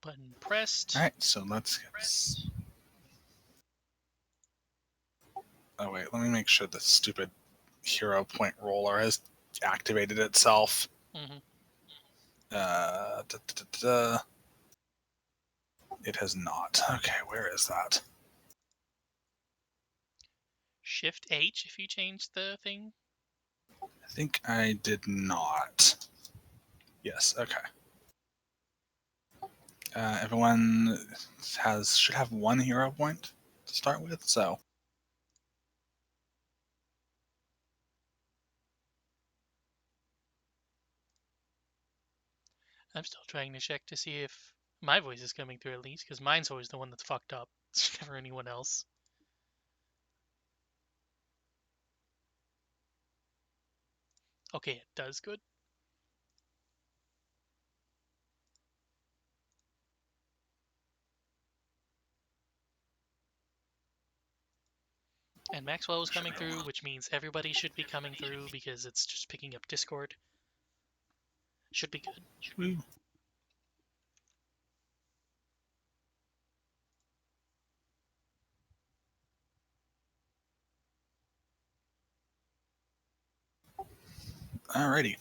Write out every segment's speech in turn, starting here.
Button pressed. All right, so let's get this. Oh wait, let me make sure the stupid hero point roller has activated itself. Mm-hmm. It has not. Okay, where is that? Shift H if you change the thing. I think I did not. Yes, okay. Everyone should have one hero point to start with, so. I'm still trying to check to see if my voice is coming through at least, because mine's always the one that's fucked up. It's never anyone else. Okay, it does good. And Maxwell was coming through, which means everybody should be coming through because it's just picking up Discord. Should be good. Woo. Alrighty.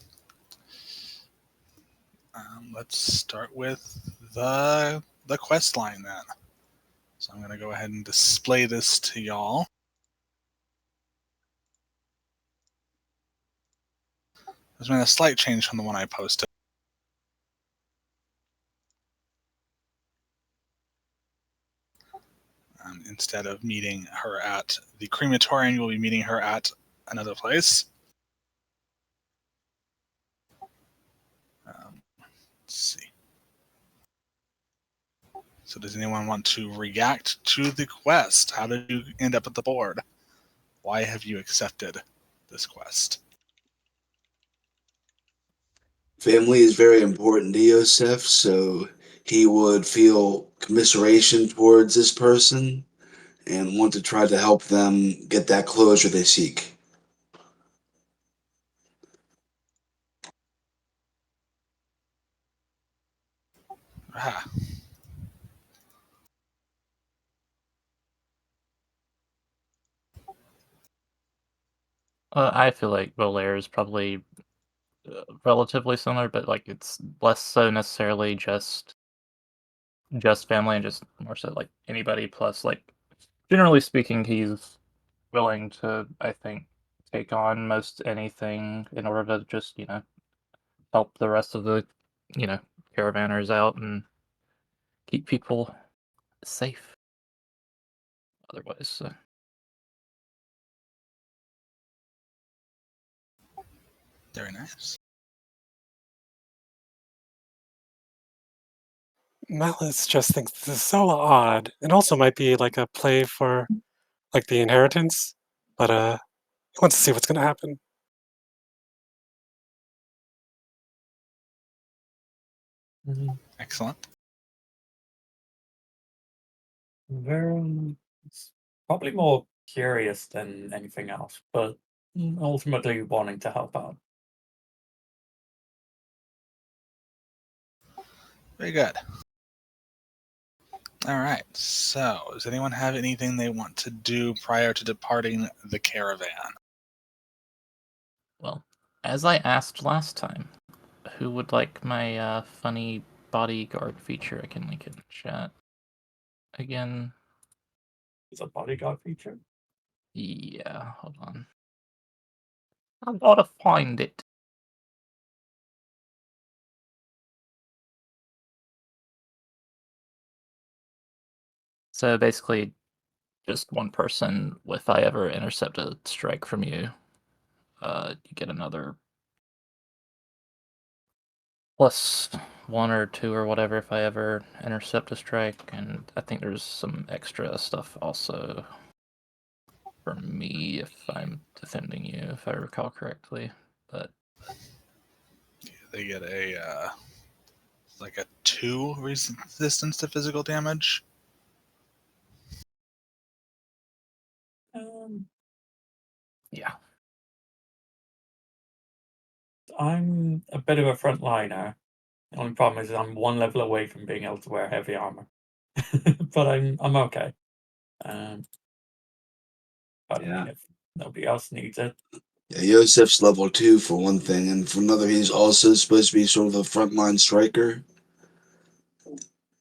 Let's start with the quest line then. So I'm going to go ahead and display this to y'all. There's been a slight change from the one I posted. Instead of meeting her at the crematorium, you'll be meeting her at another place. Let's see. So does anyone want to react to the quest? How did you end up at the board? Why have you accepted this quest? Family is very important to Yosef, so he would feel commiseration towards this person and want to try to help them get that closure they seek. Ah, I feel like Volaire is probably relatively similar, but like it's less so necessarily just family and just more so like anybody. Plus, like generally speaking, he's willing to, I think, take on most anything in order to just help the rest of the caravanners out and keep people safe. Otherwise, so. very nice. Malice just thinks this is so odd. It also might be like a play for like the inheritance, but he wants to see what's gonna happen. Excellent. It's probably more curious than anything else, but ultimately wanting to help out. Very good. All right. So, does anyone have anything they want to do prior to departing the caravan? Well, as I asked last time, who would like my funny bodyguard feature? I can link it in chat. Again. It's a bodyguard feature? Yeah, hold on. I've gotta find it. So basically, just one person, if I ever intercept a strike from you, you get another +1 or 2 or whatever if I ever intercept a strike, and I think there's some extra stuff also for me if I'm defending you, if I recall correctly. But They get a like a 2 resistance to physical damage. Yeah. I'm a bit of a frontliner, The only problem is I'm one level away from being able to wear heavy armor, but I'm okay. But I Yeah. mean, if nobody else needs it, Yeah, Yosef's level 2 for one thing, and for another, he's also supposed to be sort of a frontline striker,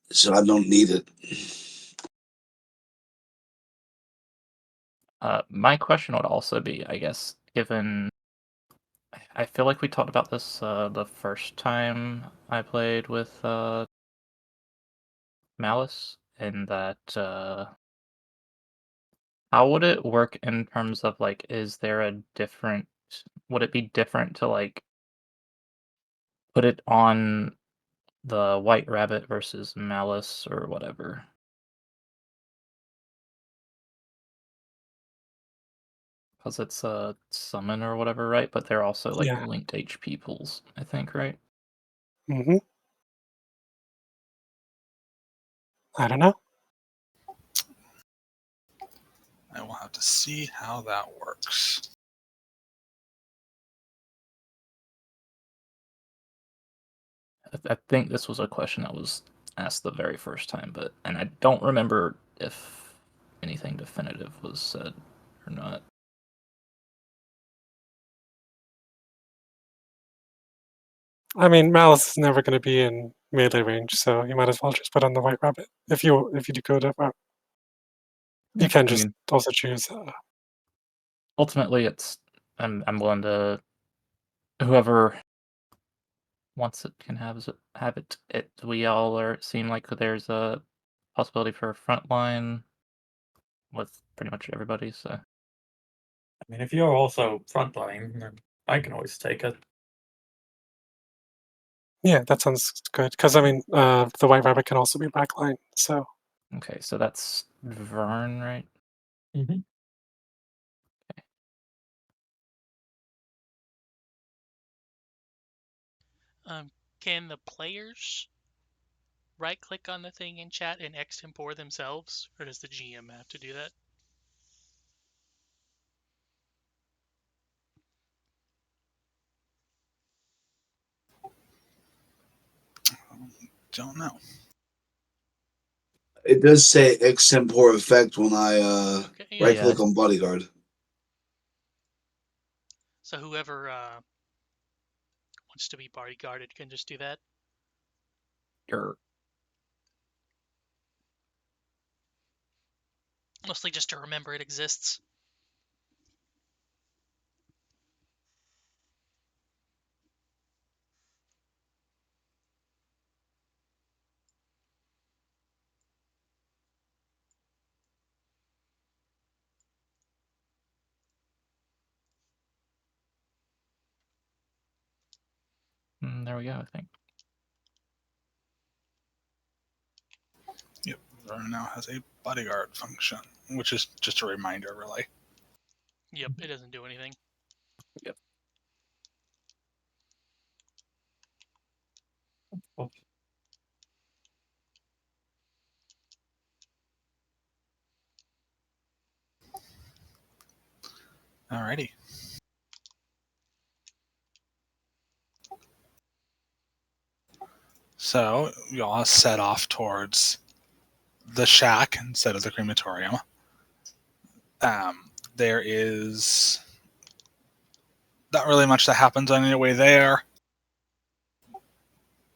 so I don't need it. My question would also be, I guess, given I feel like we talked about this the first time I played with Malice, and that how would it work in terms of like, is there a different? Would it be different to like put it on the White Rabbit versus Malice or whatever? Because it's a summon or whatever, right? But they're also like Yeah. linked HP pools, I think, right? Hmm. I don't know. I will have to see how that works. I think this was a question that was asked the very first time, and I don't remember if anything definitive was said or not. I mean, Malice is never going to be in melee range, so you might as well just put on the White Rabbit if you do go that route. You can I just mean, also choose. ultimately, it's I'm willing to whoever wants it can have it. We all are seem like there's a possibility for a frontline with pretty much everybody. So I mean, if you're also frontline, then I can always take it. Yeah, that sounds good. Because I mean, the White Rabbit can also be backline. So okay, so that's Vern, right? Mm-hmm. Can the players right-click on the thing in chat and extempore themselves, or does the GM have to do that? Don't know. It does say extempore effect when I Okay, yeah. right Yeah. click on bodyguard. So whoever wants to be bodyguarded can just do that. You're Mostly just to remember it exists. there we go. I think. Yep, Vern now has a bodyguard function, which is just a reminder, really. Yep, it doesn't do anything. Yep. Well, Alrighty. So we all set off towards the shack instead of the crematorium. There is not really much that happens on your way there.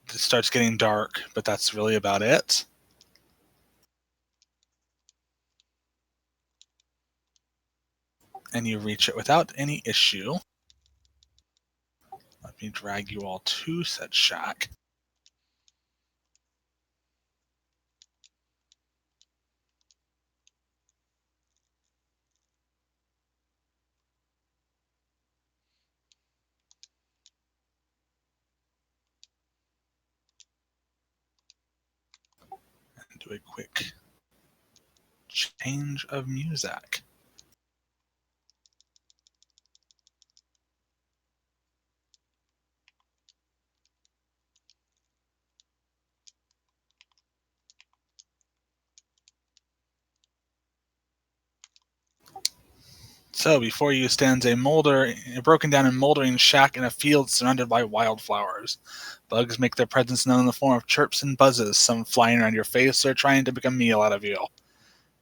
It starts getting dark, but that's really about it. And you reach it without any issue. Let me drag you all to said shack. And do a quick change of music. So before you stands a broken down and moldering shack in a field surrounded by wildflowers. Bugs make their presence known in the form of chirps and buzzes, some flying around your face or trying to make a meal out of you.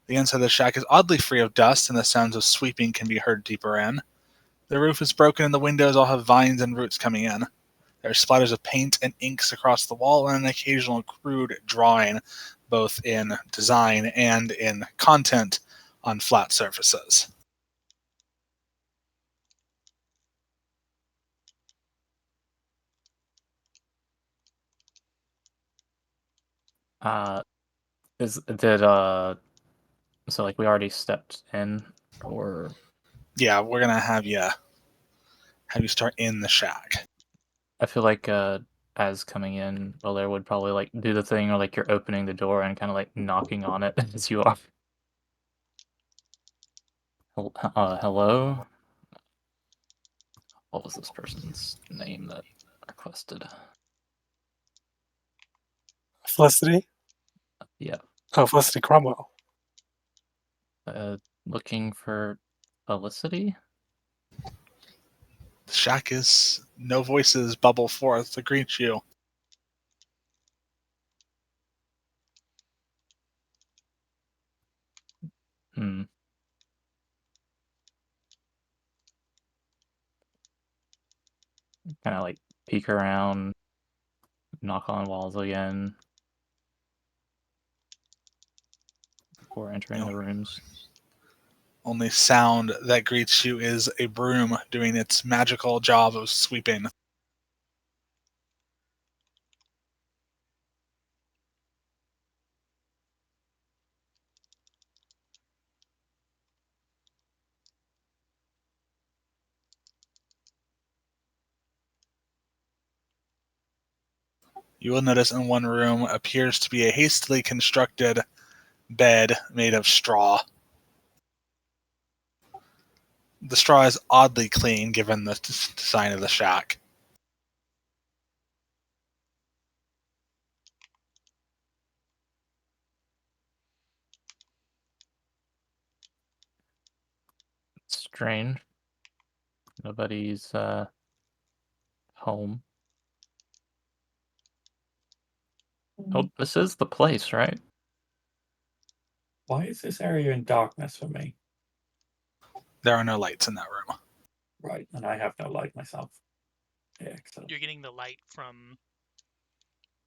The inside of the shack is oddly free of dust, and the sounds of sweeping can be heard deeper in. The roof is broken and the windows all have vines and roots coming in. There are splatters of paint and inks across the wall and an occasional crude drawing, both in design and in content, on flat surfaces. So like we already stepped in, or Yeah, we're gonna have you start in the shack. I feel like as coming in, there would probably like do the thing, or like you're opening the door and kind of like knocking on it as you are. Hello? What was this person's name that requested? Felicity? Yeah. Oh, Felicity Cromwell. Looking for Felicity? The shack is no voices bubble forth to greet you. Hmm. Kind of like peek around, knock on walls again before entering the rooms. Only sound that greets you is a broom doing its magical job of sweeping. You will notice in one room appears to be a hastily constructed bed made of straw. The straw is oddly clean given the design of the shack. Strange. Nobody's home. Oh, this is the place, right? Why is this area in darkness for me? There are no lights in that room. Right, and I have no light myself. Yeah, excellent. You're getting the light from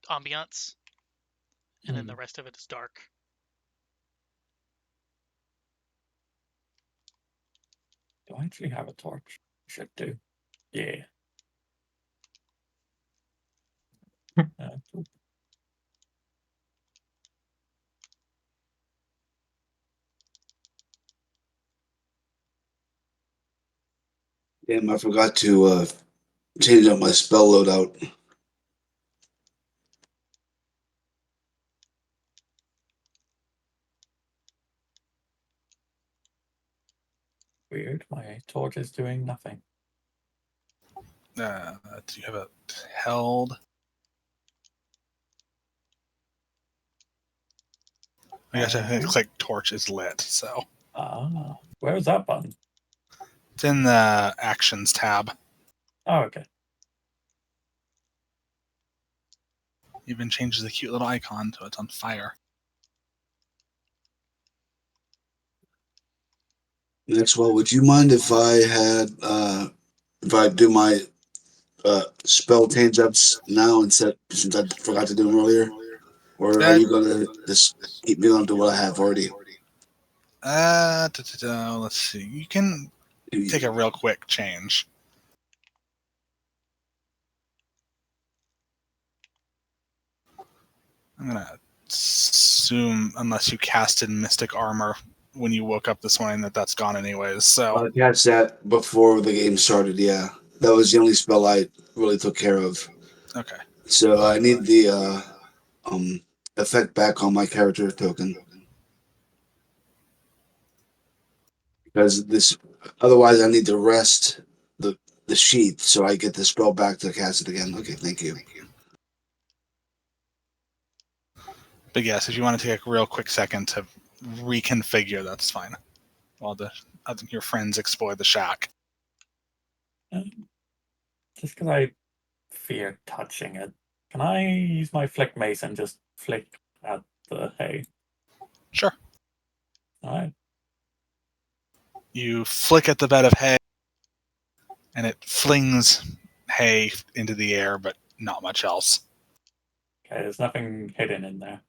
ambiance, and then the rest of it is dark. Do I actually have a torch? Should do. Yeah. Cool. Damn, I forgot to change up my spell loadout. Weird. My torch is doing nothing. Do you have it held? I guess I think click torch is lit, so. Where is that button? It's in the actions tab. Oh, okay. Even changes the cute little icon so it's on fire. Maxwell, would you mind if I had if I do my spell change ups now instead since I forgot to do them earlier? Or are you gonna just keep me on to what I have already? Let's see. You can take a real quick change. I'm gonna assume, unless you casted Mystic Armor when you woke up this morning, that's gone anyways. So I catch that before the game started. Yeah, that was the only spell I really took care of. okay. So I need the effect back on my character token because this. Otherwise, I need to rest the sheet so I get the spell back to cast it again. Okay, thank you. But yes, if you want to take a real quick second to reconfigure, that's fine. While the your friends explore the shack. Just because I fear touching it, can I use my flick mace and just flick at the hay? Sure. Alright. You flick at the bed of hay, and it flings hay into the air, but not much else. Okay, there's nothing hidden in there.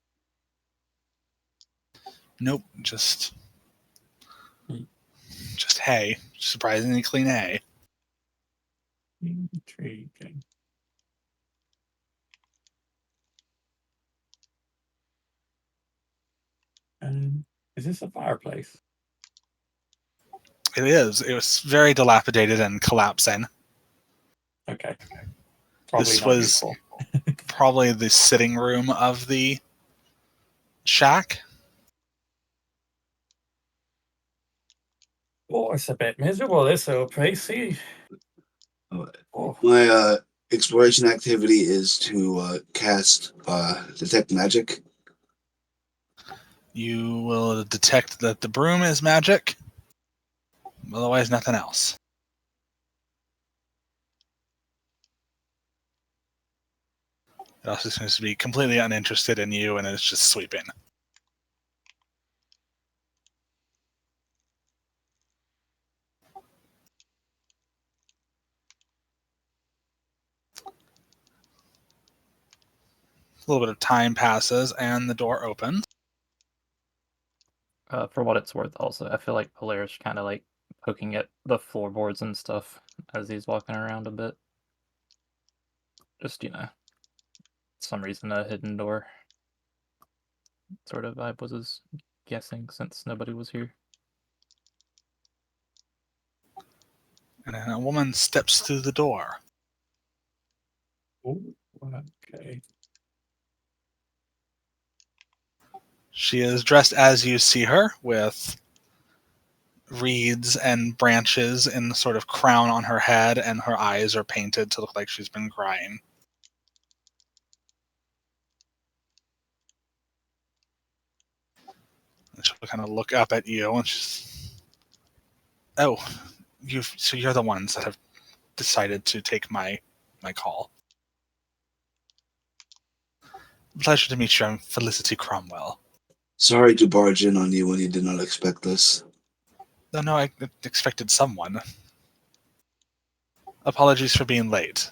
Nope, just Hmm. hay. Surprisingly clean hay. Intriguing. And is this a fireplace? It is. It was very dilapidated and collapsing. Okay. Probably This not was useful. probably the sitting room of the shack. Oh, it's a bit miserable, this old place. See? Oh, My exploration activity is to cast detect magic. You will detect that the broom is magic. Otherwise, nothing else. It also seems to be completely uninterested in you, and it's just sweeping. A little bit of time passes, and the door opens. For what it's worth, also, I feel like Polaris kind of like poking at the floorboards and stuff as he's walking around a bit. Just, some reason a hidden door sort of vibe was his guessing since nobody was here. And then a woman steps through the door. okay. She is dressed as you see her, with reeds and branches in the sort of crown on her head, and her eyes are painted to look like she's been crying. And she'll kind of look up at you, and she's, "Oh, so you're the ones that have decided to take my call. Pleasure to meet you. I'm Felicity Cromwell." Sorry to barge in on you when you did not expect this. No, I expected someone. Apologies for being late.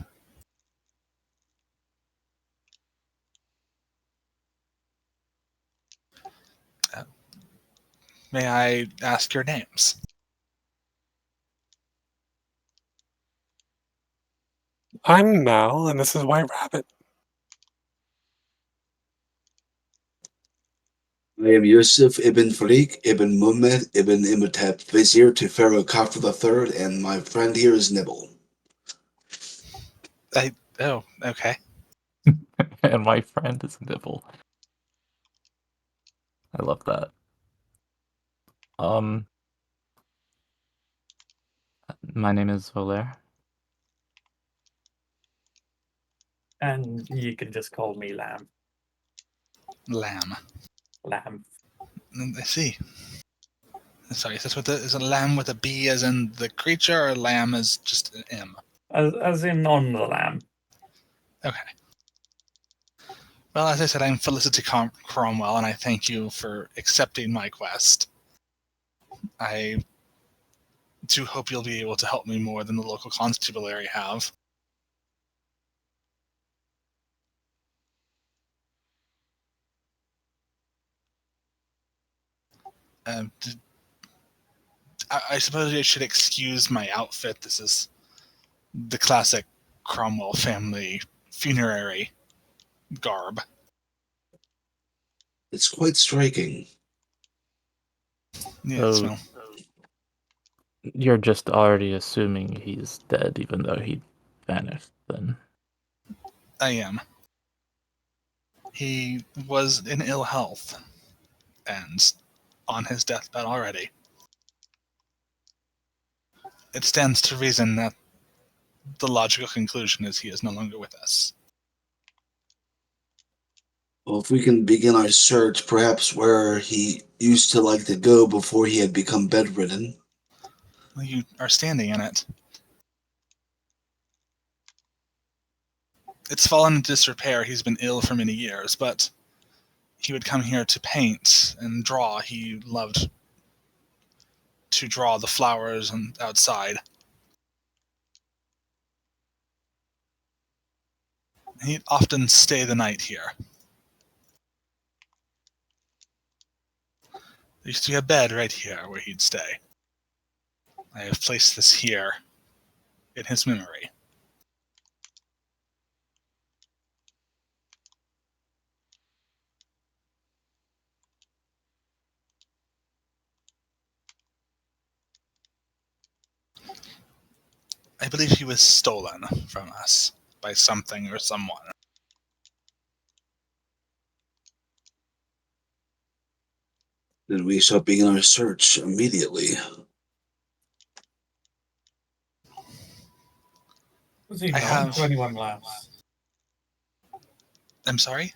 May I ask your names? I'm Mal, and this is White Rabbit. I am Yusuf ibn Farik ibn Muhammad ibn Imhotep, vizier to Pharaoh Khafre III, and my friend here is Nibble. Oh, okay. And my friend is Nibble. I love that. My name is Volaire. And you can just call me Lamb. Lamb. Lamb. I see. Sorry, is a lamb with a B as in the creature, or lamb as just an M? As in on the lamb. Okay. Well, as I said, I'm Felicity Cromwell, and I thank you for accepting my quest. I do hope you'll be able to help me more than the local constabulary have. I suppose I should excuse my outfit. This is the classic Cromwell family funerary garb. It's quite striking. Yes, So well, you're just already assuming he's dead, even though he vanished, then. I am. He was in ill health and on his deathbed already. It stands to reason that the logical conclusion is he is no longer with us. Well, if we can begin our search, perhaps where he used to like to go before he had become bedridden. Well, you are standing in it. It's fallen into disrepair. He's been ill for many years, but he would come here to paint and draw. He loved to draw the flowers and outside. He'd often stay the night here. There used to be a bed right here where he'd stay. I have placed this here in his memory. I believe he was stolen from us by something or someone. Then we shall begin our search immediately. Was he I known have- to anyone, Lance? I'm sorry?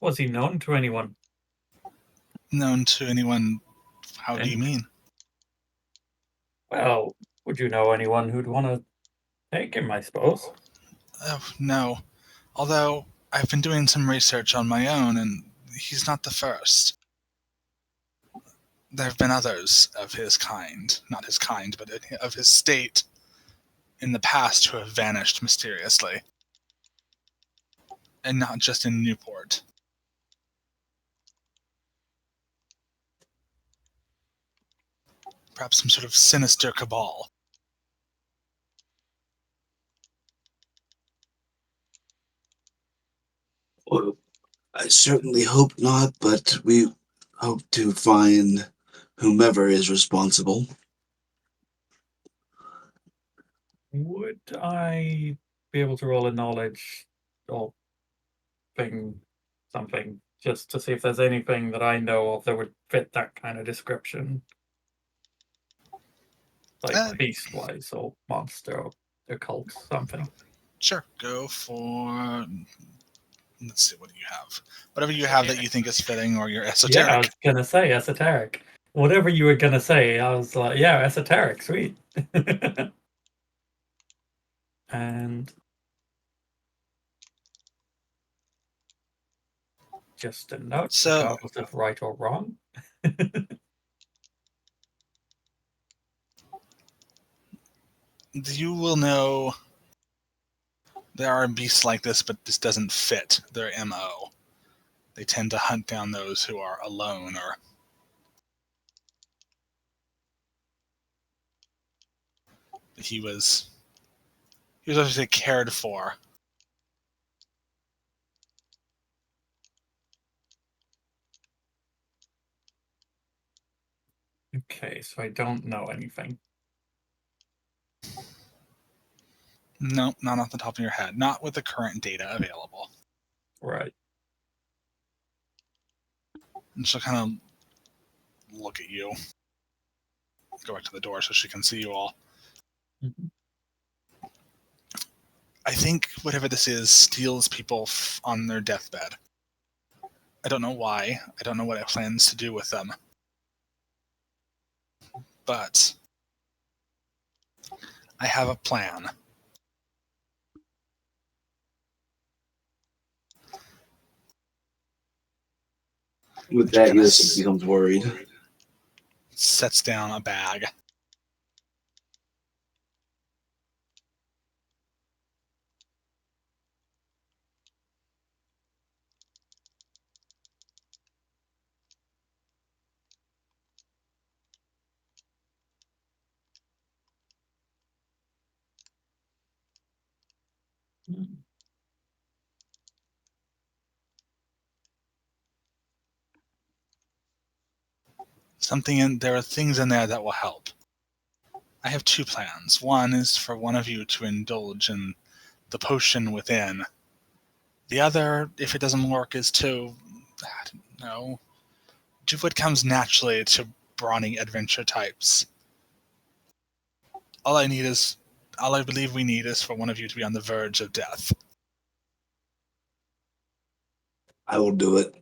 Was he known to anyone? Known to anyone? How do you mean? Well, would you know anyone who'd want to take him, I suppose? Oh, no. Although, I've been doing some research on my own, and he's not the first. There have been others of his kind, not his kind, but of his state, in the past who have vanished mysteriously. And not just in Newport. Perhaps some sort of sinister cabal. Well, I certainly hope not, but we hope to find whomever is responsible. Would I be able to roll a knowledge or something, just to see if there's anything that I know of that would fit that kind of description? Like beast-wise or monster or occult something. Sure, go for... Let's see, what do you have? Whatever you have that you think is fitting, or your esoteric. Yeah, I was gonna say esoteric. Whatever you were gonna say, I was like, yeah, esoteric, sweet. And just a note, So- regardless of right or wrong. You will know there are beasts like this, but this doesn't fit their MO. They tend to hunt down those who are alone or... He was obviously cared for. Okay, so I don't know anything. No, not off the top of your head. Not with the current data available. Right. And she'll kind of look at you. Go back to the door so she can see you all. Mhm. I think whatever this is steals people on their deathbed. I don't know why. I don't know what it plans to do with them. But I have a plan. With that, Yosef becomes worried. Sets down a bag. Mm. There are things in there that will help. I have two plans. One is for one of you to indulge in the potion within. The other, if it doesn't work, is to, I don't know, do what comes naturally to brawny adventure types. All I believe we need is for one of you to be on the verge of death. I will do it.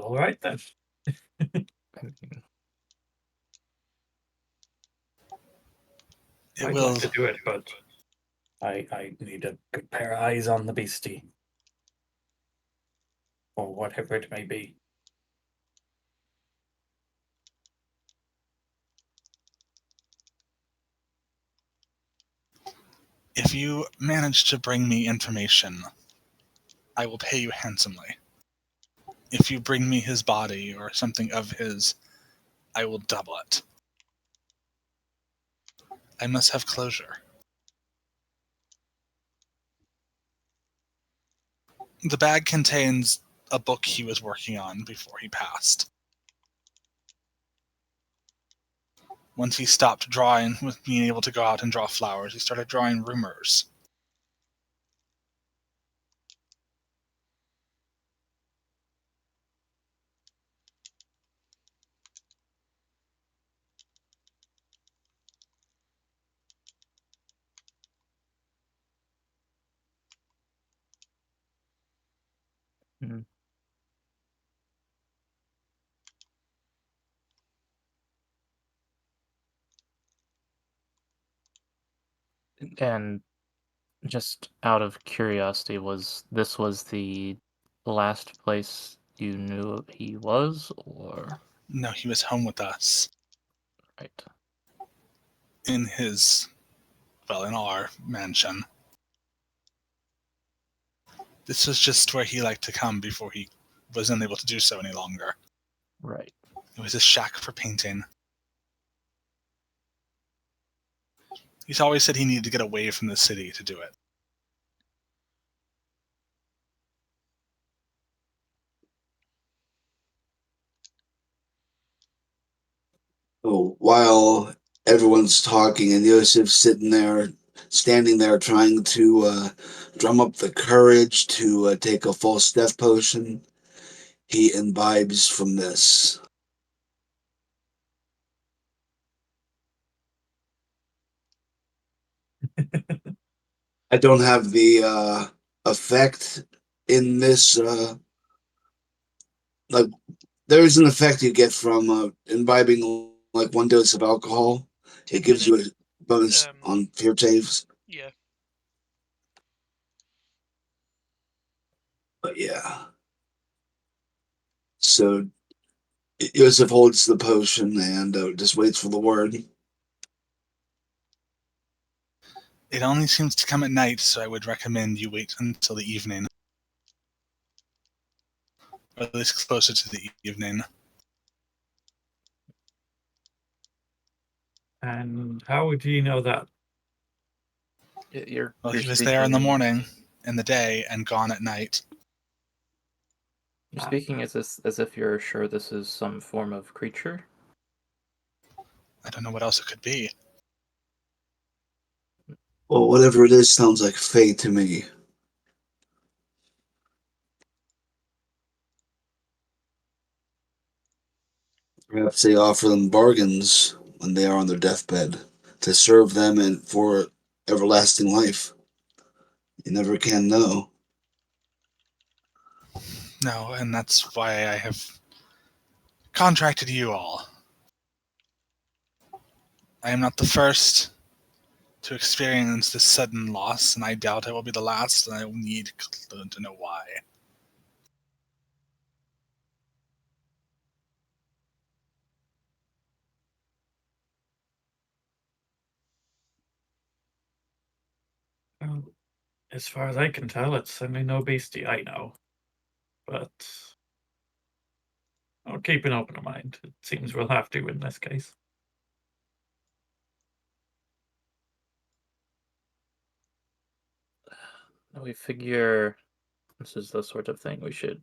All right then. I mean, It I'd will. like to do it, but I need a good pair of eyes on the beastie. Or whatever it may be. If you manage to bring me information, I will pay you handsomely. If you bring me his body or something of his, I will double it. I must have closure. The bag contains a book he was working on before he passed. Once he stopped drawing, with being able to go out and draw flowers, he started drawing rumors. hmm. And just out of curiosity, was the last place you knew he was, or No, he was home with us right? in his, well, in our mansion. This was just where he liked to come before he was unable to do so any longer. Right. It was his shack for painting. He's always said he needed to get away from the city to do it. So while everyone's talking and Yosef's sitting there, standing there, trying to drum up the courage to take a false death potion, he imbibes from this. I don't have the effect in this. Like, there's an effect you get from imbibing like one dose of alcohol. It 10 gives you a minutes. bonus on fear saves. Yeah. But yeah. So Yosef holds the potion and just waits for the word. It only seems to come at night, so I would recommend you wait until the evening. Or at least closer to the evening. And how would you know that? You're Well, you're he was there in the speaking morning, in the day, and gone at night. you're speaking as if you're sure this is some form of creature. I don't know what else it could be. Well, whatever it is sounds like fate to me. Perhaps they offer them bargains when they are on their deathbed to serve them and for everlasting life. You never can know. No, and that's why I have contracted you all. I am not the first to experience this sudden loss, and I doubt I will be the last, and I will need to know why. Well, as far as I can tell, it's certainly no beastie I know. But I'll keep an open mind. It seems we'll have to in this case. We figure this is the sort of thing we should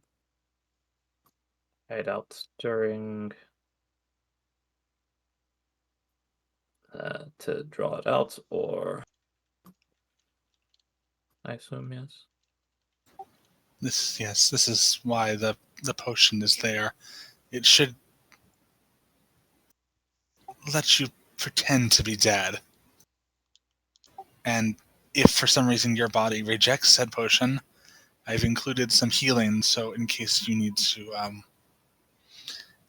head out during to draw it out, or I assume yes. This is why the potion is there. It should let you pretend to be dead. And if for some reason your body rejects said potion, I've included some healing, so in case you need to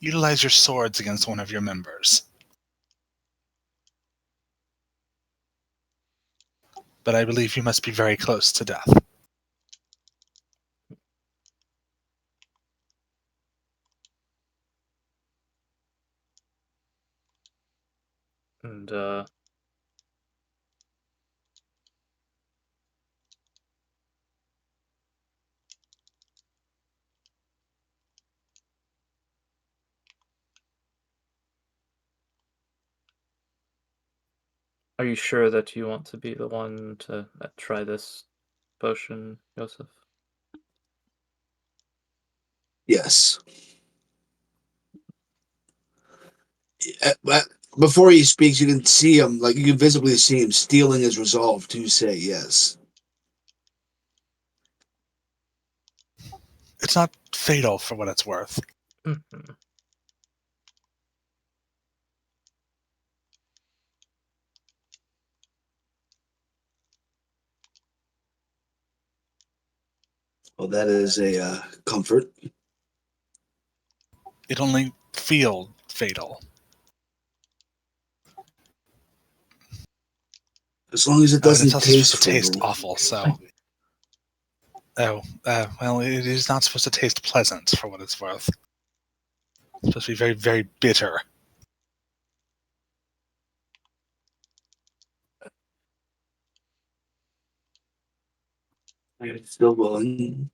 Utilize your swords against one of your members. But I believe you must be very close to death. And are you sure that you want to be the one to try this potion, Joseph? Yes. Before he speaks, you can see him, like you can visibly see him steeling his resolve to say yes. It's not fatal for what it's worth. Mm-hmm. Well, that is a comfort. It only feels fatal. As long as it And it's doesn't also taste supposed to taste fatal. awful, so... well, it is not supposed to taste pleasant, for what it's worth. It's supposed to be very, very bitter. I'm still willing.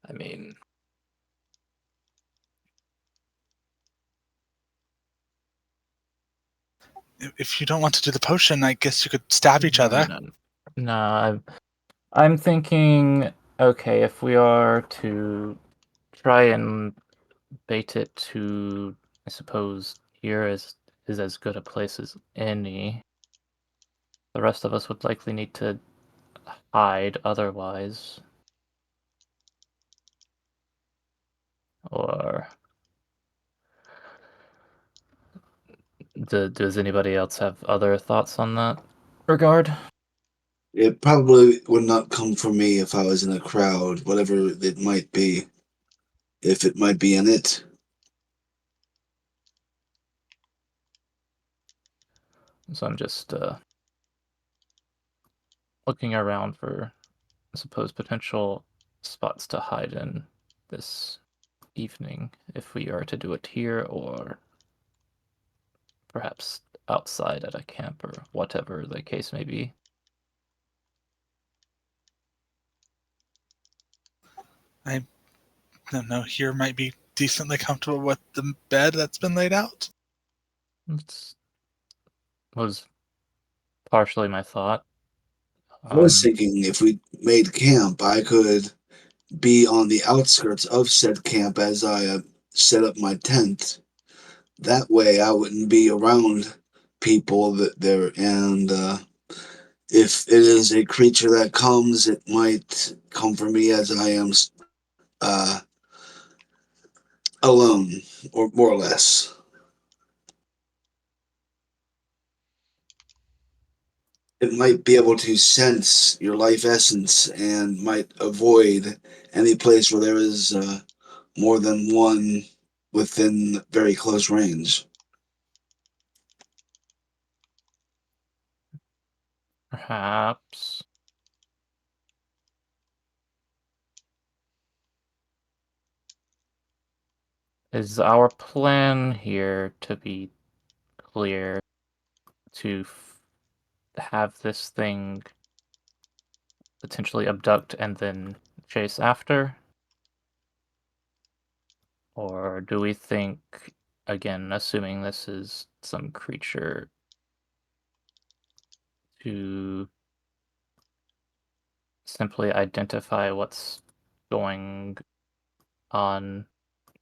I mean, If you don't want to do the potion, I guess you could stab each other. No, I'm thinking, okay, if we are to try and bait it to, I suppose, here is as good a place as any. The rest of us would likely need to hide otherwise. Or does anybody else have other thoughts on that regard? It probably would not come from me if I was in a crowd, whatever it might be. If it might be in it. So I'm just looking around for, I suppose, potential spots to hide in this evening, if we are to do it here or perhaps outside at a camp or whatever the case may be. I don't know, here might be decently comfortable with the bed that's been laid out. It was partially my thought. I was thinking if we made camp, I could be on the outskirts of said camp as I set up my tent. That way, I wouldn't be around people that there. And if it is a creature that comes, it might come for me as I am uh, alone, or more or less. It might be able to sense your life essence and might avoid any place where there is more than one within very close range. Perhaps. Is our plan here, to be clear, to have this thing potentially abduct and then chase after? Or do we think, again, assuming this is some creature, to simply identify what's going on?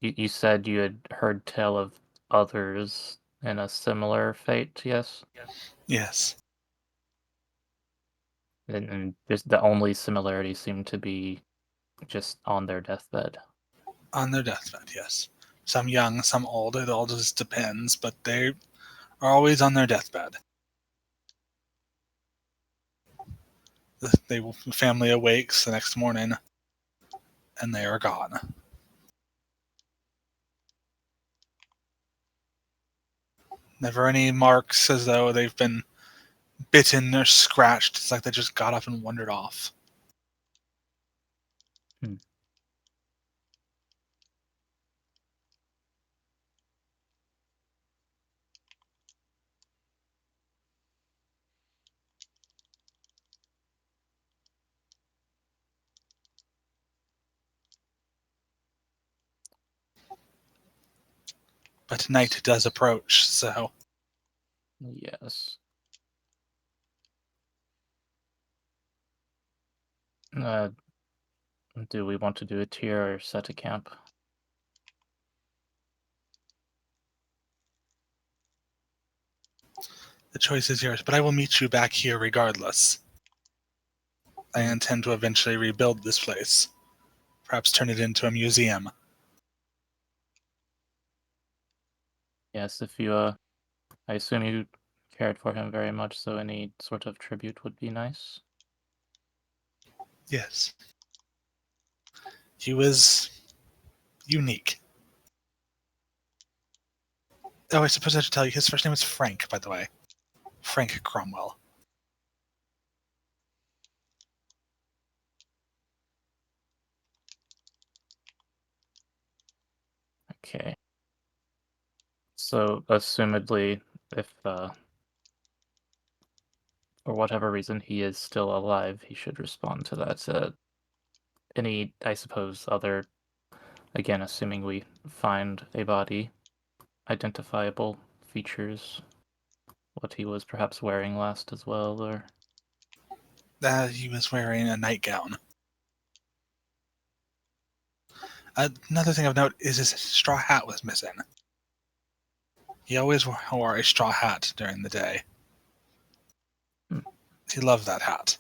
You said you had heard tell of others in a similar fate, yes? Yes. And just the only similarity seemed to be just on their deathbed. On their deathbed, yes. Some young, some old, it all just depends, but they are always on their deathbed. The family awakes the next morning, and they are gone. Never any marks as though they've been bitten or scratched. It's like they just got up and wandered off. But night does approach, so Yes. Do we want to do a tier or set a camp? the choice is yours. But I will meet you back here regardless. I intend to eventually rebuild this place. Perhaps turn it into a museum. Yes, if you, I assume you cared for him very much, so any sort of tribute would be nice. Yes. He was unique. Oh, I suppose I should tell you, his first name was Frank, by the way. Frank Cromwell. Okay. So, assumedly, if, for whatever reason he is still alive, he should respond to that. Any, I suppose, other, again, assuming we find a body, identifiable features, what he was perhaps wearing last as well, or... He was wearing a nightgown. Another thing of note is his straw hat was missing. He always wore a straw hat during the day. He loved that hat.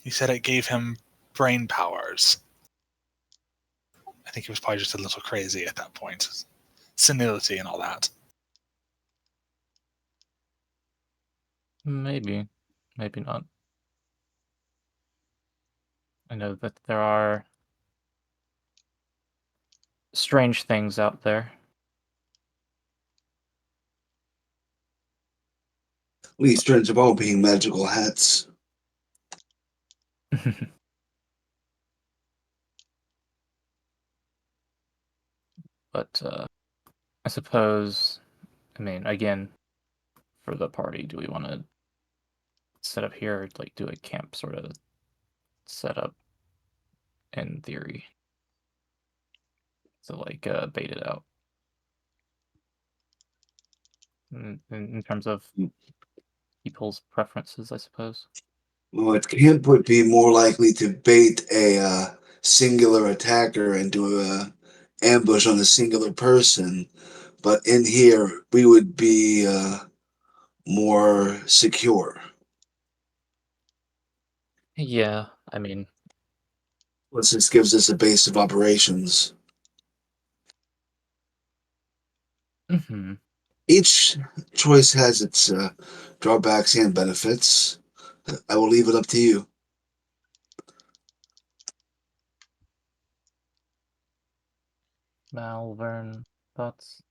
He said it gave him brain powers. I think he was probably just a little crazy at that point. Senility and all that. Maybe. Maybe not. I know that there are strange things out there. Least turns of all being magical hats. But I suppose, I mean, again, for the party, do we want to set up here, like do a camp sort of setup in theory? So like bait it out. In terms of people's preferences, I suppose. Well, it camp would be more likely to bait a singular attacker and do a ambush on a singular person, but in here we would be more secure. Yeah, I mean, Plus, this gives us a base of operations. mhm. Each choice has its drawbacks and benefits. I will leave it up to you. Malvern thoughts.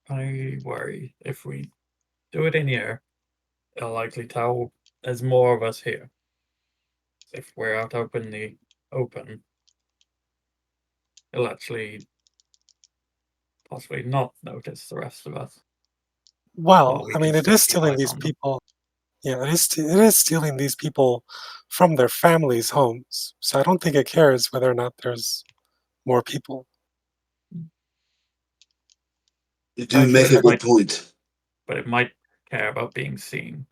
I worry if we do it in here, they'll likely tell there's more of us here. If we're out in the open, he'll actually possibly not notice the rest of us. Well, We I can mean, it still is keep stealing eyes these on them. people. Yeah, it is stealing these people from their families' homes. So I don't think it cares whether or not there's more people. You I do think make a that good point. But it might care about being seen.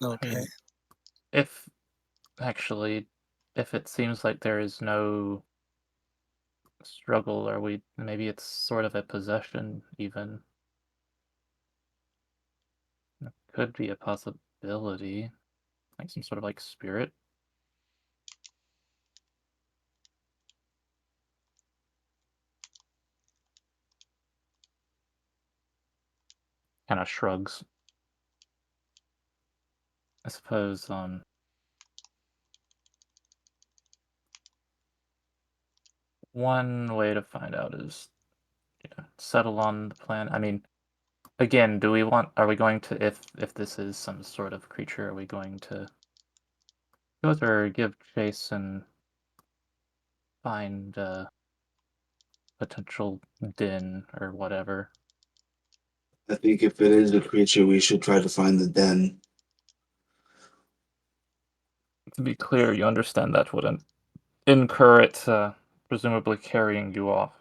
I okay. mean, if actually, if it seems like there is no struggle, or maybe it's sort of a possession even. It could be a possibility, like some sort of like spirit. kind of shrugs. I suppose one way to find out is settle on the plan. I mean, again, are we going to, if this is some sort of creature, are we going to go through or give chase and find potential den or whatever? I think if it is a creature, we should try to find the den. To be clear, you understand that would incur it presumably carrying you off.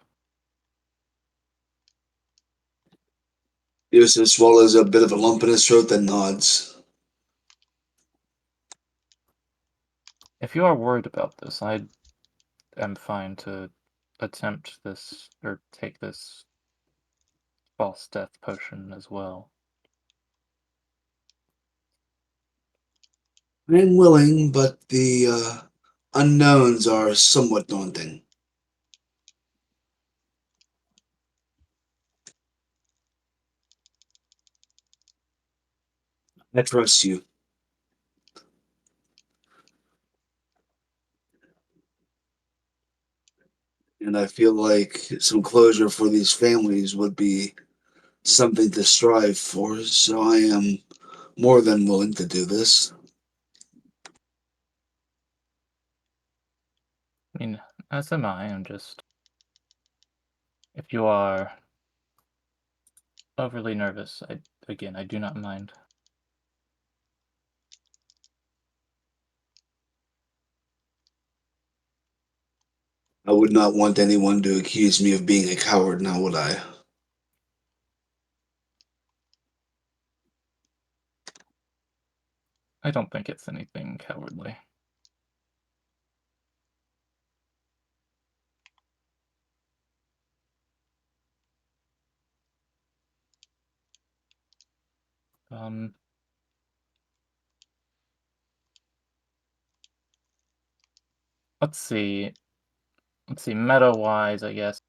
Yusuf swallows a bit of a lump in his throat, then nods. If you are worried about this, I am fine to attempt this or take this false death potion as well. I'm willing, but the unknowns are somewhat daunting. I trust you. And I feel like some closure for these families would be something to strive for, so I am more than willing to do this. I mean, as am I. I'm just, if you are overly nervous, I do not mind. I would not want anyone to accuse me of being a coward, now would I? I don't think it's anything cowardly. Let's see. Meta-wise, I guess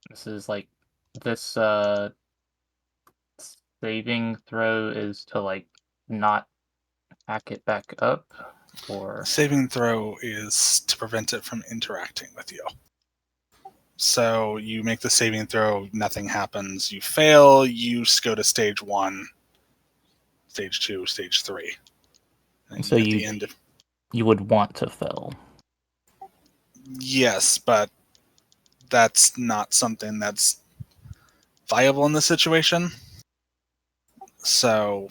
this is like this saving throw is to like not hack it back up, or Saving throw is to prevent it from interacting with you. So you make the saving throw, nothing happens. You fail, you go to stage 1, stage 2, stage 3. And so at the end of, you would want to fail. yes, but that's not something that's viable in this situation. So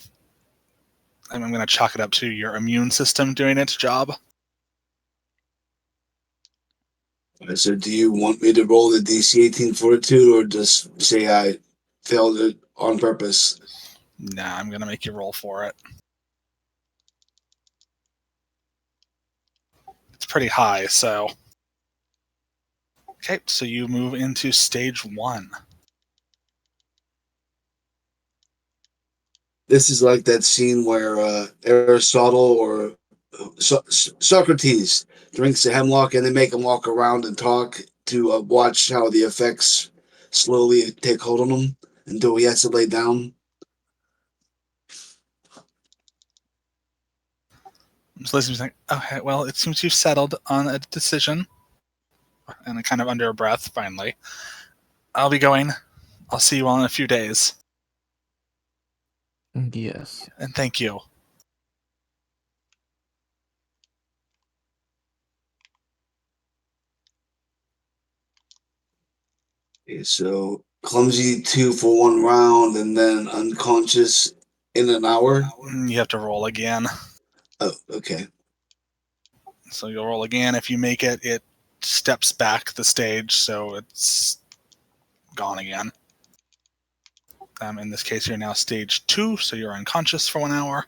I'm going to chalk it up to your immune system doing its job. So do you want me to roll the DC 18 Fortitude or just say I failed it on purpose? Nah, I'm going to make you roll for it. It's pretty high, so. Okay, so you move into stage 1. This is like that scene where Aristotle or Socrates drinks the hemlock and they make him walk around and talk to watch how the effects slowly take hold on him until he has to lay down. So Lizzie's like, okay, well, it seems you've settled on a decision. And kind of under a breath, finally. I'll be going. I'll see you all in a few days. Yes. And thank you. Okay, so clumsy 2 for 1 round and then unconscious in an hour. You have to roll again. Oh, okay. So you'll roll again. If you make it, it steps back the stage, so it's gone again. In this case, you're now stage 2, so you're unconscious for 1 hour.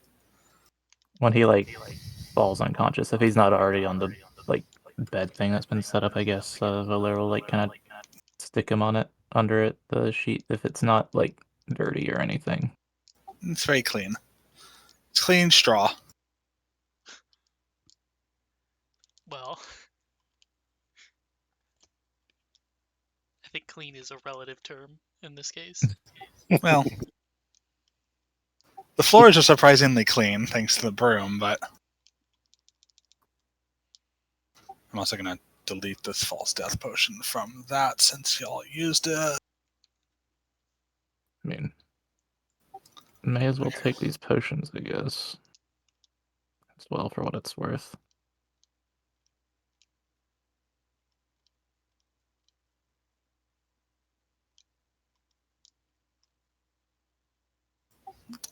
When he like falls unconscious, if he's not already on the like bed thing that's been set up, I guess Valera will like kind of stick him on it under it the sheet if it's not like dirty or anything. It's very clean. It's clean straw. Well, I think clean is a relative term in this case. Well, The floors are surprisingly clean thanks to the broom, but I'm also going to delete this false death potion from that since y'all used it. I mean, may as well take these potions, I guess. As well, for what it's worth.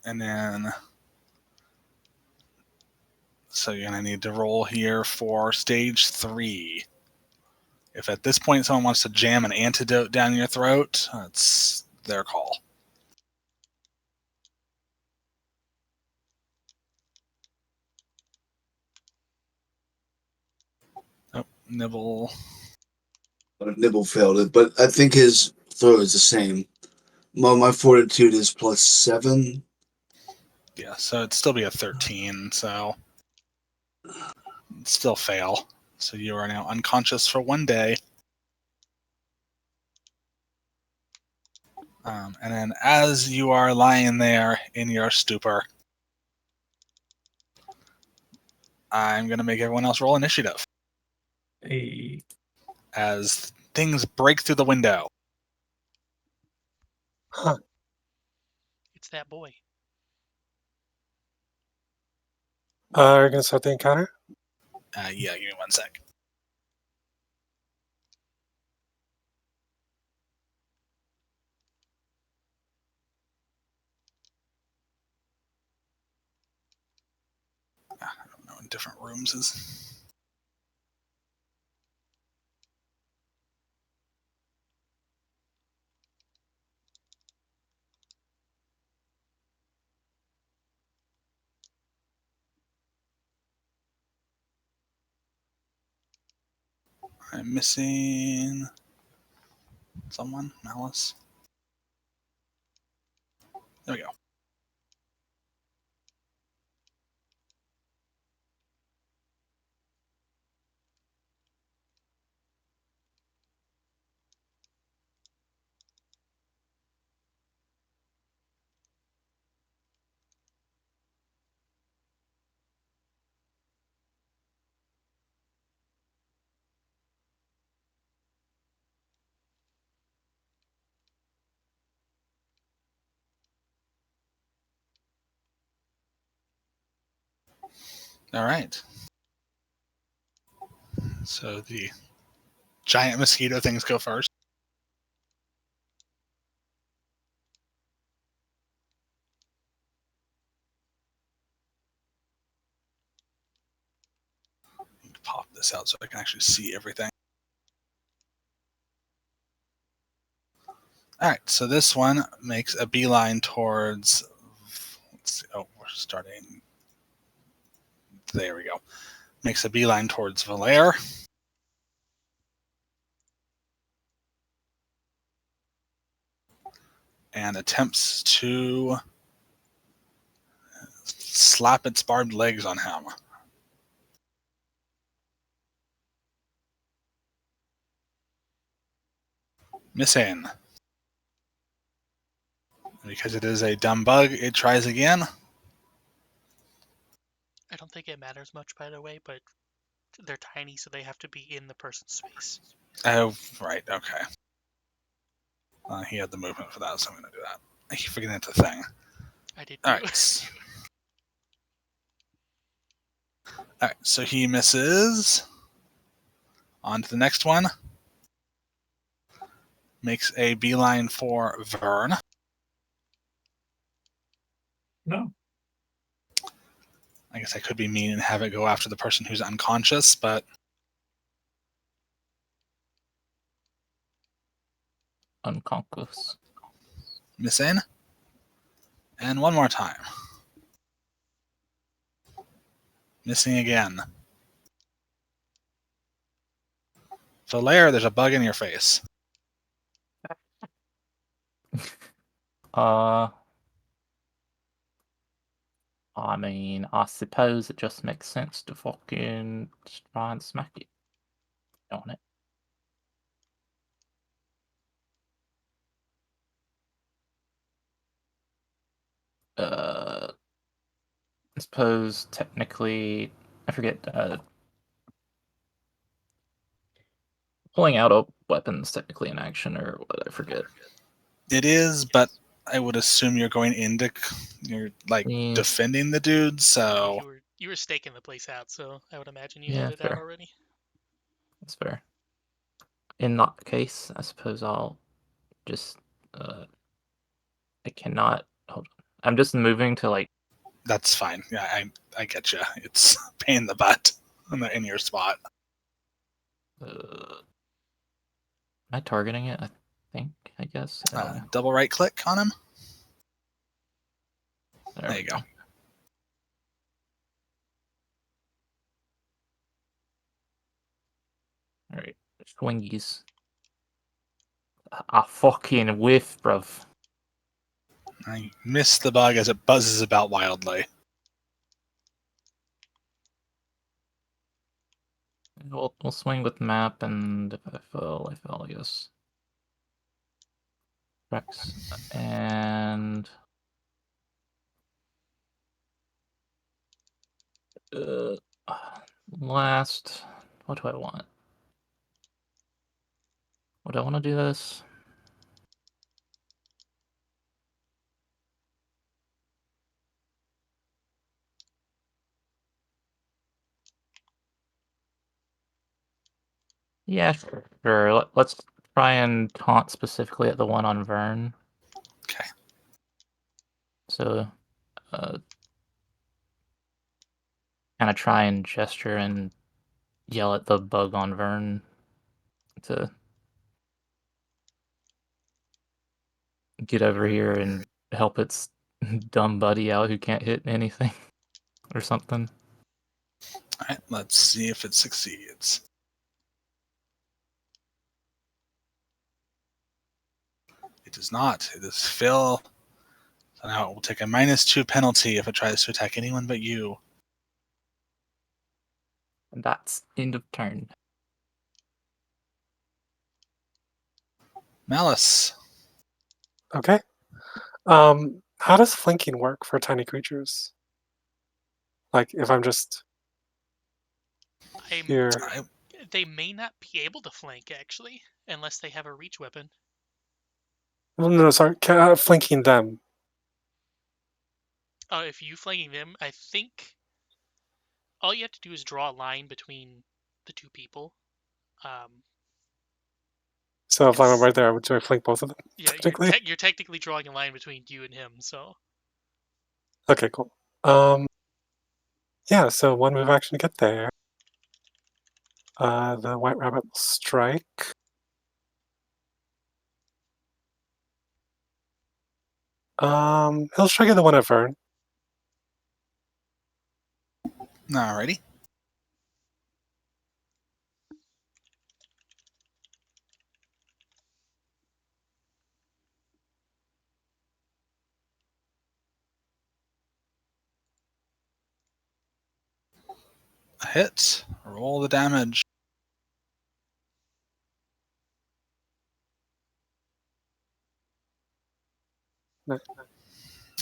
And then, so you're going to need to roll here for stage 3. If at this point someone wants to jam an antidote down your throat, that's their call. Oh, Nibble. Nibble failed it, but I think his throw is the same. My fortitude is +7. Yeah, so it'd still be a 13, so it'd still fail. So you are now unconscious for 1 day. And then as you are lying there in your stupor, I'm going to make everyone else roll initiative Hey, as things break through the window. Huh. It's that boy. Are you gonna start the encounter? Yeah, give me 1 sec. I don't know, in different rooms is... I'm missing someone. Malice. There we go. All right. So the giant mosquito things go first. Need to pop this out so I can actually see everything. All right, so this one makes a beeline towards... Let's see. Oh, we're starting... There we go. Makes a beeline towards Valaire. And attempts to slap its barbed legs on him. Missing. Because it is a dumb bug, it tries again. I don't think it matters much, by the way, but they're tiny, so they have to be in the person's space. Oh, right, okay. He had the movement for that, so I'm going to do that. I keep forgetting it's a thing. I did too. Alright. Alright, so he misses. On to the next one. Makes a beeline for Vern. no. I guess I could be mean and have it go after the person who's unconscious, but Unconscious. missing. And one more time. Missing again. Valaire, there's a bug in your face. I mean, I suppose it just makes sense to fucking try and smack it on it. suppose technically, I forget. Pulling out a weapon's technically an action, or what? I forget. It is, but I would assume you're going into you're like Yeah. defending the dude. So You were staking the place out, so I would imagine you Yeah, had it out fair. already. That's fair. In that case, I suppose I'll just. I cannot. Hold on. I'm just moving to like. that's fine. Yeah, I get you. It's a pain in the butt in your spot. Am I targeting it? I think. I guess. I don't know. Double right click on him. There There we you go. All right. Swingies. I fucking whiff, bruv. I miss the bug as it buzzes about wildly. We'll swing with map, and if I fail, I guess. Rex. And. Last. What do I want? Would I want to do this? Yeah, sure. Let's try and taunt specifically at the one on Vern. Okay. So, kind of try and gesture and yell at the bug on Vern to get over here and help its dumb buddy out who can't hit anything or something. All right. Let's see if it succeeds. It does not. It is Phil. So now it will take a -2 penalty if it tries to attack anyone but you. And that's end of turn. Malice. Okay. How does flanking work for tiny creatures? Like if I'm just here. They may not be able to flank actually, unless they have a reach weapon. No, sorry. Flanking them. If you flanking them, I think all you have to do is draw a line between the two people. So if I'm right there, do I flank both of them? Yeah, Technically. you're technically drawing a line between you and him. So Okay, cool. Yeah. So one move action to get there. The white rabbit will strike. He'll strike at the one at Vern. Alrighty. A hit. Roll the damage. No.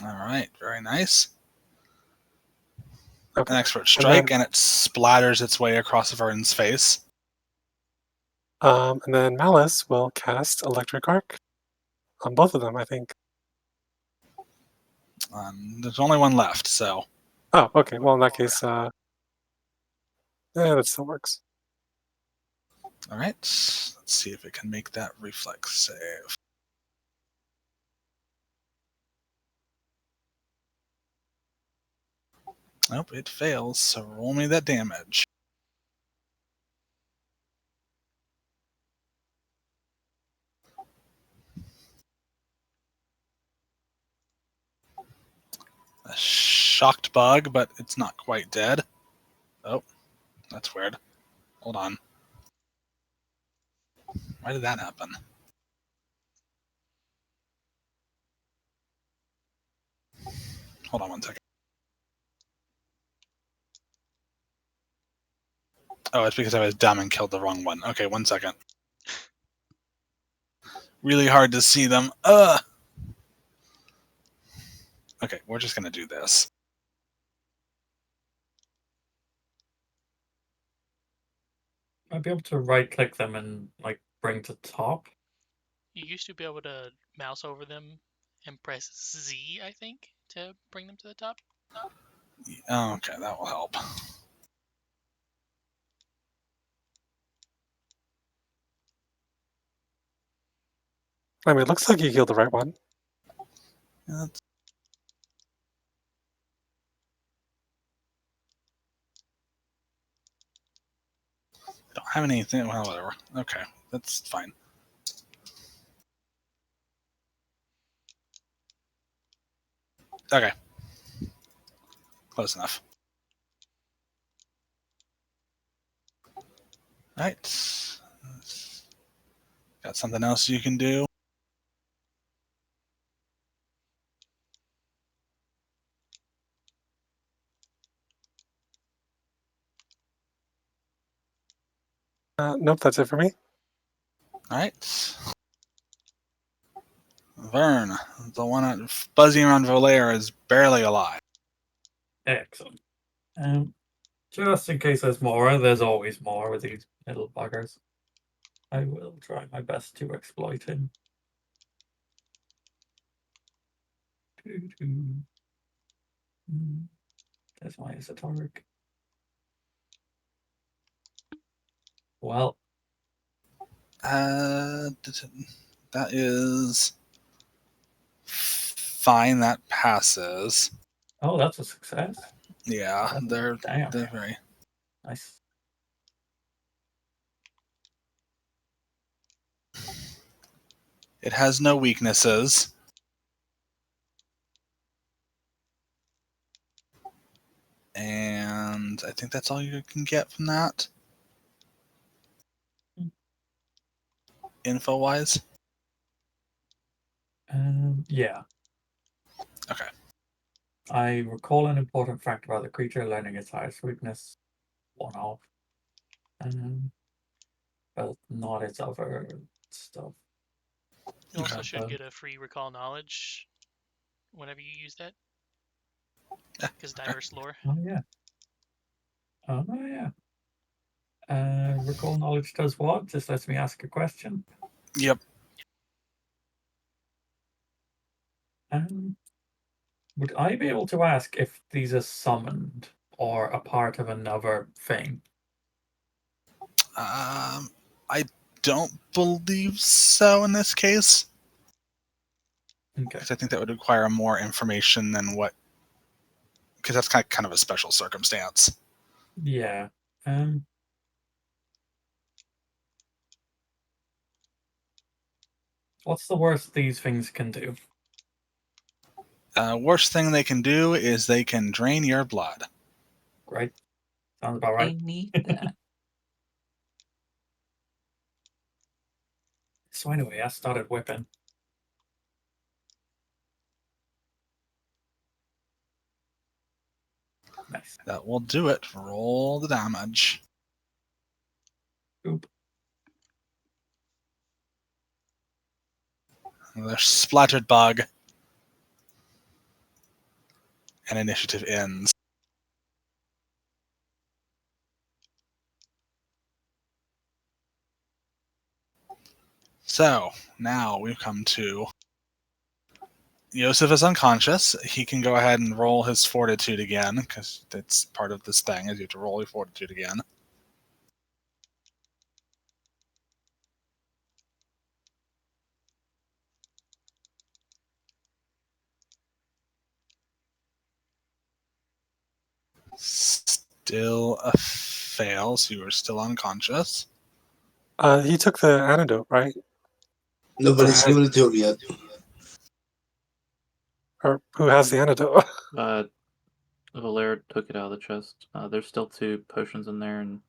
Alright, very nice. Okay. An expert strike, and it splatters its way across Vern's face. And then Malice will cast Electric Arc on both of them, I think. There's only one left, so. Oh, okay. Well, in that case, yeah, that still works. Alright, let's see if it can make that reflex save. Nope, it fails, so roll me that damage. A shocked bug, but it's not quite dead. Oh, that's weird. Hold on. Why did that happen? Hold on one second. Oh, it's because I was dumb and killed the wrong one. Okay, 1 second. Really hard to see them. Ugh! Okay, we're just gonna do this. I'd be able to right click them and like bring to top. You used to be able to mouse over them and press Z, I think, to bring them to the top. Oh, okay, that will help. I mean, it looks like you healed the right one. That's... Don't have anything. Well, whatever. Okay, that's fine. Okay. Close enough. Alright. Got something else you can do? Nope, that's it for me. Alright. Vern, the one buzzing around Volaire, is barely alive. Excellent. Just in case there's more, there's always more with these little buggers. I will try my best to exploit him. There's my esoteric. Well, That is fine. That passes. oh, that's a success. Yeah, Oh, they're damn. very Nice. It has no weaknesses. And I think that's all you can get from that. Info-wise. Yeah. Okay. I recall an important fact about the creature, learning its highest weakness, one off. But not its other stuff. You also Okay. should get a free recall knowledge whenever you use that. Because diverse lore. Oh yeah. Oh yeah. Recall knowledge does what? Just lets me ask a question. Yep. Would I be able to ask if these are summoned or a part of another thing? I don't believe so in this case. Okay. Because I think that would require more information than what. Because that's kind of a special circumstance. Yeah. What's the worst these things can do? Worst thing they can do is they can drain your blood. Right? Sounds about right. I need that. So anyway, I started whipping. Nice. That will do it. Roll the damage. Oop. Another splattered bug. And initiative ends. So, now we've come to... Yosef is unconscious. He can go ahead and roll his fortitude again, because that's part of this thing, is you have to roll your fortitude again. Still a fail, so you are still unconscious. He took the antidote, right? Nobody's given it to him yet. Or who has the antidote? Valera took it out of the chest. There's still 2 potions in there, and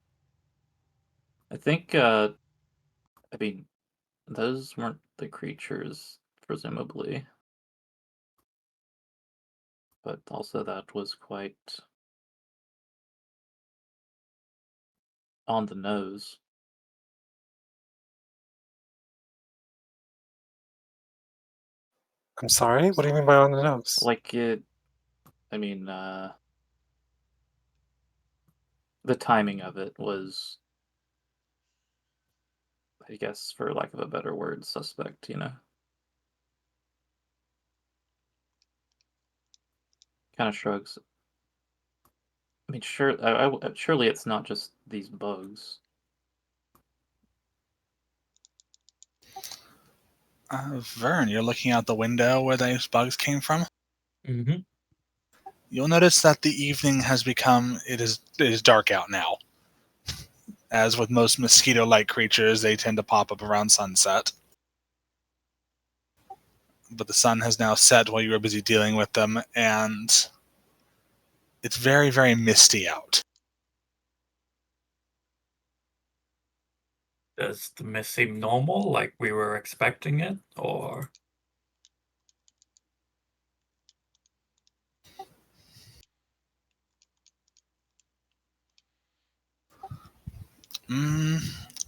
I think, I mean, those weren't the creatures, presumably. But also that was quite on the nose. I'm sorry? What do you mean by on the nose? Like I mean, the timing of it was I guess, for lack of a better word, suspect, Kind of shrugs. I mean, surely it's not just these bugs. Vern, you're looking out the window where those bugs came from. Mm-hmm. You'll notice that the evening has become. It is dark out now. As with most mosquito-like creatures, they tend to pop up around sunset. But the sun has now set while you were busy dealing with them, and it's very, very misty out. Does the mist seem normal, like we were expecting it, or? Mm,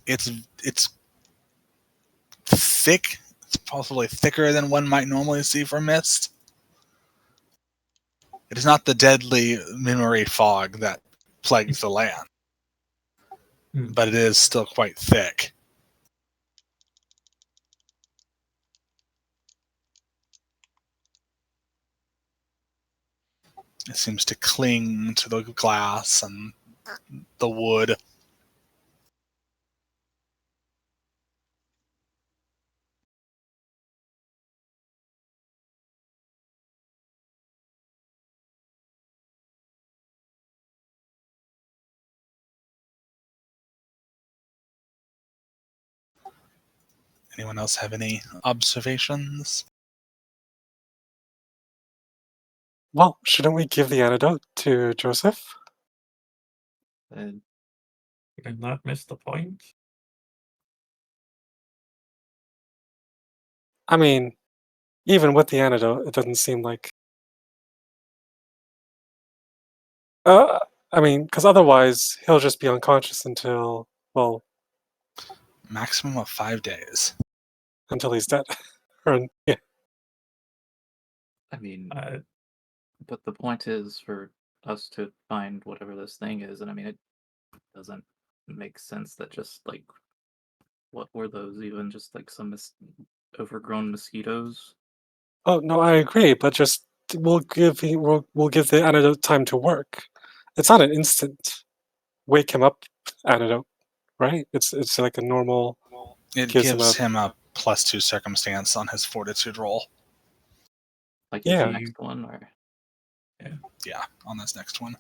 it's thick. It's possibly thicker than one might normally see for mist. It is not the deadly memory fog that plagues the land, but it is still quite thick. It seems to cling to the glass and the wood. Anyone else have any observations? Well, shouldn't we give the antidote to Joseph? Did I not miss the point? I mean, even with the antidote, it doesn't seem like. I mean, because otherwise he'll just be unconscious until, well, Maximum of 5 days. until he's dead. Or yeah. I mean, but the point is for us to find whatever this thing is, and I mean, it doesn't make sense that just like, what were those even? Just like some overgrown mosquitoes? Oh no, I agree, but just we'll give the antidote time to work. It's not an instant wake him up antidote, right? It's like a normal It gives him a gives him a +2 circumstance on his fortitude roll. Like his yeah. next one, or Yeah, on this next one.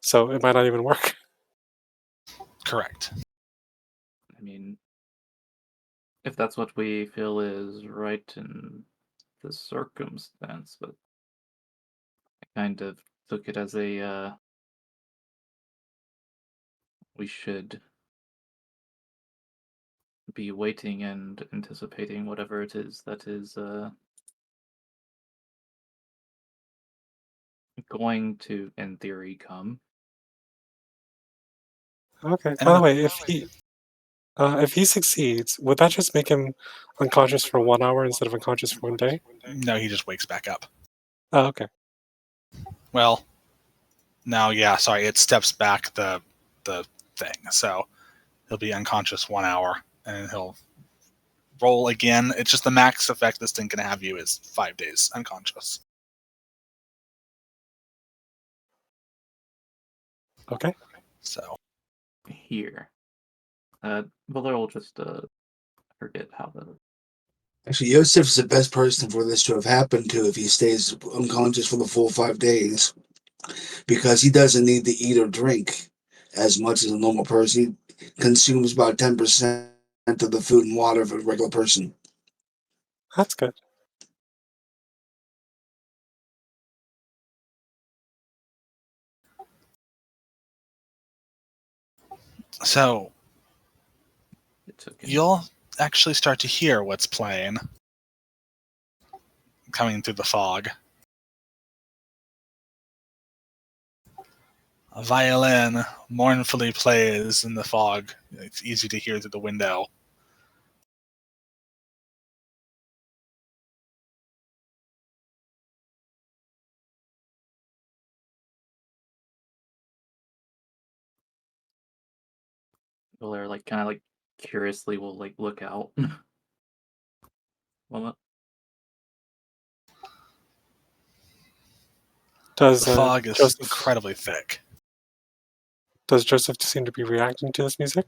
So it might not even work. Correct. I mean, if that's what we feel is right in the circumstance, but I kind of took it as a we should be waiting and anticipating whatever it is that is going to, in theory, come. Okay. And By in the the, way, if he succeeds, would that just make him unconscious for 1 hour instead of unconscious for 1 day? no, he just wakes back up. Oh, okay. Well, no, yeah, sorry, it steps back the thing. So he'll be unconscious 1 hour, and he'll roll again. It's just the max effect this thing can have you is 5 days unconscious. Okay. So Here. Valer will just forget how the. Actually, Yosef's the best person for this to have happened to if he stays unconscious for the full 5 days, because he doesn't need to eat or drink as much as a normal person. He consumes about 10% of the food and water of a regular person. That's good. so It took him. you'll actually start to hear what's playing coming through the fog. A violin mournfully plays in the fog. It's easy to hear through the window. Valer kind of curiously will like look out. Well, Does The fog is Joseph incredibly thick. seem to be reacting to this music?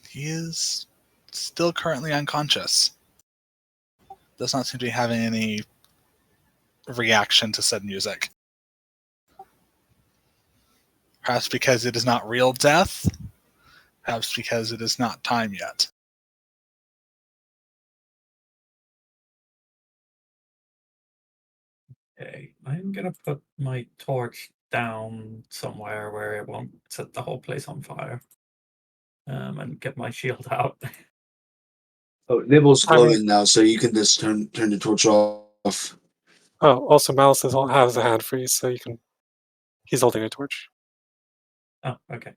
He is still currently unconscious. Does not seem to be having any reaction to said music. Perhaps because it is not real death. Perhaps because it is not time yet. Okay, I'm gonna put my torch down somewhere where it won't set the whole place on fire. And get my shield out. Oh, Nibble's I mean, glowing now, so you can just turn the torch off. oh, also Malice has a hand free, so you can. He's holding a torch. Oh, okay.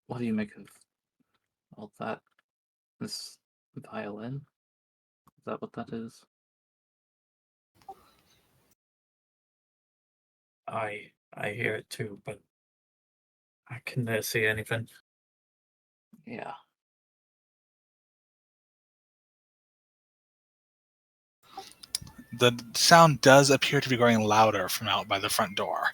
what do you make of all that? This violin? Is that what that is? I hear it too, but I can see anything. Yeah. The sound does appear to be growing louder from out by the front door.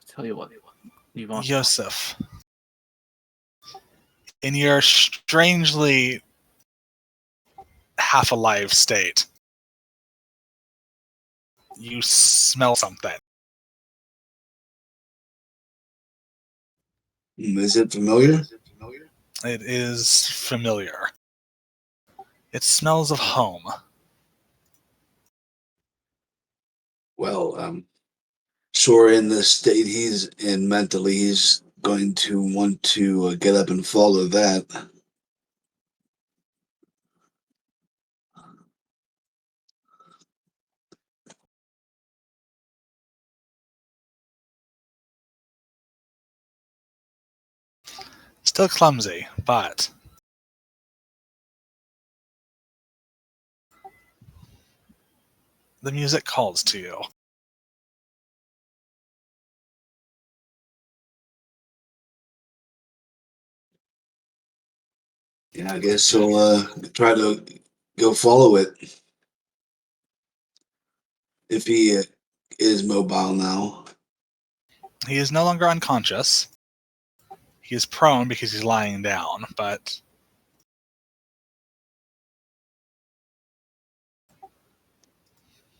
Tell you what, you want. Yosef, in your strangely half alive state, you smell something. Is it familiar? It is familiar. It smells of home. Well, sure, in the state he's in mentally, he's going to want to get up and follow that. Still clumsy, but the music calls to you. Yeah, I guess he'll try to go follow it if he is mobile now. He is no longer unconscious. He is prone because he's lying down, but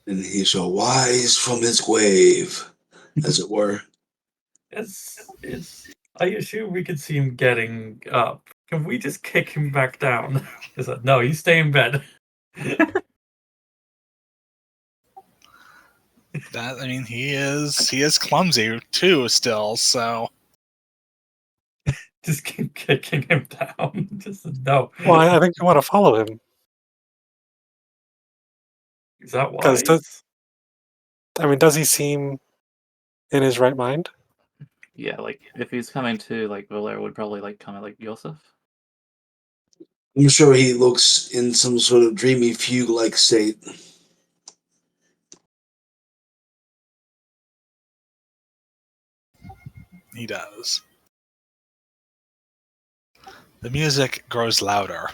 And he shall rise from his grave, as it were. I assume we could see him getting up. Can we just kick him back down? Is that no? You stay in bed. that I mean he is clumsy too still, so Just keep kicking him down. Just no. Well, I think you want to follow him Is that because wise? does he seem in his right mind? Yeah, like if he's coming to like Valera would probably like come at like Yosef. I'm sure he looks in some sort of dreamy fugue-like state. he does. The music grows louder.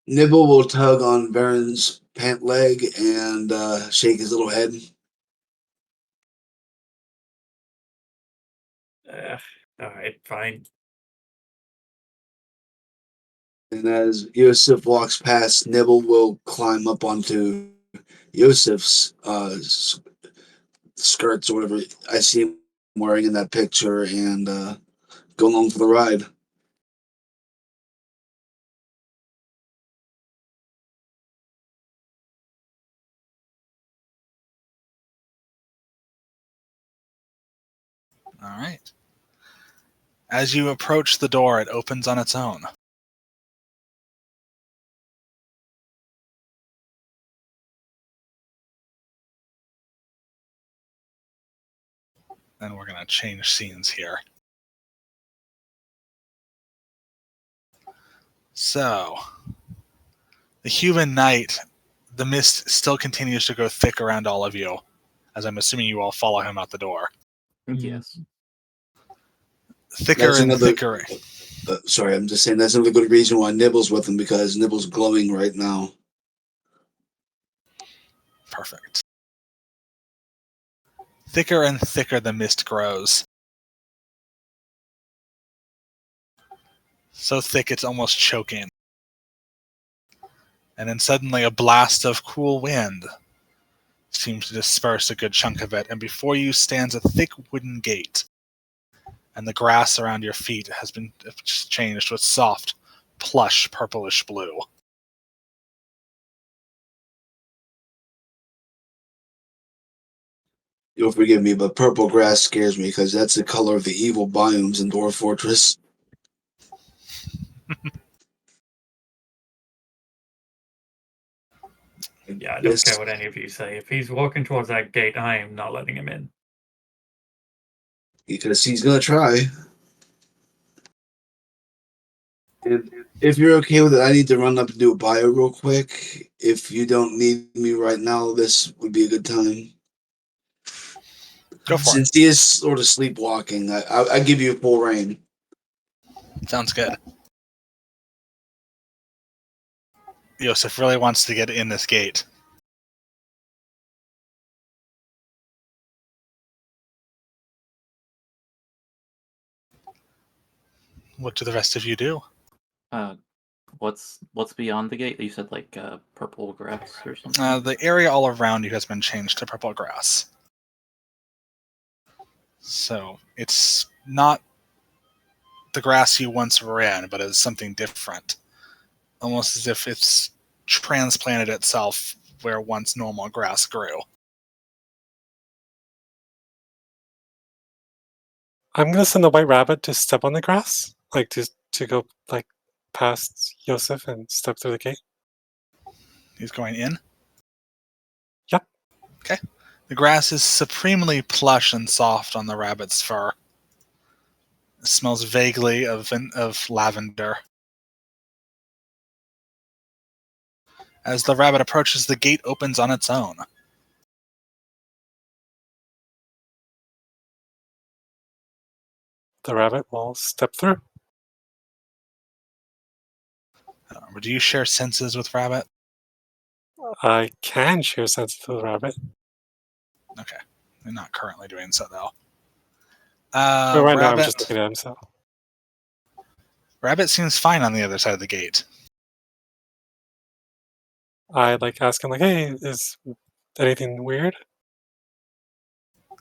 Nibble will tug on Baron's pant leg and shake his little head. All right, fine. And as Yosef walks past, Nibble will climb up onto Yosef's skirts or whatever I see him wearing in that picture and go along for the ride. All right. As you approach the door, it opens on its own. And we're going to change scenes here. So, the human night, the mist still continues to grow thick around all of you, as I'm assuming you all follow him out the door. Yes. Thicker That's and another. thicker. Sorry, I'm just saying that's another good reason why Nibble's with him, because Nibble's glowing right now. Perfect. Thicker and thicker the mist grows. So thick it's almost choking. And then suddenly a blast of cool wind seems to disperse a good chunk of it, and before you stands a thick wooden gate. And the grass around your feet has been changed with soft, plush, purplish blue. You'll forgive me, but purple grass scares me because that's the color of the evil biomes in Dwarf Fortress. Yeah, I don't Yes, care what any of you say. If he's walking towards that gate, I am not letting him in. because he's gonna try. And if you're okay with it, I need to run up and do a bio real quick. If you don't need me right now, this would be a good time. Go for Since he is sort of sleepwalking, I give you full reign. it. Sounds good. Yosef really wants to get in this gate. What do the rest of you do? What's beyond the gate? You said like purple grass or something. The area all around you has been changed to purple grass. So it's not the grass you once were in, but it's something different. Almost as if it's transplanted itself where once normal grass grew. I'm gonna send the white rabbit to step on the grass, like to go like past Yosef and step through the gate. He's going in? Yep. Okay. The grass is supremely plush and soft on the rabbit's fur. It smells vaguely of lavender. As the rabbit approaches, the gate opens on its own. The rabbit will step through. Do you share senses with Rabbit? I can share sense with the rabbit. Okay. You're not currently doing so, though. But right now I'm just Rabbit. looking at him, so Rabbit seems fine on the other side of the gate. I like ask him like, "Hey, is anything weird?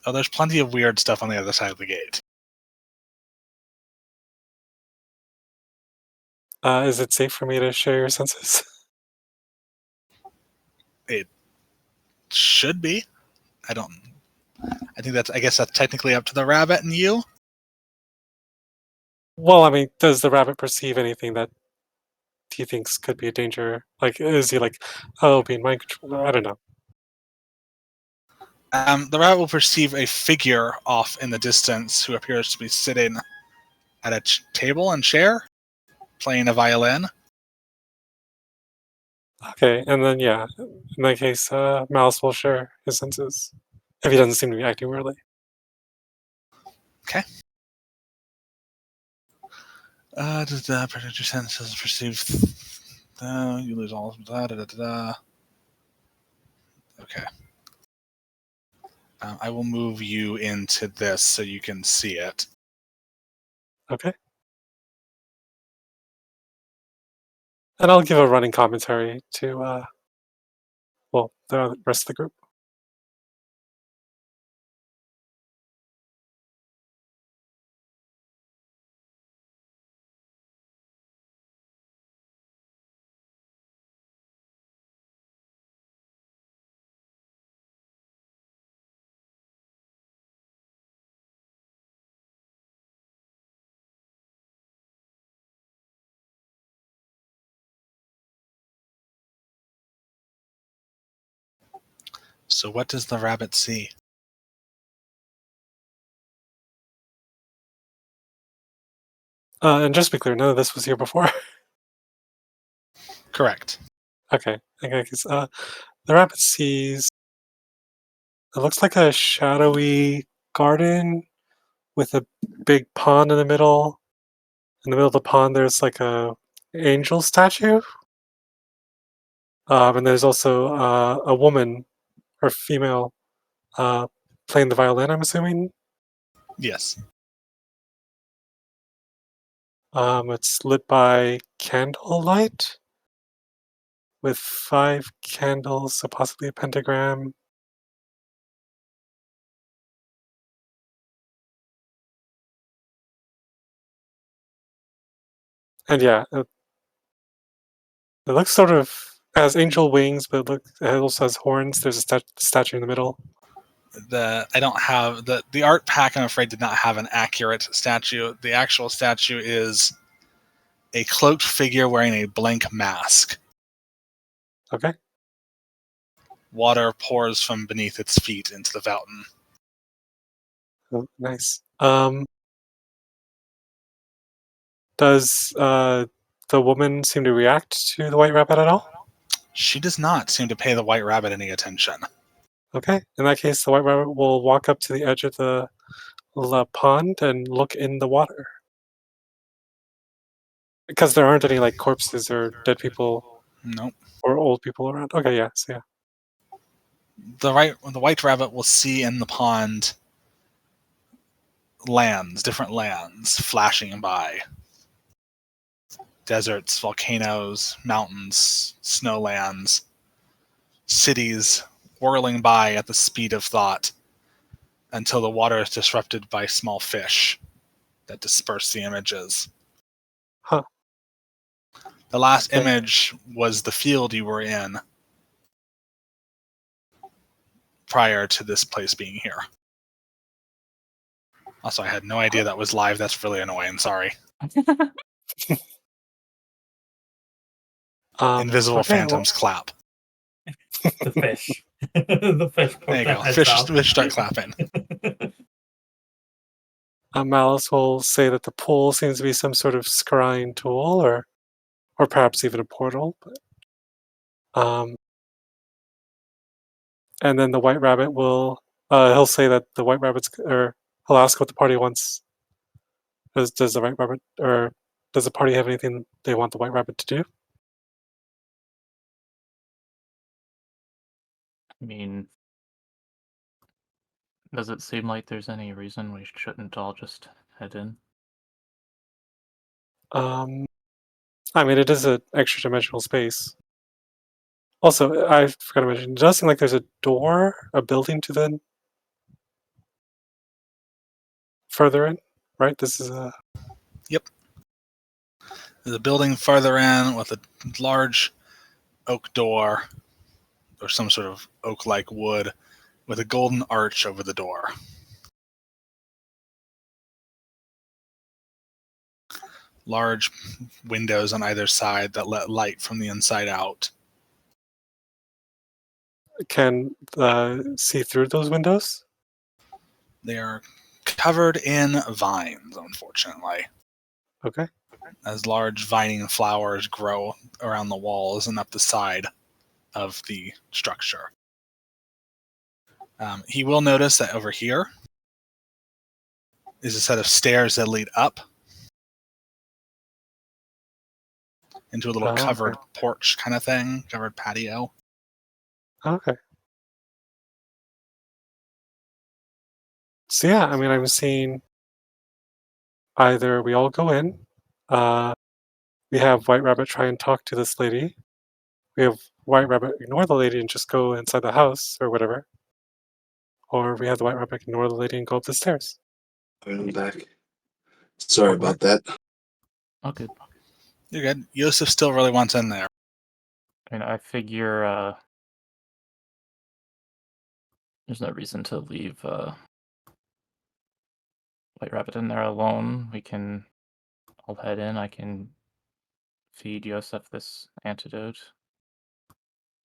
Oh, there's plenty of weird stuff on the other side of the gate. Is it safe for me to share your senses?" It should be. I don't. I guess that's technically up to the rabbit and you. Well, I mean, does the rabbit perceive anything that he thinks could be a danger? Like, is he like, oh, being mind controlled? I don't know. The rabbit will perceive a figure off in the distance who appears to be sitting at a table and chair, playing a violin. Okay, and then yeah, in that case, Mouse will share his senses if he doesn't seem to be acting weirdly. Okay. Protect your senses, perceive. You lose all of Okay. I will move you into this so you can see it. Okay. And I'll give a running commentary to, well, the rest of the group. So what does the rabbit see? And just to be clear, none of this was here before. Correct. Okay. Okay. The rabbit sees. It looks like a shadowy garden with a big pond in the middle. In the middle of the pond, there's like a angel statue. And there's also a woman or female playing the violin, I'm assuming. Yes. It's lit by candlelight with 5 candles, so possibly a pentagram. And yeah, it looks sort of has angel wings, but it also has horns. There's a statue in the middle. I don't have the art pack. I'm afraid did not have an accurate statue. The actual statue is a cloaked figure wearing a blank mask. Okay. Water pours from beneath its feet into the fountain. Oh, nice. Does the woman seem to react to the white rabbit at all? She does not seem to pay the white rabbit any attention. Okay. In that case, the white rabbit will walk up to the edge of the pond and look in the water. Because there aren't any like corpses or dead people Nope. or old people around. Okay, yeah, so yeah. The white rabbit will see in the pond different lands flashing by. Deserts, volcanoes, mountains, snowlands, cities whirling by at the speed of thought until the water is disrupted by small fish that disperse the images. Huh. The last Okay. image was the field you were in prior to this place being here. Also, I had no idea that was live. That's really annoying. Sorry. Invisible Okay, phantoms clap. The fish. The fish put There you their go. heads Fish up. start clapping. Malice will say that the pool seems to be some sort of scrying tool, or perhaps even a portal. But, and then the white rabbit will he'll say that the white rabbit's or he'll ask what the party wants. Does the white rabbit or does the party have anything they want the white rabbit to do? I mean, does it seem like there's any reason we shouldn't all just head in? I mean, it is an extra dimensional space. Also, I forgot to mention, it does seem like there's a door, a building to the further in, right? This is a. Yep. There's a building farther in with a large oak door or some sort of oak-like wood with a golden arch over the door. Large windows on either side that let light from the inside out. Can see through those windows? They are covered in vines, unfortunately, Okay. as large vining flowers grow around the walls and up the side of the structure. He will notice that over here is a set of stairs that lead up into a little covered Okay. porch kind of thing, covered patio. Okay. So yeah, I mean, I'm seeing either we all go in, we have White Rabbit try and talk to this lady, we have White Rabbit ignore the lady and just go inside the house or whatever, or we have the White Rabbit ignore the lady and go up the stairs. I'm back. Sorry Okay. about that. Oh, good. You're good. Yosef still really wants in there. I mean, I figure there's no reason to leave White Rabbit in there alone. I'll head in. I can feed Yosef this antidote,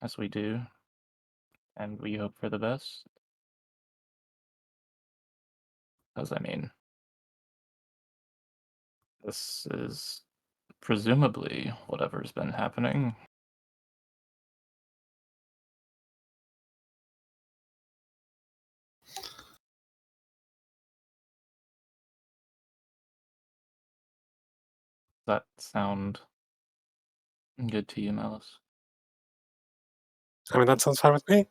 as we do, and we hope for the best. Because, I mean, This is presumably whatever's been happening. Does that sound good to you, Malice? I mean, that sounds fine with me.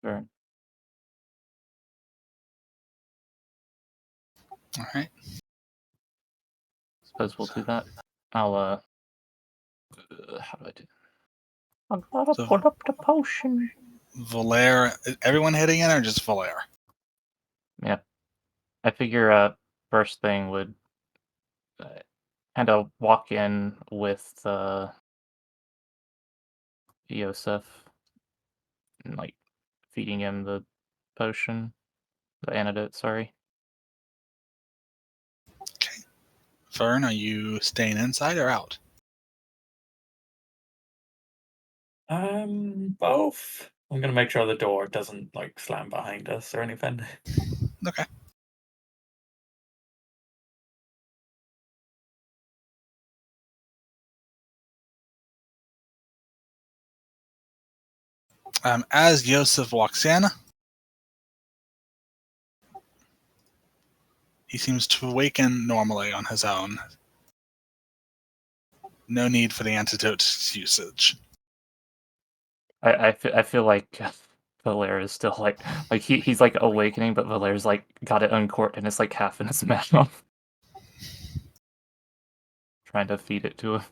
Sure. All right. Suppose we'll do that. I'll how do I do? I've gotta So- pull up the potion. Valere, everyone hitting in or just Valere? Yeah. I figure first thing would kind of walk in with Yosef and like feeding him the potion, the antidote, sorry. Okay. Fern, are you staying inside or out? Both. I'm gonna make sure the door doesn't like slam behind us or anything. Okay. As Yosef walks in, he seems to awaken normally on his own. No need for the antidote usage. I feel like Valere is still like he's like awakening, but Valere's like got it uncorked and it's like half in his mouth. Trying to feed it to him.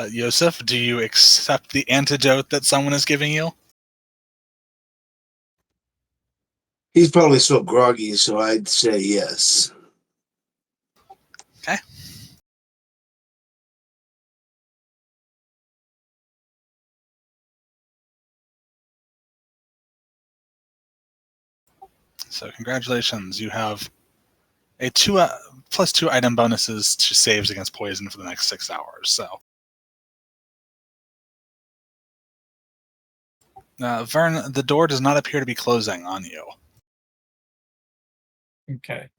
Yosef, do you accept the antidote that someone is giving you? He's probably still groggy, so I'd say yes. Okay. So congratulations, you have a +2 item bonuses to saves against poison for the next 6 hours. So, Vern, the door does not appear to be closing on you. Okay.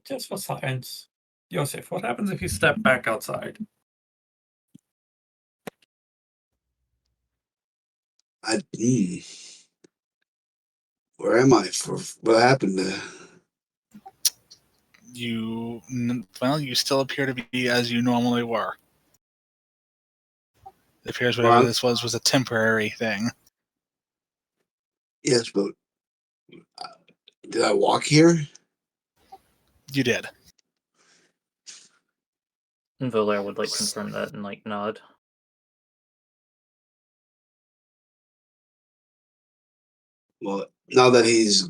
Just for science, Yosef, what happens if you step back outside? Where am I? For what happened? You still appear to be as you normally were. It appears whatever this was a temporary thing. Yes, but did I walk here? You did. And Valere would like confirm that and like nod. Well, now that he's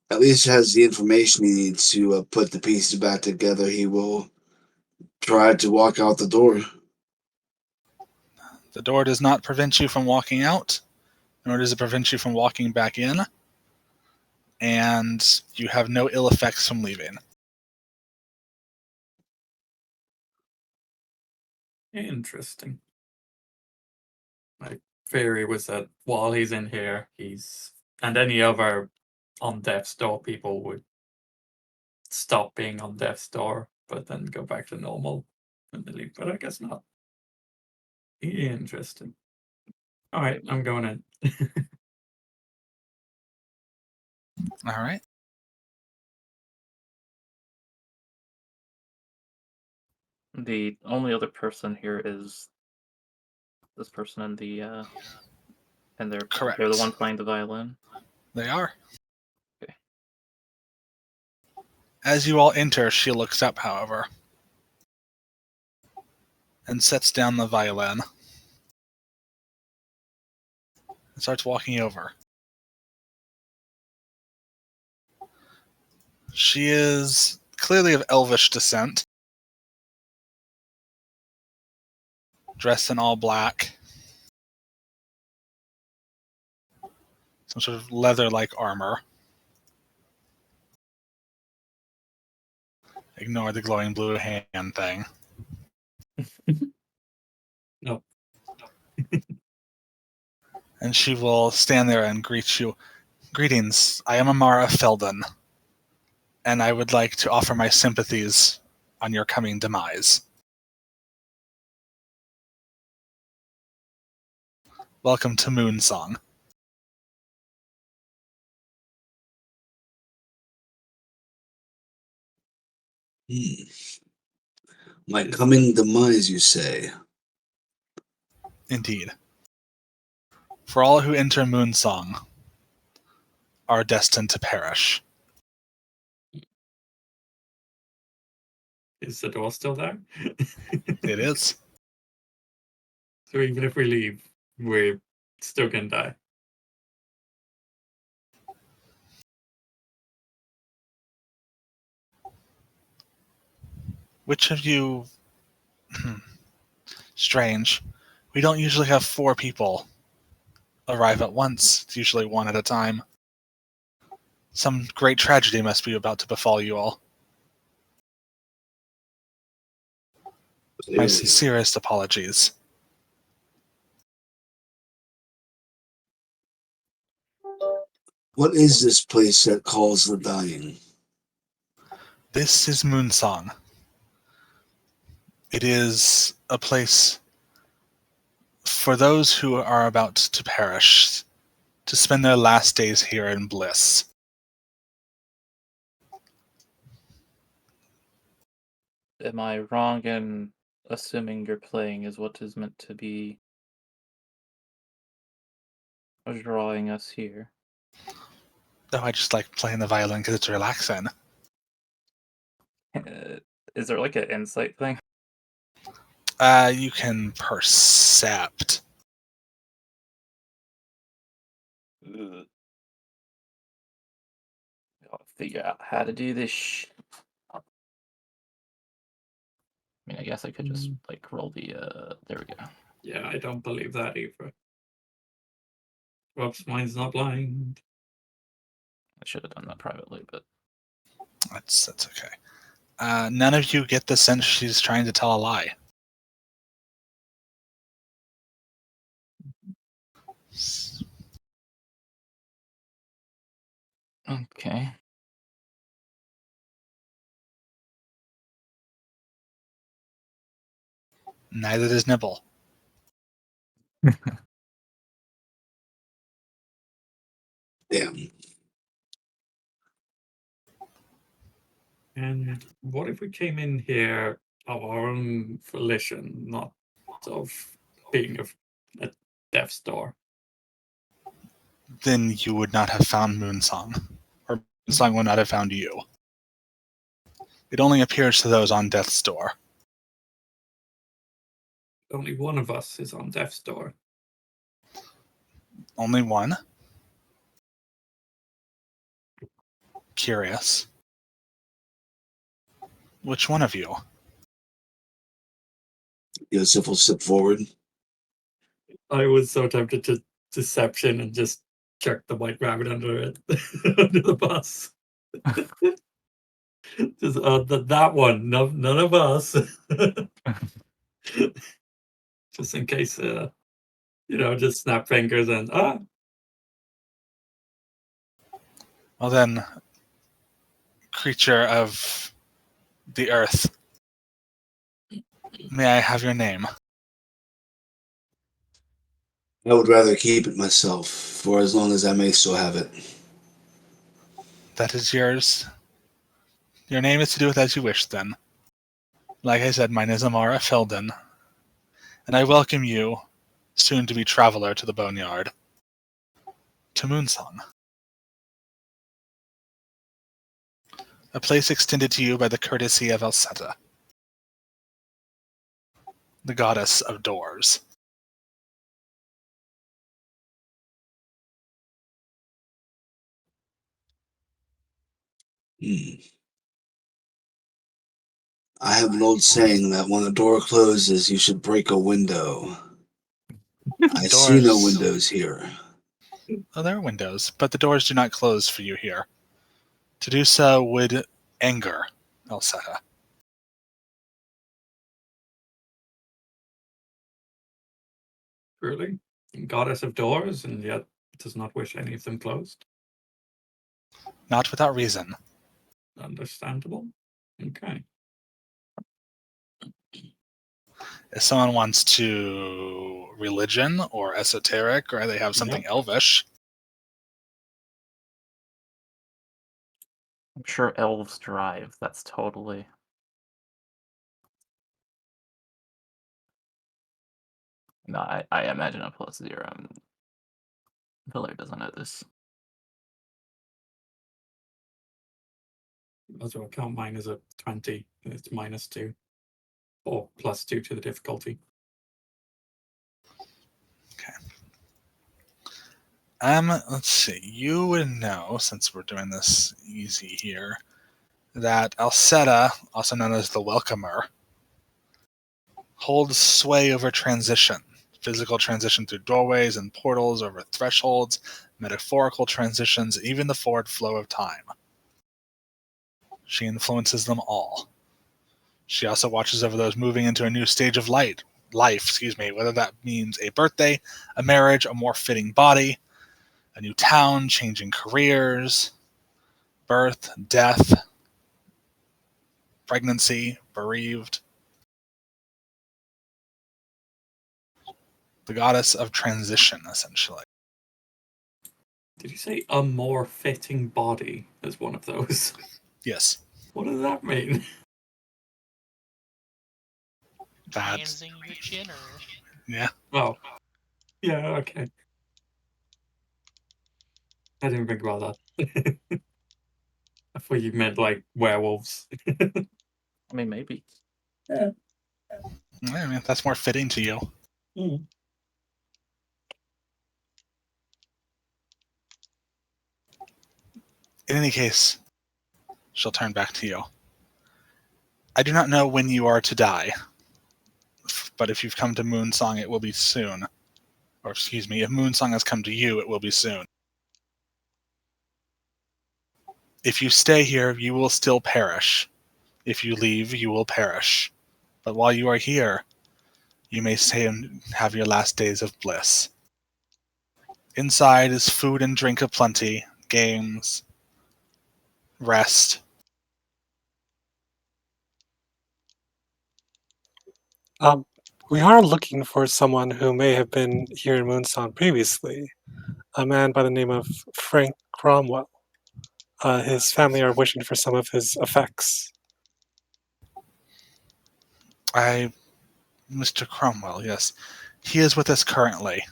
at least has the information he needs to put the pieces back together, he will try to walk out the door. The door does not prevent you from walking out, nor does it prevent you from walking back in, and you have no ill effects from leaving. Interesting. My theory was that while he's in here, and any other on death's door people would stop being on death's door, but then go back to normal when they leave. But I guess not. Interesting. All right, I'm going in. All right. The only other person here is this person and they're Correct. the one playing the violin. They are. Okay. As you all enter, she looks up, however, and sets down the violin and starts walking over. She is clearly of elvish descent, dressed in all black, some sort of leather-like armor. Ignore the glowing blue hand thing. And she will stand there and greet you. Greetings, I am Amara Felden, and I would like to offer my sympathies on your coming demise. Welcome to Moonsong. My coming demise, you say? Indeed. For all who enter Moonsong are destined to perish. Is the door still there? It is. So even if we leave, we're still gonna die. Which of you... Strange. We don't usually have 4 people arrive at once. It's usually 1 at a time. Some great tragedy must be about to befall you all. My sincerest apologies. What is this place that calls the dying? This is Moonsong. It is a place for those who are about to perish, to spend their last days here in bliss. Am I wrong in assuming your playing is what is meant to be drawing us here? Oh, I just like playing the violin because it's relaxing. Is there like an insight thing? You can percept. Ugh. I'll figure out how to do this. I mean, I guess I could just like roll the. There we go. Yeah, I don't believe that either. Rob's mind's not blind. I should have done that privately, but That's okay. None of you get the sense she's trying to tell a lie. okay. Neither does Nibble. Damn. And what if we came in here of our own volition, not of being a death's door? Then you would not have found Moonsong. Or Moonsong would not have found you. It only appears to those on death's door. Only one of us is on death's door. Only one? Curious. Which one of you? Yosef will step forward. I was so tempted to deception and just chuck the white rabbit under it, under the bus. Just that one, none of us. Just in case, just snap fingers and Well then, creature of the earth, may I have your name? I would rather keep it myself for as long as I may still have it. That is yours. Your name is to do with as you wish, then. Like I said, mine is Amara Felden, and I welcome you, soon-to-be traveler to the Boneyard, to Moonsong. A place extended to you by the courtesy of Elseta, the goddess of doors. I have an old saying that when a door closes, you should break a window. I see no Doors. windows here. Oh, there are windows, but the doors do not close for you here. To do so would anger Elseta. really? goddess of doors, and yet does not wish any of them closed. Not without reason. Understandable. Okay. If someone wants to religion or esoteric, or they have something elvish, I'm sure elves drive. That's totally. No, I imagine a +0. Viller doesn't know this. Also, I count mine as a 20. It's -2. Or +2 to the difficulty. let's see. You would know, since we're doing this easy here, that Alceta, also known as the Welcomer, holds sway over transition. Physical transition through doorways and portals, over thresholds, metaphorical transitions, even the forward flow of time. She influences them all. She also watches over those moving into a new stage of life, whether that means a birthday, a marriage, a more fitting body, a new town, changing careers, birth, death, pregnancy, bereaved. The goddess of transition, essentially. Did you say a more fitting body as one of those? Yes. What does that mean? That's, Transing yeah. Oh. Yeah, okay. I didn't think about that. I thought you meant like werewolves. I mean, maybe. Yeah. I mean, that's more fitting to you. Mm. In any case, she'll turn back to you. I do not know when you are to die, but if you've come to Moonsong, it will be soon. Or excuse me, if Moonsong has come to you, it will be soon. If you stay here, you will still perish. If you leave, you will perish. But while you are here, you may stay and have your last days of bliss. Inside is food and drink aplenty, games, rest. We are looking for someone who may have been here in Moonsong previously. A man by the name of Frank Cromwell. His family are wishing for some of his effects. Mr. Cromwell, yes. He is with us currently.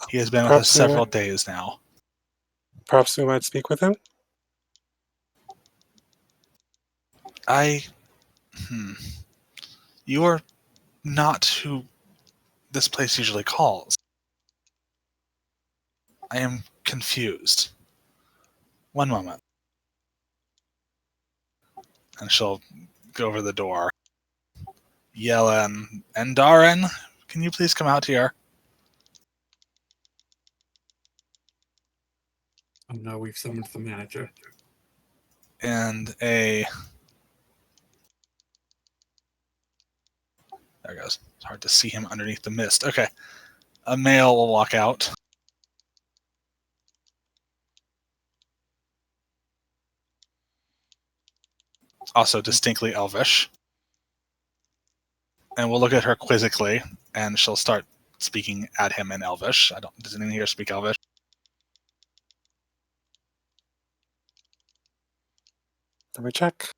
He has been with us several days now. Perhaps we might speak with him? You are not who this place usually calls. I am confused. One moment. And she'll go over the door. Yellen, and Darren, can you please come out here? Oh no, we've summoned the manager. And there it goes. It's hard to see him underneath the mist. Okay. A male will walk out. Also distinctly elvish. And we'll look at her quizzically, and she'll start speaking at him in elvish. Does anyone here speak elvish? Let me check.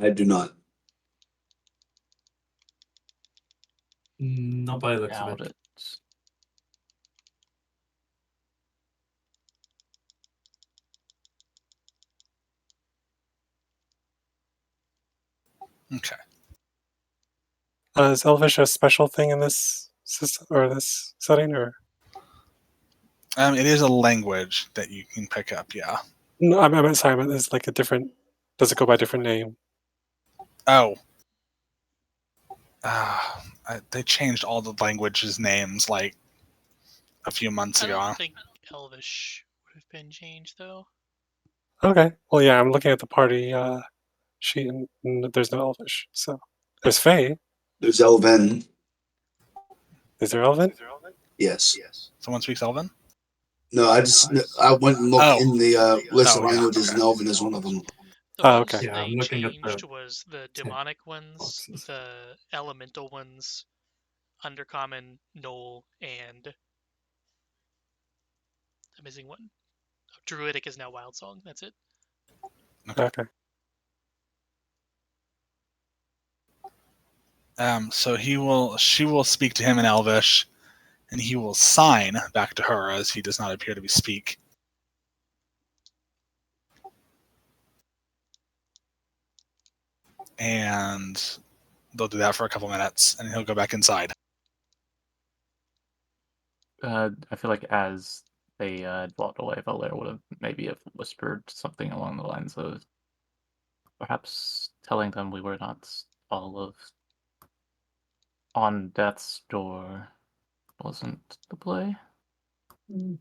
I do not. Not by the looks of Doubt it. it. Okay. Is Elvish a special thing in this system or this setting, or? It is a language that you can pick up, yeah. No, I'm sorry. I meant it's like a different. Does it go by a different name? Oh. They changed all the languages' names like a few months I ago. don't think Elvish would have been changed, though. Okay. Well, yeah. I'm looking at the party sheet, and there's no Elvish. So. There's Faye. There's Elven. Is there Elvin? Yes. Someone speaks Elven? No, I went and looked in the list of Oh, yeah, languages, okay. and Elven is one of them. The Oh, ones okay. Yeah, I'm they looking at changed the was the tick demonic ones, boxes. the elemental ones, undercommon, knoll, and the missing one. Druidic is now Wild Song. That's it. Okay. So she will speak to him in Elvish, and he will sign back to her as he does not appear to be speak. And they'll do that for a couple minutes, and he'll go back inside. I feel like as they walked away, Valera would have maybe have whispered something along the lines of perhaps telling them we were not all of on death's door wasn't the play. And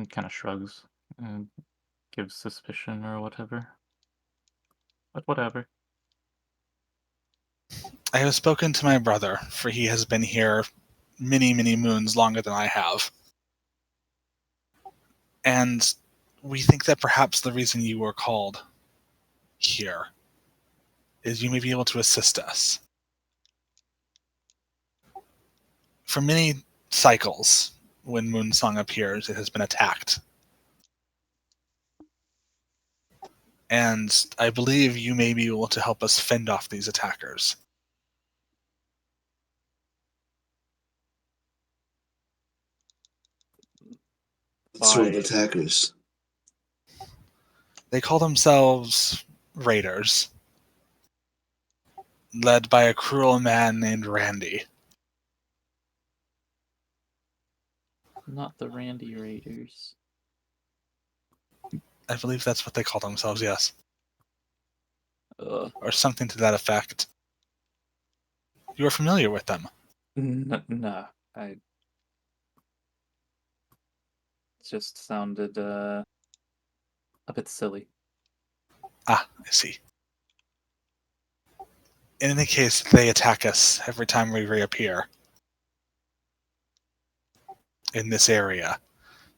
kind of shrugs and gives suspicion or whatever. But whatever. I have spoken to my brother, for he has been here many, many moons longer than I have. And we think that perhaps the reason you were called here is you may be able to assist us. For many cycles, when Moonsong appears, it has been attacked. And I believe you may be able to help us fend off these attackers. What sort of By attackers? They call themselves Raiders, led by a cruel man named Randy. not the Randy Raiders. I believe that's what they call themselves, yes. Uh, Or something to that effect. You are familiar with them. no, I just sounded a bit silly. Ah, I see. In any case, they attack us every time we reappear in this area.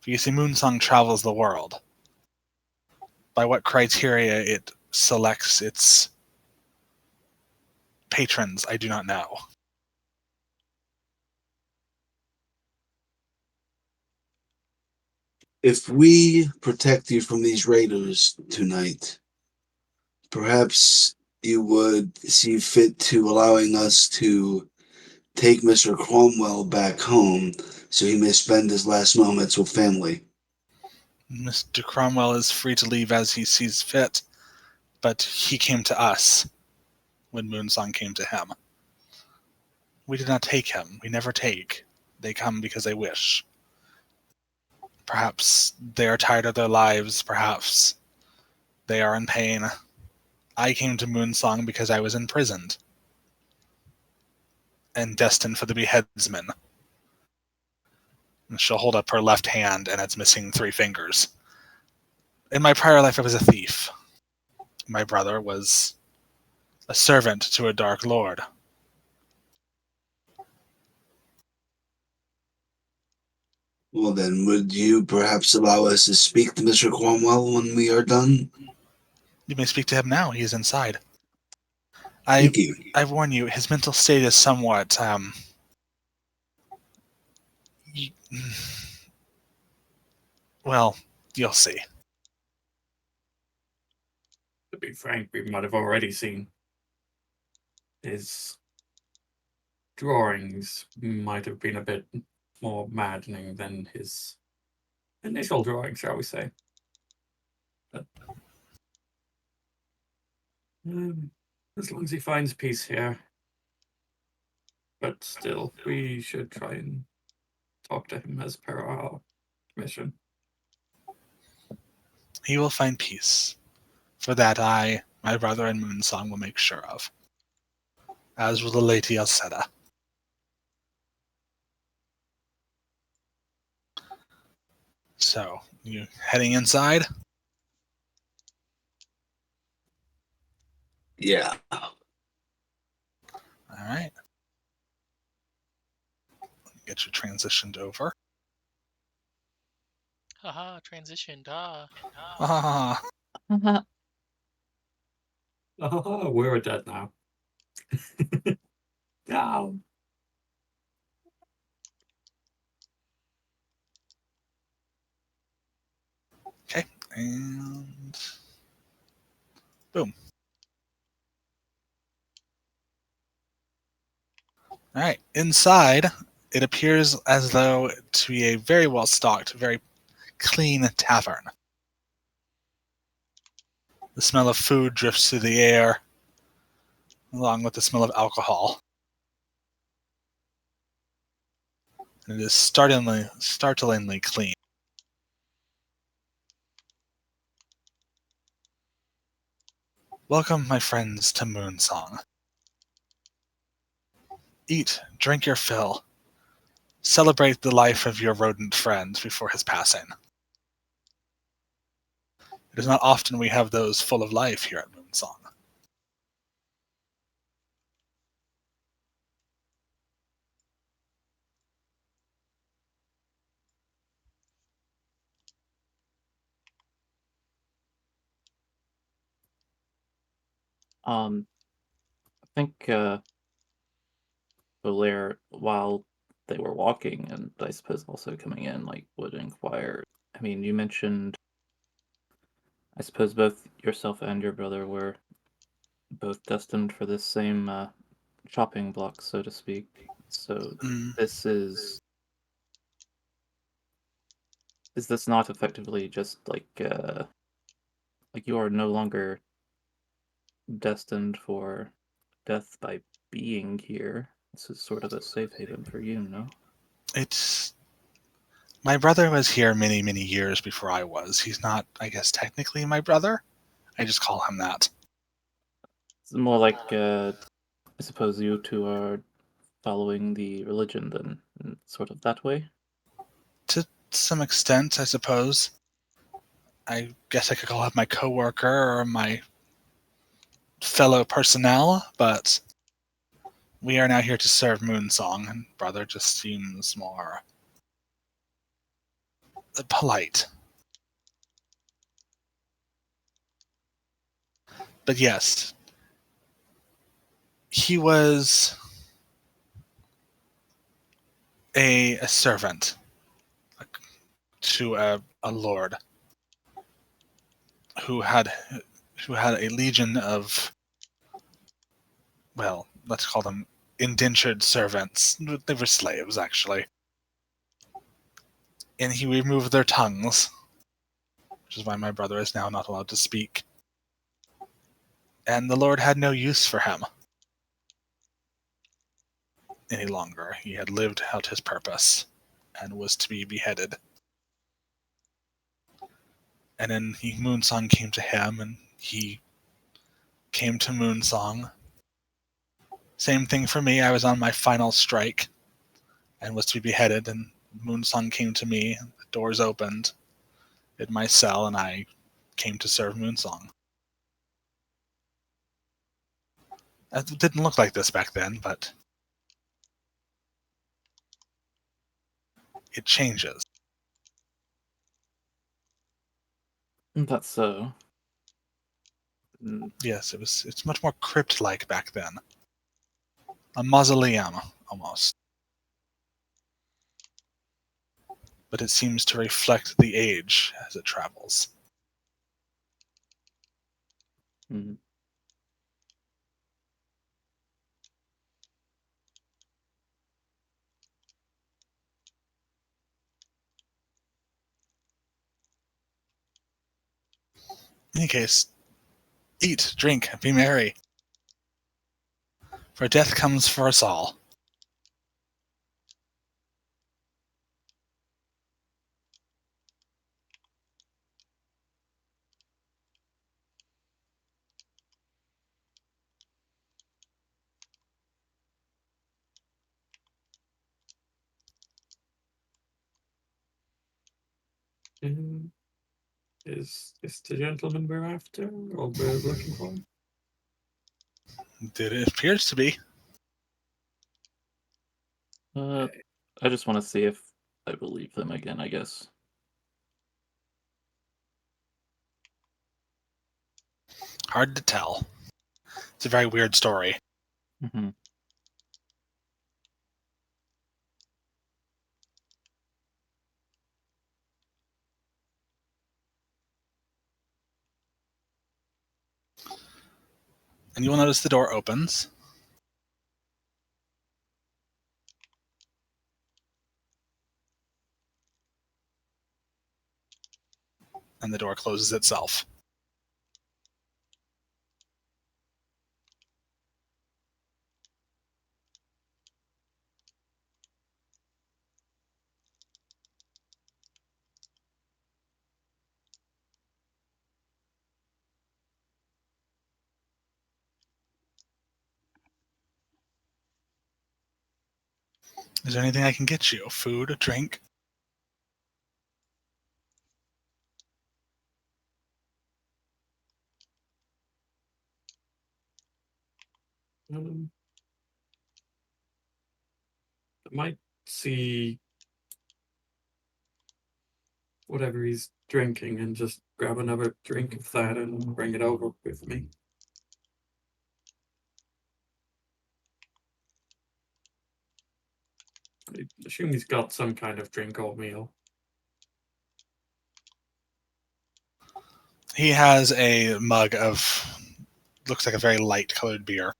You see, Moonsong travels the world. By what criteria it selects its patrons, I do not know. If we protect you from these raiders tonight, perhaps you would see fit to allowing us to take Mr. Cromwell back home so he may spend his last moments with family. Mr. Cromwell is free to leave as he sees fit, but he came to us when Moonsong came to him. We did not take him. We never take. They come because they wish. Perhaps they are tired of their lives. Perhaps they are in pain. I came to Moonsong because I was imprisoned and destined for the beheadsman. And she'll hold up her left hand, and it's missing 3 fingers. In my prior life, I was a thief. My brother was a servant to a dark lord. Well, then, would you perhaps allow us to speak to Mr. Cromwell when we are done? You may speak to him now. He is inside. Thank you. I warn you, his mental state is somewhat, well, you'll see. To be frank, we might have already seen his drawings might have been a bit more maddening than his initial drawing, shall we say. But, as long as he finds peace here. But still, we should try and talk to him as per our mission. He will find peace. For that I, my brother, and Moonsong will make sure of. As will the Lady Elseda. So, you heading inside? Yeah. get you transitioned over. Haha, transitioned. Ah. Ah, Oh, we're dead now. No. okay, and boom. All right, inside, it appears as though to be a very well stocked, very clean tavern. The smell of food drifts through the air, along with the smell of alcohol. And it is startlingly clean. Welcome, my friends, to Moonsong. Eat, drink your fill. Celebrate the life of your rodent friend before his passing. It is not often we have those full of life here at Moonsong. I think Belair, while they were walking, and I suppose also coming in, like, would inquire. I mean, you mentioned, I suppose both yourself and your brother were both destined for this same chopping block, so to speak. So Mm, this is this not effectively just like you are no longer destined for death by being here? This is sort of a safe haven for you, no? it's my brother was here many, many years before I was. He's not, I guess, technically my brother. I just call him that. It's more like I suppose you two are following the religion then, sort of that way. To some extent, I suppose. I guess I could call him my coworker or my fellow personnel, but we are now here to serve Moonsong, and brother just seems more polite. But yes, he was a servant to a lord who had a legion of, well, let's call them indentured servants. They were slaves, actually. And he removed their tongues, which is why my brother is now not allowed to speak. And the Lord had no use for him any longer. He had lived out his purpose and was to be beheaded. And then Moonsong came to him, and he came to Moonsong. Same thing for me. I was on my final strike and was to be beheaded, and Moonsong came to me. The doors opened in my cell, and I came to serve Moonsong. It didn't look like this back then, but it changes. That's so. Yes, it's much more crypt-like back then. A mausoleum, almost. But it seems to reflect the age as it travels. Mm. In any case, eat, drink, be merry. For death comes for us all. Um, is this the gentleman we're after, or we're looking for? It appears to be. Uh, I just want to see if I believe them again, I guess. Hard to tell. It's a very weird story. Mm-hmm. And you will notice the door opens. And the door closes itself. Is there anything I can get you? Food, drink? I might see whatever he's drinking and just grab another drink of that and bring it over with me. I assume he's got some kind of drink or meal. He has a mug of, looks like a very light colored beer.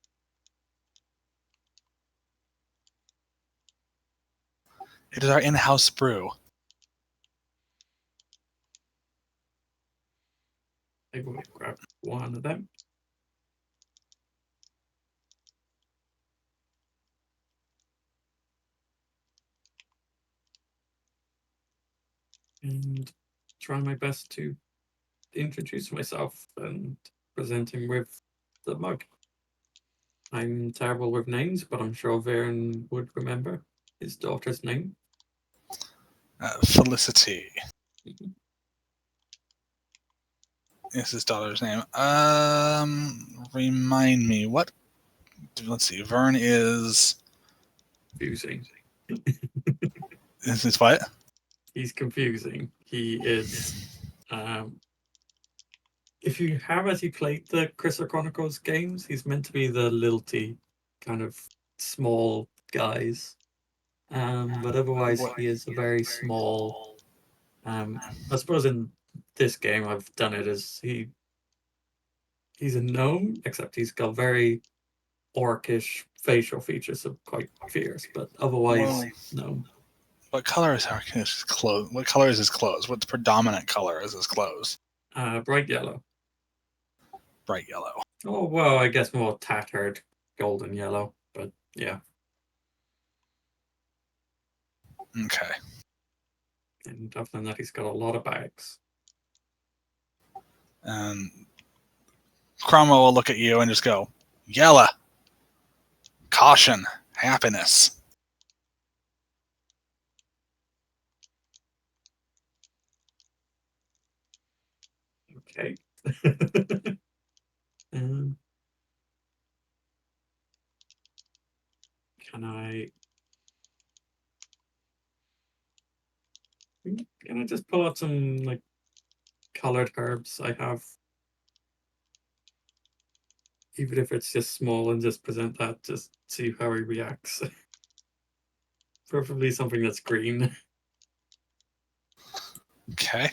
It is our in-house brew. I will grab one of them. And try my best to introduce myself and present him with the mug. I'm terrible with names, but I'm sure Varen would remember his daughter's name. Felicity is his daughter's name. Remind me, what? Let's see, Vern is... Confusing. Is this what? He's confusing. He is. If you have actually played the Crystal Chronicles games, he's meant to be the lilty, kind of small guys. But otherwise, he is a very small. I suppose in this game, I've done it as he's a gnome, except he's got very orcish facial features, so quite fierce. But otherwise, Well, no. what color is his clothes? What color is his clothes? What predominant color is his clothes? Bright yellow. Bright yellow. Oh well, I guess more tattered, golden yellow. But yeah. Okay. And other than that, he's got a lot of bags. And Cromwell will look at you and just go, Yella. Caution. Happiness. Okay. um, can I just pull out some like colored herbs I have, even if it's just small, and just present that, just see how he reacts. Preferably something that's green. Okay.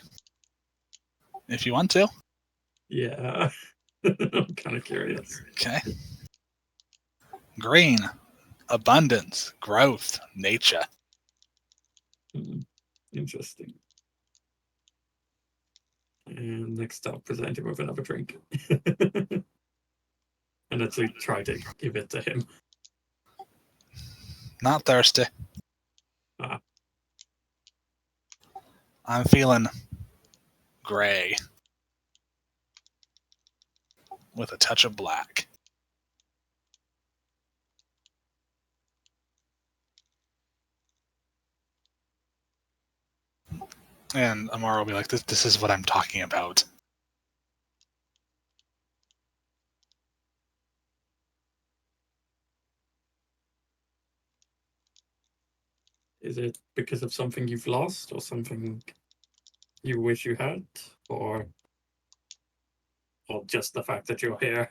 If you want to. Yeah. I'm kind of curious. Okay. Green. Abundance. Growth. Nature. Interesting. And next I'll present him with another drink. And actually try to give it to him. Not thirsty. Ah. I'm feeling gray. With a touch of black. And Amara will be like, this is what I'm talking about. Is it because of something you've lost or something you wish you had, or just the fact that you're here?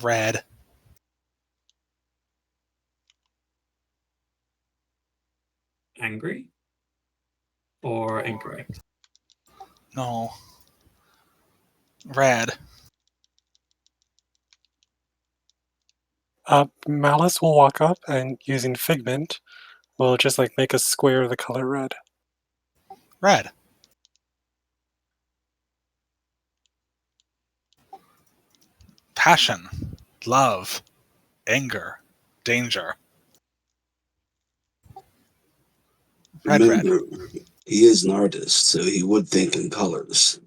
Red. Angry or incorrect? No. Red. Malice will walk up and using Figment will just like make a square of the color red. Red. Passion. Love. Anger. Danger. Red, red. Remember, he is an artist, so he would think in colors.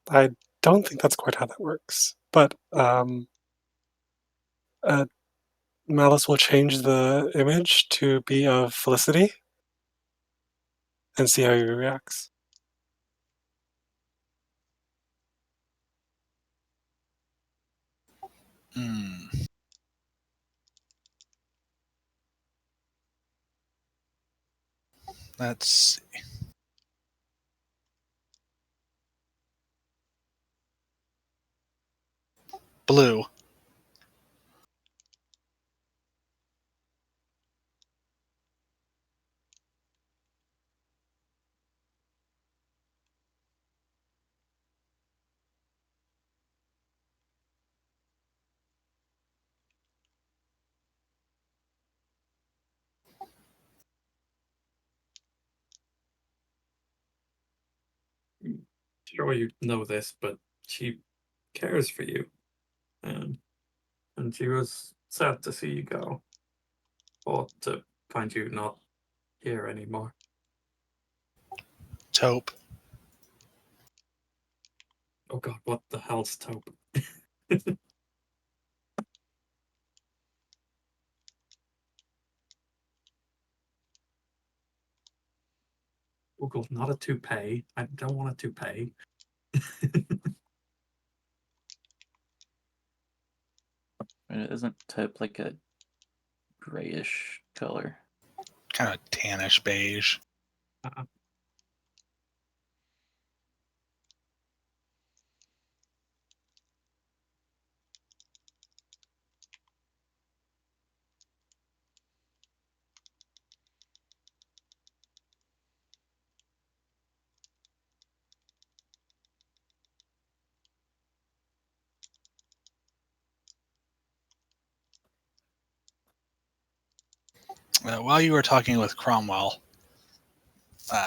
I don't think that's quite how that works, but Malice will change the image to be of Felicity and see how he reacts. Hmm. Let's see. Blue. Sure, you know this, but she cares for you, and she was sad to see you go, or to find you not here anymore. Taupe. Oh God, what the hell's taupe? Google, not a toupee. I don't want a toupee. Isn't taupe like a grayish color? Kind of tannish beige. While you were talking with Cromwell,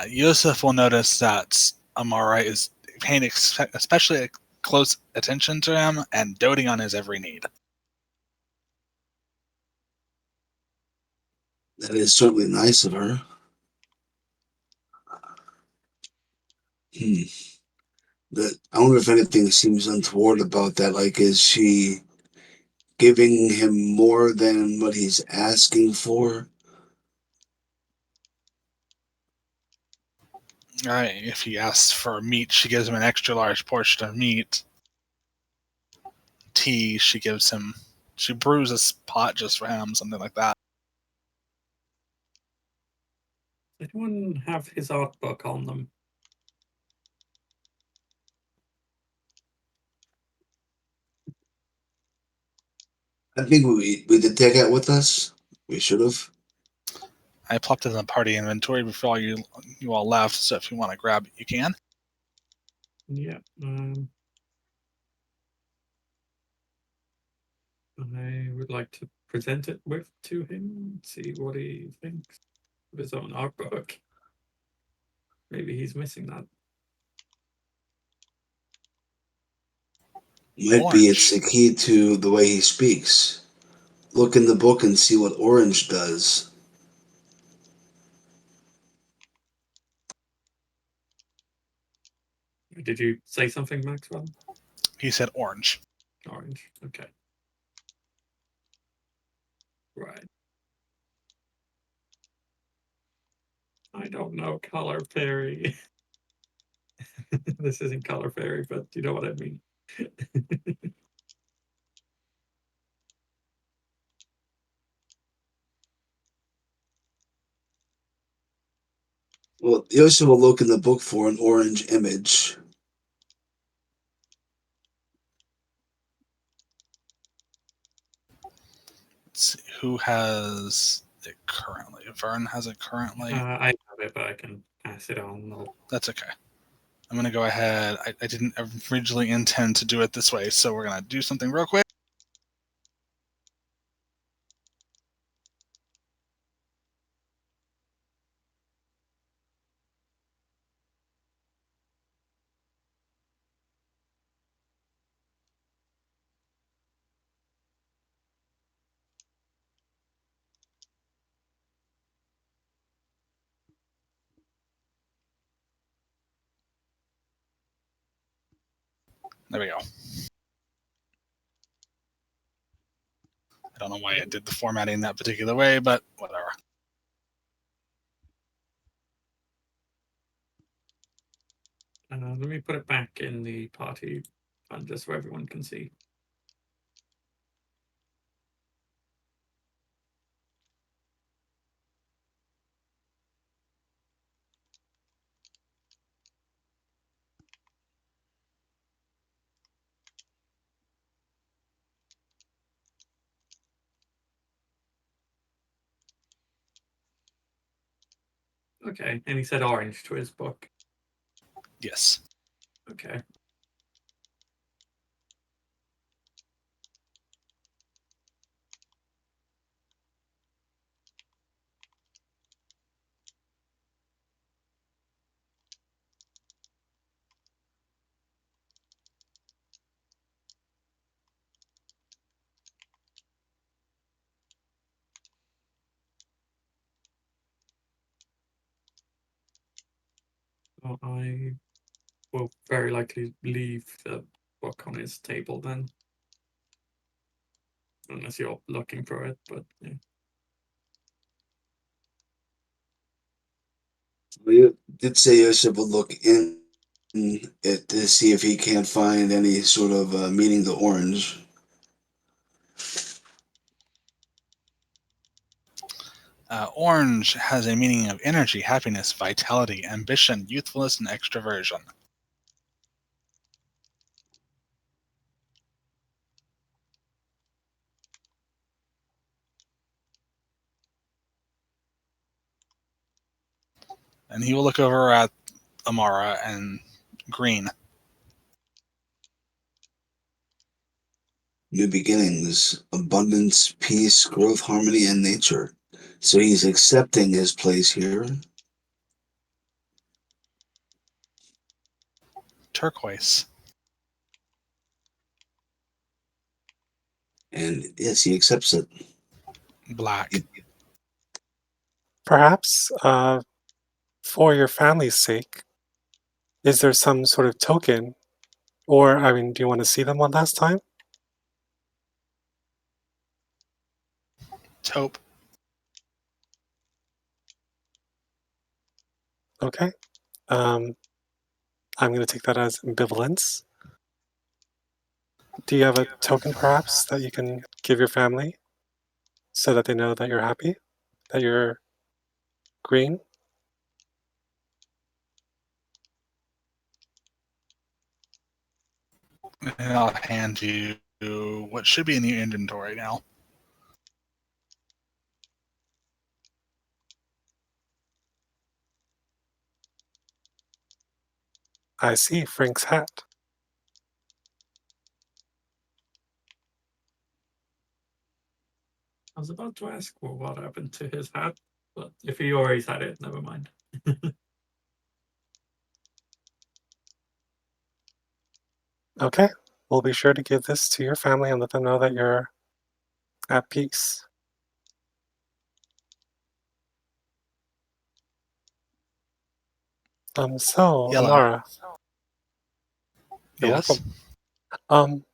Yosef will notice that Amara is paying especially close attention to him and doting on his every need. That is certainly nice of her. Hmm. I wonder if anything seems untoward about that. Like, is she giving him more than what he's asking for? If he asks for meat, she gives him an extra large portion of meat. Tea, she brews a pot just for him, something like that. Anyone have his art book on them? I think we did take it with us. We should have. I plopped it in the party inventory before you all left, so if you want to grab it, you can. Yeah. I would like to present it to him, see what he thinks of his own art book. Maybe he's missing that. Might be it's the key to the way he speaks. Look in the book and see what orange does. Did you say something, Maxwell? He said orange. Orange. Okay. Right. I don't know color fairy. This isn't color fairy, but you know what I mean. Well, Yosha will look in the book for an orange image. Let's see, who has it currently? Vern has it currently. I have it, but I can pass it on. That's okay. I'm going to go ahead. I didn't originally intend to do it this way, so we're going to do something real quick. There we go. I don't know why it did the formatting that particular way, but whatever. Let me put it back in the party fund just so everyone can see. Okay, and he said orange to his book. Yes. Okay. So I will very likely leave the book on his table then. Unless you're looking for it, but yeah. You did say Yosha will look in it to see if he can't find any sort of meaning to orange. Orange has a meaning of energy, happiness, vitality, ambition, youthfulness, and extroversion. And he will look over at Amara and green. New beginnings, abundance, peace, growth, harmony, and nature. So he's accepting his place here. Turquoise. And yes, he accepts it. Black. Perhaps, for your family's sake, is there some sort of token? Or, I mean, do you want to see them one last time? Taupe. Okay. I'm going to take that as ambivalence. Do you have a token, perhaps, that you can give your family so that they know that you're happy, that you're green? And I'll hand you what should be in your inventory now. I see, Frank's hat. I was about to ask what happened to his hat, but if he already had it, never mind. Okay. We'll be sure to give this to your family and let them know that you're at peace. So, Yellow. Amara, you're Yes. welcome.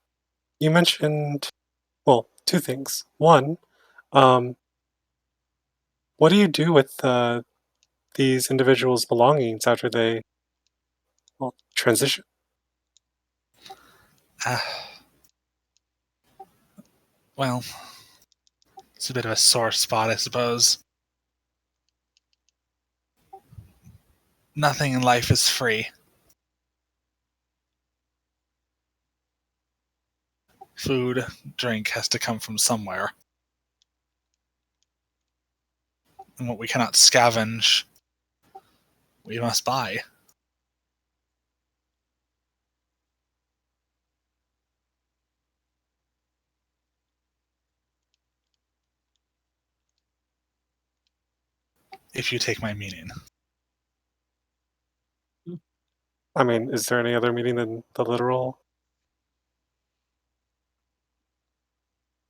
You mentioned, well, two things. One, um, what do you do with these individuals' belongings after they, well, transition? Well, it's a bit of a sore spot, I suppose. Nothing in life is free. Food, drink has to come from somewhere. And what we cannot scavenge, we must buy. If you take my meaning. I mean, is there any other meaning than the literal?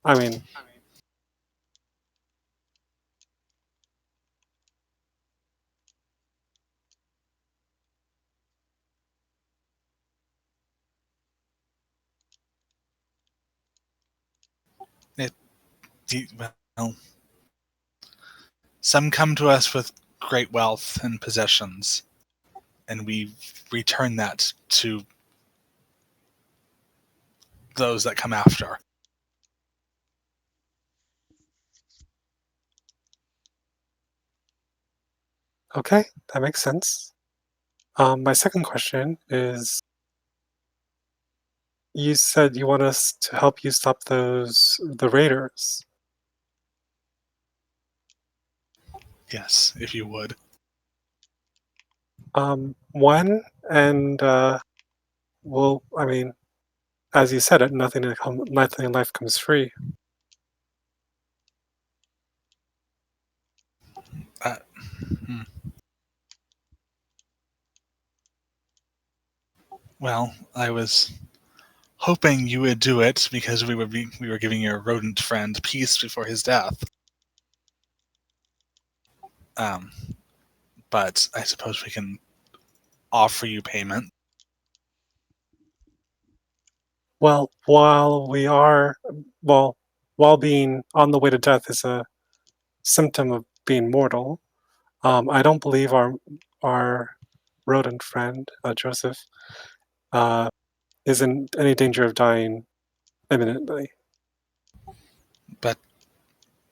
I mean, Well, some come to us with great wealth and possessions, and we return that to those that come after. okay, that makes sense. My second question is, you said you want us to help you stop the raiders. Yes, if you would. When and well, I mean, as you said, nothing in life comes free. Uh, hmm. Well, I was hoping you would do it because we were giving your rodent friend peace before his death. Um, but I suppose we can offer you payment. Well, while being on the way to death is a symptom of being mortal, I don't believe our rodent friend Joseph uh, is in any danger of dying imminently. But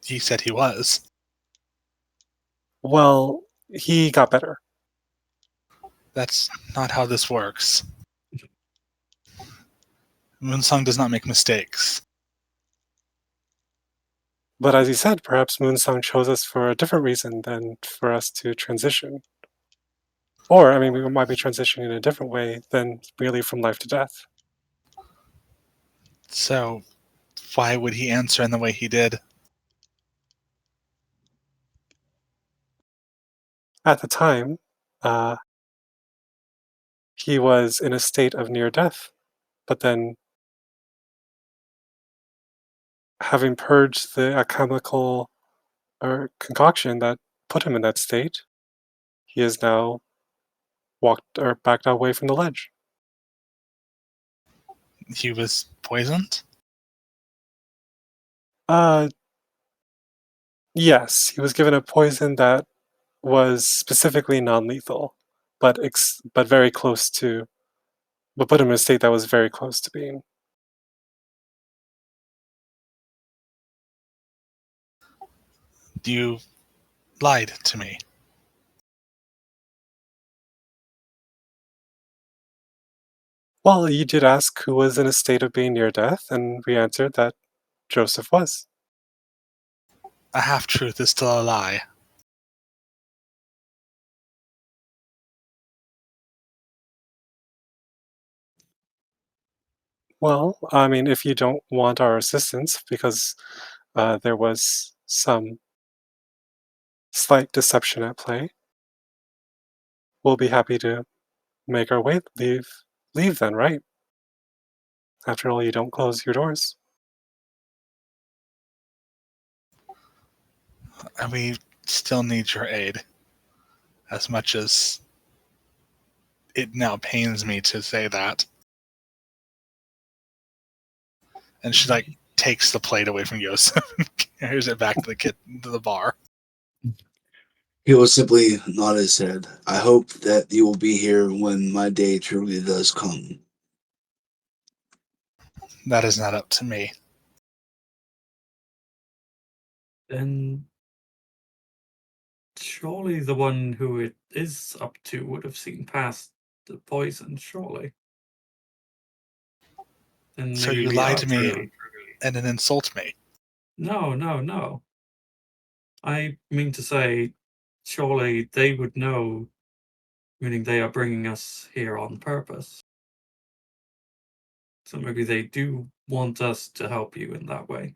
he said he was. Well, he got better, That's not how this works. Moonsong does not make mistakes. but as you said, perhaps Moonsong chose us for a different reason than for us to transition. Or, I mean, we might be transitioning in a different way than merely from life to death. So, why would he answer in the way he did? At the time, uh, he was in a state of near death, but then having purged the alchemical or concoction that put him in that state, he has now walked or backed away from the ledge. He was poisoned? Uh, yes, he was given a poison that was specifically non-lethal, but very close to, but put him in a state that was very close to being. You lied to me. Well, you did ask who was in a state of being near death, and we answered that Joseph was. A half-truth is still a lie. Well, I mean, if you don't want our assistance, because there was some slight deception at play, we'll be happy to make our way. Leave then, right? After all, you don't close your doors. And we still need your aid. As much as it now pains me to say that. And she takes the plate away from Yosef and carries it back to the bar. He will simply nod his head. I hope that you will be here when my day truly does come. That is not up to me. Then surely the one who it is up to would have seen past the poison, surely. And So maybe you we lie are to me truly. and then insult me. No, no, no. I mean to say, surely they would know, meaning they are bringing us here on purpose. So maybe they do want us to help you in that way.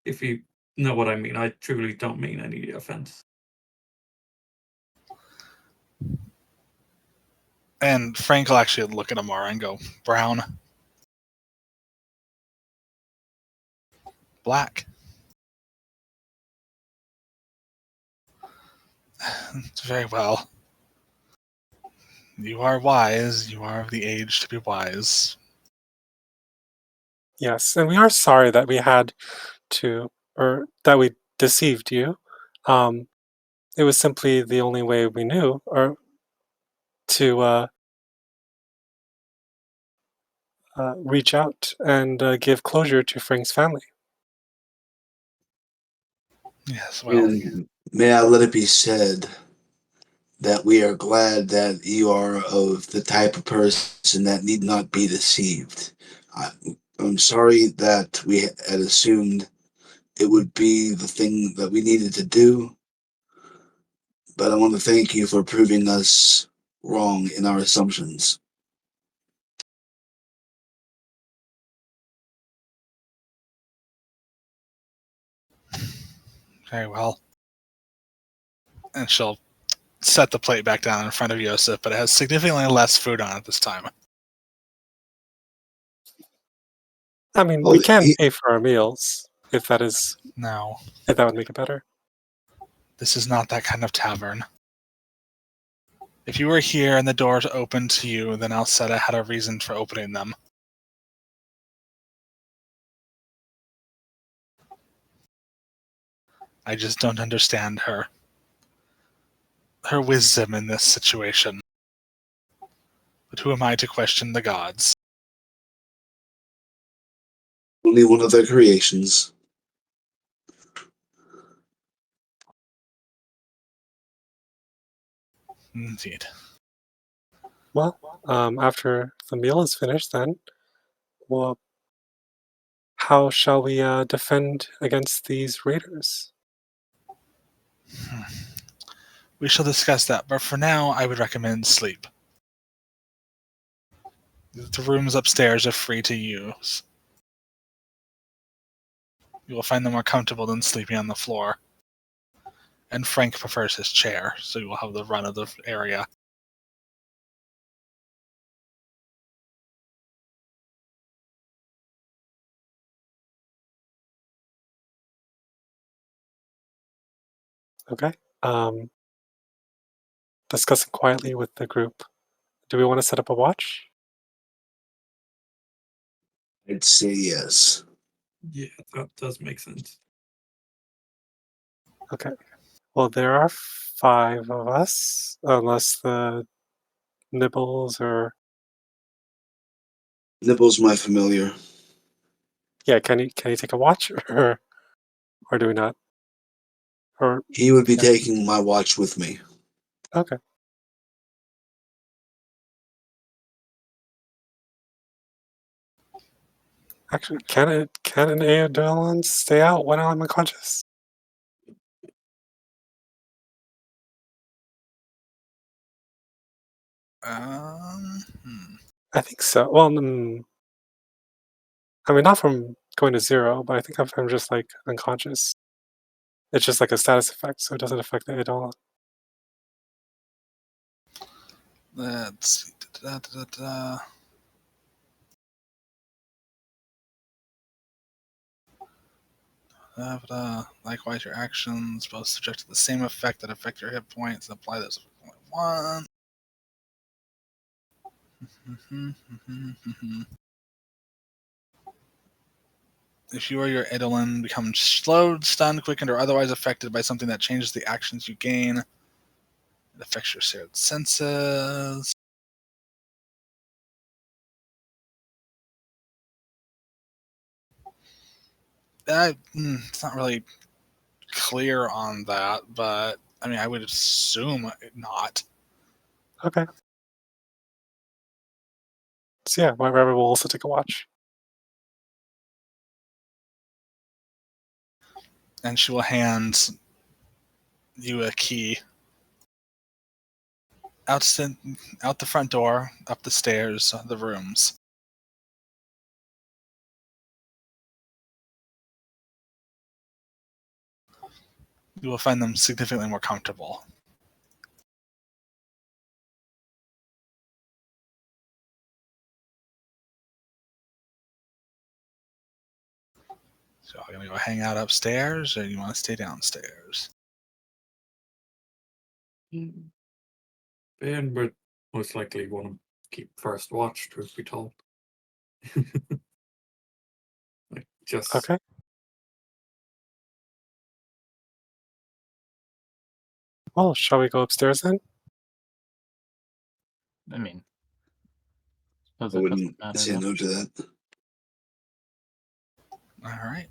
If you know what I mean, I truly don't mean any offense. And Frank will actually look at Amara and go, brown, black. Very well. You are wise. You are of the age to be wise. Yes, and we are sorry that we had to, or that we deceived you. Um, it was simply the only way we knew, or to reach out and give closure to Frank's family. Yes, well, And may I let it be said that we are glad that you are of the type of person that need not be deceived. I, I'm sorry that we had assumed it would be the thing that we needed to do, but I want to thank you for proving us wrong in our assumptions. very well. And she'll set the plate back down in front of Yosef, but it has significantly less food on it this time. I mean, Well, we can pay for our meals if that No, would make it better. this is not that kind of tavern. If you were here and the doors opened to you, then Alcetta had a reason for opening them. I just don't understand her wisdom in this situation. But who am I to question the gods? only one of their creations. Indeed. Well, after the meal is finished, then, well, how shall we defend against these raiders? We shall discuss that, but for now, I would recommend sleep. The rooms upstairs are free to use. You will find them more comfortable than sleeping on the floor. And Frank prefers his chair, so you will have the run of the area. Okay. Discussing quietly with the group. Do we want to set up a watch? I'd say yes. Yeah, that does make sense. Okay. Well, there are 5 of us, unless the Nibbles or Nibble's my familiar. yeah. Can you take a watch or do we not? Or He would be yeah. taking my watch with me. Okay. Actually, can an Eodolon stay out when I'm unconscious? Hmm. I think so. Well, I mean, not from going to 0, but I think if I'm just like unconscious, it's just like a status effect, so it doesn't affect the Eodolon. Let's see. Likewise, your actions both subject to the same effect that affect your hit points. Apply this with point 1. If you or your Eidolon become slowed, stunned, quickened, or otherwise affected by something that changes the actions you gain, it affects your shared senses. It's not really clear on that, but I mean, I would assume not. Okay. So yeah, my rabbit will also take a watch. And she will hand you a key. Out the front door, up the stairs, the rooms. You will find them significantly more comfortable. So, are you going to go hang out upstairs, or you want to stay downstairs? Ben would most likely want to keep first watch, truth be told. Like, just Okay. Well, shall we go upstairs then? I mean, suppose I it doesn't wouldn't matter say though. no to that. All right.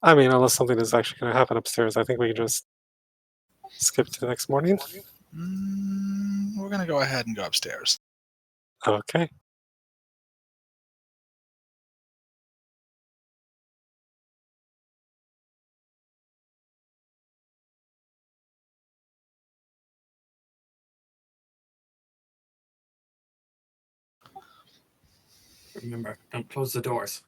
I mean, unless something is actually going to happen upstairs, I think we can just skip to the next morning. We're going to go ahead and go upstairs. Okay. remember, don't close the doors.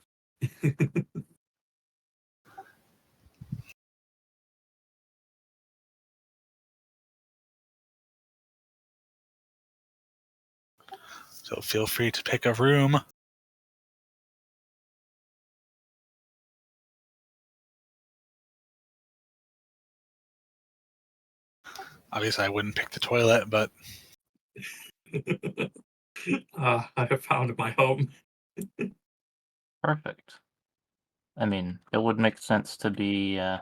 So feel free to pick a room. Obviously, I wouldn't pick the toilet, but I have found my home. Perfect. I mean, it would make sense to be we're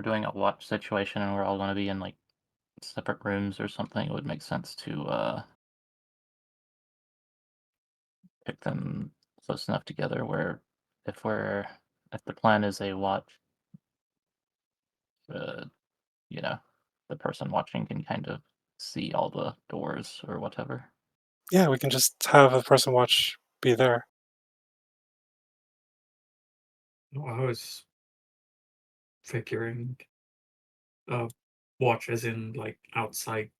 doing a watch situation and we're all going to be in like separate rooms or something. It would make sense to pick them close enough together where if the plan is a watch, uh, you know, the person watching can kind of see all the doors or whatever. Yeah, we can just have a person watch be there. No, I was figuring watch as in like outside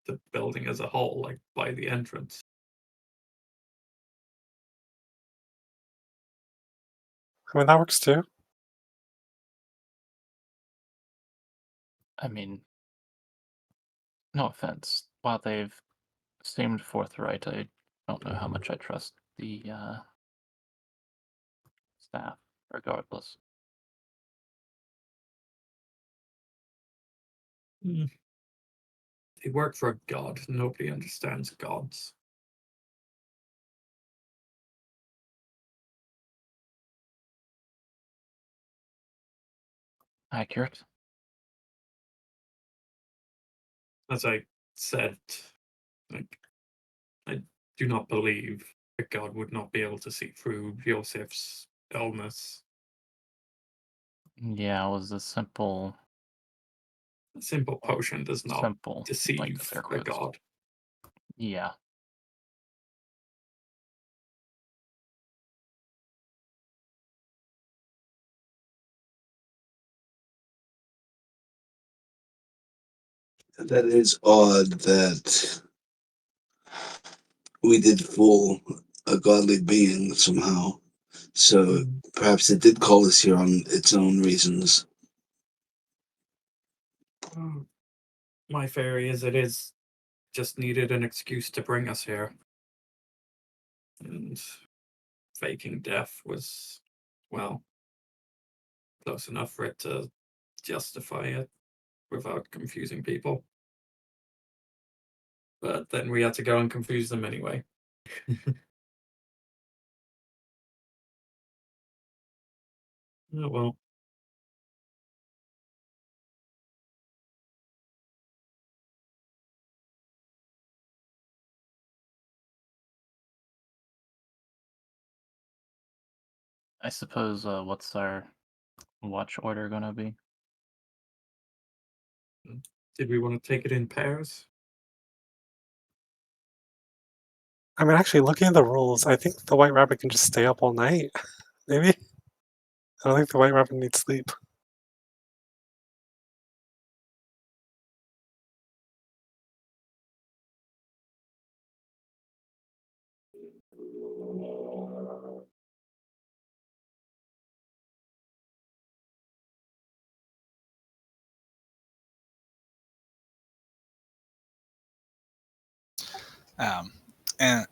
the building as a whole, like by the entrance. I mean, that works too. I mean, no offense. While they've seemed forthright, I don't know how much I trust the staff, regardless. Mm. They work for a god. Nobody understands gods. Accurate. As I said, like, I do not believe a god would not be able to see through Yosef's illness. Yeah, it was a simple, A simple potion does not like deceive air a quotes. god. Yeah. That is odd that we did fool a godly being somehow. So Mm. perhaps it did call us here on its own reasons. Oh, my theory is it is just needed an excuse to bring us here. And faking death was, well, close enough for it to justify it without confusing people. But then we had to go and confuse them anyway. Oh well. I suppose, what's our watch order gonna be? Did we want to take it in pairs? I mean, actually, looking at the rules, I think the White Rabbit can just stay up all night. Maybe. I don't think the White Rabbit needs sleep.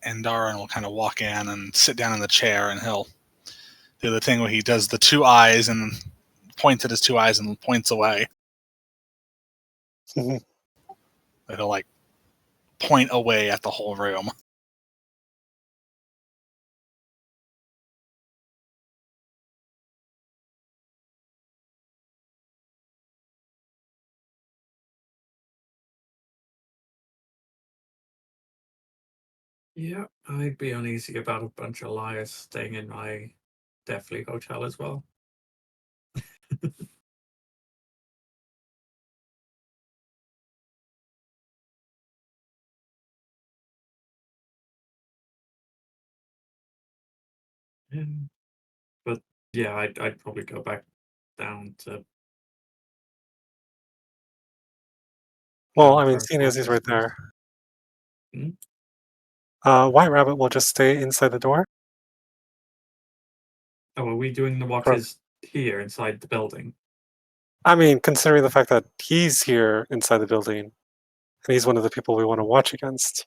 And Darren will kind of walk in and sit down in the chair, and he'll do the thing where he does the two eyes and points at his two eyes and points away. Mhm. He'll like point away at the whole room. Yeah, I'd be uneasy about a bunch of liars staying in my Deathly Hotel as well. Yeah. But yeah, I'd probably go back down to Well, I mean, Jennifer's seeing as he's office. right there, Hmm? White Rabbit will just stay inside the door. Oh, are we doing the watches here inside the building? I mean, considering the fact that he's here inside the building, and he's one of the people we want to watch against.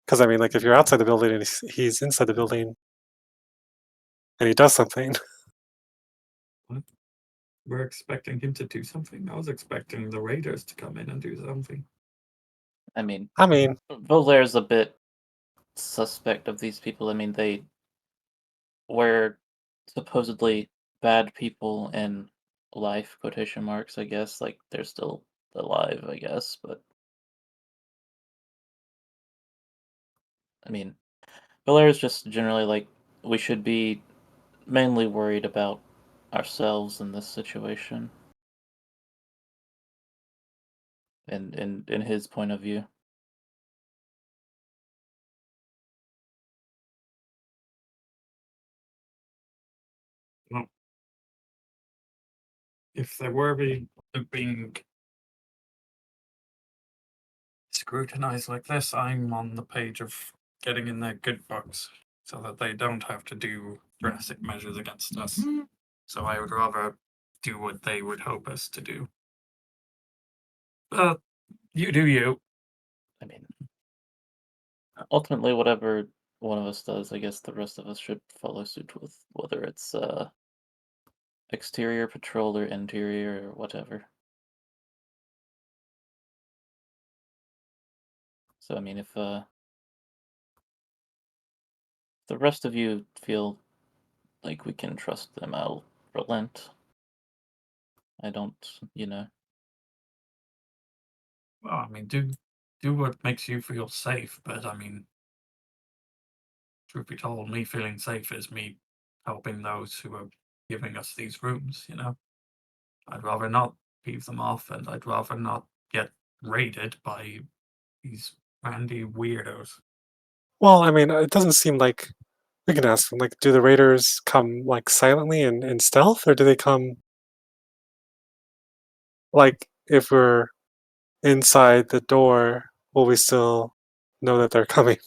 Because I mean, like, if you're outside the building and he's inside the building, and he does something, What? We're expecting him to do something? I was expecting the Raiders to come in and do something. I mean, I mean, Volaire's a bit suspect of these people. I mean, they were supposedly bad people in life, quotation marks, I guess. Like, they're still alive, I guess, but I mean, Valaire's just generally like, we should be mainly worried about ourselves in this situation, and in his point of view. Well, if they were being scrutinized like this, I'm on the page of getting in their good books so that they don't have to do drastic measures against us. So I would rather do what they would hope us to do. But you do you. I mean, ultimately, whatever one of us does, I guess the rest of us should follow suit with, whether it's exterior patrol or interior or whatever. So I mean, if the rest of you feel like we can trust them, I'll relent. I don't. Well, I mean, do what makes you feel safe. But I mean, truth be told, me feeling safe is me helping those who are giving us these rooms. I'd rather not peeve them off, and I'd rather not get raided by these randy weirdos. well, I mean, it doesn't seem like we can ask them. Like, do the raiders come like silently and in stealth, or do they come like if we're inside the door? Will we still know that they're coming?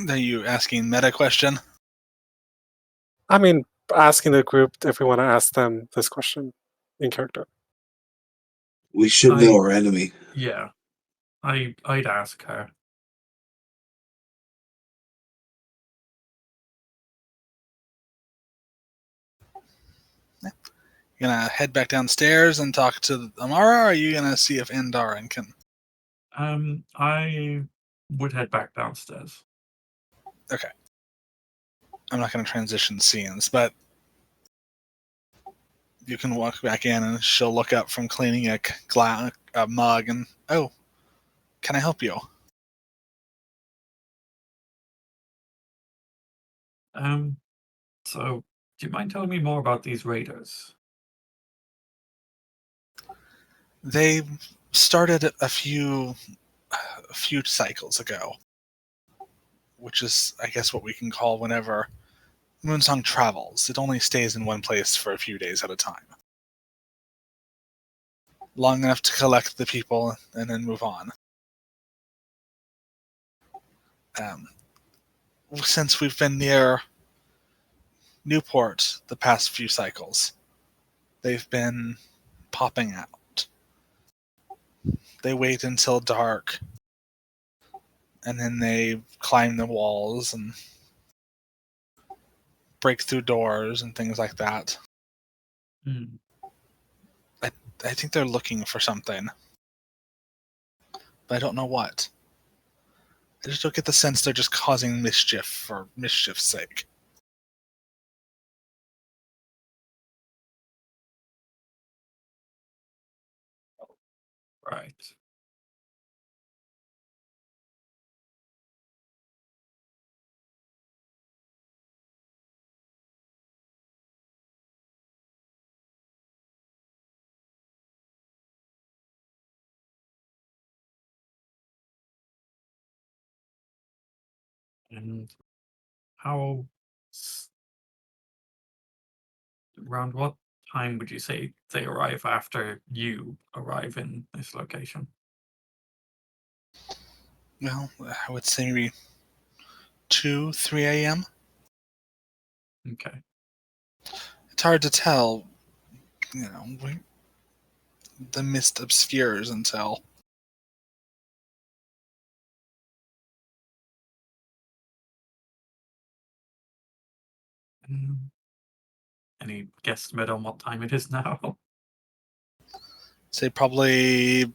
Are you asking meta question? I mean, asking the group if we want to ask them this question in character. We should I know our enemy. yeah, I'd ask her. You gonna head back downstairs and talk to Amara, or are you gonna see if Andarin can? I would head back downstairs. Okay. I'm not gonna transition scenes, but you can walk back in and she'll look up from cleaning a mug and, oh, can I help you? So do you mind telling me more about these raiders? They started a few cycles ago, which is, I guess, what we can call whenever Moonsong travels. It only stays in one place for a few days at a time. Long enough to collect the people and then move on. Since we've been near Newport the past few cycles, they've been popping out. They wait until dark, and then they climb the walls and break through doors and things like that. Hmm. I think they're looking for something, but I don't know what. I just don't get the sense they're just causing mischief for mischief's sake. Right. And how around what time would you say they arrive after you arrive in this location? Well, I would say maybe 2, 3 a.m. Okay. It's hard to tell. The mist obscures until. Any guesstimate on what time it is now? Say probably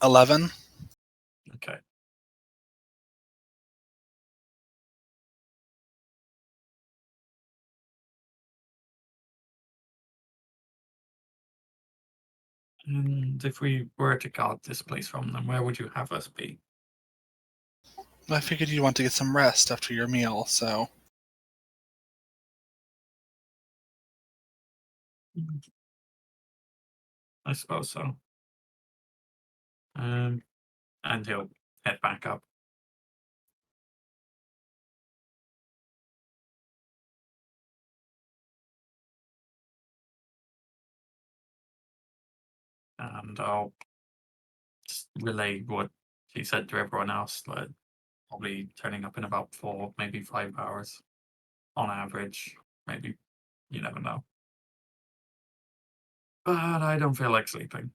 11. Okay. And if we were to guard this place from them, where would you have us be? I figured you'd want to get some rest after your meal, so. I suppose so. And he'll head back up. And I'll just relay what he said to everyone else, like probably turning up in about 4, maybe 5 hours on average. Maybe, you never know. But I don't feel like sleeping.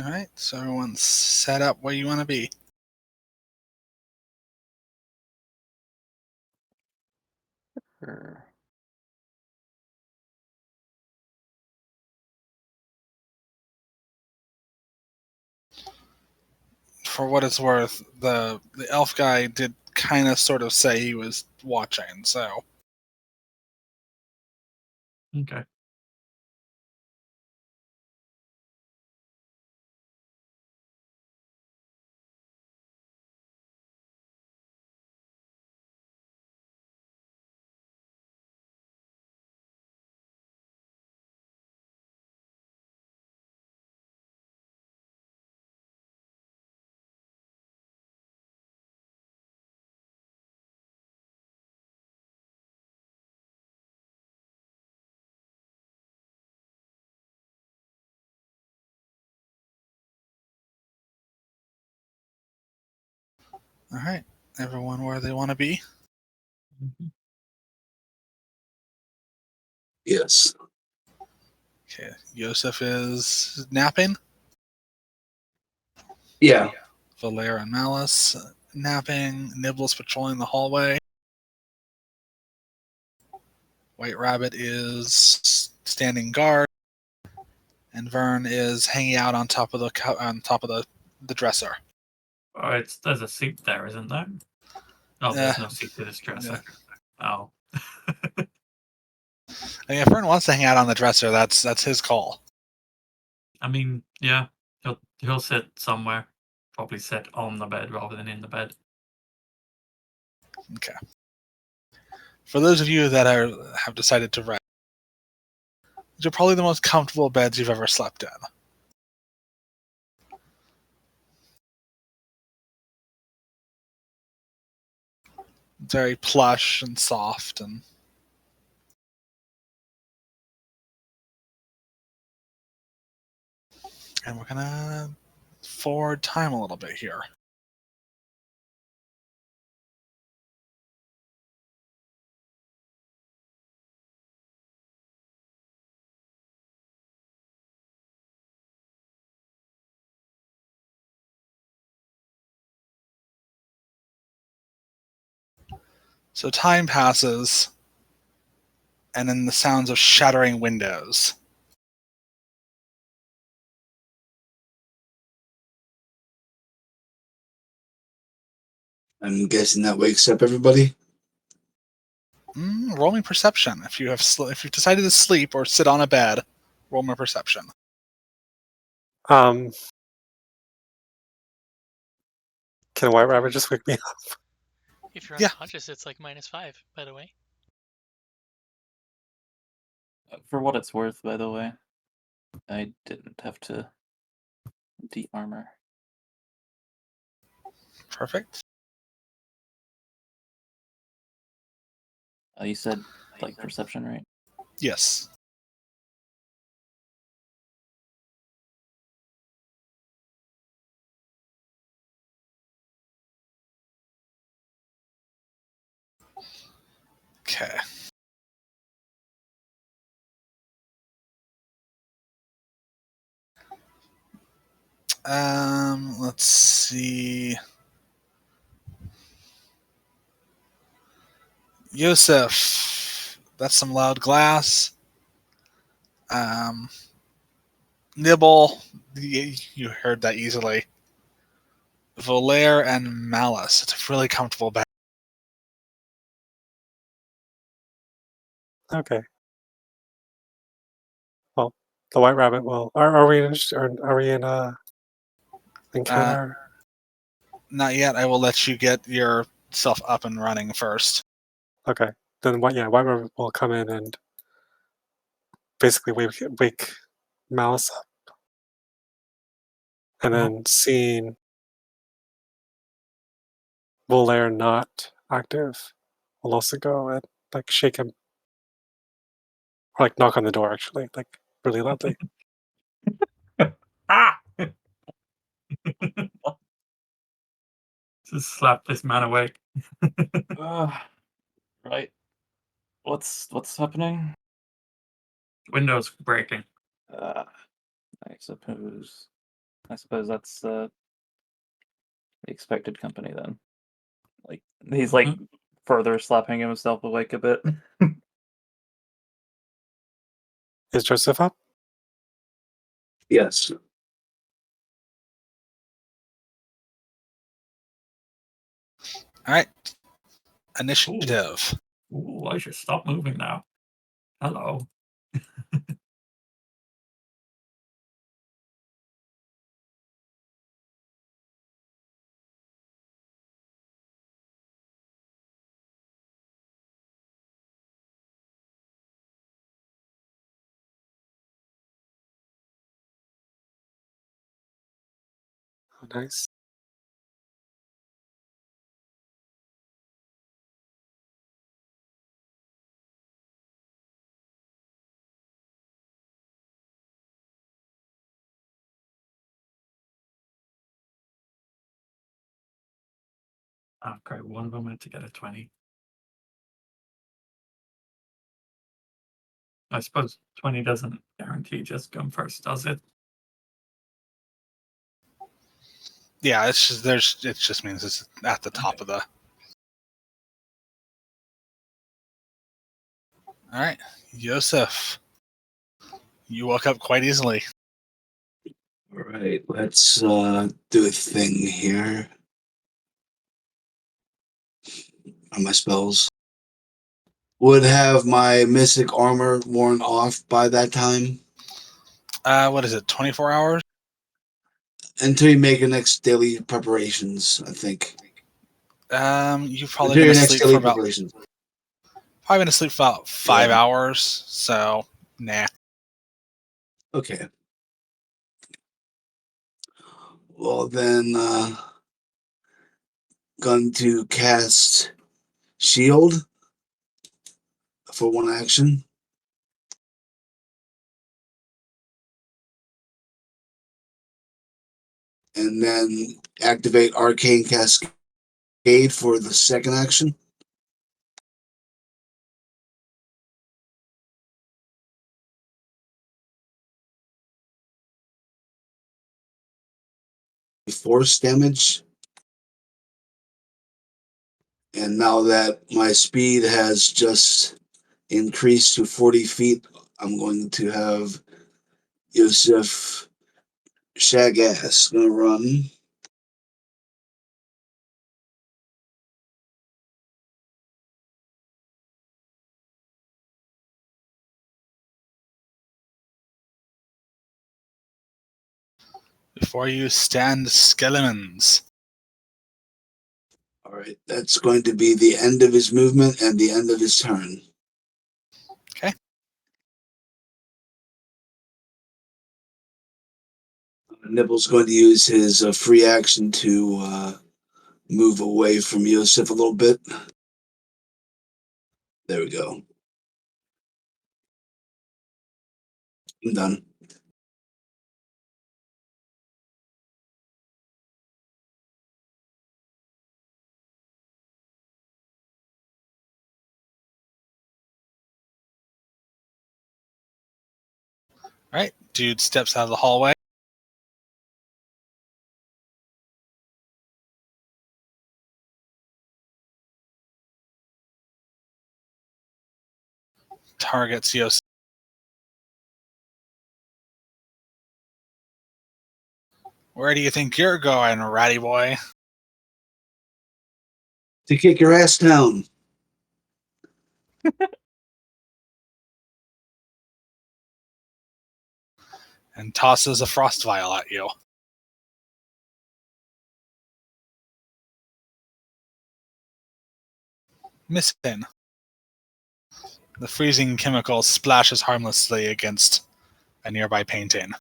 Alright, so everyone's set up where you want to be. Sure. For what it's worth, the elf guy did kind of sort of say he was watching, so. Okay. Alright, everyone where they want to be. Mhm. Yes. Okay, Yosef is napping. Yeah. Valera and Malice napping. Nibbles patrolling the hallway. White Rabbit is standing guard. And Vern is hanging out on top of the dresser. Oh, there's a seat there, isn't there? Oh, Uh, there's no seat to this dresser. Oh. I mean, if Fern wants to hang out on the dresser, that's his call. I mean, yeah, he'll sit somewhere. Probably sit on the bed rather than in the bed. Okay. For those of you that have decided to rest, these are probably the most comfortable beds you've ever slept in. Very plush and soft, and we're gonna forward time a little bit here. So time passes, and then the sounds of shattering windows. I'm guessing that wakes up everybody. Roll me perception. If you've decided to sleep or sit on a bed, roll me perception. Can a white rabbit just wake me up? If you're Yeah. unconscious, it's like -5, by the way. For what it's worth, by the way, I didn't have to de-armor. Perfect. You said like perception, right? Yes. Okay. Let's see. Yosef, that's some loud glass. Nibble, you heard that easily. Volaire and Malice. It's a really comfortable bed. Okay. Well, the white rabbit will. Are we in? Are we in a encounter? Not yet. I will let you get yourself up and running first. Okay. Then what? Yeah, white rabbit will come in and basically wake Malice up, and then seeing Volaire not active, will also go and like shake him, or like knock on the door. Actually, like really loudly. Ah! Just slap this man awake. Right. What's happening? Windows breaking. I suppose that's the expected company then. Like he's like further slapping himself awake a bit. Is Joseph up? Yes. All right. Initiative. Ooh, I should stop moving now. Hello. Oh, nice. I've got one moment to get a 20. I suppose 20 doesn't guarantee just come first, does it? Yeah, it just means it's at the top of the. All right, Yosef, you woke up quite easily. All right, let's do a thing here. On my spells. would have my mystic armor worn off by that time What is it? 24 hours? until you make your next daily preparations. I think You're probably until gonna your next sleep for daily about preparations. 5 hours. So nah. Okay. Well then, going to cast shield for one action, and then activate arcane cascade for the second action. Force damage. And now that my speed has just increased to 40 feet, I'm going to have Yosef Shagass gonna run. Before you stand skeletons. All right, that's going to be the end of his movement and the end of his turn. Okay. Nibble's going to use his free action to move away from Yosef a little bit. There we go. I'm done. Alright, dude steps out of the hallway. Targets Yosef. Where do you think you're going, ratty boy? To kick your ass down. And tosses a frost vial at you. Missing. The freezing chemical splashes harmlessly against a nearby painting.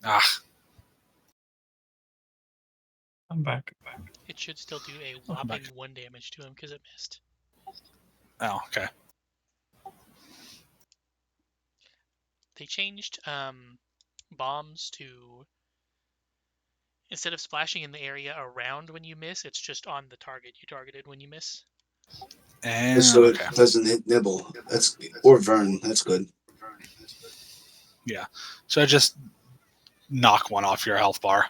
Ah, I'm back. It should still do a Welcome whopping back. 1 damage to him because it missed. oh, okay. They changed bombs to, instead of splashing in the area around when you miss, it's just on the target you targeted when you miss. And So okay. it doesn't hit Nibble. That's or Vern. That's good. Yeah. So just knock one off your health bar.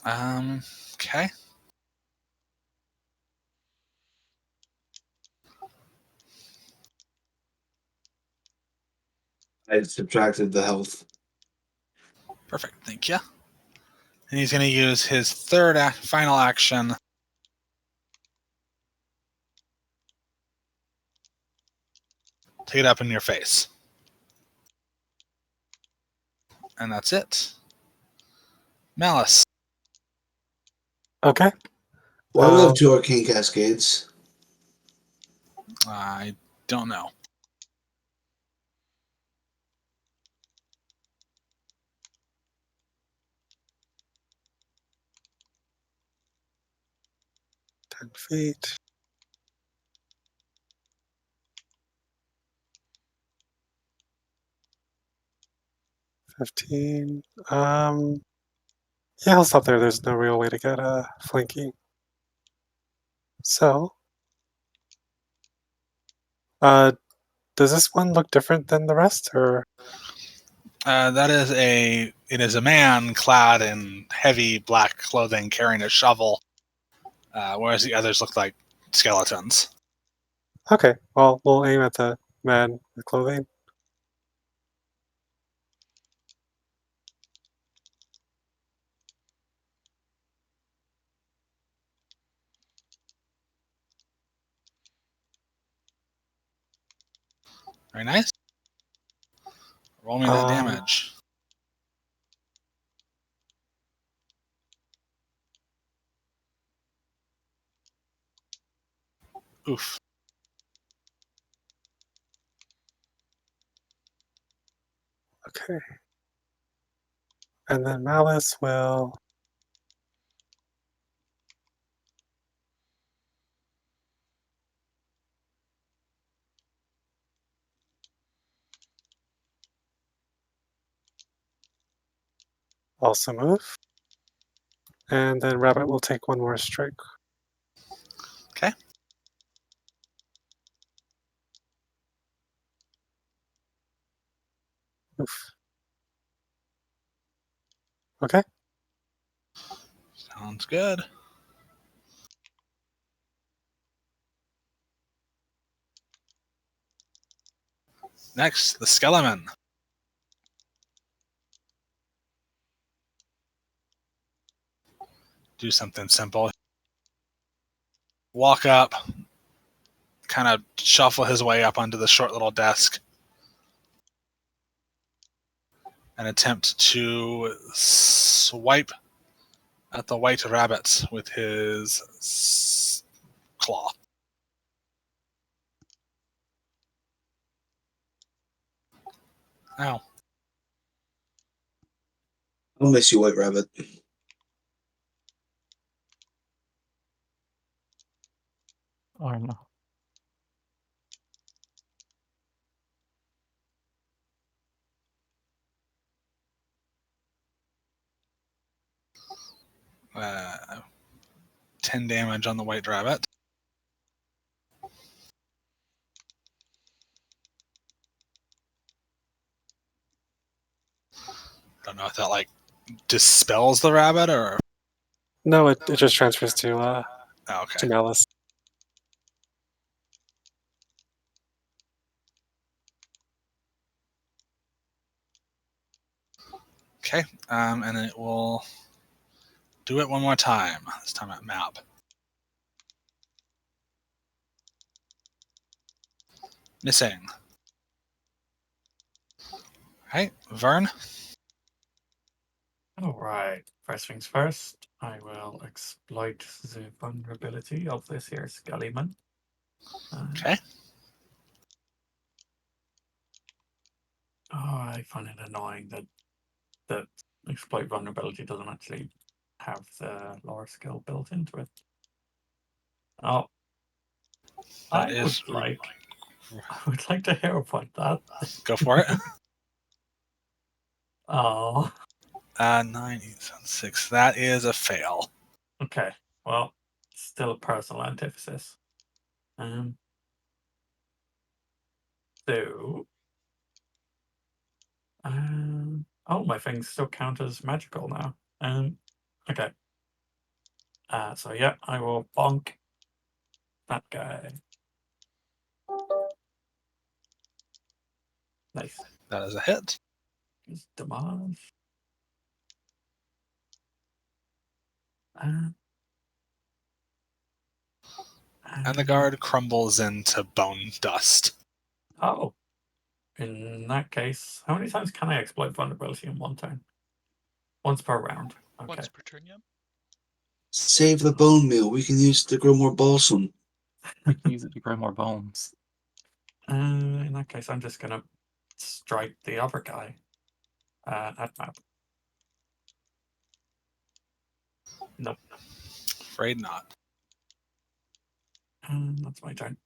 Okay. I subtracted the health. Perfect. Thank you. And he's going to use his final action to get up in your face. And that's it. Malice. Okay. Why do we have two arcane cascades? I don't know. feet. 15. Yeah, I'll stop there. There's no real way to get flanking. So, does this one look different than the rest, or? It is a man clad in heavy black clothing carrying a shovel, whereas the others look like skeletons. Okay, well, we'll aim at the man with clothing. Very nice. Roll me that Um, damage. Oof. okay. And then Malice will. Also move. And then Rabbit will take one more strike. Okay. Oof. Okay. Sounds good. Next, the skeleton. Do something simple. Walk up, kind of shuffle his way up onto the short little desk, and attempt to swipe at the white rabbit with his claw. Ow. I'll miss you, White Rabbit. Or no. Uh, 10 damage on the white rabbit. Don't know if that like dispels the rabbit or. No, it just transfers to Oh, okay. Malice. Okay, and it will do it one more time. This time at map. Missing. Right, Vern. Alright, first things first, I will exploit the vulnerability of this here Scullyman. Okay. Oh, I find it annoying that the exploit vulnerability doesn't actually have the lore skill built into it. Oh, That I is. would like to hear about that. Go for it. Oh, 9, 8, 6. That is a fail. okay. Well, still a personal antithesis. Um, so, oh, my things still count as magical now. Okay. So yeah, I will bonk that guy. Nice. That is a hit. His damage. Uh, And the guard crumbles into bone dust. Oh, in that case, how many times can I exploit vulnerability in one turn? Once per round. Okay. Once per turn, yeah. Save the bone meal. We can use it to grow more balsam. We can use it to grow more bones. In that case, I'm just gonna strike the other guy at map. Nope. Afraid not. That's my turn.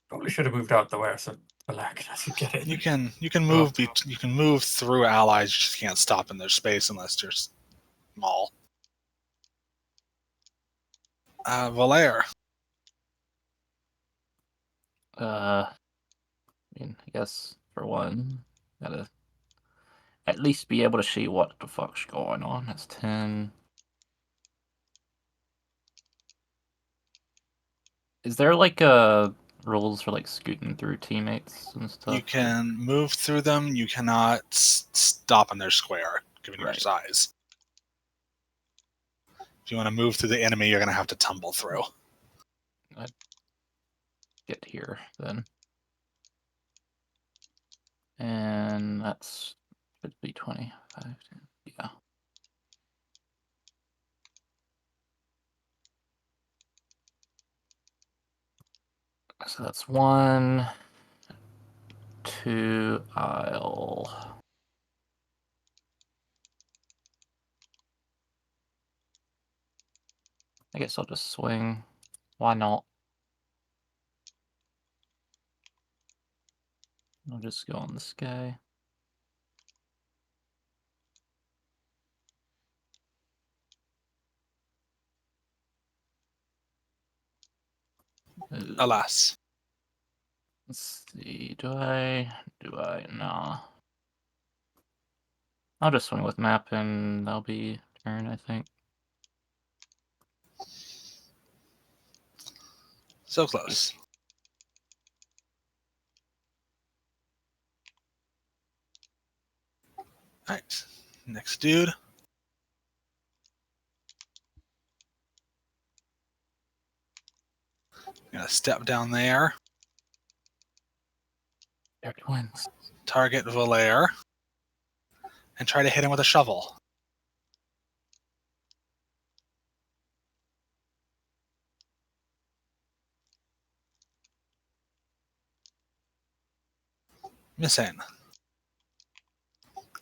Probably should have moved out the way so Black doesn't get it. You can move. You can move through allies. You just can't stop in their space unless you're small. Valaire. I mean, I guess for one, gotta at least be able to see what the fuck's going on. That's 10. Is there like rules for like scooting through teammates and stuff? You can move through them. You cannot stop in their square, given your Right. size. If you want to move through the enemy, you're going to have to tumble through. I'd get here then. And that's should be 25. Yeah. So that's 1, 2. I guess I'll just swing. Why not? I'll just go on this guy. Alas. Let's see. Do I? Nah. I'll just swing with map and that'll be turn, I think. So close. Alright. Next dude. Gonna step down there. They're twins. Target Valair. And try to hit him with a shovel. Missing.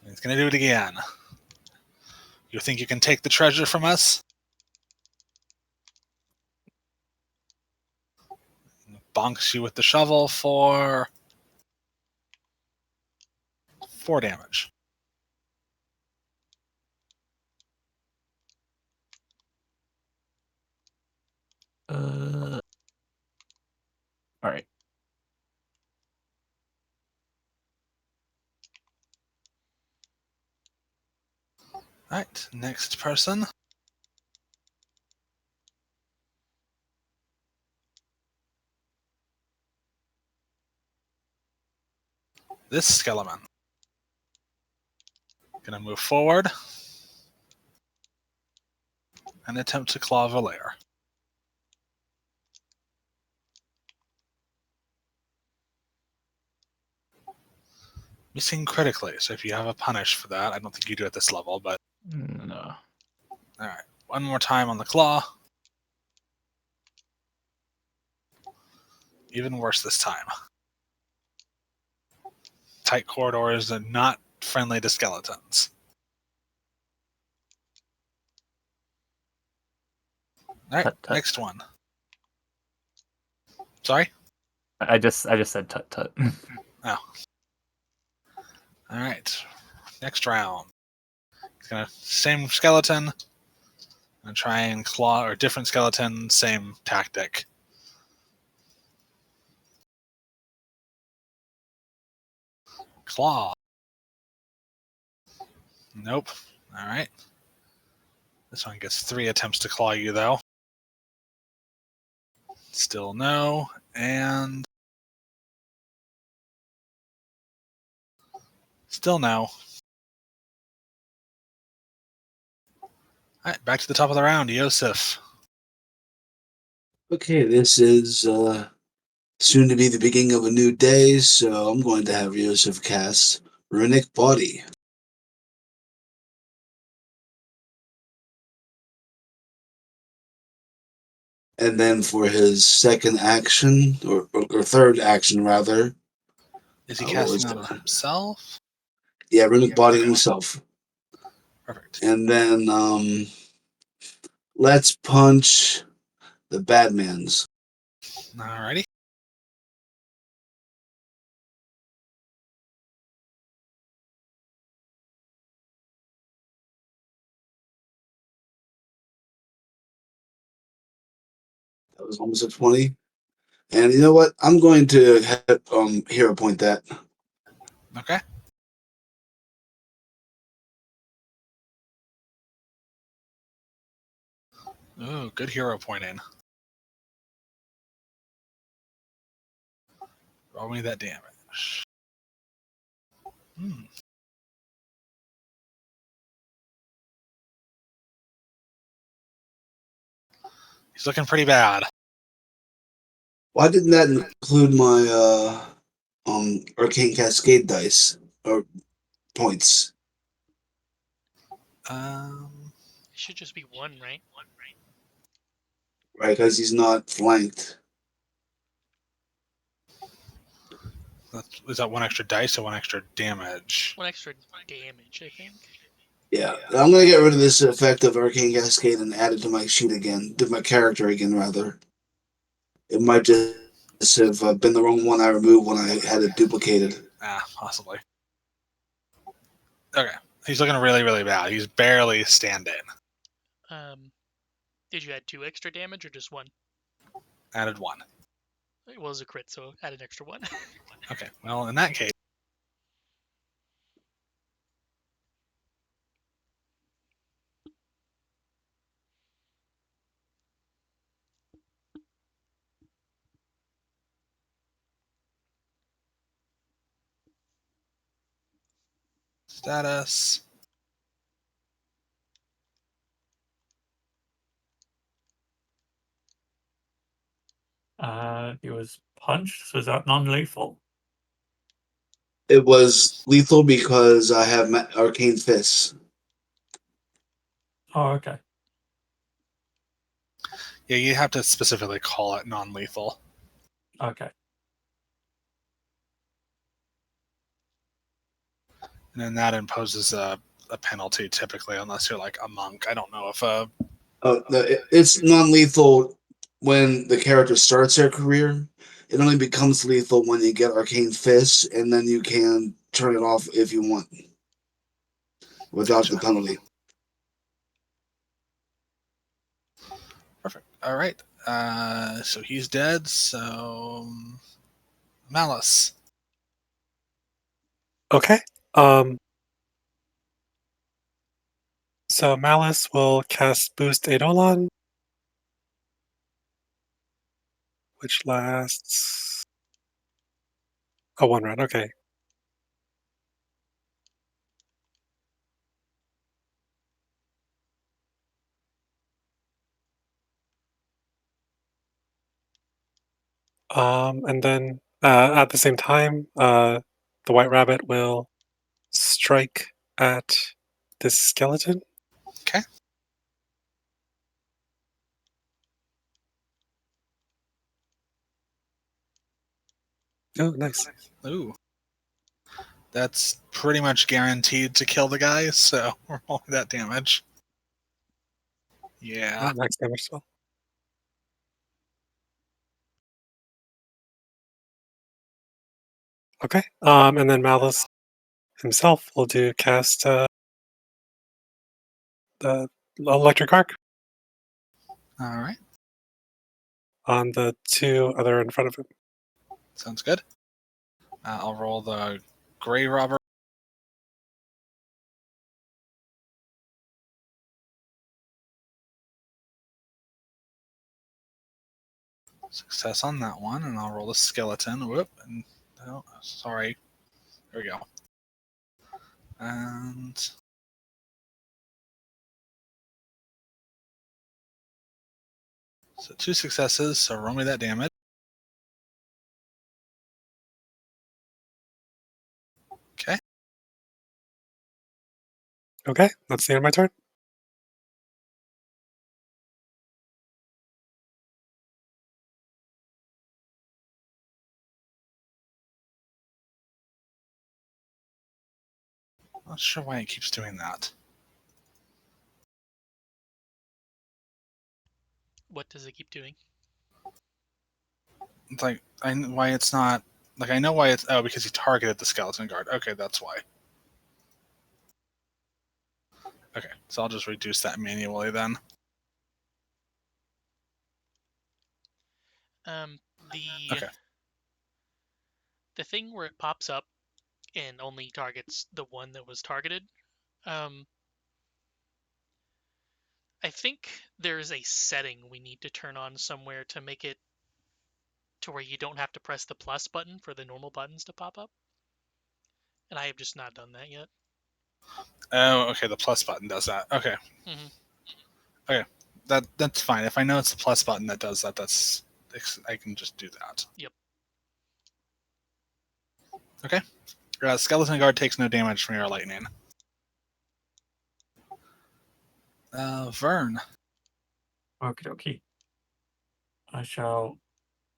He's gonna do it again. You think you can take the treasure from us? Bonks you with the shovel for 4 damage. Alright. Alright, next person. This skeleton. Gonna move forward and attempt to claw Valair. Missing critically, so if you have a punish for that, I don't think you do at this level, but... No. Alright, one more time on the claw. Even worse this time. Tight corridors are not friendly to skeletons. Alright, Tut, tut. next one. Sorry? I just said tut tut. Oh. Alright, next round. He's gonna same skeleton. And try and claw, or different skeleton, same tactic. Claw. Nope. Alright. This one gets 3 attempts to claw you, though. Still no. And... still no. Alright, back to the top of the round. Yosef. Okay, this is soon to be the beginning of a new day, so I'm going to have Yosef cast Runic Body. And then for his second action, or third action rather. Is he what casting was on it? himself? Yeah, Runic Body on himself. Perfect. And then let's punch the Badmans. Alrighty. That was almost a 20. And you know what? I'm going to hero point that. Okay. Ooh, good hero pointing. Roll me that damage. He's looking pretty bad. Why didn't that include my arcane cascade dice or points. It should just be one, right? Right, because he's not flanked. Is that one extra dice or one extra damage? One extra damage, I think. Yeah, I'm gonna get rid of this effect of arcane cascade and add it to my sheet again, to my character again, rather. It might just have been the wrong one I removed when I had it duplicated. Possibly. Okay, he's looking really, really bad. He's barely standing. Did you add 2 extra damage or just 1? Added 1. It was a crit, so add an extra 1. Okay, well, in that case, status. He was punched, so is that non-lethal? It was lethal because I have arcane fists. Oh, okay. Yeah, you have to specifically call it non-lethal. Okay. And then that imposes a penalty typically, unless you're like a monk. I don't know if It's non-lethal when the character starts their career. It only becomes lethal when you get arcane fists, and then you can turn it off if you want, without the penalty. Perfect. All right. So he's dead. So Malice. Okay. So Malice will cast Boost Eidolon, which lasts a 1 round. Okay. And then at the same time, the White Rabbit will strike at this skeleton. Okay. Oh, nice. Ooh. That's pretty much guaranteed to kill the guy, so we're rolling that damage. Yeah. Max damage as well. Okay. And then Malice himself will cast the electric arc All right. on the 2 other in front of him. Sounds good. I'll roll the Grey Robber. Success on that one, and I'll roll the skeleton. Whoop. And, oh, sorry. There we go. And so 2 successes, so roll me that damage. Okay. Okay, that's the end of my turn. Not sure why it keeps doing that. What does it keep doing? It's like why it's not like I know why it's because he targeted the skeleton guard. Okay, that's why. Okay, so I'll just reduce that manually then. The Okay. the thing where it pops up and only targets the one that was targeted. I think there's a setting we need to turn on somewhere to make it to where you don't have to press the plus button for the normal buttons to pop up. And I have just not done that yet. Oh, okay. The plus button does that. Okay. Mm-hmm. Okay. That's fine. If I know it's the plus button that does that, I can just do that. Yep. Okay. Skeleton guard takes no damage from your lightning. Vern. Okie dokie. I shall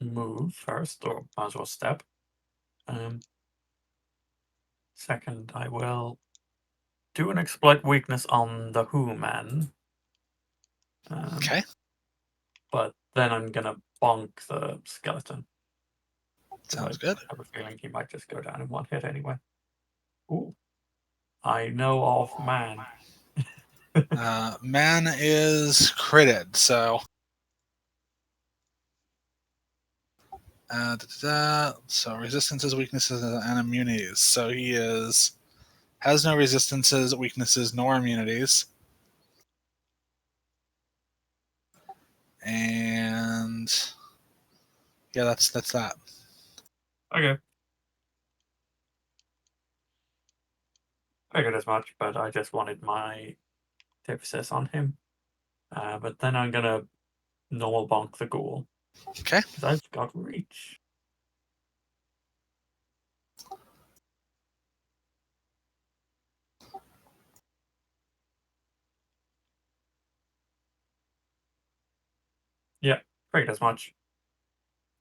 move first, or might as well step. Second, I will do an exploit weakness on the Who Man. Okay. But then I'm gonna bonk the skeleton. Sounds I good. have a feeling he might just go down in one hit anyway. Ooh. I know of man. Man is critted, so. So resistances, weaknesses, and immunities. So he has no resistances, weaknesses, nor immunities. And yeah, that's that. Okay. Figured as much, but I just wanted my emphasis on him. But then I'm gonna normal bonk the ghoul. Okay. Because I've got reach. Yeah, figured as much.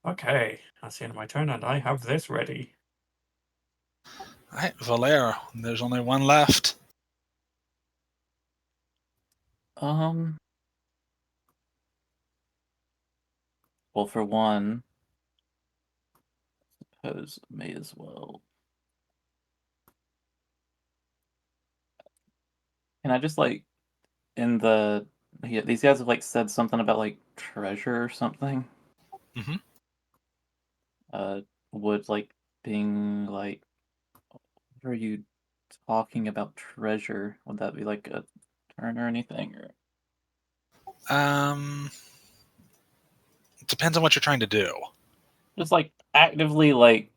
Okay, that's the end of my turn, and I have this ready. All right, Valère. There's only one left. Well, for one, I suppose may as well. Can I just like in the these guys have like said something about like treasure or something? Mhm. Would like being like, what are you talking about treasure? Would that be like a turn or anything? Or It depends on what you're trying to do. just like actively like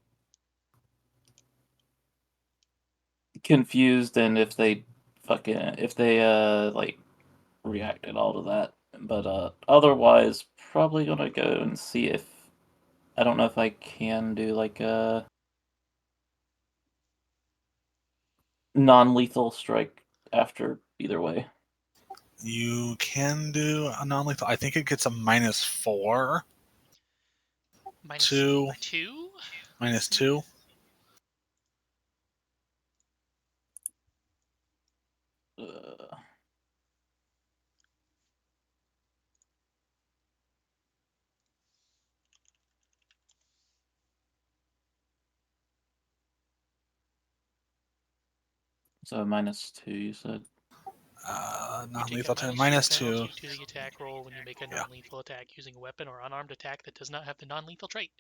confused, and if they like react at all to that. But otherwise probably gonna go and see if I don't know if I can do like a non-lethal strike after either way. You can do a non-lethal. I think it gets a -4 Minus to 2? -2. Uh, so -2, you said. You take a Non-lethal to -2 -2. penalty to the attack roll when you make a Yeah. non-lethal attack using a weapon or unarmed attack that does not have the non-lethal trait.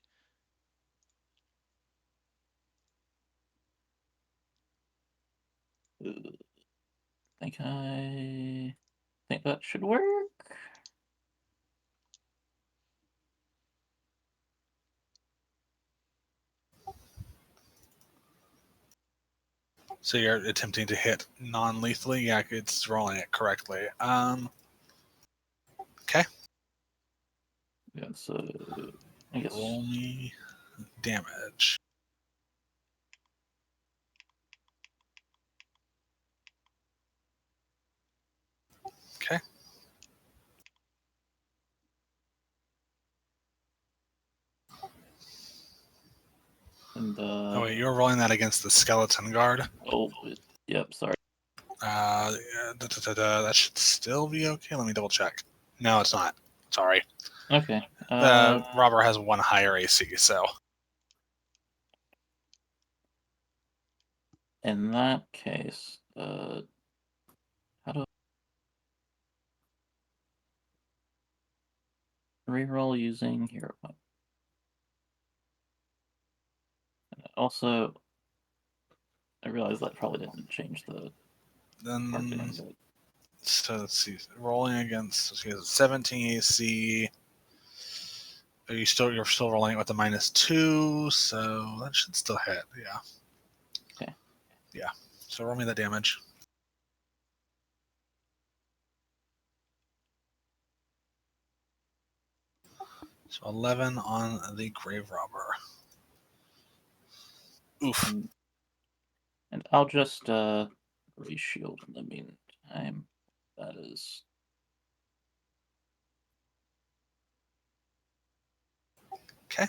I think that should work. So you're attempting to hit non-lethally. Yeah, it's rolling it correctly. Okay. Yeah, so I guess Roll me damage. Okay. and Oh wait, you're rolling that against the skeleton guard. yep, sorry. That should still be okay. Let me double check. No, it's not. Sorry. Okay. The robber has one higher AC, so In that case, how do I reroll using hero point? Also, I realize that probably didn't change the marketing, then but so let's see. Rolling against she has 17 AC. You're still rolling it with a -2, so that should still hit. Yeah. okay. Yeah. So roll me the damage. So 11 on the grave robber. Oof. And I'll just reshield in the meantime. That is. Okay.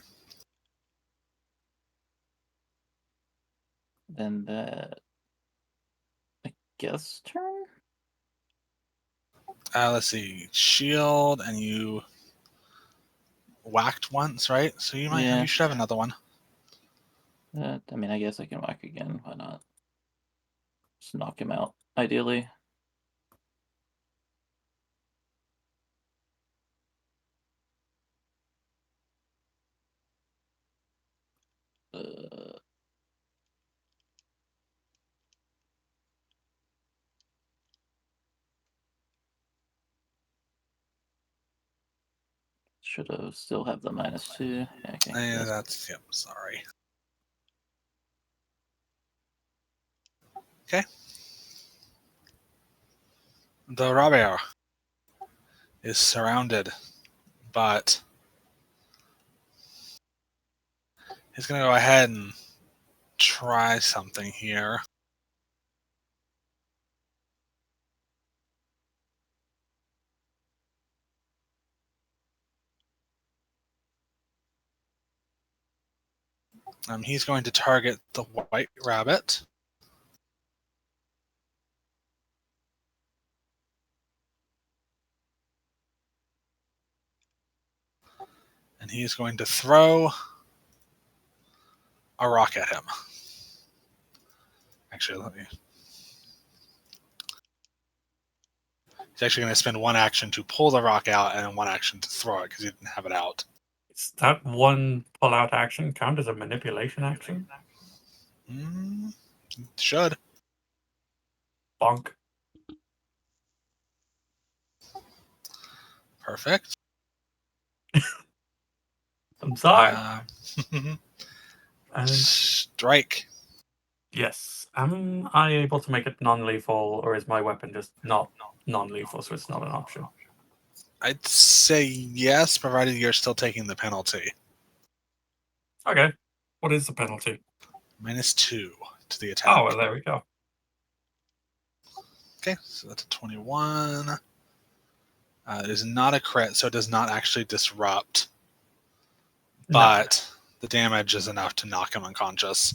Then that. I guess turn? Let's see. Shield, and you whacked once, right? So you might have. Yeah. You should have another one. I mean, I guess I can whack again. Why not? Just knock him out, ideally. Should have still have the -2. Yeah, okay. That's yep. Sorry. Okay. The Robert is surrounded, but he's going to go ahead and try something here. He's going to target the white rabbit. And he's going to throw a rock at him. Actually, let me. He's actually going to spend one action to pull the rock out and one action to throw it because he didn't have it out. Does that one pull-out action count as a manipulation action? Should. Bonk. Perfect. I'm sorry. Strike. Yes. Am I able to make it non-lethal, or is my weapon just not non-lethal, so it's not an option? I'd say yes, provided you're still taking the penalty. Okay. What is the penalty? -2 to the attack. Oh, well, there we go. Okay, so that's a 21. It is not a crit, so it does not actually disrupt. But the damage is enough to knock him unconscious.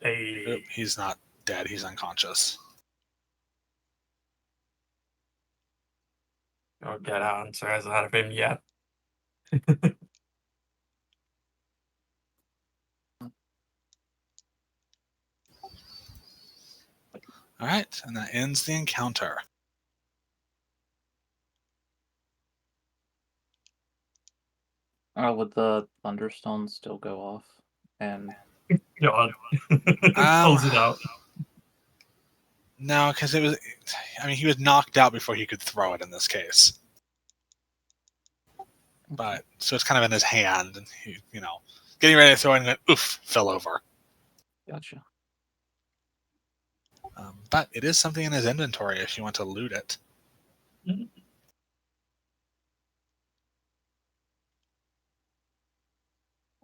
Oop, he's not dead, he's unconscious. Oh, get out, so hasn't had him yet. Alright, and that ends the encounter. Would the Thunderstone still go off? And God. Pulls it out. No, because it was. I mean, he was knocked out before he could throw it in this case. But so it's kind of in his hand, and he, getting ready to throw it, and oof, fell over. Gotcha. But it is something in his inventory if you want to loot it.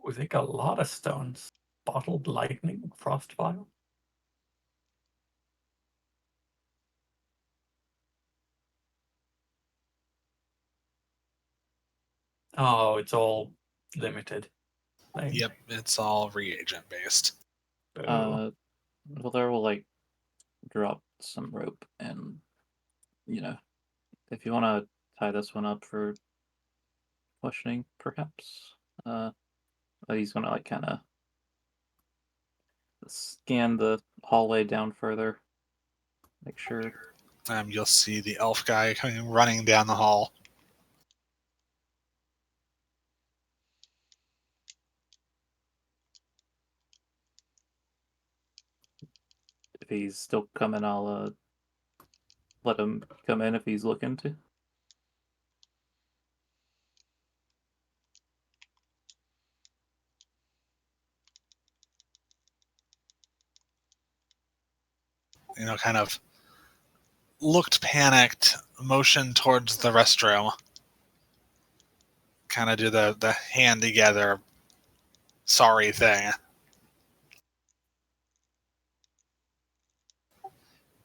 We think a lot of stones. Bottled lightning, frost vial. Oh, it's all limited. Yep, it's all reagent based. Well, there will drop some rope, and if you want to tie this one up for questioning, perhaps. He's gonna kind of scan the hallway down further, make sure. You'll see the elf guy coming running down the hall. If he's still coming, I'll let him come in if he's looking to. Kind of looked panicked, motioned towards the restroom. Kind of do the hand together sorry thing.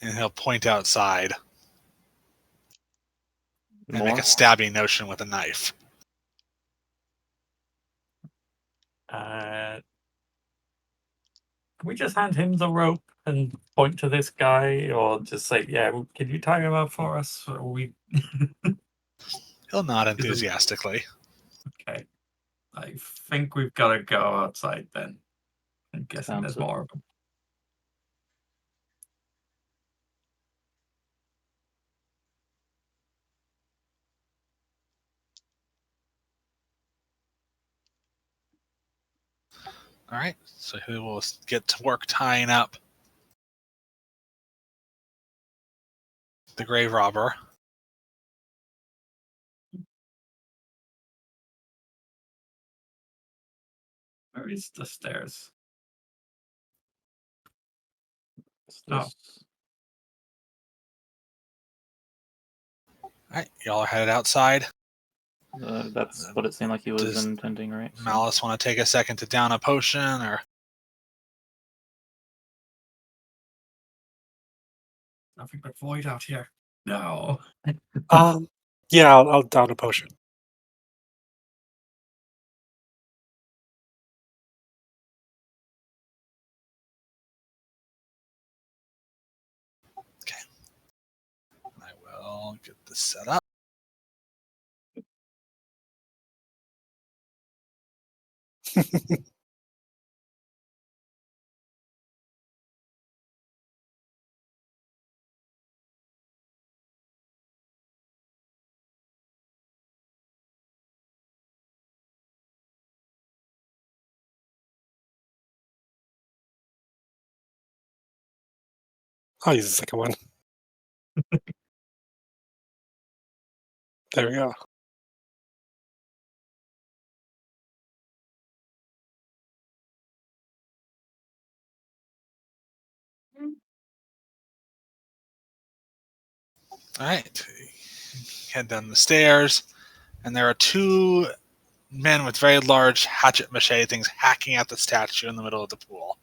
And he'll point outside and make More? a stabbing motion with a knife. Can we just hand him the rope and point to this guy, or just say, "Yeah, can you tie him up for us?" Or we He'll nod Is it- enthusiastically. okay. I think we've got to go outside then. I'm guessing Sounds there's good. more of them. All right, so he will get to work tying up the grave robber. Where is the stairs? This- All right, y'all are headed outside. That's what it seemed like he was Does intending, right? So- Malice want to take a second to down a potion, or Nothing but void out here. No. Yeah, I'll down a potion. I will get this set up. I'll use the second one. There we go. All right, head down the stairs, and there are two men with very large hatchet machete things hacking at the statue in the middle of the pool.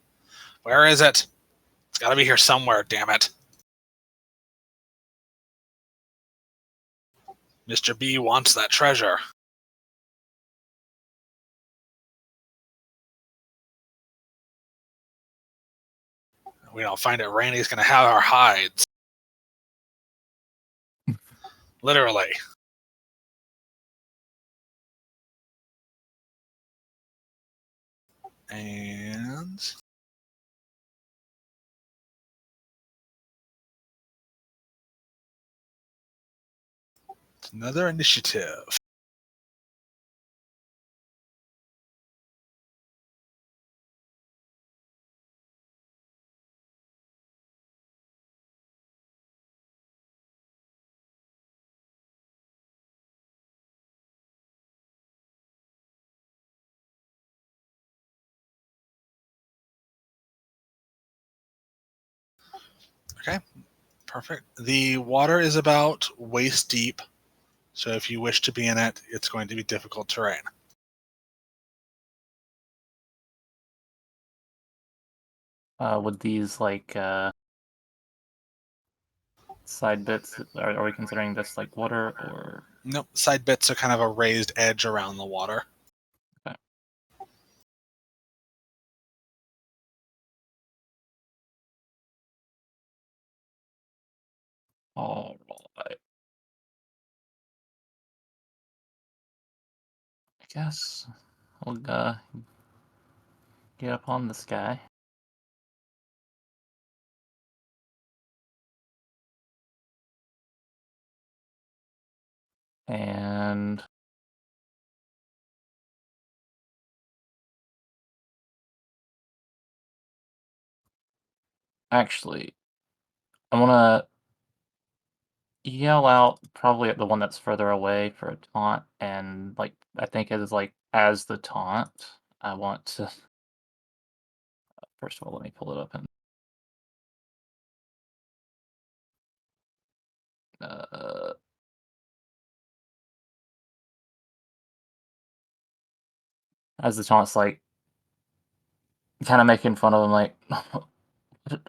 Where is it? It's got to be here somewhere, damn it. Mr. B wants that treasure. If we don't find it, Randy's going to have our hides. Literally. And it's another initiative. Okay, perfect. The water is about waist deep, so if you wish to be in it, it's going to be difficult terrain. Would these side bits, are we considering this like water or? Nope, side bits are kind of a raised edge around the water. Okay. All right. I guess we'll get up on this guy. And actually, I want to yell out probably at the one that's further away for a taunt, and like I think it is like as the taunt, I want to first of all let me pull it up and uh, as the taunt's like kind of making fun of him, like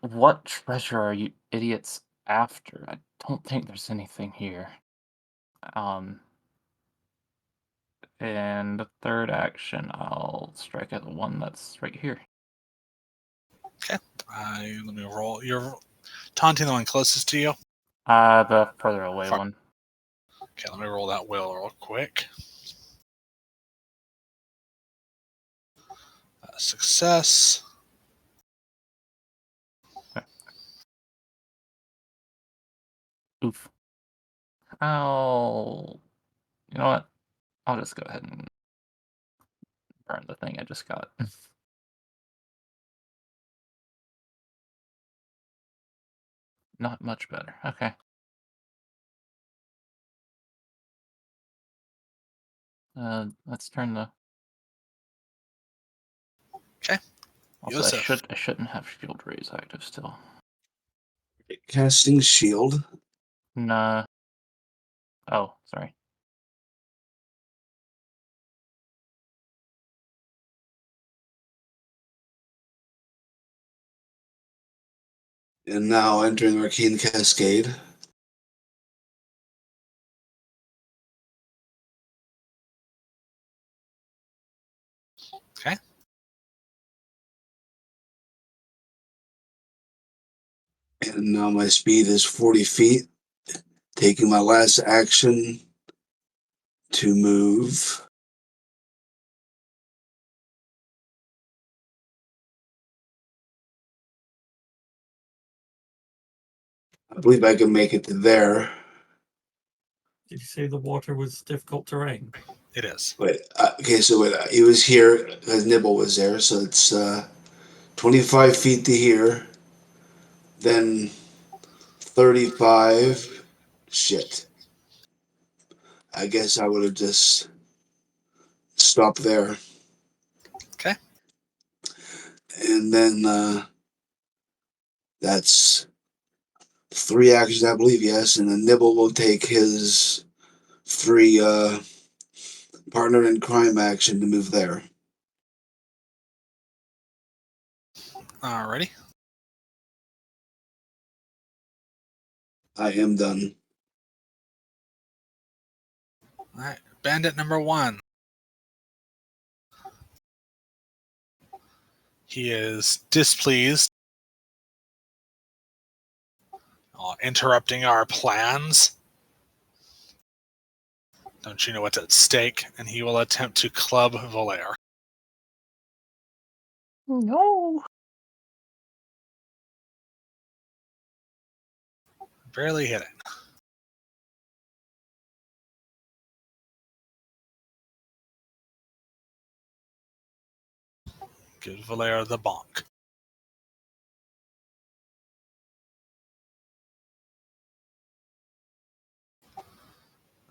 What treasure are you idiots after? I don't think there's anything here. And the third action, I'll strike at the one that's right here. Okay. Let me roll. You're taunting the one closest to you? The further away Far. one. Okay, let me roll that will real quick. Success. Oof. You know what? I'll just go ahead and burn the thing I just got. Not much better. Okay. Let's turn the. Okay. Also, Yosef. I shouldn't have shield raise active still. Casting shield. Nah. Oh, sorry. And now entering Arcane Cascade. Okay. And now my speed is 40 feet. Taking my last action to move. I believe I can make it to there. Did you say the water was difficult terrain? It is. Wait, okay, so wait, he was here because Nibble was there, so it's 25 feet to here, then 35. Shit. I guess I would have just stopped there. Okay. And then that's 3 actions, I believe, yes. And then Nibble will take his free partner in crime action to move there. Alrighty. I am done. Alright. Bandit number 1. He is displeased. Interrupting our plans. Don't you know what's at stake? And he will attempt to club Volaire. No. Barely hit it. Gives Volaire the bonk.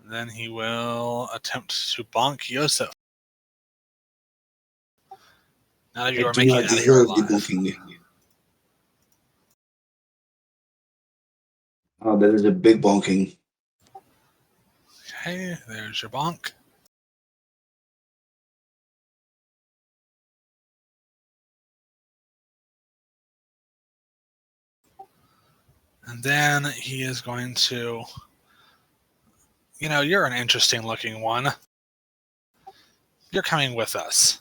Then he will attempt to bonk Yosef. None of you I are do making not it out of here deserve alive. debunking. Oh, that is a big bonking. Okay, there's your bonk. And then he is going to... You know, you're an interesting looking one. You're coming with us.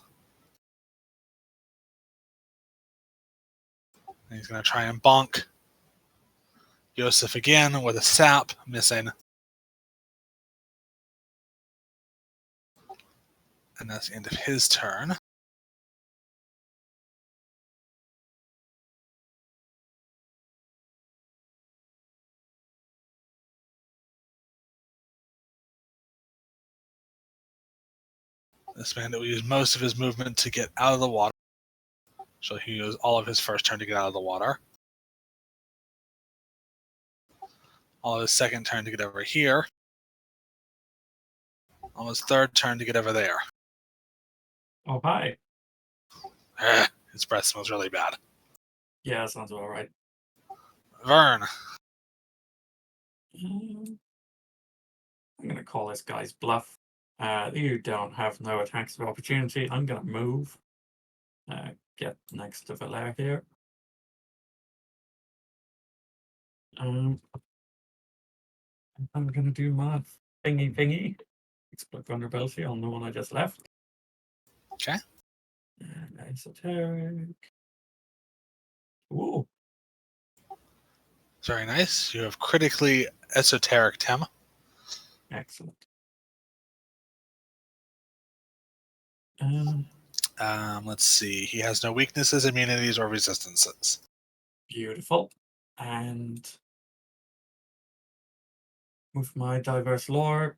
And he's going to try and bonk Yosef again with a sap, missing. And that's the end of his turn. This bandit will use most of his movement to get out of the water. So he used all of his first turn to get out of the water. All of his second turn to get over here. All his third turn to get over there. Oh, hi. His breath smells really bad. Yeah, sounds all right. Vern. I'm going to call this guy's bluff. You don't have no attacks of opportunity. I'm going to move. Get next to Valer here. I'm gonna do my thingy. Explode vulnerability on the one I just left. Okay. And esoteric. Ooh. Very nice. You have critically esoteric Tim. Excellent. Let's see. He has no weaknesses, immunities, or resistances. Beautiful. And with my diverse lore,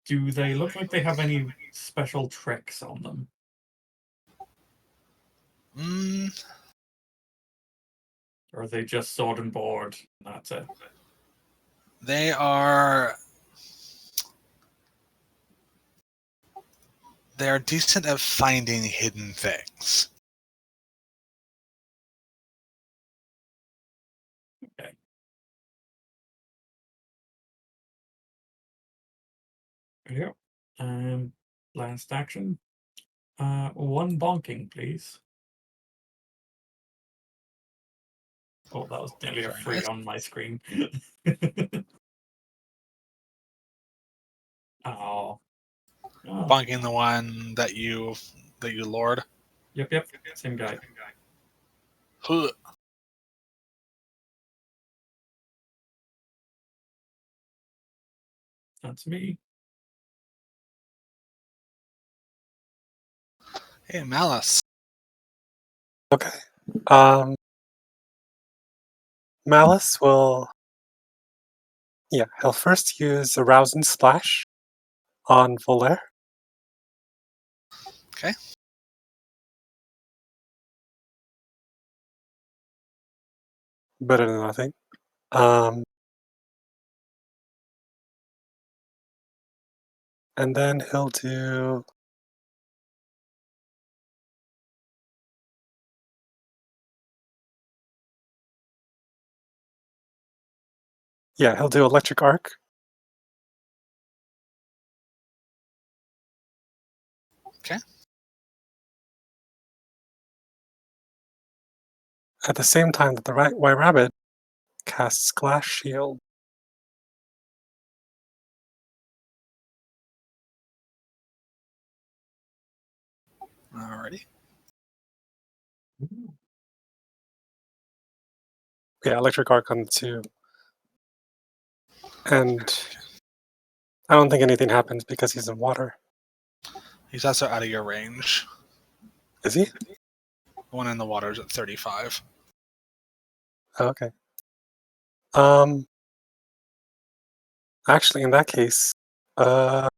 do they look like they have any special tricks on them? Or are they just sword and board? That's it. They are decent at finding hidden things. Okay. There you go. Last action. One bonking, please. Oh, that was nearly a Very free nice. on my screen. Oh. Bonking the one that you lured. Yep. Same guy. Huh. That's me. Hey, Malice. Okay. Malice will. Yeah, he'll first use a rousing splash on Volaire. Okay. Better than nothing. And then he'll do. Yeah, he'll do electric arc. Okay. At the same time that the White Rabbit casts Glass Shield. Alrighty. Yeah, electric arc on the two. And I don't think anything happens because he's in water. He's also out of your range. Is he? The one in the water is at 35. Oh, okay. Actually, in that case, the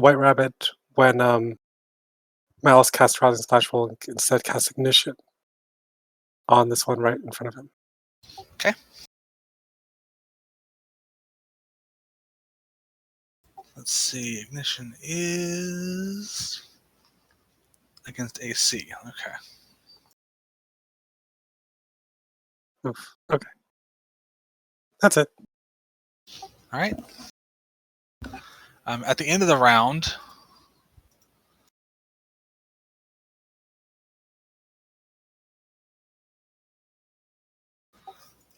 White Rabbit, when Malice casts Rousing Splash, will instead cast Ignition on this one right in front of him. Okay. Let's see. Ignition is against AC. Okay. Oof. Okay. That's it. All right. At the end of the round,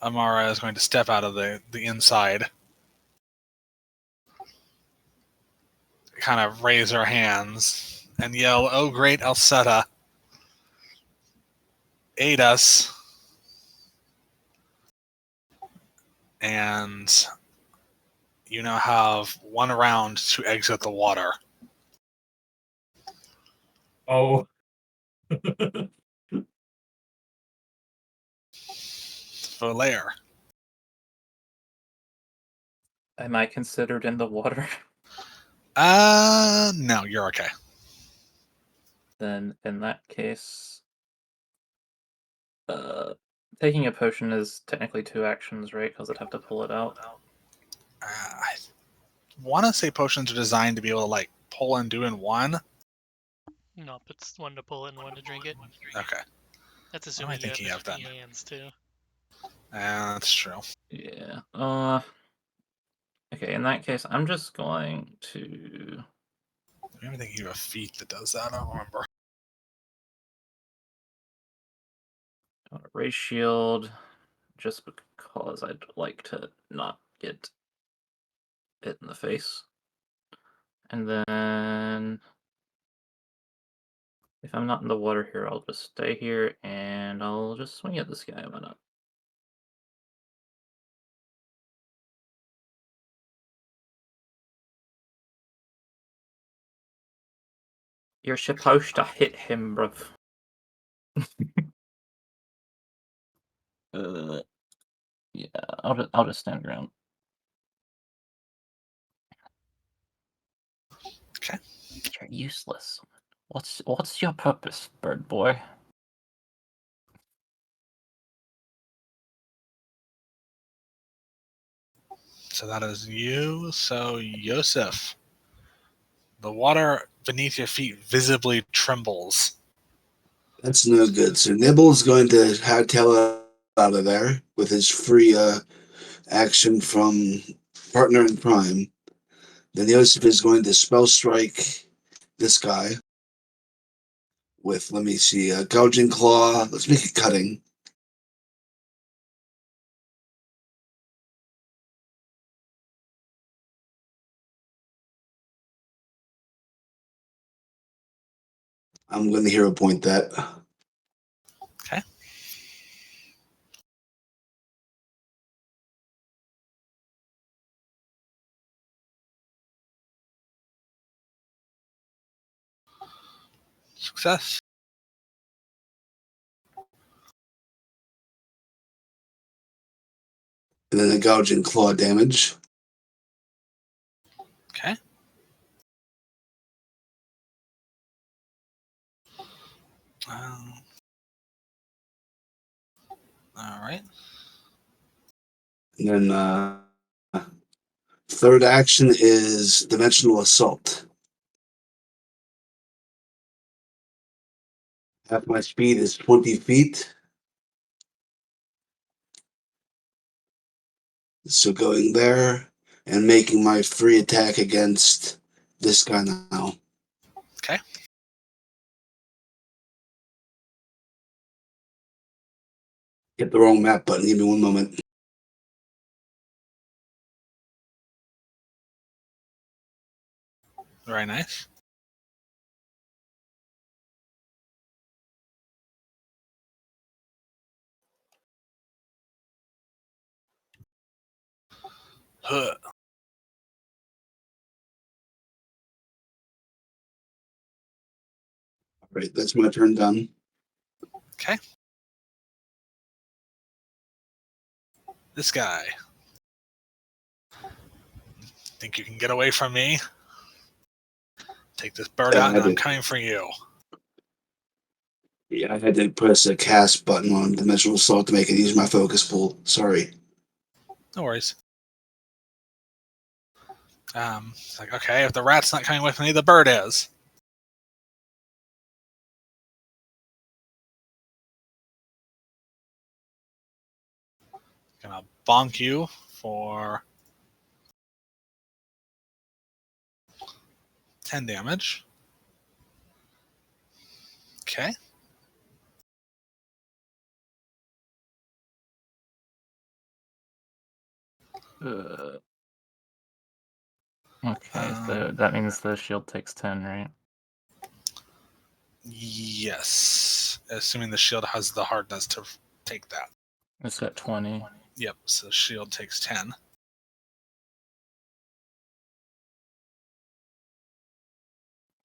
Amara is going to step out of the inside, kind of raise her hands, and yell, "Oh, great Alceta, aid us!" And you now have one round to exit the water. Oh. Volaire. Am I considered in the water? No, you're okay. Then in that case, taking a potion is technically 2 actions, right? Because I'd have to pull it out. I want to say potions are designed to be able to like pull and do in one. Nope, it's one to pull it and one to drink it. Okay. That's I assuming you think have you have the that. hands too. That's true. Yeah. I Okay, in that case, I'm just going to. I'm thinking of a feat that does that. I don't remember. Raise shield, just because I'd like to not get hit in the face. And then, if I'm not in the water here, I'll just stay here and I'll just swing at this guy. Why not? You're supposed to hit him, bruv. Yeah, I'll just stand around. Okay. You're useless. What's your purpose, bird boy? So that is you. So Yosef, the water beneath your feet visibly trembles. That's no good. So Nibble's going to hightail out of there with his free action from Partner in Crime. Then Yosef is going to spell strike this guy with, let me see, a gouging claw. Let's make it cutting. I'm going to hero point that. Okay. Success. And then a gouging claw damage. Okay. All right. And then third action is Dimensional Assault. Half my speed is 20 feet. So going there and making my free attack against this guy now. Okay. Hit the wrong map button. Give me one moment. Very nice. Huh. All right, that's my turn done. Okay. This guy. Think you can get away from me? Take this bird Yeah, out and I'm coming for you. Yeah, I had to press a cast button on Dimensional Assault to make it use my focus pool. Sorry. No worries. It's like, okay, if the rat's not coming with me, the bird is. Gonna bonk you for 10 damage. Okay. Okay, so that means the shield takes 10, right? Yes. Assuming the shield has the hardness to take that. It's got 20. Yep, so shield takes 10.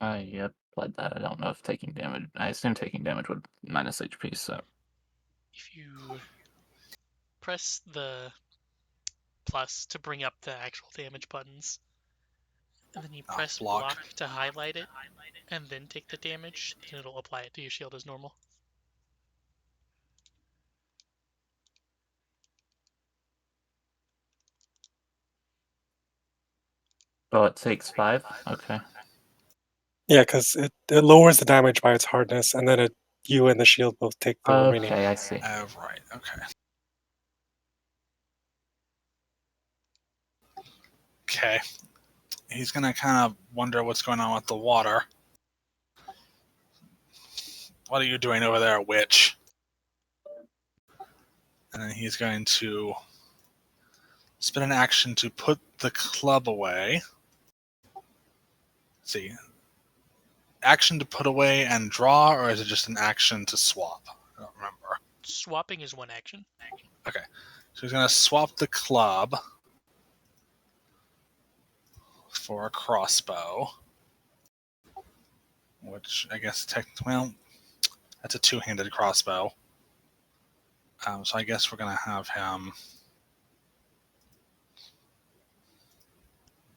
Yep, played that. I don't know if taking damage. I assume taking damage would minus HP, so. If you press the plus to bring up the actual damage buttons, and then you press block to highlight it, and then take the damage, then it'll apply it to your shield as normal. Oh, it takes 5? Okay. Yeah, because it lowers the damage by its hardness, and then you and the shield both take the remaining. Okay, I see. Right, okay. Okay. He's going to kind of wonder what's going on with the water. What are you doing over there, witch? And then he's going to spend an action to put the club away. Let's see. Action to put away and draw, or is it just an action to swap? I don't remember. Swapping is one action. Okay. So he's going to swap the club for a crossbow. Which I guess well, that's a two-handed crossbow. So I guess we're going to have him...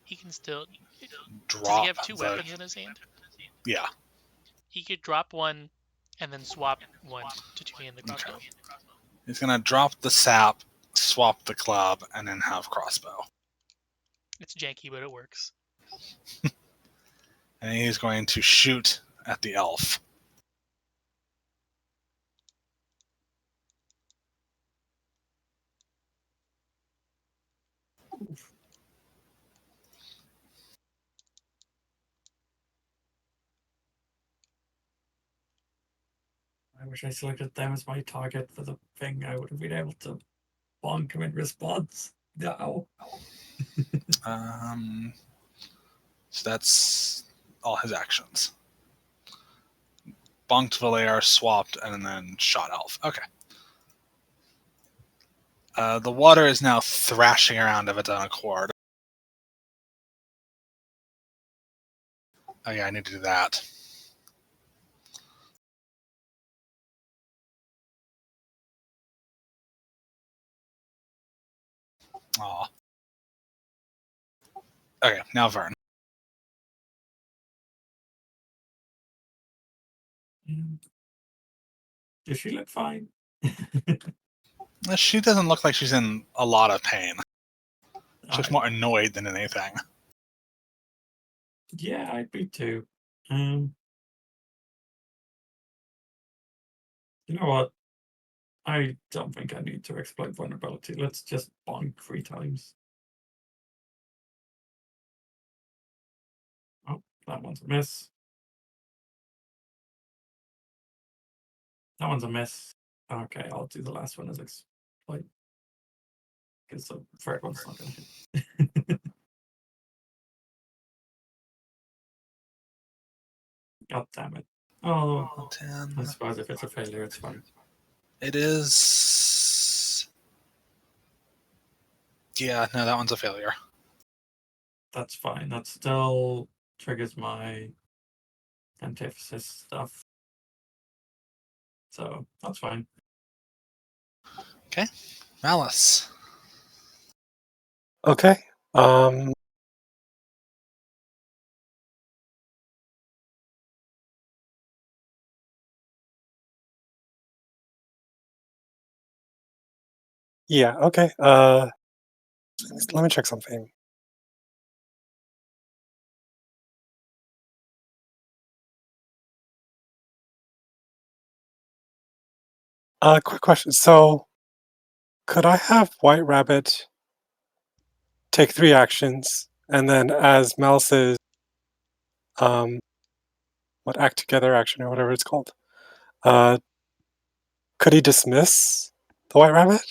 He can still... drop. Does he have two weapons in his hand? Yeah. He could drop one and then swap one to two-hand the crossbow. Okay. He's going to drop the sap, swap the club, and then have crossbow. It's janky, but it works. And he's going to shoot at the elf. I wish I selected them as my target for the thing. I would have been able to bonk him in response. No. So that's all his actions. Bonked Valair, swapped, and then shot elf. Okay. The water is now thrashing around of its own accord. Oh yeah, I need to do that. Aw. Okay, now Vern. Does she look fine? She doesn't look like she's in a lot of pain. She's I- more annoyed than anything. Yeah, I'd be too. You know what? I don't think I need to exploit vulnerability. Let's just bonk 3 times. Oh, that one's a miss. That one's a miss. Okay, I'll do the last one as exploit. Because the third one's not going to hit. God damn it. Oh, 10. I suppose if it's a failure, it's fine. It is... Yeah, no, that one's a failure. That's fine. That still triggers my antithesis stuff. So, that's fine. Okay. Malice. Okay. Yeah, okay. Let me check something. Quick question. So, could I have White Rabbit take 3 actions, and then as Malice's what act together action or whatever it's called, could he dismiss the White Rabbit?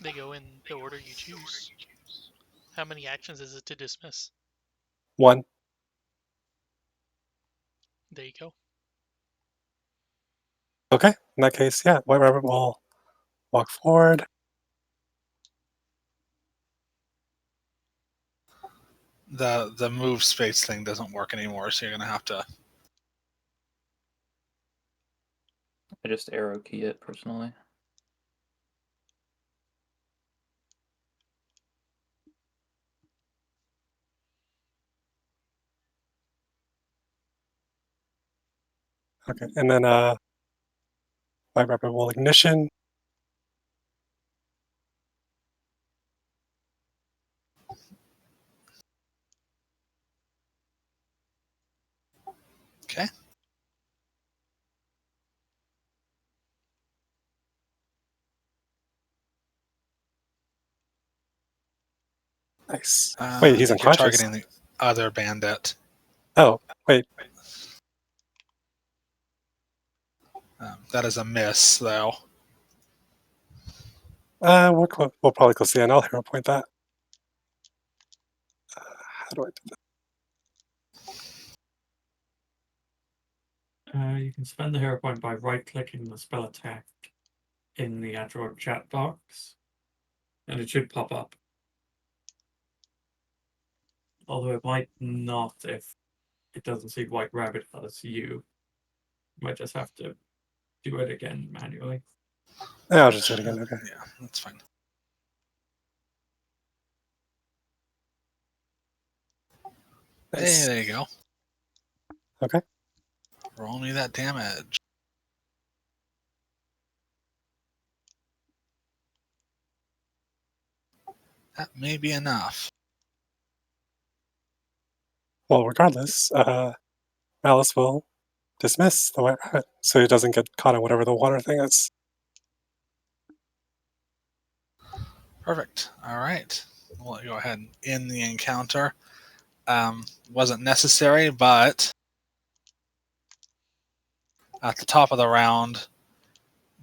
They go in the order you choose. How many actions is it to dismiss? 1. There you go. Okay. In that case, yeah, White Rabbit will walk forward. The move space thing doesn't work anymore, so you're going to have to... I just arrow key it personally. Okay. And then White Rabbit will ignition. Okay. Nice. Wait, he's I think you're unconscious. targeting the other bandit. Oh, wait. That is a miss, though. We'll probably close the end. I'll hero point that. How do I do that? You can spend the hero point by right-clicking the spell attack in the actual chat box, and it should pop up. Although it might not if it doesn't see White Rabbit as you. You might just have to do it again manually. Yeah, I'll just do it again. Okay. Yeah, that's fine. Nice. Hey, there you go. Okay. Roll me that damage. That may be enough. Well, regardless, Malice will dismiss the White Rabbit so he doesn't get caught in whatever the water thing is. Perfect. All right. We'll go ahead and end the encounter. Wasn't necessary, but at the top of the round,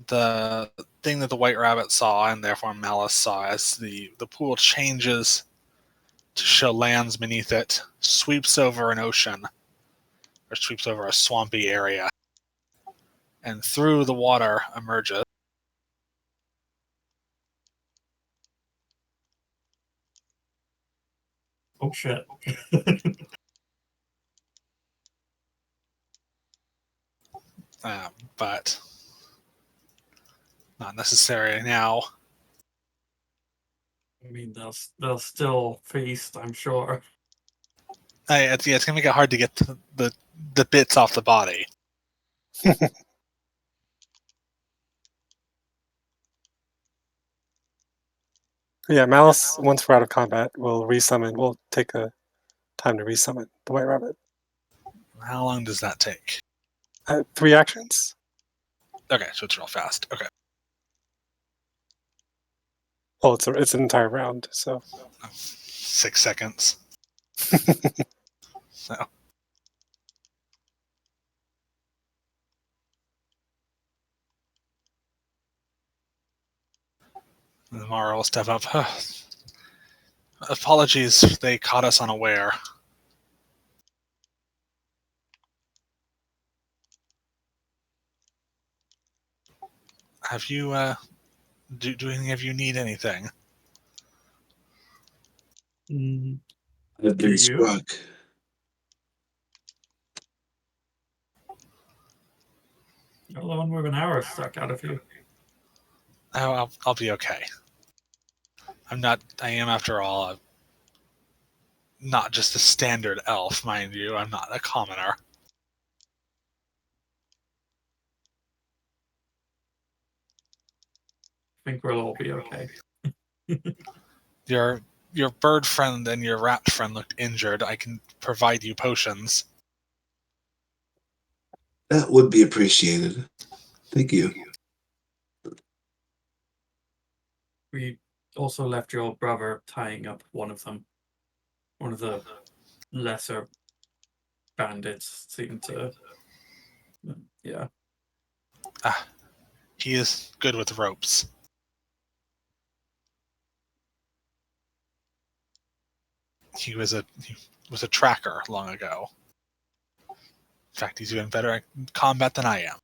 the thing that the White Rabbit saw, and therefore Malice saw, as the pool changes to show lands beneath it, sweeps over an ocean, or sweeps over a swampy area, and through the water emerges Oh shit. but not necessary now. I mean, they'll still feast, I'm sure. It's going to make it hard to get the bits off the body. Yeah, Malice, once we're out of combat, will resummon. We'll take a time to resummon the White Rabbit. How long does that take? 3 actions. Okay, so it's real fast. Okay. Well, it's an entire round, so 6 seconds. So Mara will step up. Apologies, they caught us unaware. Have you, do any of you need anything? I've Do been you? struck. Alone with an arrow stuck out of you. Oh, I'll be okay. I am, after all, not just a standard elf, mind you. I'm not a commoner. I think we'll all be okay. Your bird friend and your rat friend looked injured. I can provide you potions. That would be appreciated. Thank you. We also left your brother tying up one of them. One of the lesser bandits seemed to. Yeah. He is good with ropes. He was a tracker long ago. In fact, he's even better at combat than I am.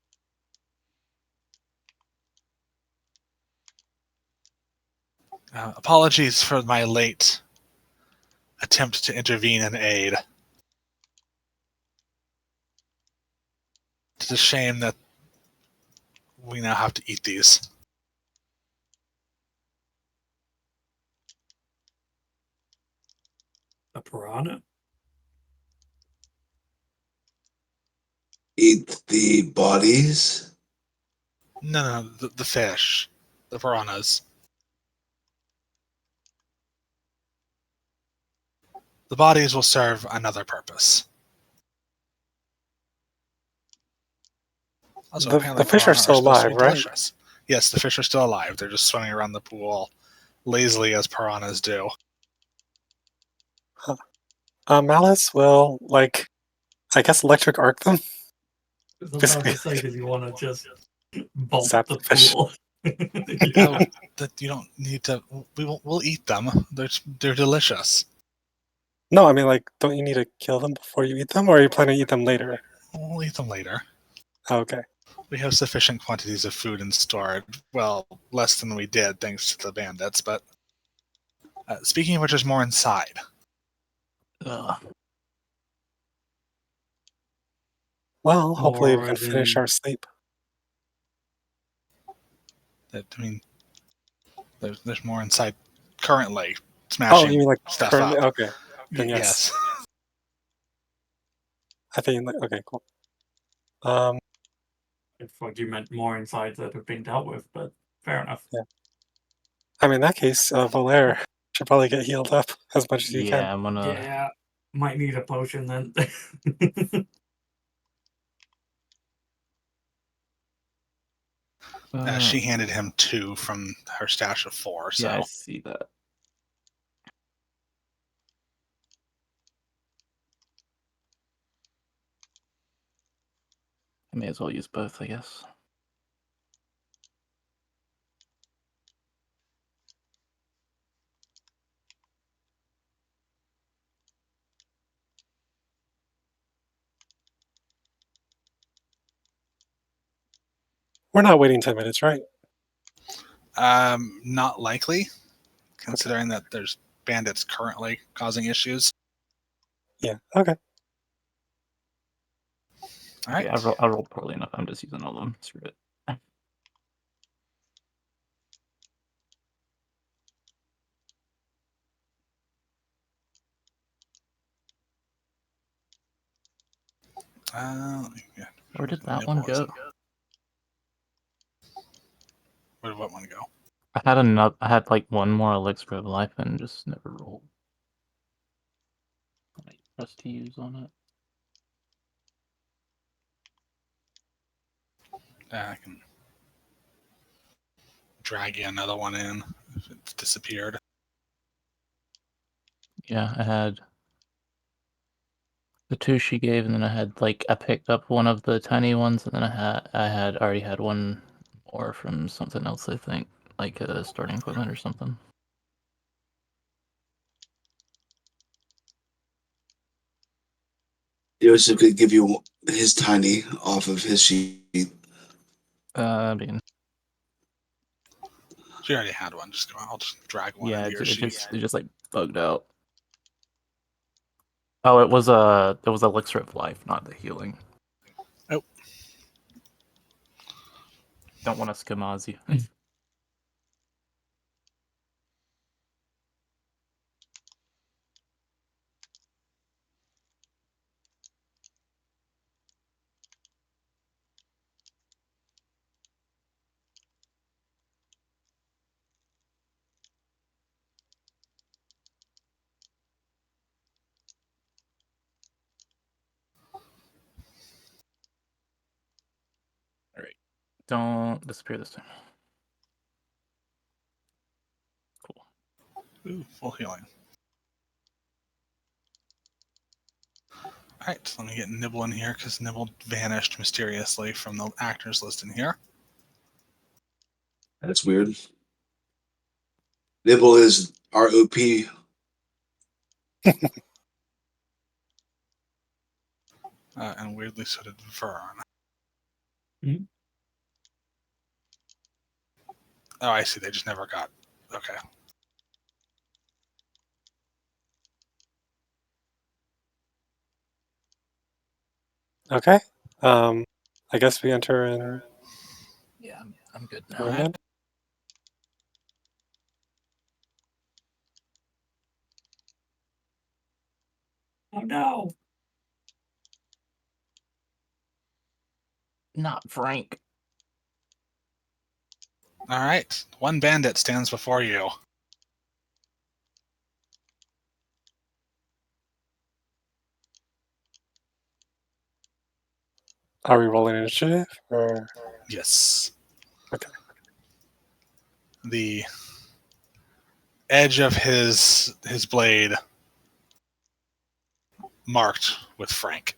Apologies for my late attempt to intervene and aid. It's a shame that we now have to eat these. A piranha? Eat the bodies? No, the fish. The piranhas. The bodies will serve another purpose. Also, the apparently fish are piranha still supposed to alive, be right? delicious. Yes, the fish are still alive. They're just swimming around the pool lazily as piranhas do. Malice will, like, I guess electric arc them. I was about Basically, to say, did you want to just bolt zap the the fish. pool? Oh, that you don't need to. We'll eat them. They're delicious. No, I mean, like, don't you need to kill them before you eat them, or are you planning to eat them later? We'll eat them later. Oh, okay. We have sufficient quantities of food in storage. Well, less than we did thanks to the bandits. But speaking of which, there's more inside. Ugh. Well, hopefully we More can as finish in- our sleep. I mean, there's more inside currently. Oh, Smashing you mean like stuff currently? up. Okay, then yes. I think like okay, cool. I thought you meant more insides that have been dealt with, but fair enough. Yeah. I mean, in that case, Volaire should probably get healed up as much as you can. Yeah, I'm gonna. Yeah, might need a potion then. She handed him 2 from her stash of 4. So Yeah, I see that. I may as well use both, I guess. We're not waiting 10 minutes, right? not likely, considering that there's bandits currently causing issues. Yeah. Okay. All right. Okay, I rolled poorly enough. I'm just using all of them. Screw it. Yeah. Where did that one go? Where did what one go? I had like one more elixir of life and just never rolled. Press to use on it. I can drag you another one in if it's disappeared. Yeah, I had the 2 she gave, and then I picked up one of the tiny ones, and then I had already had one more from something else. I think like starting equipment or something. Joseph could give you his tiny off of his sheet. I mean, She already had one. I'll just drag one yeah, into your sheet. it just like bugged out. Oh, it was elixir of life, not the healing. Oh. Don't want to schemaz you. All right, don't disappear this time. Cool. Ooh, full healing. All right, so let me get Nibble in here because Nibble vanished mysteriously from the actors list in here. That's weird. Nibble is ROP. And weirdly so did Vern. Hmm? Oh, I see. They just never got. Okay. Okay. I guess we enter in Yeah, I'm good the now. room then. Oh no! Not Frank. All right. One bandit stands before you. Are we rolling initiative or? Yes. Okay. The edge of his blade marked with Frank.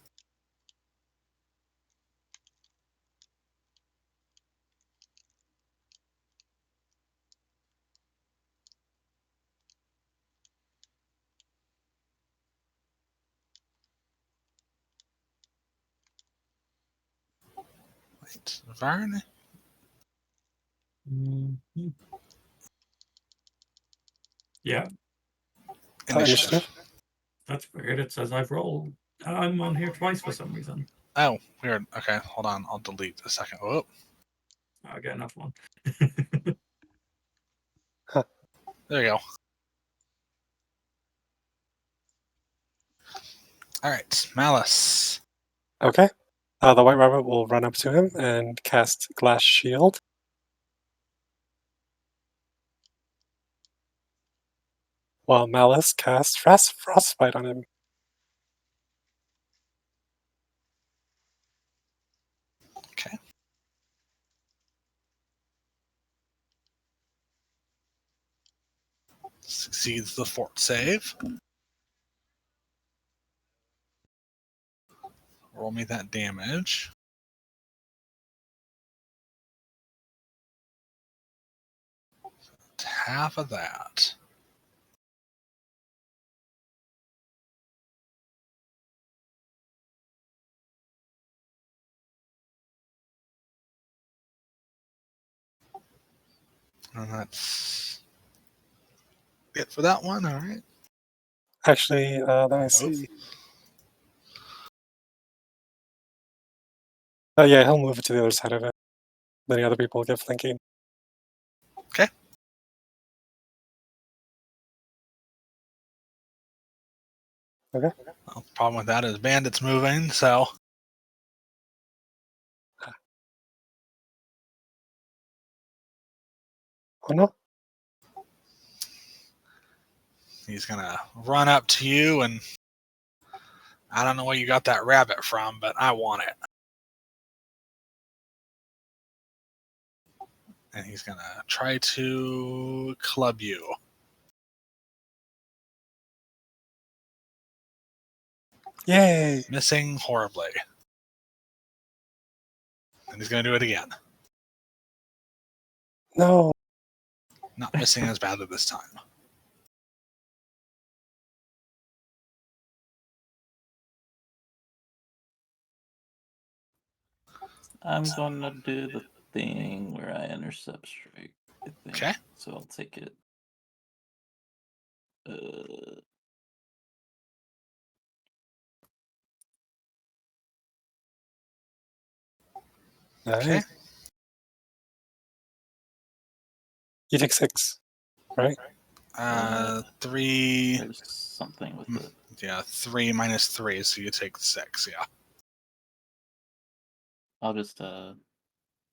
Wait, Vern? Mhm. Yeah, Initiative. that's weird. It says I've rolled. I'm on here twice for some reason. Oh, weird. Okay, hold on. I'll delete a second. Oh, I get another one. there you go. All right, Malice. Okay. The White Rabbit will run up to him and cast Glass Shield. While Malice casts Frostbite on him. Okay. Succeeds the fort save. Roll me that damage. Half of that. And that's it for that one. All right. Actually, let me see. Oh yeah, he'll move it to the other side of it. Then the other people will get flanking. Okay. Okay. Well, the problem with that is bandits moving, so Oh no. he's gonna run up to you, and I don't know where you got that rabbit from, but I want it. And he's gonna try to club you. Yay! Missing horribly. And he's gonna do it again. No. Not missing as badly this time. I'm going to do the thing where I intercept strike, I think. Okay. So I'll take it. Nice. Okay. You take 6, right? 3. There's something with it. Yeah, 3 minus 3, so you take 6. Yeah. I'll just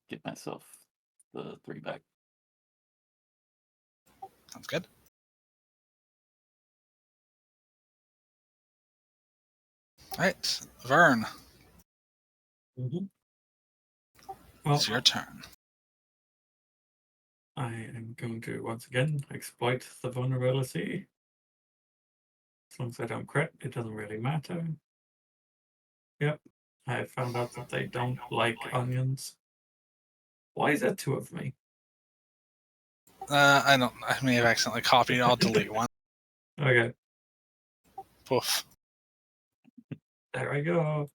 get myself the 3 back. Sounds good. All right, Vern. Mhm. It's Well, your turn. I am going to once again exploit the vulnerability. As long as I don't crit, it doesn't really matter. Yep, I found out that they don't like onions. Why is there 2 of me? I may have accidentally copied. I'll delete one. Okay, Poof. there I go.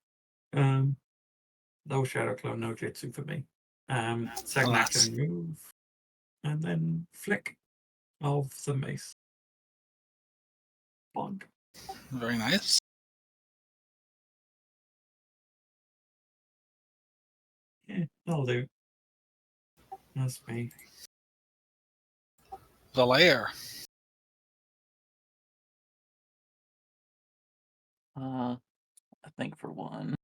No Shadow Clone, no Jitsu for me. Second Alas. action move, and then flick of the mace. Bonk. Very nice. Yeah, that'll do. That's me. The lair. I think for one.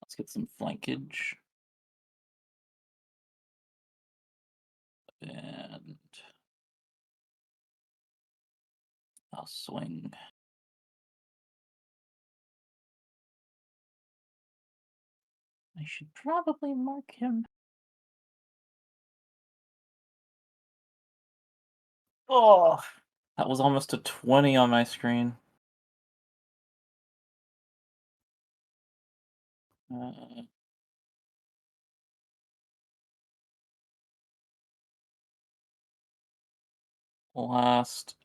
Let's get some flankage. And I'll swing. I should probably mark him. Oh, That was almost a 20 on my screen. Last.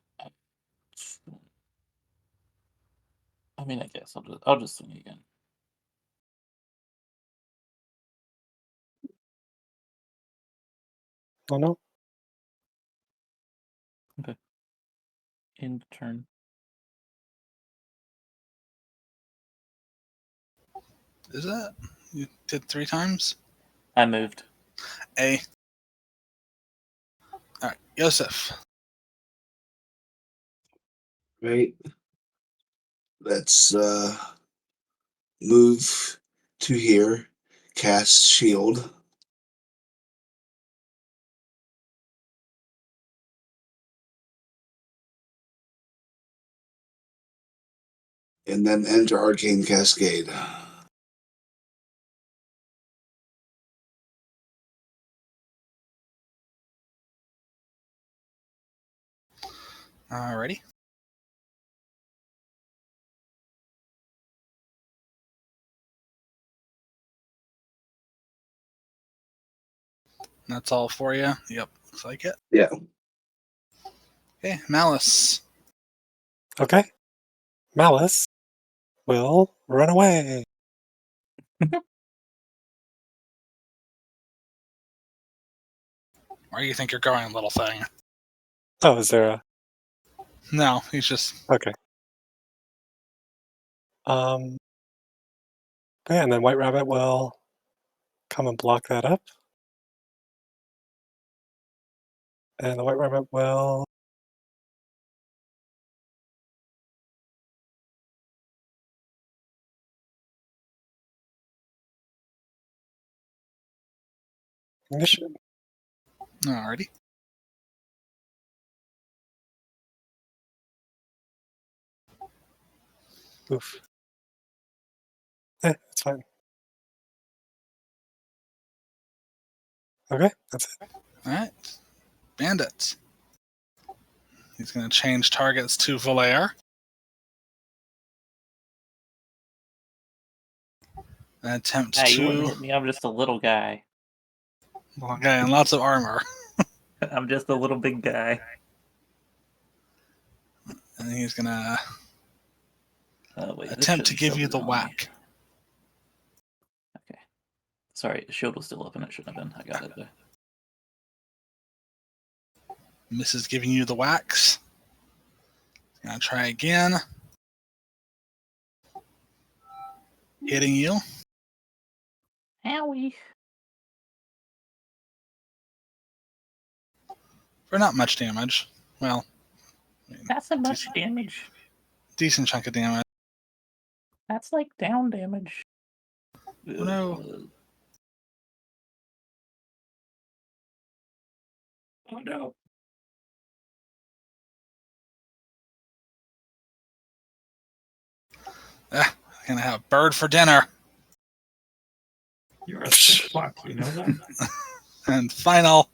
I mean, I guess I'll just swing again. Oh no. Okay. End turn. Is that? You did 3 times? I moved. A. Alright, Yosef. Right. Let's move to here. Cast shield. And then enter Arcane Cascade. Alrighty. That's all for you? Yep, looks like it. Yeah. Okay, Malice. Okay. Malice will run away. Where do you think you're going, little thing? Oh, is there a... No, he's just... Okay. Yeah, and then White Rabbit will come and block that up. And the White Rabbit will... Ignition. Alrighty. Oof. It's fine. Okay, that's it. Alright. Bandit. He's going to change targets to Volaire. And attempt You wouldn't to... hit me. I'm just a little guy. Okay, and lots of armor. I'm just a little big guy. And he's going to Wait, attempt to give you the on me. whack. Okay. Sorry, shield was still up and it shouldn't have been. I got it though. Misses giving you the whacks. Gonna try again. Hitting you. Howie. For not much damage. Well, I mean, That's a much damage. decent chunk of damage. That's like down damage. Oh no. Oh no. Gonna have bird for dinner. You're a sick fuck, you know that? And final,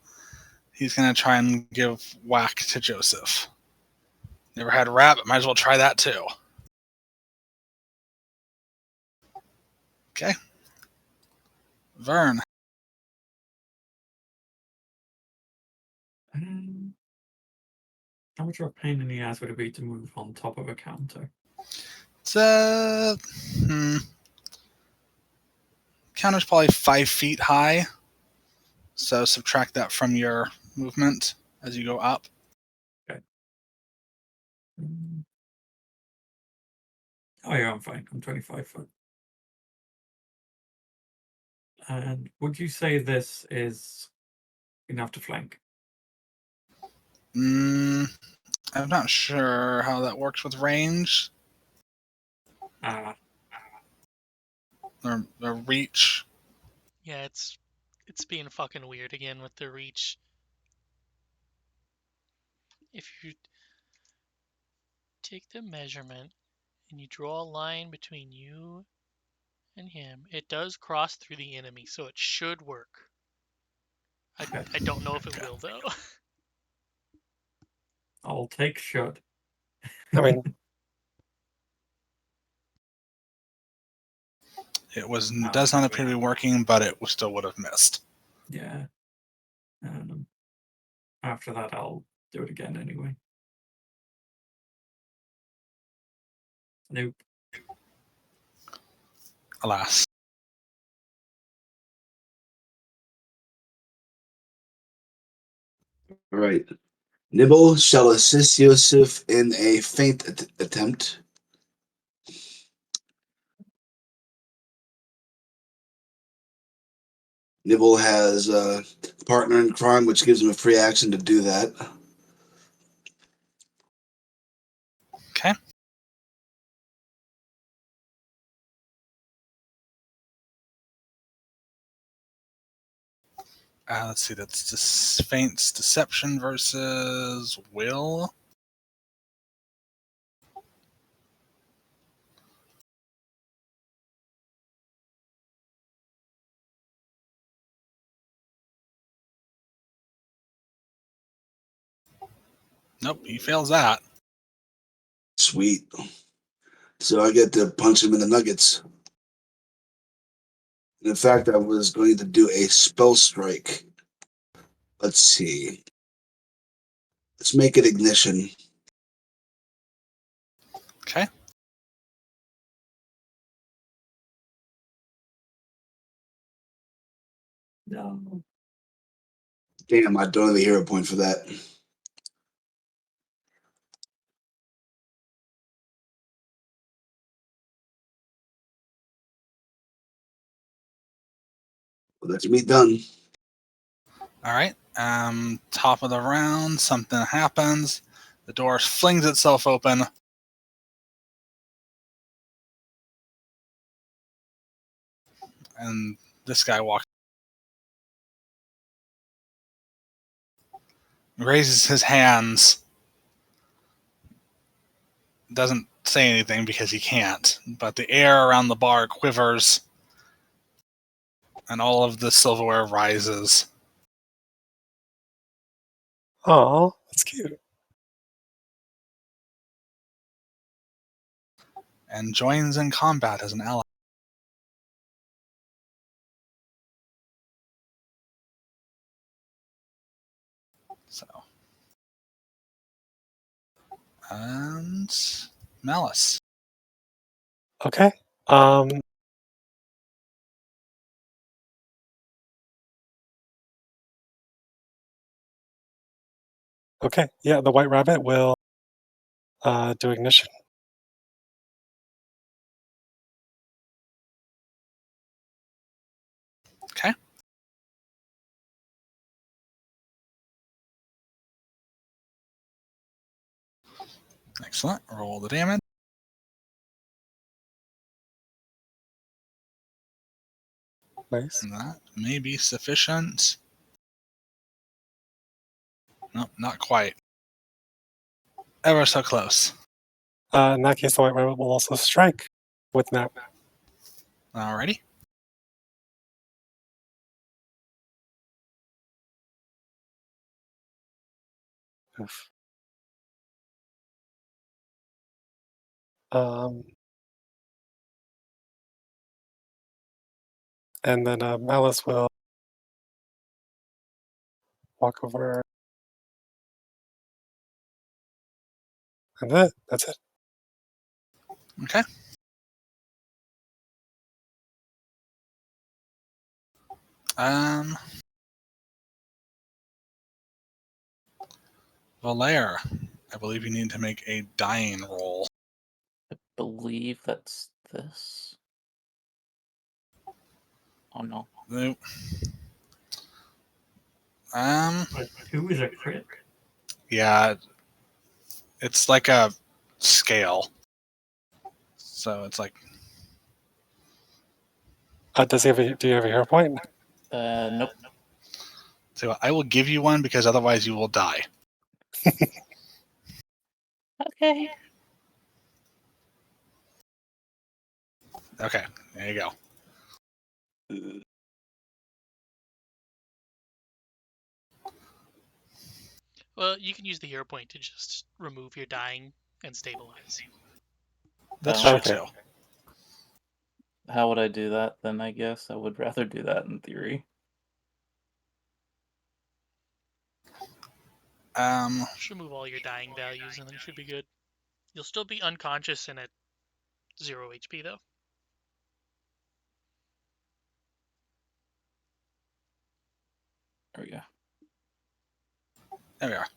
he's gonna try and give whack to Joseph. Never had a rat, but might as well try that too. Okay. Vern. How much of a pain in the ass would it be to move on top of a counter? It's counter's probably 5 feet high. So subtract that from your movement as you go up. Okay. Oh yeah, I'm fine. I'm 25 foot. And would you say this is enough to flank? I'm not sure how that works with range or reach. Yeah, it's being fucking weird again with the reach. If you take the measurement and you draw a line between you and him, it does cross through the enemy, so it should work. I don't know if it will though. I'll take should. I mean, It does not appear to be working, but it still would have missed. Yeah. After that, I'll do it again anyway. Nope. Alas. All right. Nibble shall assist Yosef in a feint attempt. Nibble has a partner in crime, which gives him a free action to do that. Okay. Let's see. That's Feint's Deception versus Will. Nope, he fails that. Sweet. So I get to punch him in the nuggets. In fact, I was going to do a spell strike. Let's see. Let's make it ignition. Okay. No. Damn, I don't have a hero point for that. Well, that's me done. All right. Top of the round, something happens. The door flings itself open. And this guy walks. Raises his hands. Doesn't say anything because he can't. But the air around the bar quivers. And all of the silverware rises. oh, that's cute. And joins in combat as an ally. So. And Malice. Okay. Okay. Yeah, the white rabbit will do ignition. Okay. Excellent. Roll the damage. Nice. And that may be sufficient. Nope, not quite. Ever so close. In that case, the white rabbit will also strike with that. Alrighty. Oof. And then Malice will walk over. And that's it. Okay. Valaire, I believe you need to make a dying roll. I believe that's this. Oh no. Nope. But 2 is a crit. Yeah, it's like a scale. So it's like, Does he have do you have a hero point? Nope. so I will give you one because otherwise you will die. Okay. Okay, there you go. Well, you can use the hero point to just remove your dying and stabilize. That's Oh, true okay. too. How would I do that then? I guess I would rather do that in theory. Just remove all your dying values and then you should be good. You'll still be unconscious and at 0 HP though. There we go. There we are.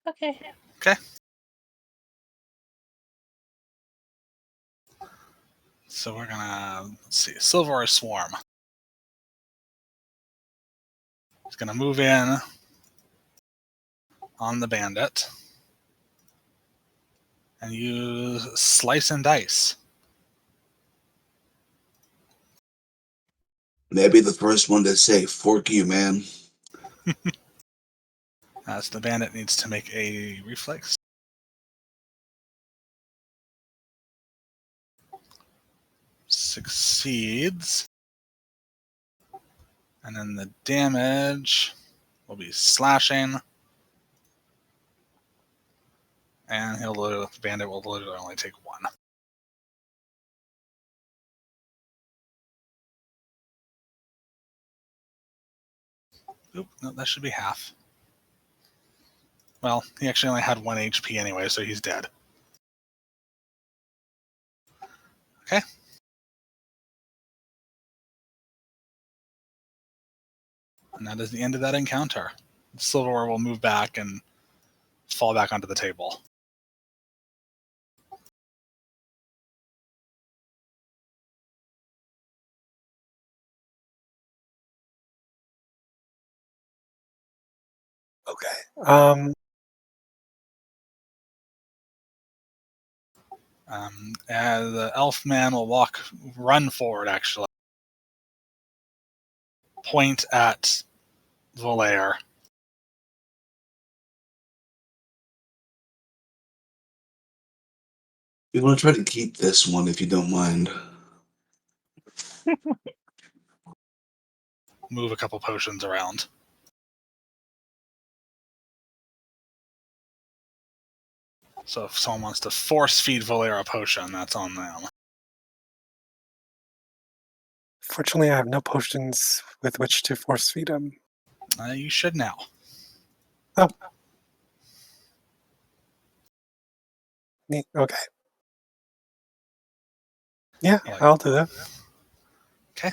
Okay. Okay. So we're gonna, let's see, Silver Swarm. He's gonna move in on the bandit and use Slice and Dice. Maybe the first one to say, "Fork you, man." So the bandit needs to make a reflex. Succeeds. And then the damage will be slashing. And the bandit will literally only take 1. Oop, no, that should be half. Well, he actually only had 1 HP anyway, so he's dead. Okay. And that is the end of that encounter. Silverware will move back and fall back onto the table. Okay. And the elf man will run forward, actually. Point at Volaire. We want to try to keep this one if you don't mind. Move a couple potions around. So if someone wants to force feed Volaire a potion, that's on them. Fortunately, I have no potions with which to force feed him. You should now. Oh. Neat. Okay. Yeah, I'll do that. Okay.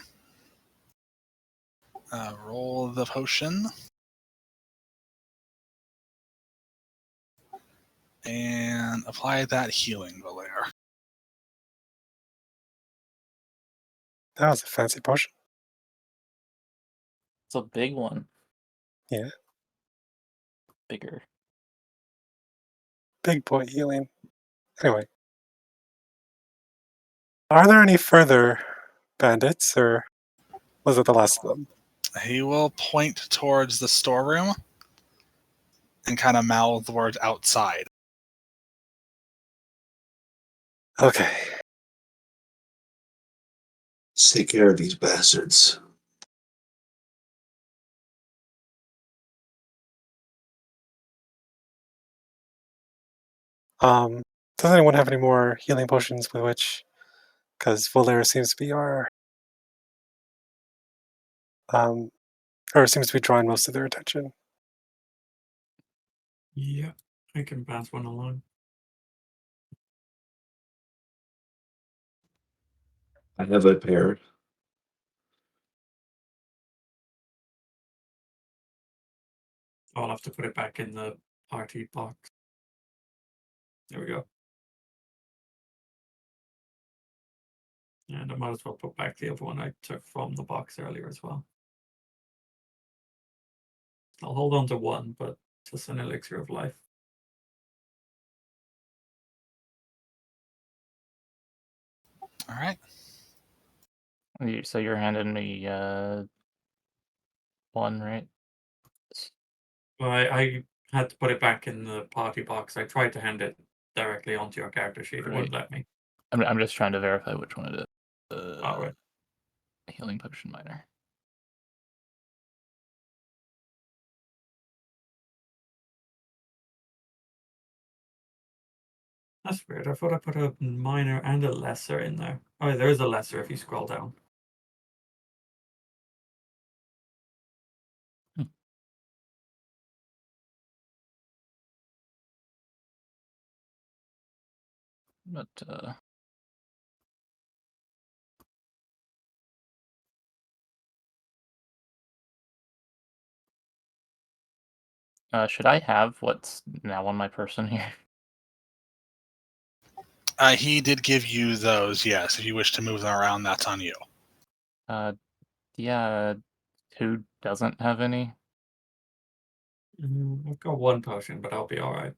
Roll the potion. And apply that healing, Volaire. That was a fancy potion. It's a big one. Yeah. Bigger. Big boy healing. Anyway. Are there any further bandits, or was it the last of them? He will point towards the storeroom and kind of mouth the words outside. Okay. Let's take care of these bastards. Does anyone have any more healing potions with which? Because Volaire seems to be our or seems to be drawing most of their attention. Yeah, I can pass one along. I have a pair. I'll have to put it back in the party box. There we go. And I might as well put back the other one I took from the box earlier as well. I'll hold on to one, but just an elixir of life. All right. So you're handing me 1, right? Well, I had to put it back in the party box. I tried to hand it directly onto your character sheet. It Right. wouldn't let me. I'm just trying to verify which one it is. All right. healing potion miner. That's weird. I thought I put a minor and a lesser in there. Oh, there is a lesser if you scroll down. But should I have what's now on my person here? He did give you those, yes. If you wish to move them around, that's on you. Yeah, who doesn't have any? I've got one potion, but I'll be alright.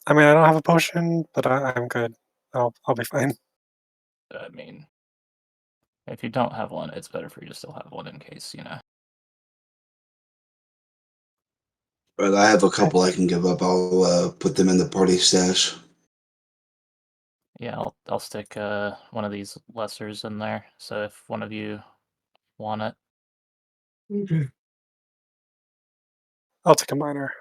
I mean, I don't have a potion, but I'm good. I'll be fine. I mean, if you don't have one, it's better for you to still have one in case, you know. But I have a couple I can give up. I'll put them in the party stash. Yeah, I'll stick one of these lessers in there. So if one of you want it, Okay. I'll take a minor.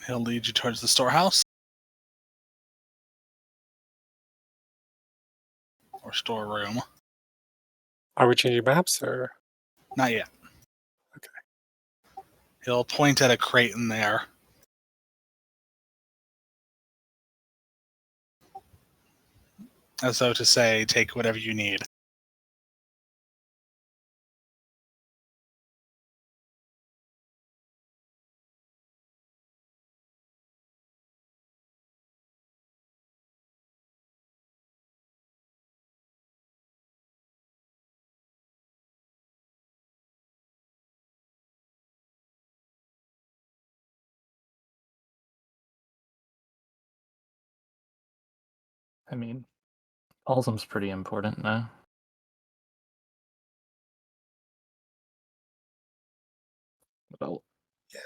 He'll lead you towards the storehouse. Or storeroom. Are we changing maps or? Not yet. Okay. He'll point at a crate in there. As though to say, take whatever you need. I mean, Balsam's pretty important now. But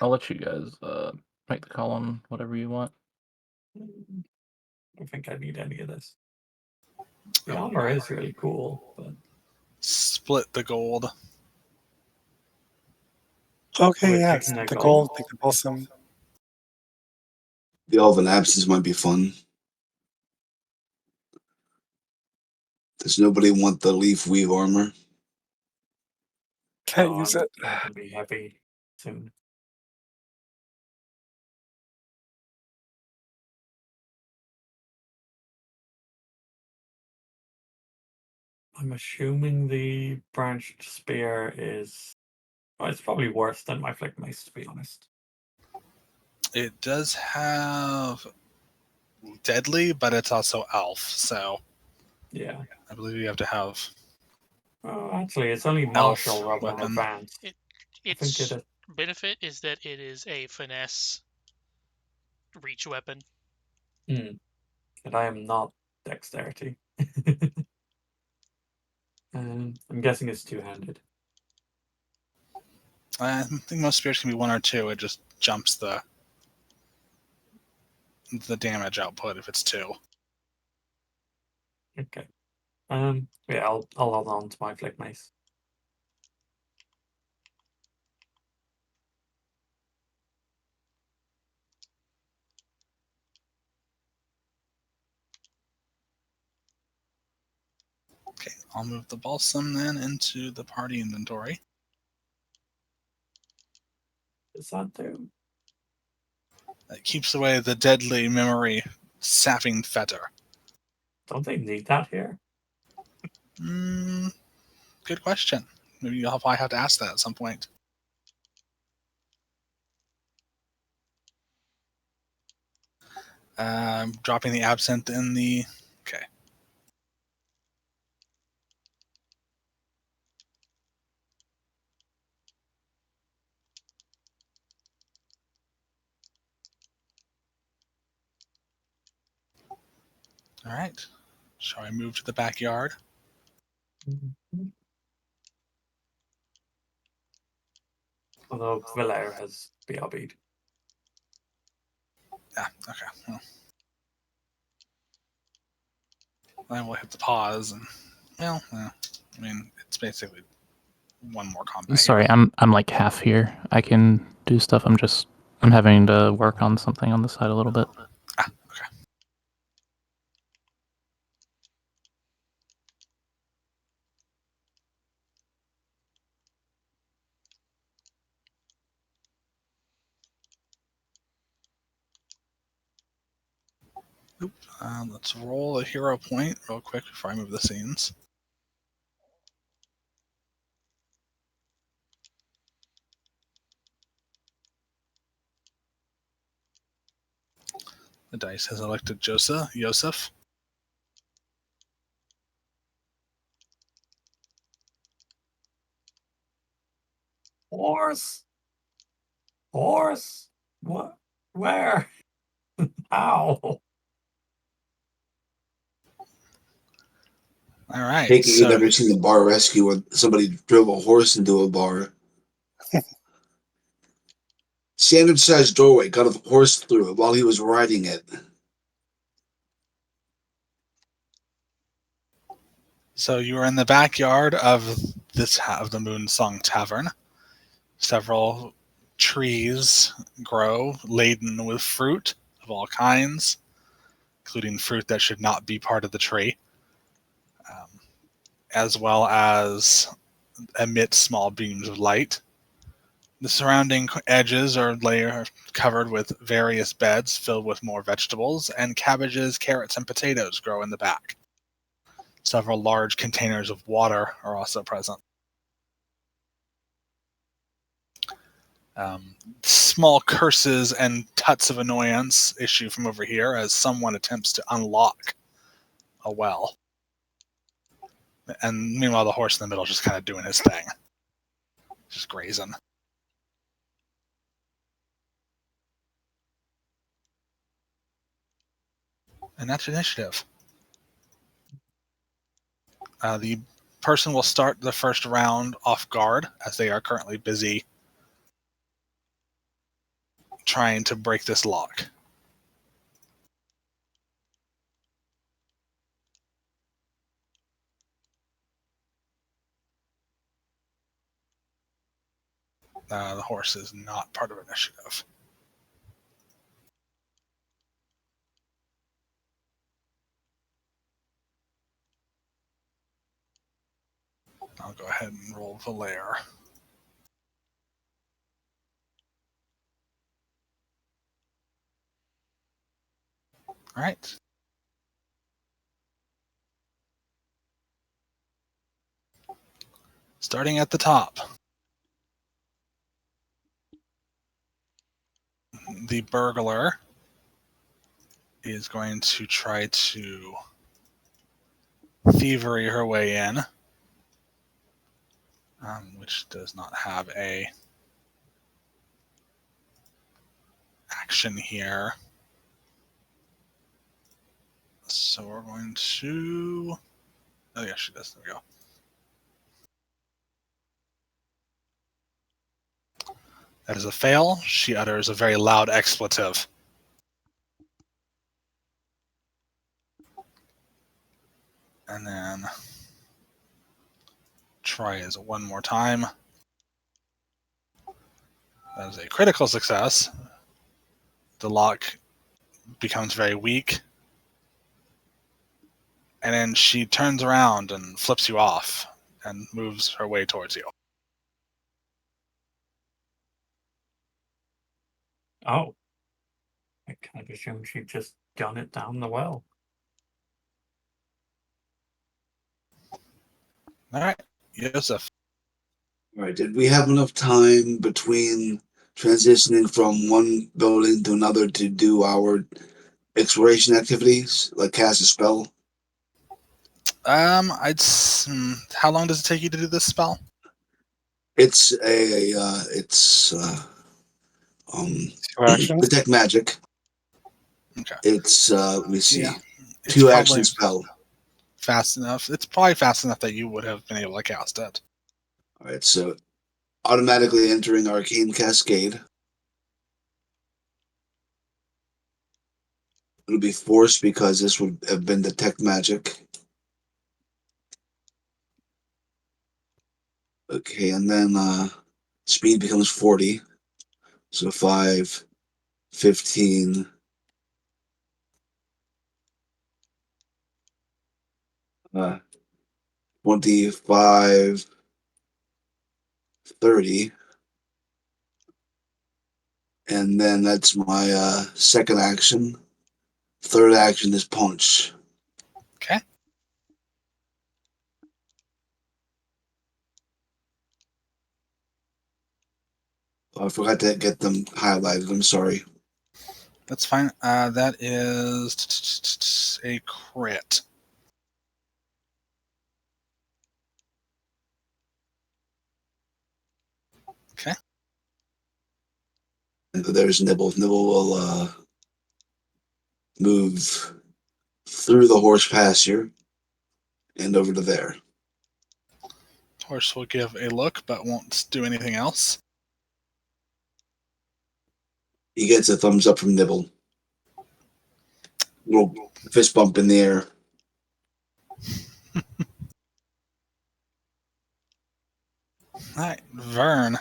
I'll let you guys make the call on whatever you want. I don't think I need any of this. The Oh. armor is really cool, but Split the gold. Okay, we're yes. taking that The gold. gold, take the balsam. The Elven Absence might be fun. Does nobody want the leaf weave armor? Can't use it. I'm gonna be heavy soon. I'm assuming the branched spear is. Well, it's probably worse than my flick mace, to be honest. It does have deadly, but it's also elf, so Yeah. I believe you have to have Oh, actually, it's only elf martial rather than weapon. advanced. I think Its benefit is that it is a finesse reach weapon. and I am not dexterity. I'm guessing it's two-handed. I think most spears can be one or two. It just jumps the damage output if it's two. Okay. Yeah, I'll hold on to my flick mace. Okay, I'll move the balsam then into the party inventory. Does that do? It keeps away the deadly memory sapping fetter. Don't they need that here? Good question. Maybe you'll probably have to ask that at some point. Dropping the absinthe in the... Okay. All right. Shall I move to the backyard? Mhm. Although Valère has BRB'd. Yeah, okay. Well, then we'll hit the pause and I mean it's basically one more combat. Sorry, here. I'm like half here. I can do stuff. I'm having to work on something on the side a little bit. Ah, okay. Let's roll a hero point real quick before I move the scenes. The dice has elected Joseph. Horse! Horse! What? Where? How? All right. Take it you've So never seen the bar rescue where somebody drove a horse into a bar. Standard sized doorway, got a horse through it while he was riding it. you were in the backyard of the Moonsong Tavern. Several trees grow laden with fruit of all kinds, including fruit that should not be part of the tree, as well as emit small beams of light. The surrounding edges are covered with various beds filled with more vegetables, and cabbages, carrots, and potatoes grow in the back. Several large containers of water are also present. Small curses and tuts of annoyance issue from over here as someone attempts to unlock a well. And meanwhile, the horse in the middle is just kind of doing his thing, just grazing. And that's initiative. The person will start the first round off guard as they are currently busy trying to break this lock. The horse is not part of initiative. I'll go ahead and roll Valère. All right. Starting at the top. The burglar is going to try to thievery her way in, which does not have a action here. So we're going to... Oh, yeah, she does. There we go. That is a fail. She utters a very loud expletive. And then tries one more time. That is a critical success. The lock becomes very weak. And then she turns around and flips you off and moves her way towards you. Oh. I kind of assumed she'd just gun it down the well. All right, Joseph. All right, did we have enough time between transitioning from one building to another to do our exploration activities, like cast a spell? How long does it take you to do this spell? It's Two actions. detect magic. Okay. It's let me see, Yeah, it's two probably action spell. fast enough. It's probably fast enough that you would have been able to cast it. All right, so automatically entering Arcane Cascade. It'll be forced because this would have been Detect Magic. Okay, and then speed becomes 40. So 5, 15, 25, 30. And then that's my second action. Third action is Punch. Okay. Oh, I forgot to get them highlighted. I'm sorry. That's fine. That is a crit. Okay. And there's Nibble. Nibble will move through the horse pasture and over to there. Horse will give a look, but won't do anything else. He gets a thumbs up from Nibble. Little fist bump in the air. All right, Vern.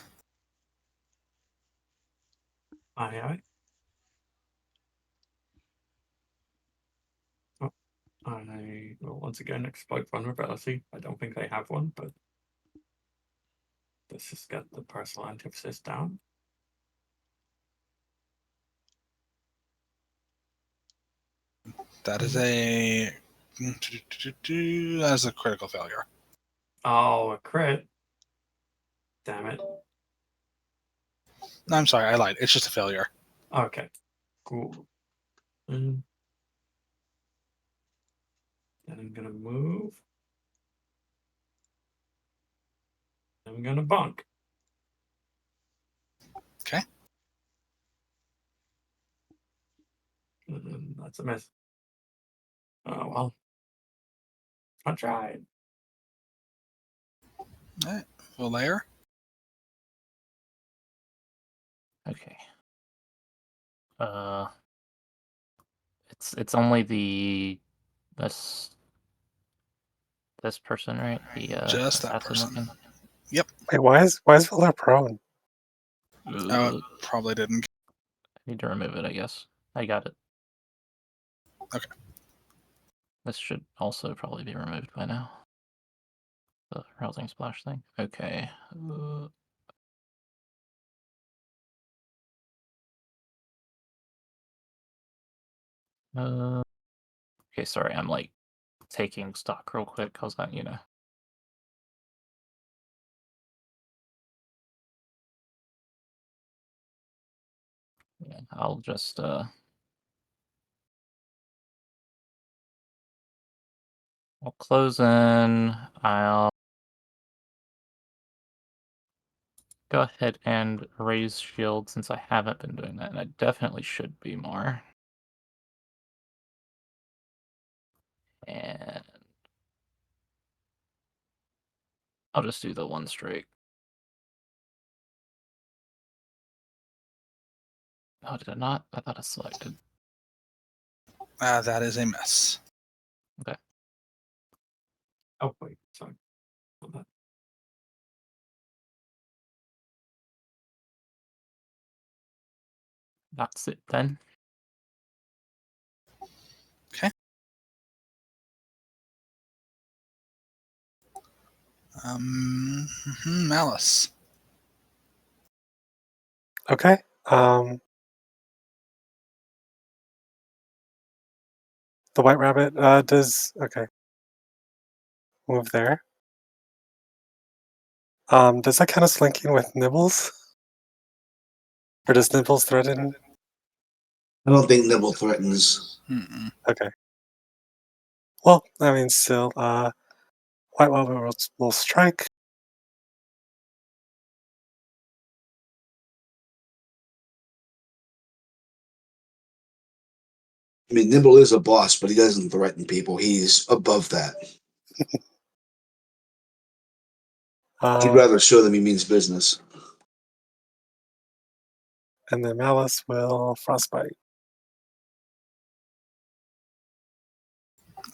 Aye, aye. Oh, I will once again exploit vulnerability. I don't think they have one, but let's just get the personal antithesis down. That is a that is a critical failure. Oh, a crit. Damn it. No, I'm sorry, I lied. It's just a failure. Okay, cool. Then I'm gonna move. I'm gonna bunk. Okay. That's a miss. Oh well. I tried. All right, Valair. Okay. It's only this person, right? The Just that assassin person. looking. Yep. Wait, why is Valar prone? Oh, probably didn't. I need to remove it, I guess. I got it. Okay. This should also probably be removed by now. The rousing splash thing. Okay. Okay, sorry, I'm like taking stock real quick because I. Yeah, I'll just I'll close in. I'll go ahead and raise shield since I haven't been doing that, and I definitely should be more. And I'll just do the one straight. Oh, did I not? I thought I selected. That is a miss. Okay. Oh wait, sorry. Hold on. That's it then. Okay. Malice. Okay. The white rabbit does okay. Move there. Does that kind of slinking with Nibbles? Or does Nibbles threaten? I don't think Nibble threatens. Mm-mm. Okay. Well, I mean, still, white rabbit will strike. I mean, Nibble is a boss, but he doesn't threaten people. He's above that. He'd rather show them he means business. And then Malice will frostbite.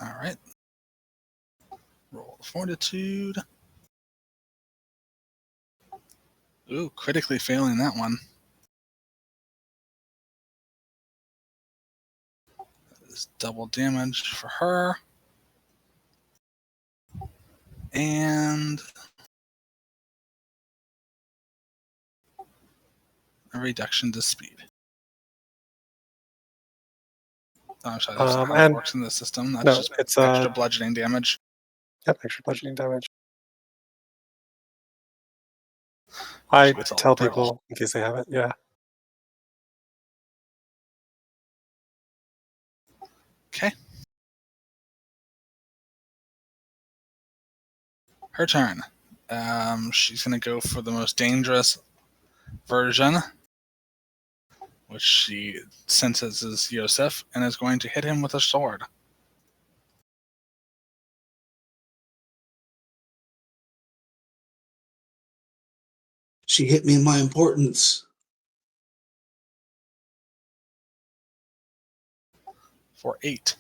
All right. Roll fortitude. Ooh, critically failing that one. That is double damage for her. And a reduction to speed. Oh, sorry, that's not how it works in the system. That's just it's extra bludgeoning damage. Yep, extra bludgeoning damage. I tell people in case they have it, yeah. Okay. Her turn. She's going to go for the most dangerous version, which she senses is Yosef, and is going to hit him with a sword. She hit me in my importance. For 8.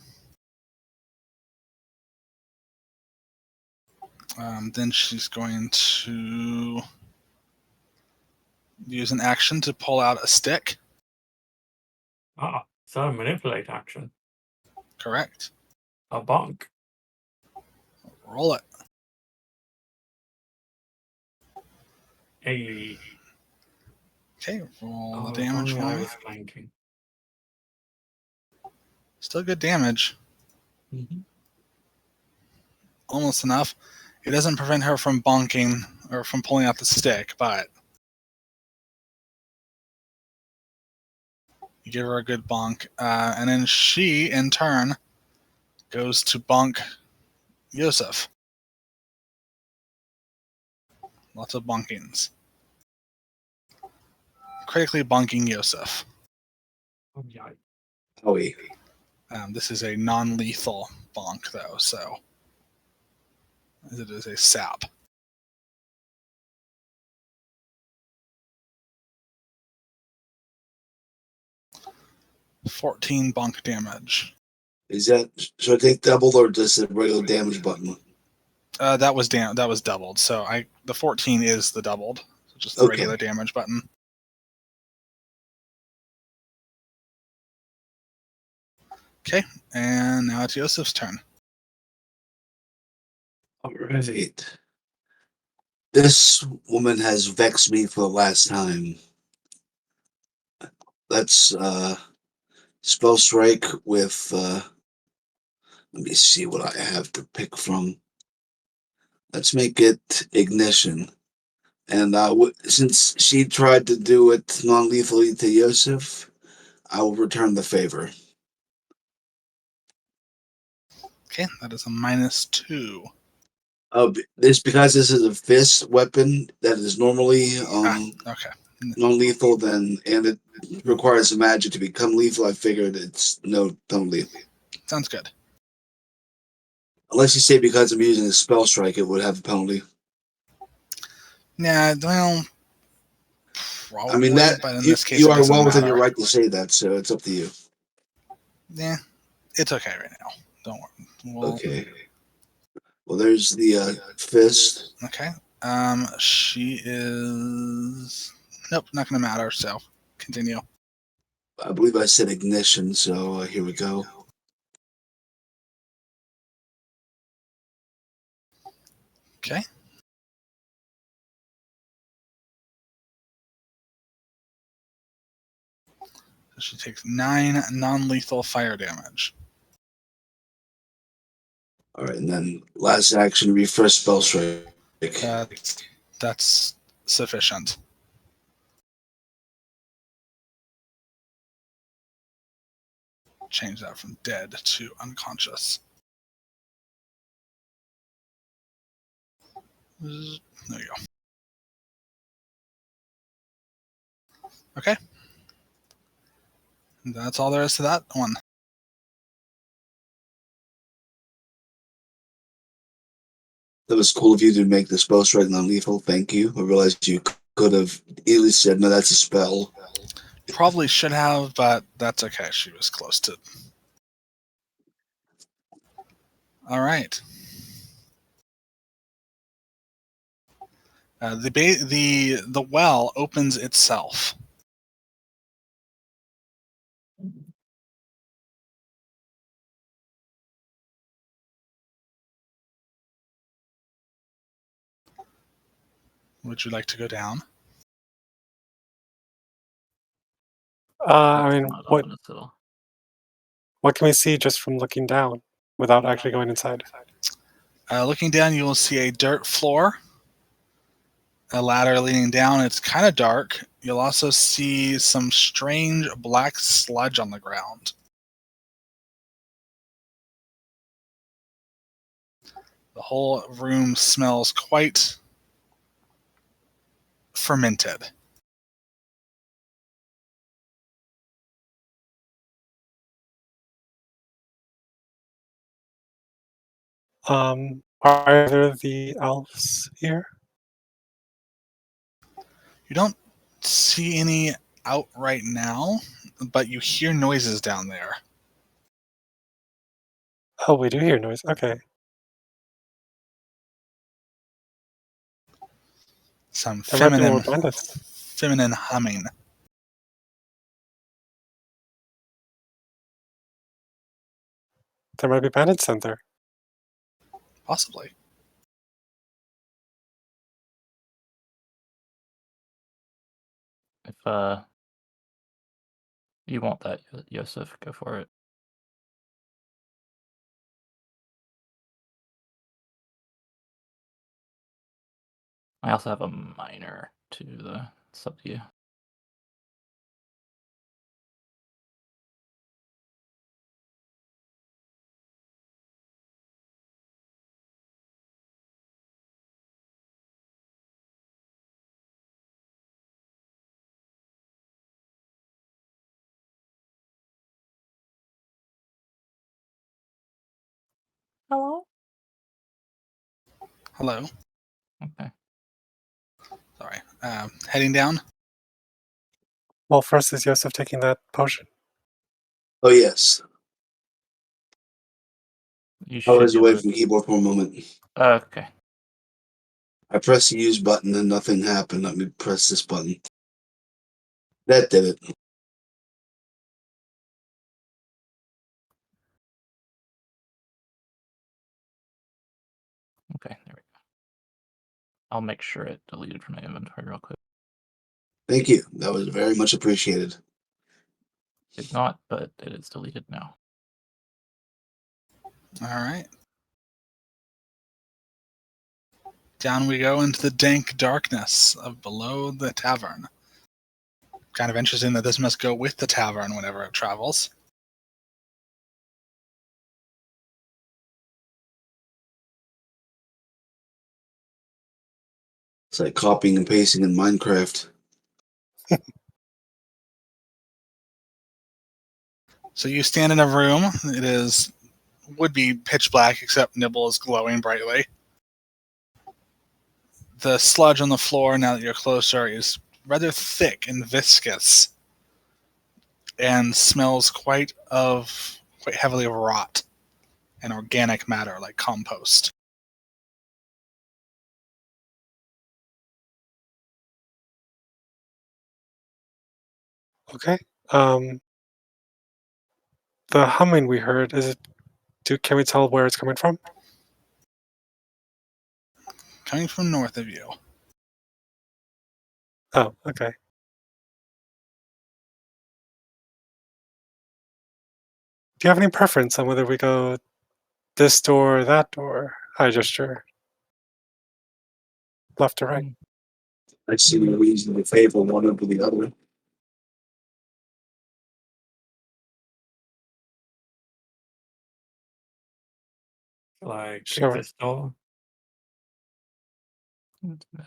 Then she's going to use an action to pull out a stick. Ah, so manipulate action. Correct. A bonk. Roll it. Hey. Okay, roll the If damage only for I me. was flanking. Still good damage. Mm-hmm. Almost enough. It doesn't prevent her from bonking or from pulling out the stick, but you give her a good bonk. And then she, in turn, goes to bonk Yosef. Lots of bonkings. Critically bonking Yosef. Oh, yeah. Howie. This is a non-lethal bonk, though, so it is a sap. $14 bonk damage. Is that, should I take double or just a regular damage button? That was doubled. So the 14 is the doubled, so just the regular damage button. Okay, and now it's Yosef's turn. All right. This woman has vexed me for the last time. Let's spell strike with. Let me see what I have to pick from. Let's make it ignition. And since she tried to do it non-lethally to Yosef, I will return the favor. Okay, that is a -2. Because this is a fist weapon that is normally Okay. non-lethal, and it requires the magic to become lethal. I figured it's no penalty. Sounds good. Unless you say because I'm using a spell strike, it would have a penalty. Yeah, well, probably, I mean that but in this case, you it are doesn't well within matter. your right to say that, so it's up to you. Yeah, it's okay right now. Don't worry. Okay. Well, there's the fist. Okay. She is. Nope, not going to matter. So continue. I believe I said ignition, so here we go. Okay. So she takes 9 non-lethal fire damage. All right, and then last action, refresh spell strike. That's sufficient. Change that from dead to unconscious. There you go. Okay. That's all there is to that one. That was cool of you to make this bow strike non-lethal. Thank you. I realized you could have easily said, "No, that's a spell." Probably should have, but that's okay. She was close to. All right. The well opens itself. Would you like to go down? I mean, Not ominous at all. what can we see just from looking down without actually going inside? Looking down, you will see a dirt floor, a ladder leading down. It's kind of dark. You'll also see some strange black sludge on the ground. The whole room smells quite fermented. Are there the elves here? You don't see any out right now, but you hear noises down there. Oh, we do hear noise. Okay. Some There might be more bandits. feminine humming. There might be bandits in there. Possibly. If you want that, Yosef, go for it. I also have a minor too, though. It's up to you. Hello? Hello. Okay. Sorry. Heading down. Well, first is Yosef taking that potion. Oh yes, You I should was be away able from to. the keyboard for a moment. Okay. I pressed the use button and nothing happened. Let me press this button. That did it. Okay, there we go. I'll make sure it deleted from my inventory real quick. Thank you. That was very much appreciated. Did not, but it is deleted now. All right. Down we go into the dank darkness of below the tavern. Kind of interesting that this must go with the tavern whenever it travels. It's like copying and pasting in Minecraft. So you stand in a room. Would be pitch black, except Nibble is glowing brightly. The sludge on the floor, now that you're closer, is rather thick and viscous, and smells quite heavily of rot and organic matter like compost. Okay. The humming we heard, is it can we tell where it's coming from? Coming from north of you. Oh, okay. Do you have any preference on whether we go this door or that door? Eye gesture. Left or right? I see no reason to favor one over the other. Shall I kick Sure. this door?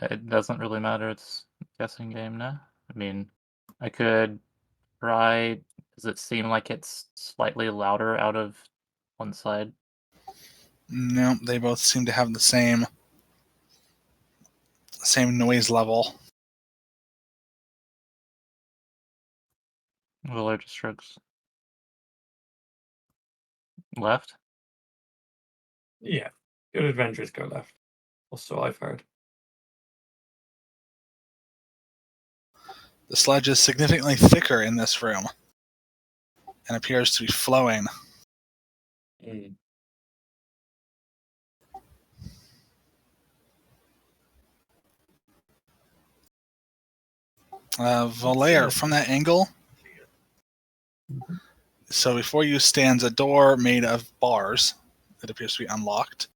It doesn't really matter. It's a guessing game now. I mean, I could try. Does it seem like it's slightly louder out of one side? No, they both seem to have the same Same noise level. Valor just strokes left. Yeah. Good adventures go left. Also, I've heard. The sludge is significantly thicker in this room and appears to be flowing. Mm. Volaire, from that angle, Mhm. so before you stands a door made of bars that appears to be unlocked.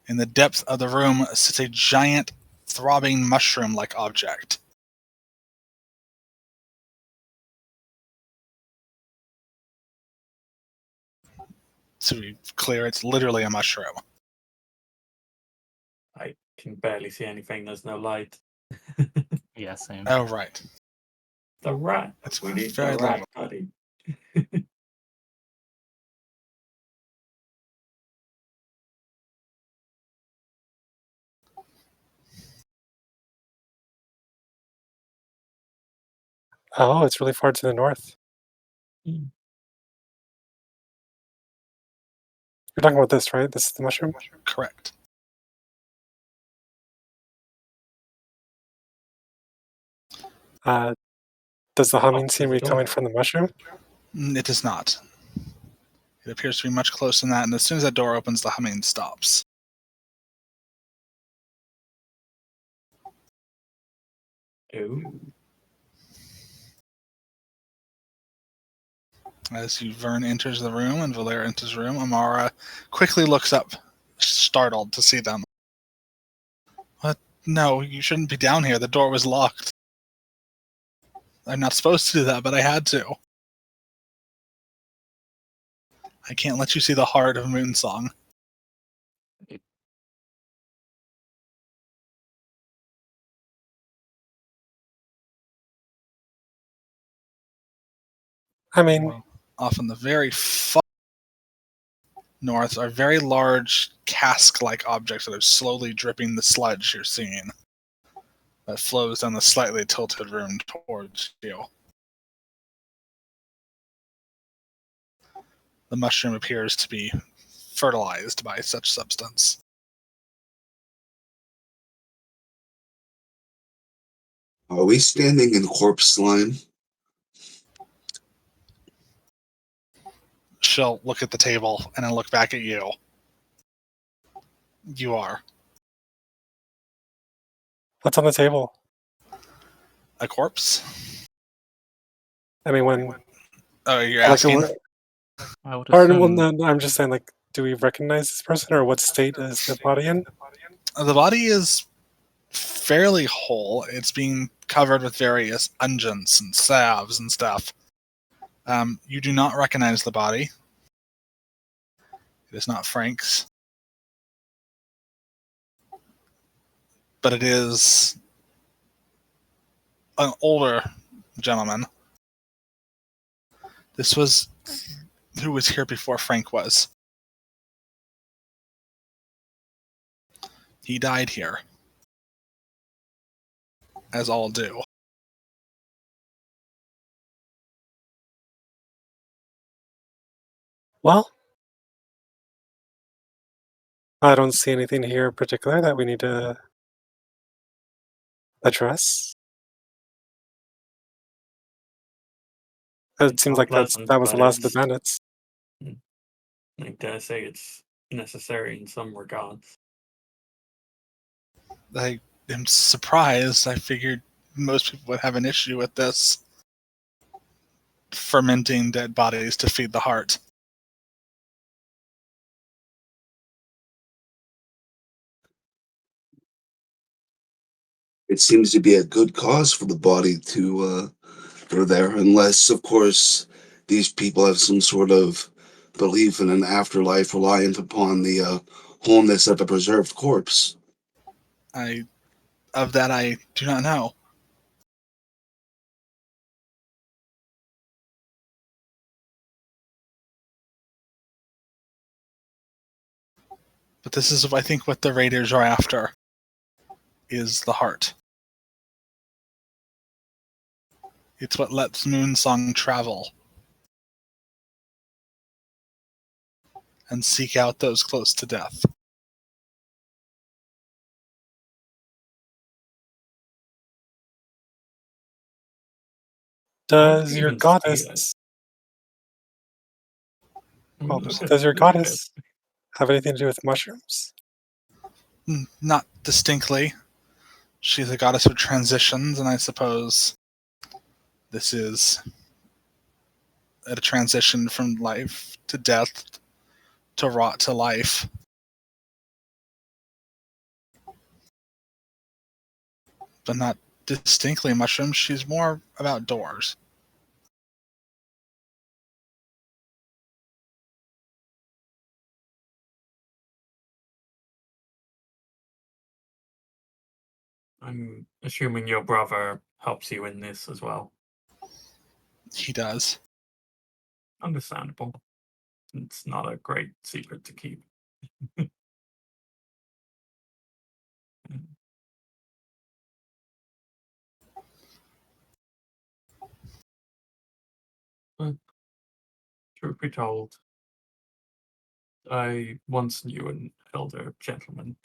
In the depth of the room sits a giant, throbbing mushroom-like object. To be clear, it's literally a mushroom. I can barely see anything. There's no light. Yeah, same. Oh, right. The rat. It's We need very the rat, little. buddy. Oh, it's really far to the north. Mm. You're talking about this, right? This is the mushroom? Correct. Does the humming Oh, seem there's to a be coming door. from the mushroom? It does not. It appears to be much closer than that, and as soon as that door opens, the humming stops. Ooh. As Vern enters the room and Valera enters the room, Amara quickly looks up, startled to see them. What? No, you shouldn't be down here. The door was locked. I'm not supposed to do that, but I had to. I can't let you see the heart of Moonsong. I mean, Off in the very far north are very large cask-like objects that are slowly dripping the sludge you're seeing that flows down the slightly tilted room towards you. The mushroom appears to be fertilized by such substance. Are we standing in corpse slime? She'll look at the table and then look back at you. You are. what's on the table? A corpse? I mean, when Oh, you're like, asking? I would or assume. well, no, I'm just saying, like, do we recognize this person, or what state is the body in? The body is fairly whole. It's being covered with various unguents and salves and stuff. You do not recognize the body. It is not Frank's. But it is an older gentleman. This was who was here before Frank was. He died here. As all do. Well, I don't see anything here in particular that we need to address. It It's seems like unpleasant, that was the but last of the it's, bandits. I dare say, it's necessary in some regards. I am surprised. I figured most people would have an issue with this. Fermenting dead bodies to feed the heart. It seems to be a good cause for the body to go there, unless, of course, these people have some sort of belief in an afterlife reliant upon the wholeness of a preserved corpse. Of that I do not know. But this is, I think, what the raiders are after, is the heart. It's what lets Moonsong travel and seek out those close to death. Does you your even see goddess well, Look does your at it. goddess have anything to do with mushrooms? Not distinctly. She's a goddess of transitions, and I suppose this is a transition from life to death to rot to life. But not distinctly mushrooms. She's more about doors. I'm assuming your brother helps you in this as well. He does. Understandable. It's not a great secret to keep. But truth be told, I once knew an elder gentleman.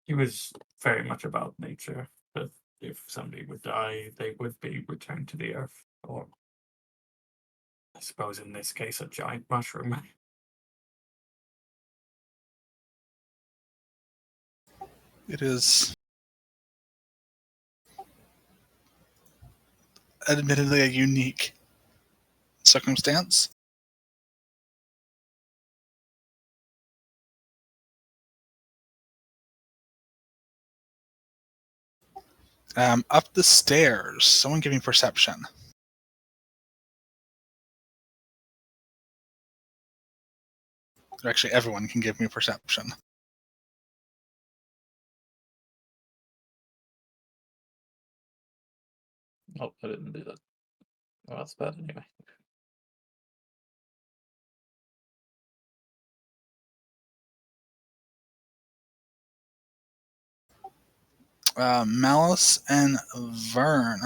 He was very much about nature, but if somebody would die, they would be returned to the earth, or I suppose in this case, a giant mushroom. It is admittedly a unique circumstance. Up the stairs. Someone give me perception. Actually, everyone can give me perception. Oh, I didn't do that. Oh, that's bad anyway. Malice and Vern.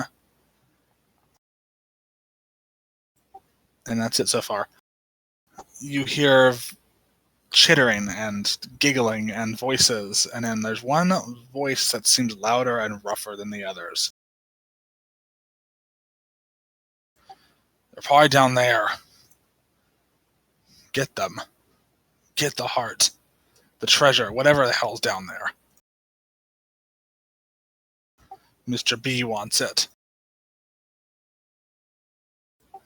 And that's it so far. You hear chittering and giggling and voices, and then there's one voice that seems louder and rougher than the others. They're probably down there. Get them. Get the heart. The treasure, whatever the hell's down there. Mr. B wants it.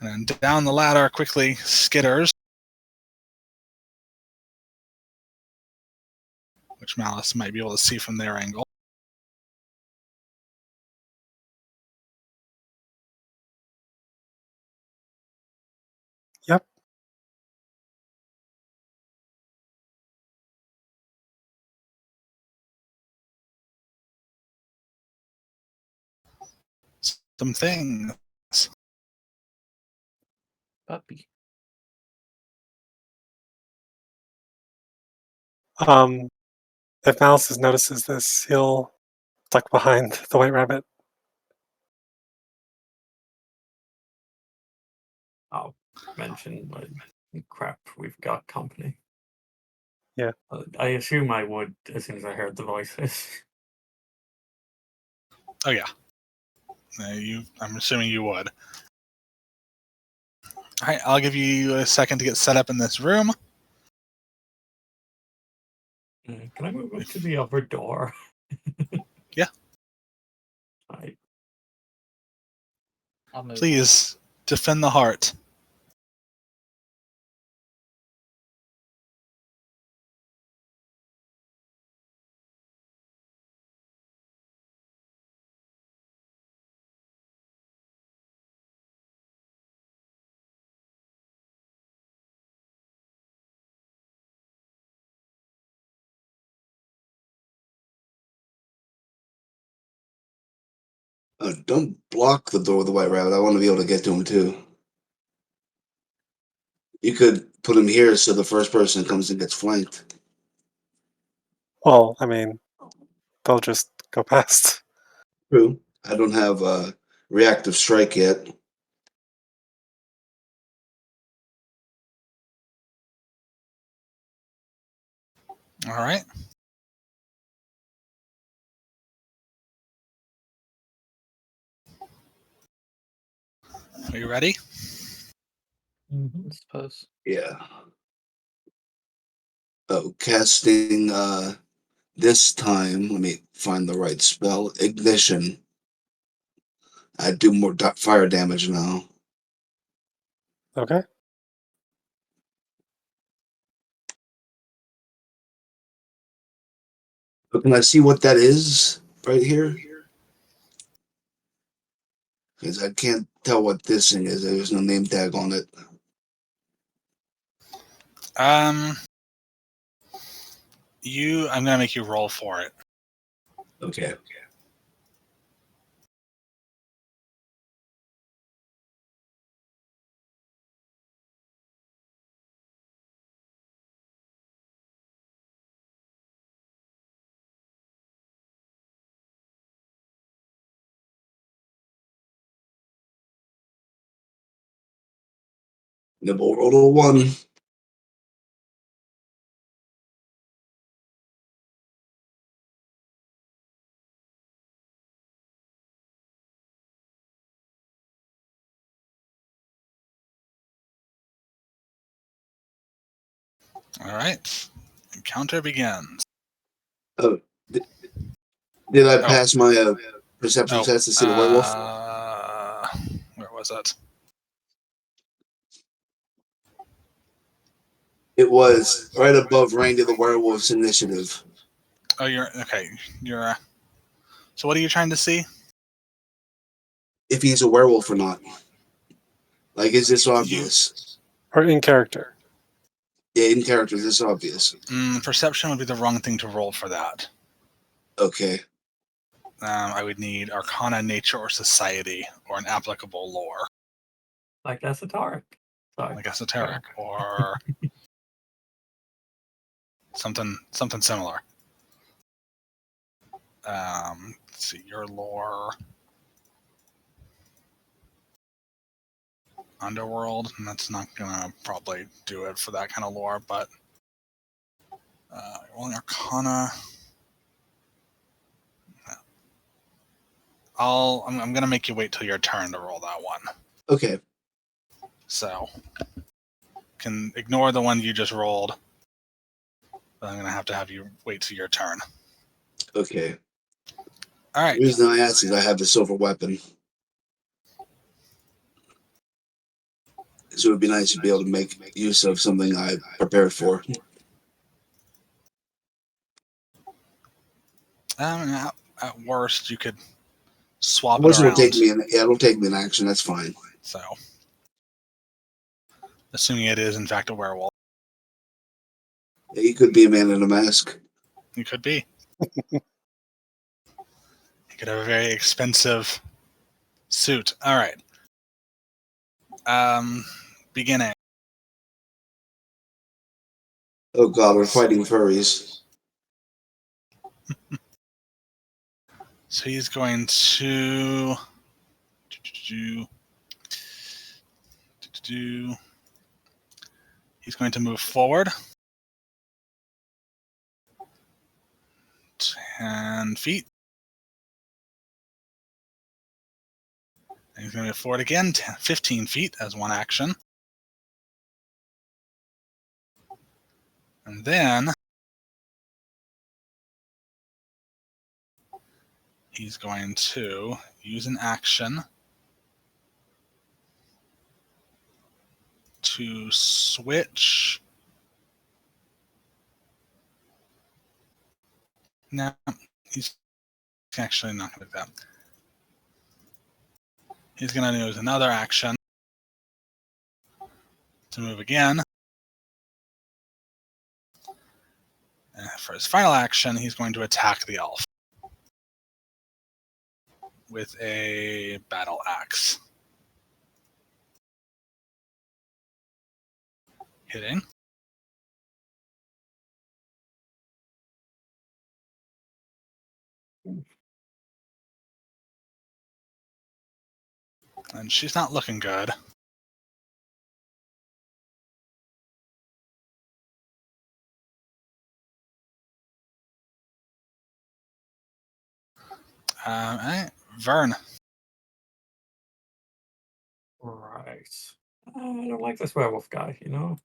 And then down the ladder quickly skitters, which Malice might be able to see from their angle. Yep. Some things. Puppy. If Malice notices this, he'll duck behind the white rabbit. I'll mention, crap, we've got company. Yeah. I assume I would as soon as I heard the voices. Oh yeah. I'm assuming you would. Alright, I'll give you a second to get set up in this room. Can I move up to the other door? Yeah. I'll move. Please, defend the heart. Don't block the door with the white rabbit. I want to be able to get to him too. You could put him here so the first person that comes in gets flanked. Well, I mean, they'll just go past. True. I don't have a reactive strike yet. All right. Are you ready? I suppose. Yeah. Oh, casting this time, let me find the right spell. Ignition. I do more fire damage now. Okay. But can I see what that is right here? Because I can't tell what this thing is. There's no name tag on it. I'm gonna make you roll for it. Okay. Nibble roll a 1. All right. Encounter begins. Oh, did I Oh. pass my perception test to see the werewolf? Where was it? It was right above Randy the Werewolf's initiative. Oh, you're okay. You're. So what are you trying to see? If he's a werewolf or not. Like, is this obvious? Or in character. Yeah, in character, this is obvious. Perception would be the wrong thing to roll for that. Okay. I would need Arcana, Nature, or Society, or an applicable lore, Like esoteric. Sorry. like Esoteric, or something similar. Let's see, your lore. Underworld, and that's not gonna probably do it for that kind of lore, but rolling Arcana. I'm gonna make you wait till your turn to roll that one. Okay. So can ignore the one you just rolled. But I'm gonna have to have you wait till your turn. Okay. All right. The reason I asked is I have the silver weapon. So it would be nice to be able to make use of something I prepared for. At worst, you could swap it Most will around. take me in. Yeah, it'll take me in action. That's fine. So, assuming it is in fact a werewolf, Yeah, he could be a man in a mask. you could be. You could have a very expensive suit. All right. Beginning. Oh god, we're fighting furries. So he's going to. He's going to move forward 10 feet. And he's going to move forward again 15 feet as one action. And then he's going to use an action to switch. No, he's actually not going to do that. He's going to use another action to move again. And for his final action, he's going to attack the elf with a battle axe. Hitting. And she's not looking good. Alright, Vern. Right. I don't like this werewolf guy, you know?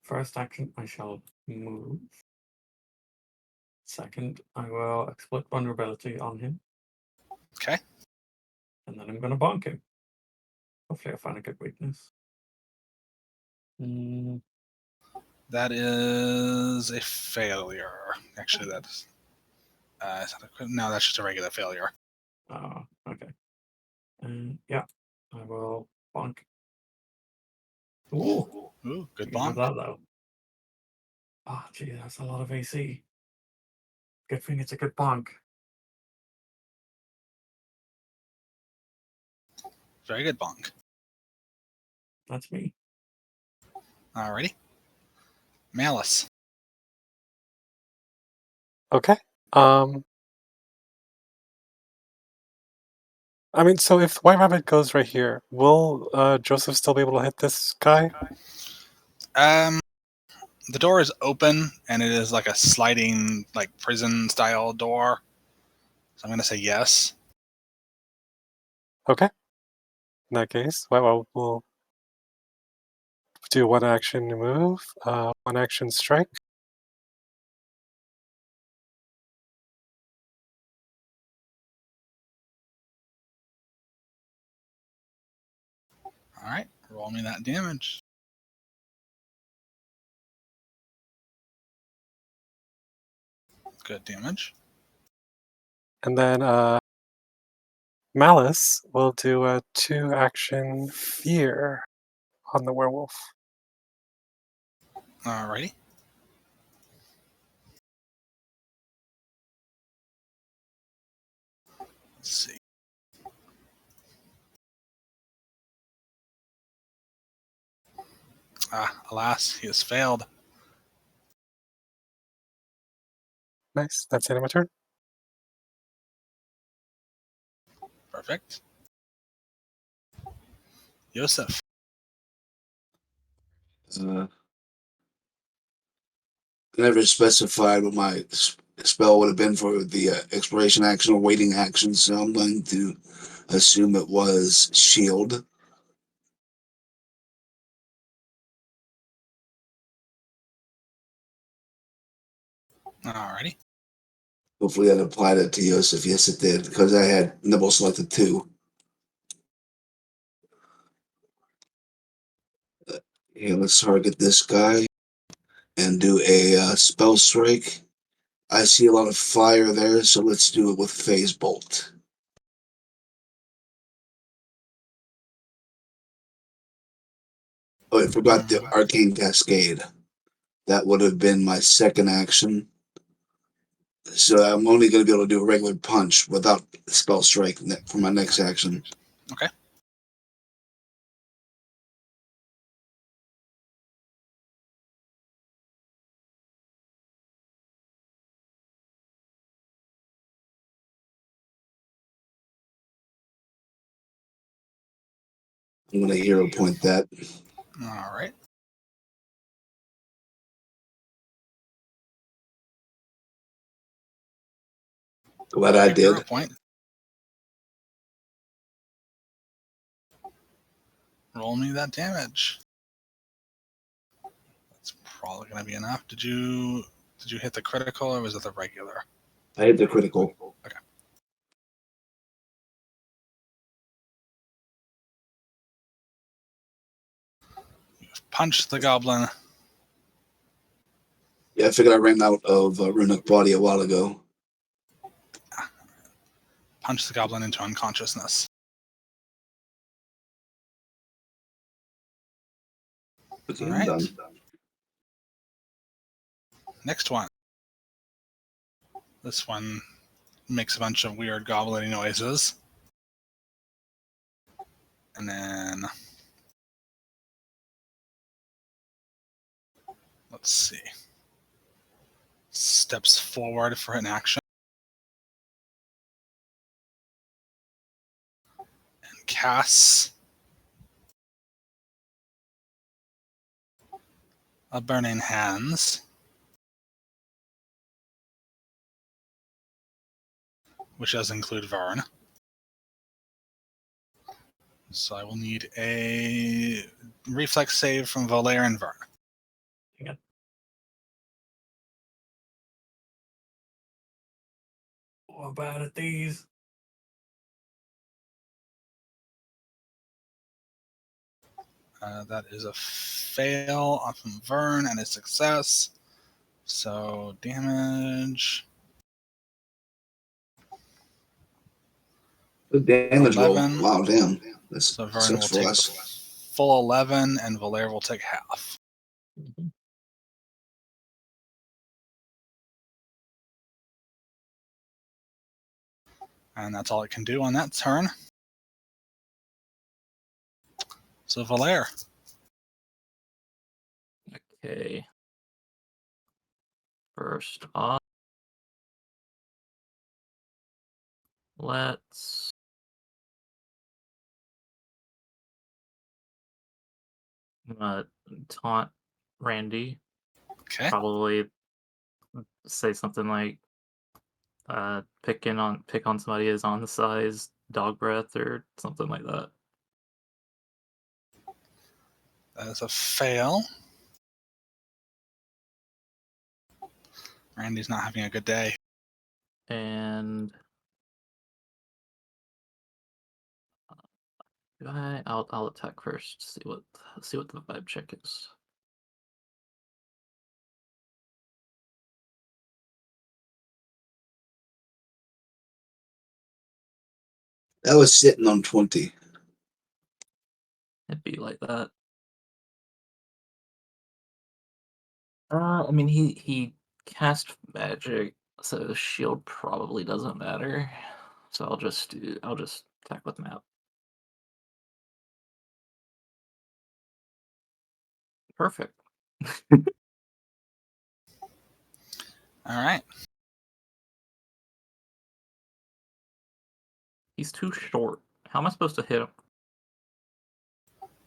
First action, I shall move. Second, I will exploit vulnerability on him. Okay. And then I'm gonna bonk him. Hopefully I find a good weakness. That is a failure. Actually, that's... no, that's just a regular failure. Oh, okay. Yeah, I will bonk. Ooh, Good you have bonk. that though. Ah, gee, that's a lot of AC. Good thing it's a good bonk. Very good bonk. That's me. Alrighty. Malice. Okay. I mean, so if White Rabbit goes right here, will Joseph still be able to hit this guy? The door is open, and it is like a sliding, like prison-style door. So I'm going to say yes. Okay. In that case, we'll do one action move, one action strike. Alright, roll me that damage. Good damage. And then Malice will do a 2-action fear on the werewolf. Alrighty. Let's see. Alas, he has failed. Nice. That's the end of my turn. Perfect. Yosef. Never specified what my spell would have been for the expiration action or waiting action, so I'm going to assume it was shield. Alrighty. Hopefully that applied it to Yosef. Yes, it did, because I had Nibble selected too. Okay, let's target this guy and do a spell strike. I see a lot of fire there, so let's do it with Phase Bolt. Oh, I forgot the Arcane Cascade. That would have been my second action. So I'm only going to be able to do a regular punch without spell strike for my next action. Okay. I'm going to hero point that. Alright. Glad I did. 0 point. Roll me that damage. That's probably going to be enough. Did you hit the critical, or was it the regular? I hit the critical. Okay. You've punched the goblin. Yeah, I figured I ran out of runic body a while ago. Punched the goblin into unconsciousness. Okay, All I'm done. Next one. This one makes a bunch of weird goblin noises. And then let's see. Steps forward for an action. And casts a Burning Hands, which does include Vern. So I will need a reflex save from Volaire and Vern. Hang on. What bad at these? That is a fail from Vern and a success. So damage. The damage roll. 11. Wow, damn. This So Vern sucks will for take us. the full 11, and Volaire will take half. Mhm. And that's all it can do on that turn. So Volaire. Okay. First off, let's taunt Randy. Okay. Probably say something like pick on somebody as on size dog breath or something like that. That is a fail. Randy's not having a good day. And I'll attack first. See what the vibe check is. That was sitting on 20. It'd be like that. I mean, he cast magic, so shield probably doesn't matter. So I'll just attack with map. Perfect. All right. He's too short. How am I supposed to hit him?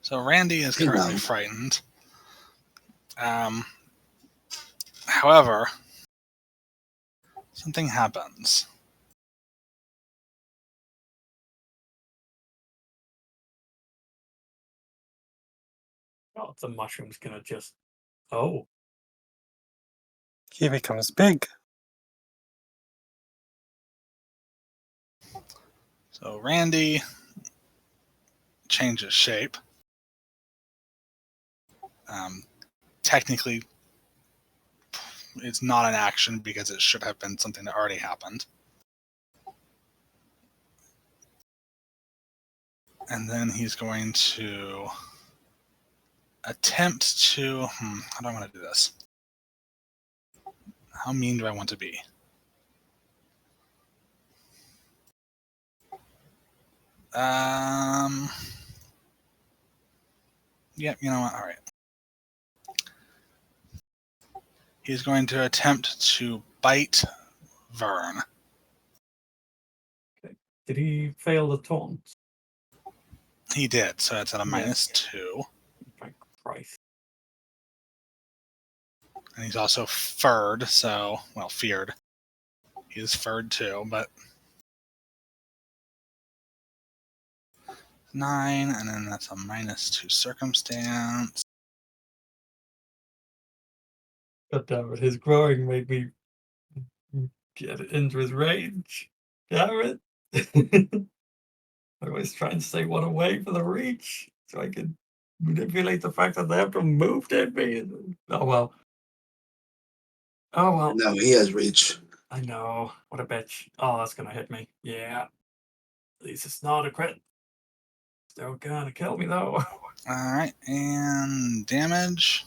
So Randy is Hey, currently now. frightened. However, something happens. Oh, the mushroom's gonna just. Oh, He becomes big. So Randy changes shape. Technically, it's not an action because it should have been something that already happened. And then he's going to attempt to. How do I want to do this? How mean do I want to be? Yep, you know what? All right. He's going to attempt to bite Vern. did he fail the taunt? He did, so it's at a Yeah. -2. Thank Christ. And he's also furred, so, well, feared. He is furred too, but 9, and then that's a -2 circumstance. God damn it, his growing made me get into his rage. Damn it. I was trying to stay one away for the reach so I could manipulate the fact that they have to move at me. Oh well. Oh well. No, he has reach. I know. What a bitch. Oh, that's gonna hit me. Yeah. At least it's not a crit. Still gonna kill me though. Alright, and damage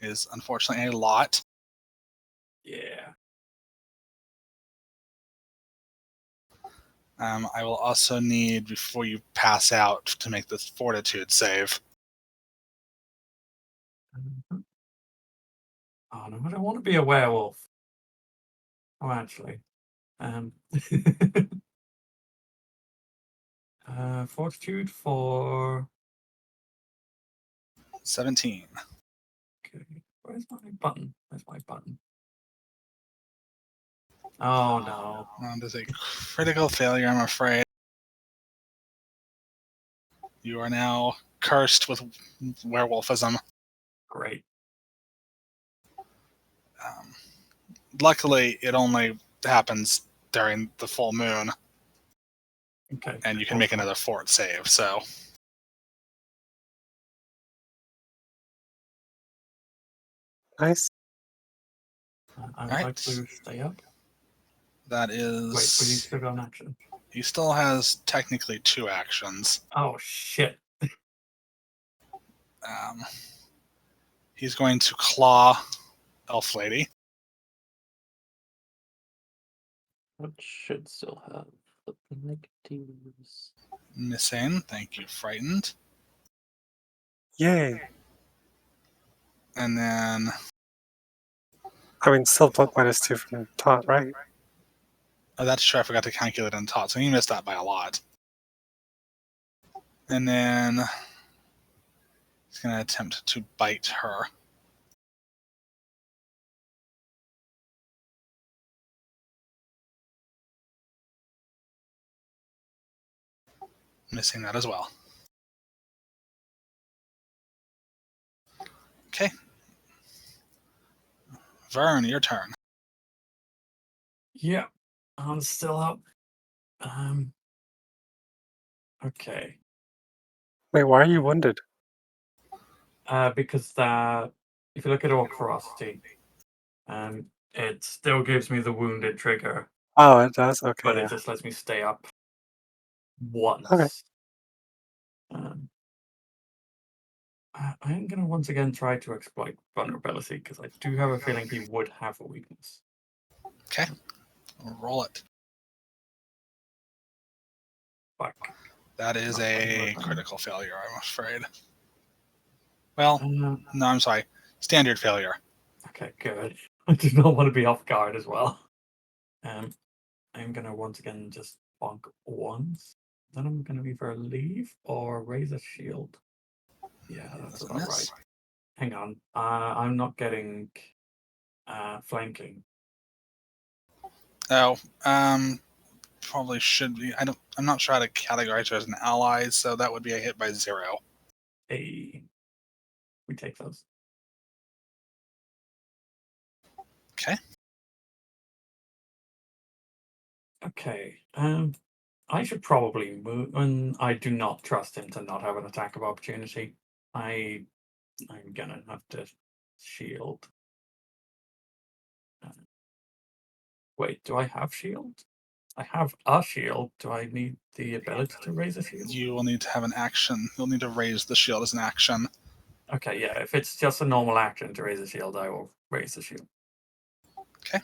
is unfortunately a lot. Yeah. I will also need, before you pass out, to make this fortitude save. Mhm. Oh no, I don't want to be a werewolf. Oh, actually. Fortitude for 17. okay. Where's my button? Where's my button? Oh no. That is a critical failure, I'm afraid. You are now cursed with werewolfism. Great. Luckily, it only happens during the full moon, Okay. and you can make another fort save, so. Nice. I would like to stay up. That is. Wait, but he's still got an action. He still has technically 2 actions. Oh shit. He's going to claw Elf Lady. Which should still have the negatives. Missing. Thank you, frightened. Yay. And then. I mean, still +2 from taunt, right? Oh, that's true. I forgot to calculate on top, so he missed that by a lot. And then he's going to attempt to bite her. Missing that as well. Okay. Vern, your turn. Yeah. I'm still up. Okay. Wait, why are you wounded? Because if you look at Orc Ferocity, it still gives me the wounded trigger, Oh, it does? Okay, but yeah. it just lets me stay up once. Okay. I am going to once again try to exploit vulnerability, because I do have a feeling he would have a weakness. Okay. Roll it. Fuck. That is Not quite a well done. critical failure, I'm afraid. Well, Um, no, I'm sorry. Standard failure. Okay, good. I do not want to be off guard as well. I'm going to once again just bonk once. Then I'm going to either leave or raise a shield. Yeah, that's Does a about right. miss. Hang on. I'm not getting flanking. Oh, probably should be. I'm not sure how to categorize her as an ally, so that would be a hit by 0. Hey, we take those. Okay. Okay. I should probably move, and I do not trust him to not have an attack of opportunity. I'm gonna have to shield. Wait, do I have shield? I have a shield. Do I need the ability to raise a shield? You will need to have an action. You'll need to raise the shield as an action. Okay, yeah. If it's just a normal action to raise a shield, I will raise the shield. Okay.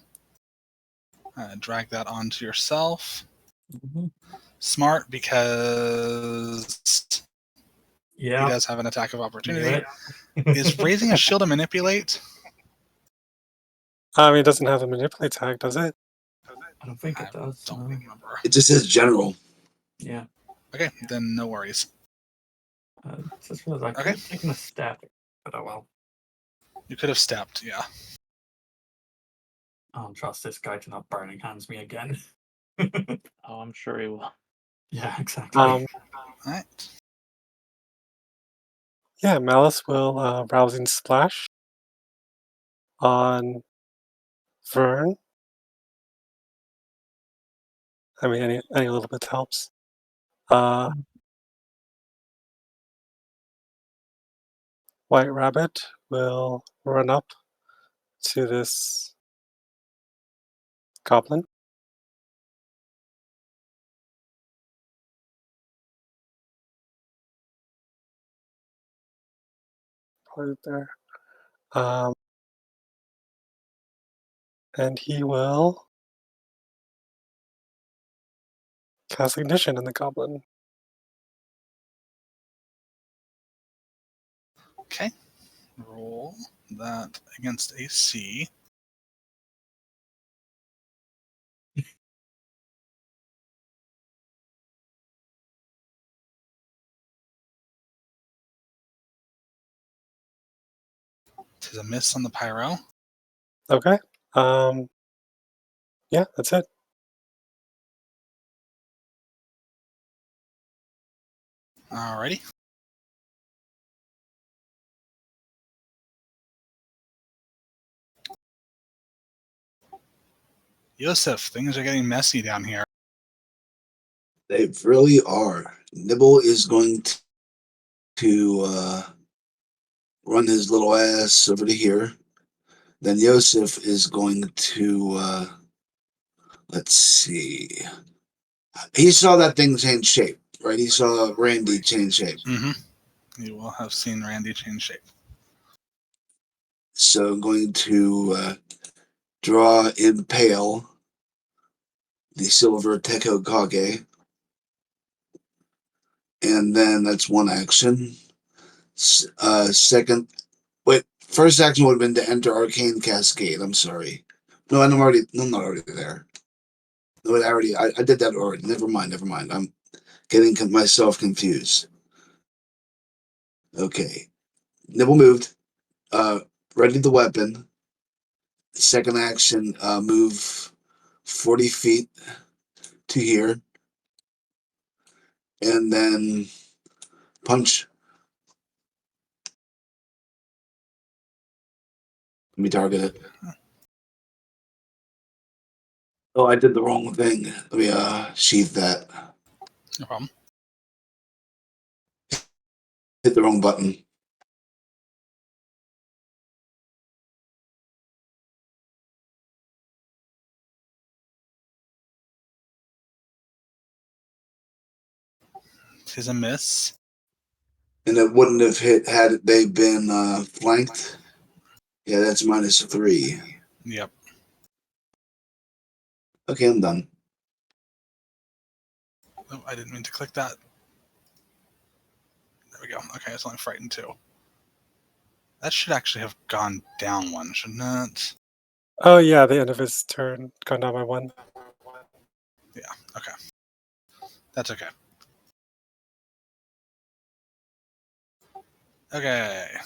Drag that onto yourself. Mm-hmm. Smart, because he does have an attack of opportunity. Is raising a shield a manipulate? It doesn't have a manipulate tag, does it? I don't think it does. Don't remember. It just says general. Yeah. Okay, then no worries. Just realized I could have taken a step, but oh well. You could have stepped, yeah. I don't trust this guy to not burning hands me again. Oh, I'm sure he will. Yeah, exactly. Alright. Yeah, Malice will Rousing Splash on Vern. I mean, any little bit helps. White Rabbit will run up to this goblin. Put it there. And he will cast Ignition in the goblin. Okay. Roll that against AC. Tis a miss on the pyro. Okay. Yeah, that's it. Alrighty. Yosef, things are getting messy down here. They really are. Nibble is going to run his little ass over to here. Then Yosef is going to, let's see. He saw that thing change shape, right? He saw Randy change shape. Mm-hmm. You will have seen Randy change shape. So I'm going to draw Impale, the Silver Teko Kage. And then that's one action. Second, wait, first action would have been to enter Arcane Cascade. I'm sorry. No, I'm not already there. No, I did that already. Never mind. I'm getting myself confused. Okay. Nibble moved. Ready the weapon. Second action, move 40 feet to here. And then punch. Let me target it. Oh, I did the wrong thing. Let me sheath that. No problem. Hit the wrong button. Tis a miss. And it wouldn't have hit had they been flanked. Yeah, that's -3. Yep. Okay, I'm done. Oh, I didn't mean to click that. There we go. Okay, it's only frightened 2. That should actually have gone down 1, shouldn't it? Oh yeah, the end of his turn gone down by 1. Yeah, okay. That's okay. Okay.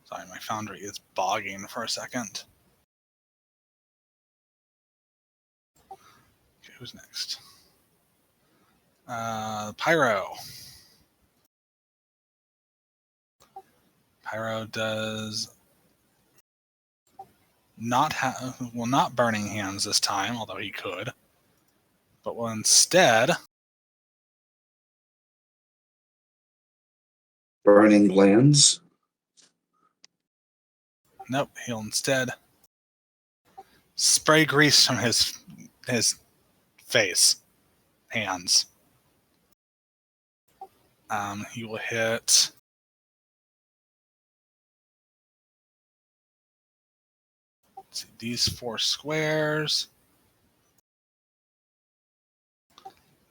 Sorry, my foundry is bogging for a second. Okay, who's next? Pyro. Pyro does not have, well, not burning hands this time, although he could, but will instead Burning glands. nope, he'll instead spray grease from his face, hands. He will hit. Let's see, these 4 squares.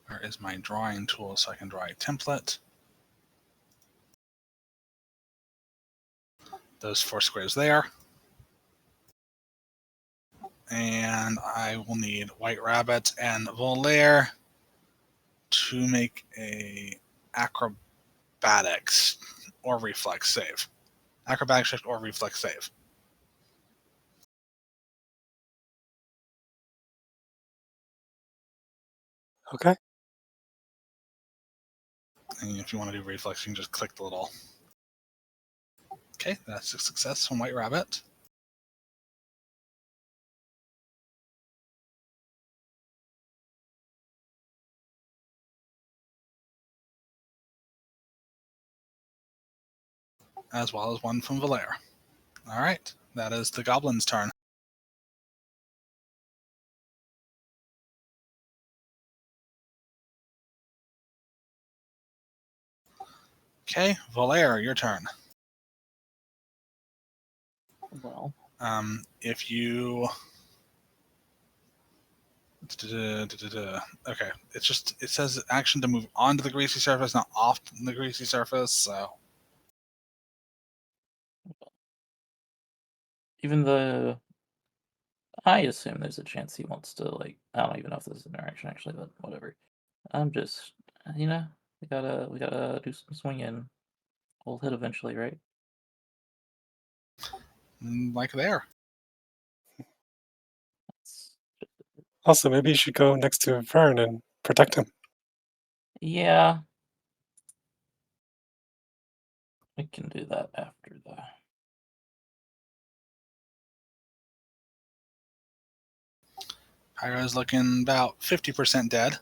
Where is my drawing tool so I can draw a template? Those 4 squares there. And I will need White Rabbit and Volaire to make a acrobatics or reflex save. Acrobatics check or reflex save. Okay. And if you want to do reflex, you can just click the little. Okay, that's a success from White Rabbit. As well as one from Volaire. All right, that is the Goblin's turn. Okay, Volaire, your turn. Well, If you Okay, it says action to move onto the greasy surface, not off the greasy surface. So Even though I assume there's a chance he wants to, like, I don't even know if this is an interaction actually, but whatever. I'm just, we gotta do some swinging. We'll hit eventually, right? like there. Also, maybe you should go next to Vern and protect him. Yeah. We can do that after the... Pyro's looking about 50% dead.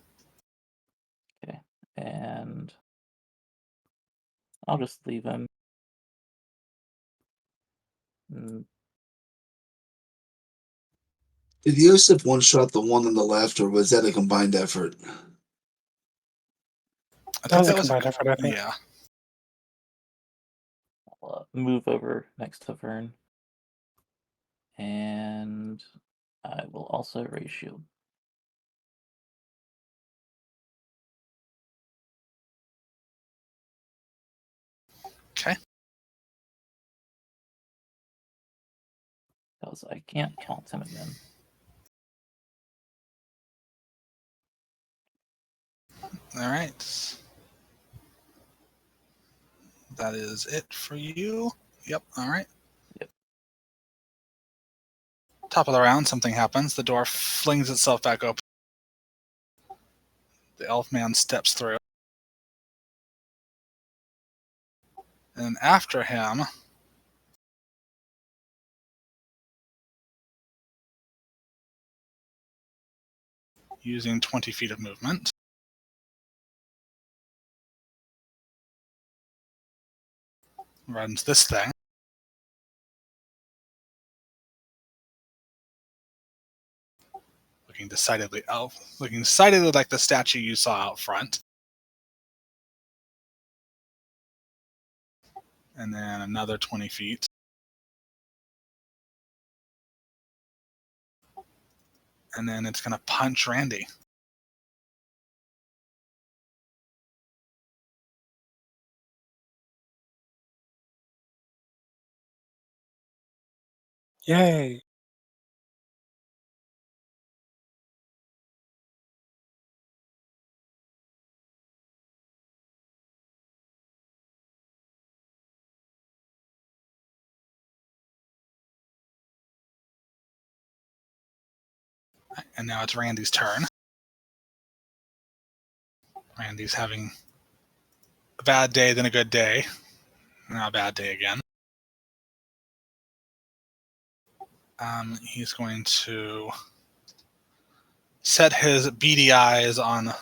Okay. And I'll just leave him. Did Yosef one shot the one on the left, or was that a combined effort? I That think was a that was combined effort, I think. Yeah. I'll move over next to Vern. And I will also raise shield. Okay. Because I can't count him again. All right. That is it for you. Yep. All right. Yep. Top of the round, something happens. The door flings itself back open. The elf man steps through. And after him, using 20 feet of movement, runs this thing. Looking decidedly like the statue you saw out front. And then another 20 feet. And then it's going to punch Randy. Yay! And now it's Randy's turn. Randy's having a bad day, then a good day. Now a bad day again. He's going to set his beady eyes on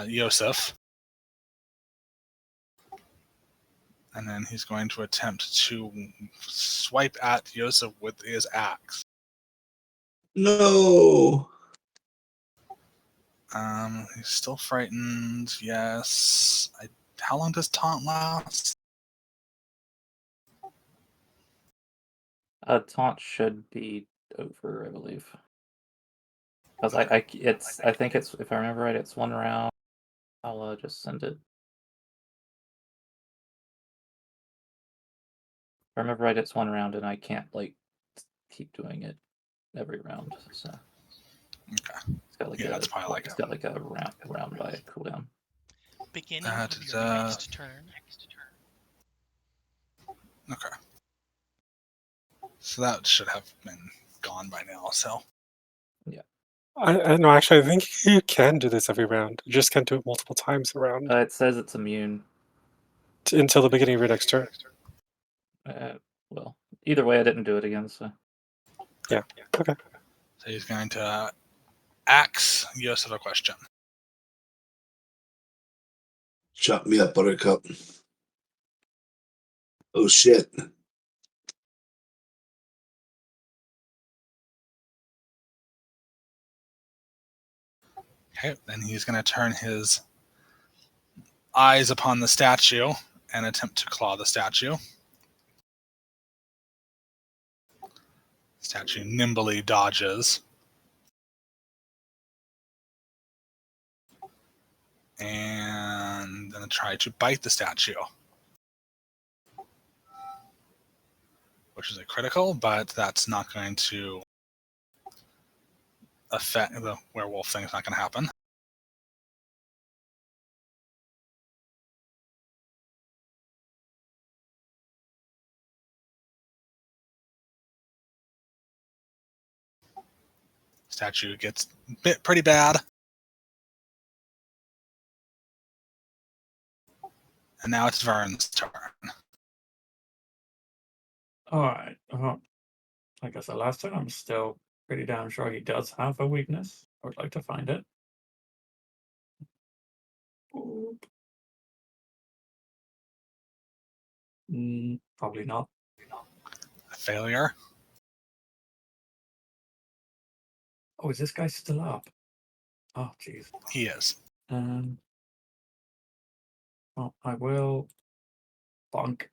Yosef. And then he's going to attempt to swipe at Yosef with his axe. No. He's still frightened. Yes. How long does taunt last? Taunt should be over, I believe. Because I think it's, if I remember right, it's one round. I'll just send it. If I remember right, it's one round, and I can't like keep doing it every round. So Okay. it's got like it's probably like it's got like a round by cooldown. Beginning of your next turn. Okay. So that should have been gone by now. So yeah. I no, actually, I think you can do this every round. You just can't do it multiple times around It says it's immune. until the beginning of your next turn. Well, either way, I didn't do it again, so. Yeah. Okay. So he's going to axe Yosef a question. Chop me up, Buttercup. Oh shit. Okay, then he's going to turn his eyes upon the statue and attempt to claw the statue. Statue nimbly dodges. And then try to bite the statue. Which is a critical, but that's not going to affect the werewolf thing. It's not going to happen. Statue gets bit pretty bad. And now it's Vern's turn. Alright. Like I said last time, I'm still pretty damn sure he does have a weakness. I would like to find it. Boop. Probably not. A failure. Oh, is this guy still up? Oh, jeez. He is. Oh, I will bonk.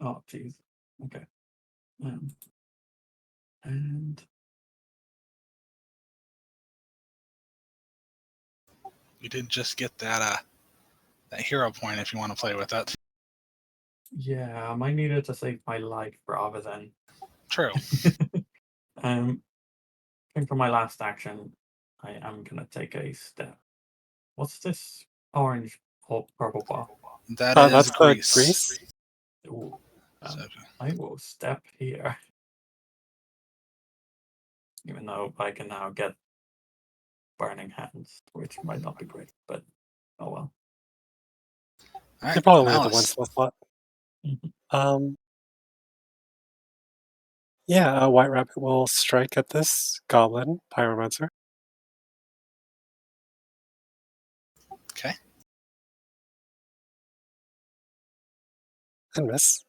Oh, jeez. Okay. And You did just get that hero point if you want to play with it. yeah, I might need it to save my life rather than. True. I think for my last action, I am gonna take a step. What's this orange or purple bar? That is That's Grease. Grease. Ooh, So, I will step here. Even though I can now get burning hands, which might not be great, but oh well. all right, They probably only have the one Malice. spell slot. Mhm. Yeah, White Rabbit will strike at this goblin pyromancer. Okay. And miss.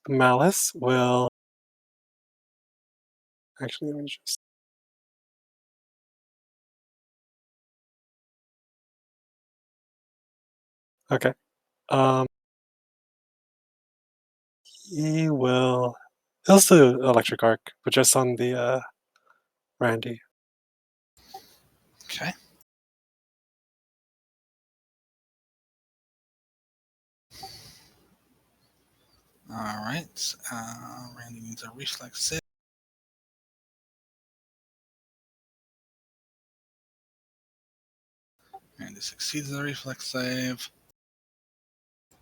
Malice will actually let me just okay. He'll still do electric arc, but just on the Randy. Okay. All right. Randy needs a reflex save. Randy succeeds the reflex save.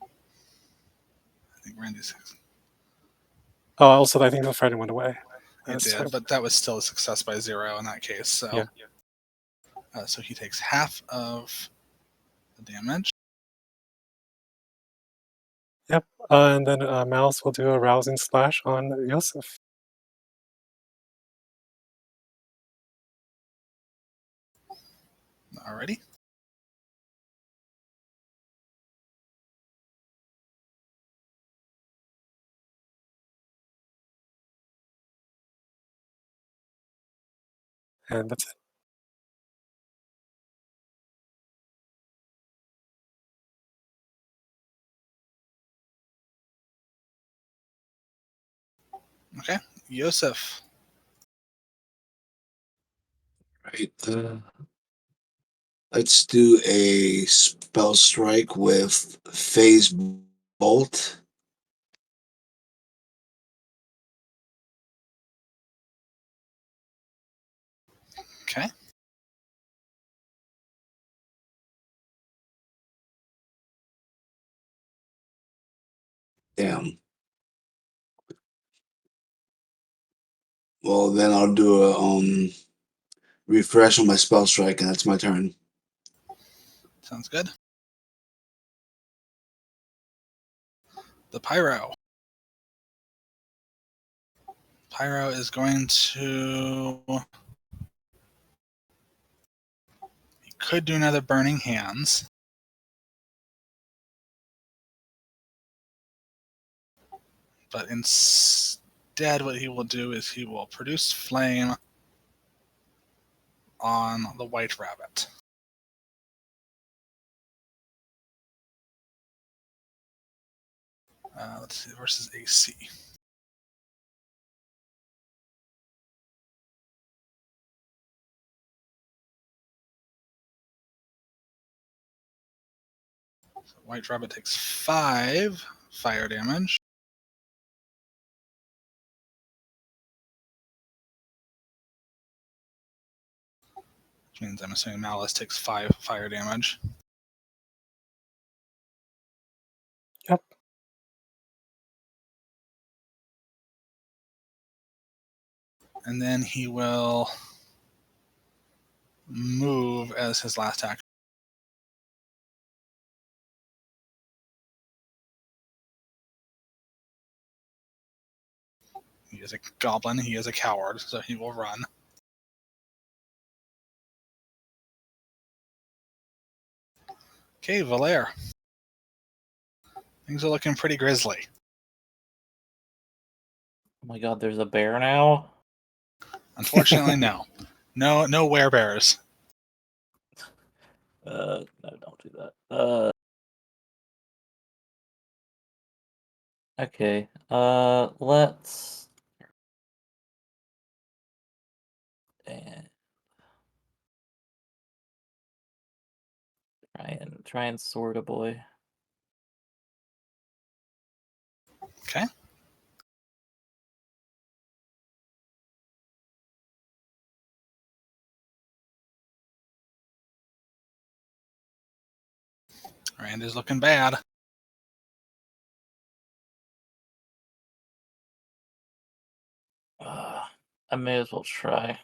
I think Randy succeeds. Oh, also I think the frightened went away. It did, but that was still a success by 0 in that case. So, yeah. So he takes half of the damage. Yep. And then Malice will do a rousing slash on Yosef. Alrighty. And that's it. Okay. Yosef. Right. Let's do a spell strike with Phase Bolt. Okay. Damn. Well, then I'll do a refresh on my spell strike, and that's my turn. Sounds good. The Pyro. Pyro is going to. He could do another Burning Hands. But instead, what he will do is he will produce flame on the White Rabbit. Let's see, versus AC. So White Rabbit takes 5 fire damage. Which means I'm assuming Malice takes 5 fire damage. Yep. And then he will move as his last action. He is a goblin, he is a coward, so he will run. Okay, Valere. Things are looking pretty grisly. Oh my god, there's a bear now? Unfortunately, no. No werebears. No, don't do that. Okay. Let's and try and sword a boy. Okay. Rand is looking bad. I may as well try.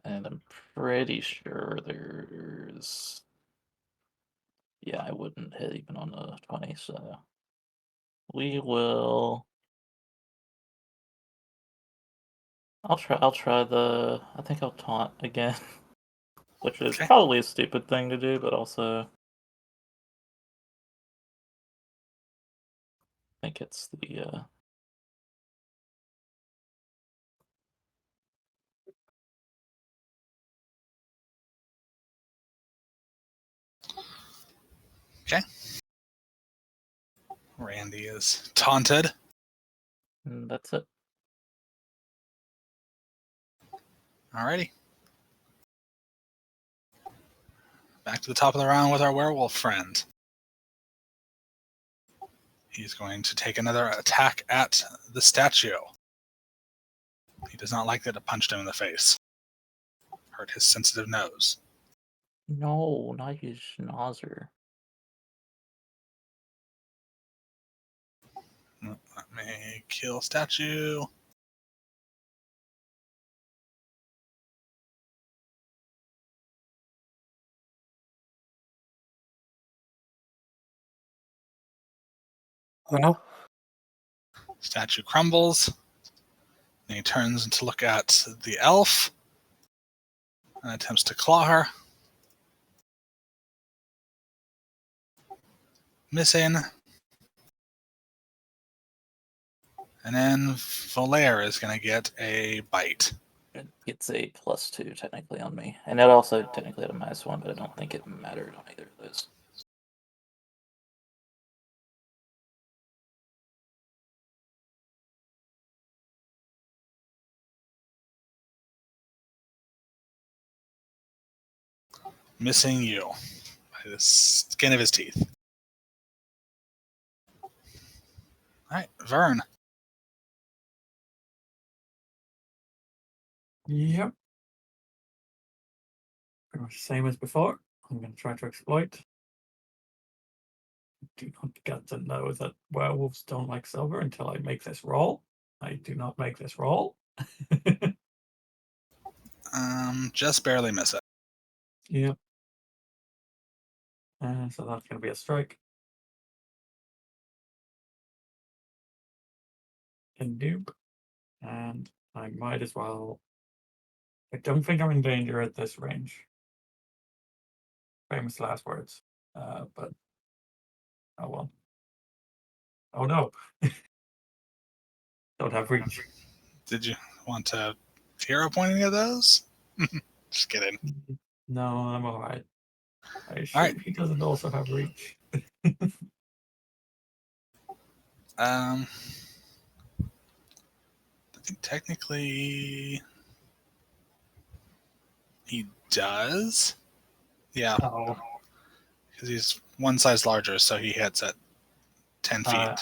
And I'm pretty sure there's... Yeah, I wouldn't hit even on a 20, so... We will... I'll try the... I think I'll taunt again. Which is Okay. probably a stupid thing to do, but also... I think it's the... Okay. Randy is taunted. That's it. Alrighty. Back to the top of the round with our werewolf friend. He's going to take another attack at the statue. He does not like that it punched him in the face. Hurt his sensitive nose. No, not his schnauzer. Let me kill statue. Oh no. Statue crumbles. And he turns to look at the elf and attempts to claw her. Missing. And then Valere is going to get a bite. It gets a +2 technically on me. And it also technically had a -1, but I don't think it mattered on either of those. Missing you by the skin of his teeth. Alright, Vern. Yep. Pretty much the same as before. I'm going to try to exploit. I do not get to know that werewolves don't like silver until I make this roll. I do not make this roll. Just barely miss it. Yep. So that's going to be a strike. And dupe. And I might as well. I don't think I'm in danger at this range. Famous last words. But oh well. Oh no. Don't have reach. Did you want to hero point any of those? Just kidding. No, I'm alright. I assume Alright. he doesn't also have reach. I think technically he does. Yeah, Oh, because he's one size larger, so he hits at 10 feet.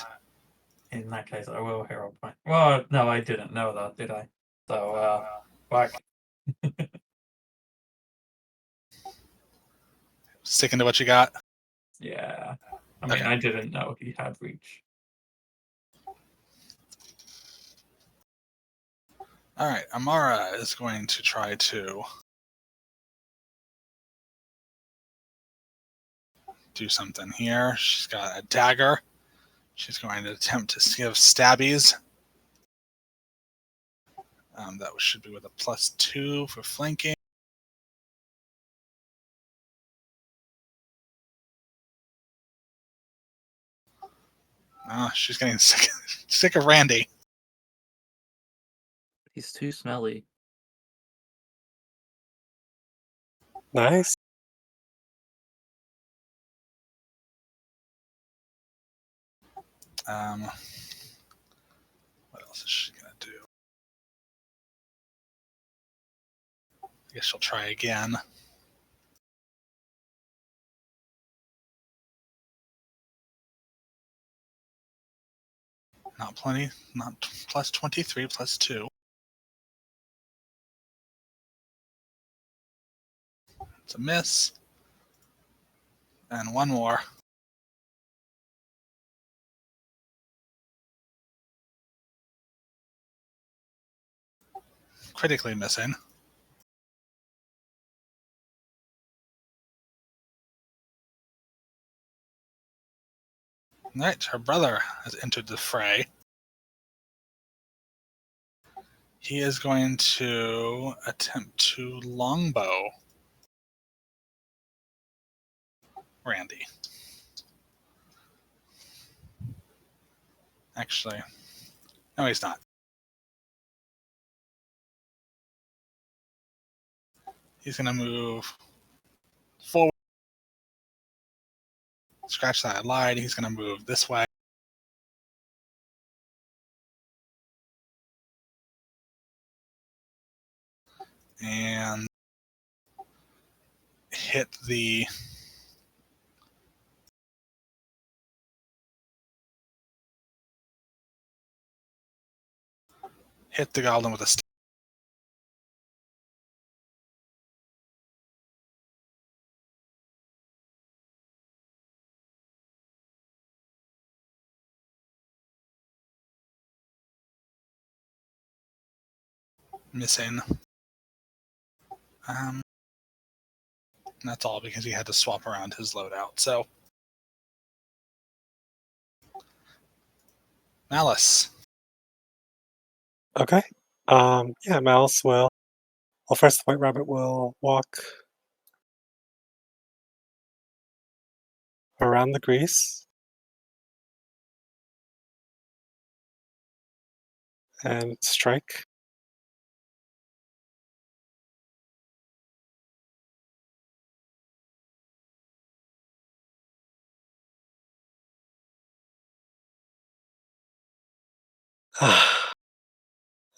in that case, I will hero point. Well, no, I didn't know that, did I? So, whack. Sticking to what you got. Yeah. I mean, Okay. I didn't know he had reach. Alright, Amara is going to try to do something here. She's got a dagger. She's going to attempt to give stabbies. That should be with a +2 for flanking. She's getting sick of Randy. He's too smelly. Nice. What else is she gonna do? I guess she'll try again. Not plenty. Not +23, +2. It's a miss. And one more. Critically missing. Alright, her brother has entered the fray. He is going to attempt to longbow Randy. Actually, no, he's not. He's going to move forward. Scratch that, I lied. He's going to move this way. And hit the goblin with a stick. Missing. That's all because he had to swap around his loadout. So, Malice. Okay. Yeah, Mouse will. Well, first the White Rabbit will walk around the grease and strike.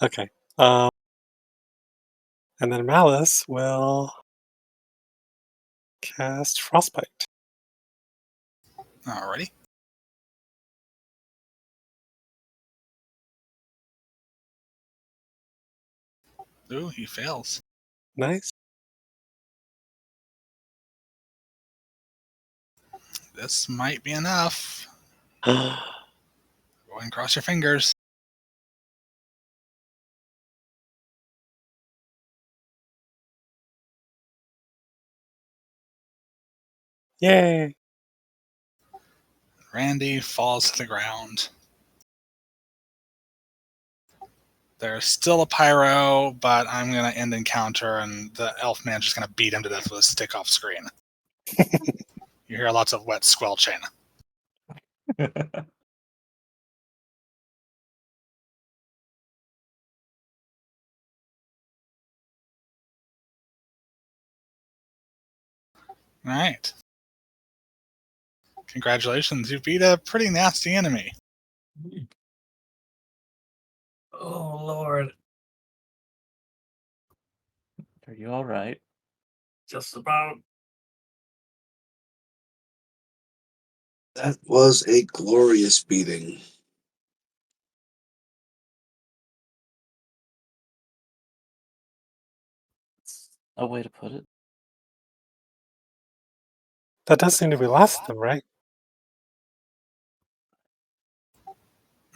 Okay. And then Malice will cast Frostbite. Alrighty. Ooh, he fails. Nice. This might be enough. Go ahead and cross your fingers. Yay. Randy falls to the ground. There's still a pyro, but I'm going to end encounter, and the elf man's just going to beat him to death with a stick off screen. You hear lots of wet squelching. All right. Congratulations, you beat a pretty nasty enemy. Oh, Lord. Are you all right? Just about. That was a glorious beating. That's a way to put it. That does seem to be last of them, right?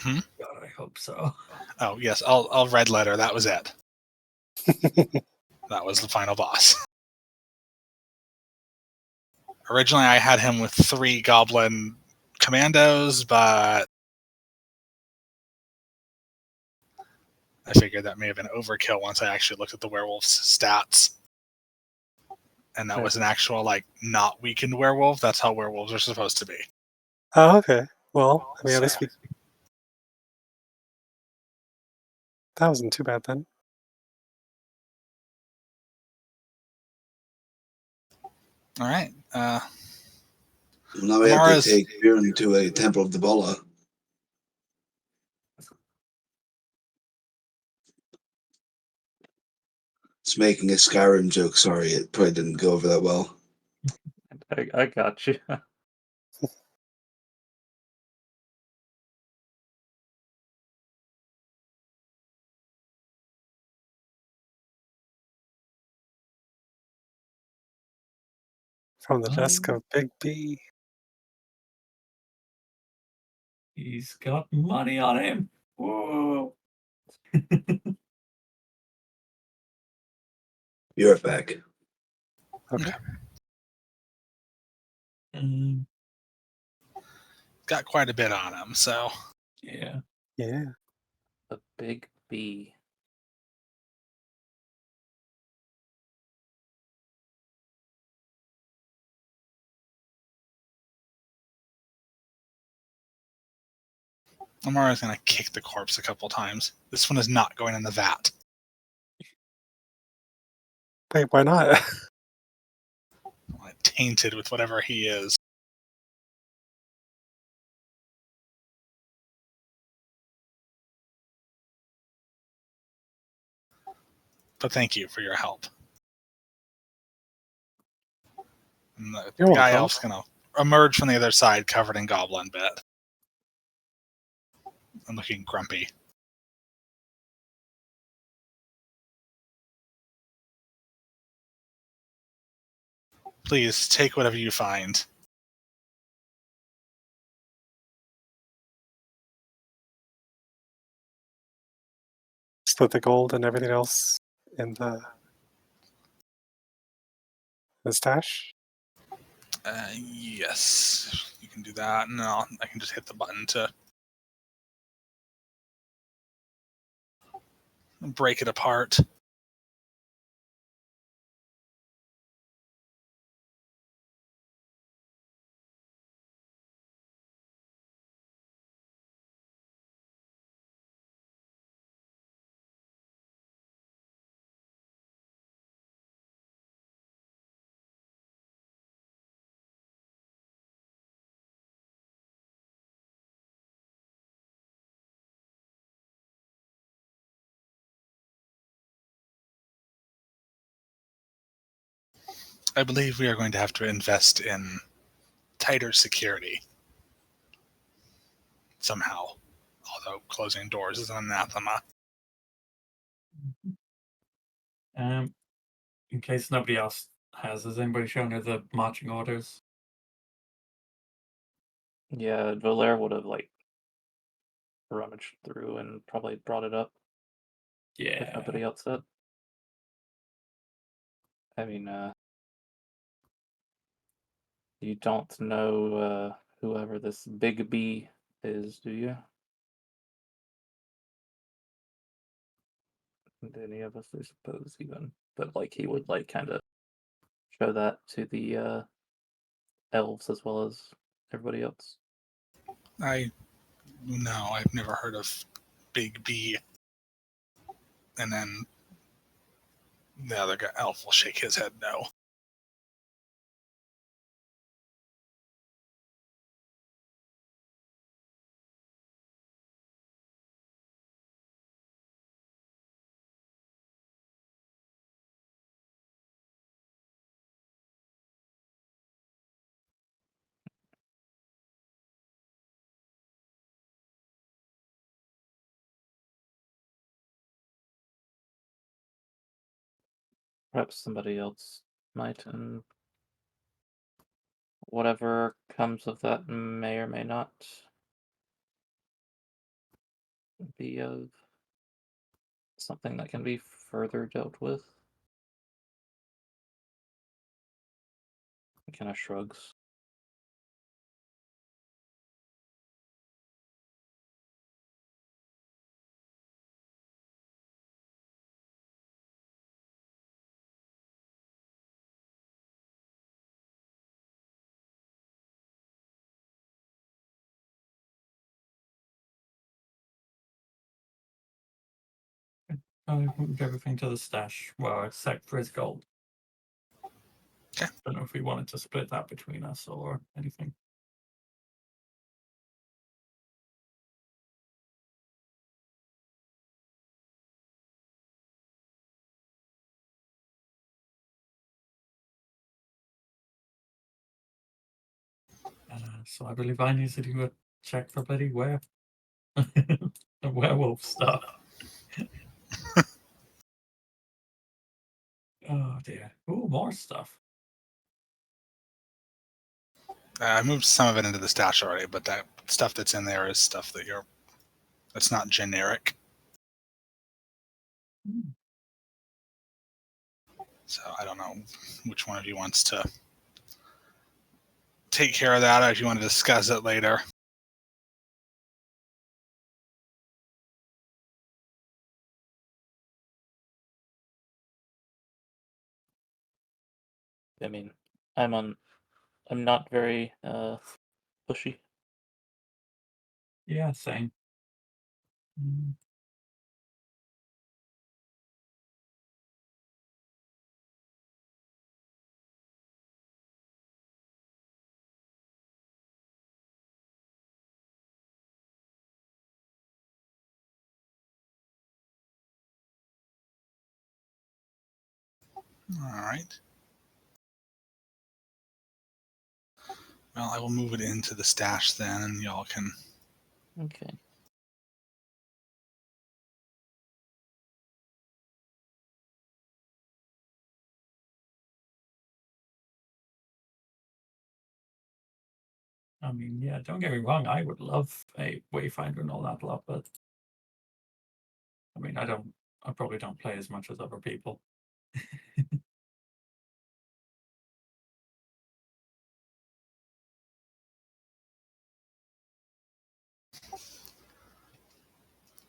God, I hope so. Oh yes, I'll red letter. That was it. That was the final boss. Originally, I had him with 3 goblin commandos, but I figured that may have been overkill once I actually looked at the werewolf's stats. And that Okay. was an actual, not weakened werewolf. That's how werewolves are supposed to be. Oh, okay. Well, I mean, at least So, that wasn't too bad then. all right. Now we have to take Viren to a Temple of Dibala. It's making a Skyrim joke. Sorry, it probably didn't go over that well. I got you. From the desk of Big B. He's got money on him. Whoa. You're back. Okay. Got quite a bit on him, so. Yeah. Yeah. A big B. Amara's going to kick the corpse a couple times. This one is not going in the vat. Wait, why not? Tainted with whatever he is. But thank you for your help. And the You're guy welcome. elf's going to emerge from the other side covered in goblin bit. And looking grumpy. Please take whatever you find. Split the gold and everything else in the stash. Yes, you can do that, and I can just hit the button to break it apart. I believe we are going to have to invest in tighter security somehow, although closing doors is an anathema. In case nobody else has anybody shown her the marching orders? Yeah, Valère would have rummaged through and probably brought it up if Yeah. nobody else did. I mean, you don't know whoever this Big B is, do you? Any of us, I suppose, even. But he would kind of show that to the elves as well as everybody else. No, I've never heard of Big B. And then the other guy, elf, will shake his head no. perhaps somebody else might, and whatever comes of that may or may not be of something that can be further dealt with. He kind of shrugs. I moved everything to the stash, well, except for his gold. Okay. Don't know if we wanted to split that between us or anything. So I believe I need to do a check for bloody the werewolf stuff. Oh dear. Ooh, more stuff. I moved some of it into the stash already, but that stuff that's in there is stuff that's not generic. Hmm. So I don't know which one of you wants to take care of that, or if you want to discuss it later. I mean, I'm not very pushy. Yeah, same. Mm. All right. Well, I will move it into the stash then, and y'all can. Okay. I mean, yeah, don't get me wrong, I would love a Wayfinder and all that lot, but I mean, I probably don't play as much as other people.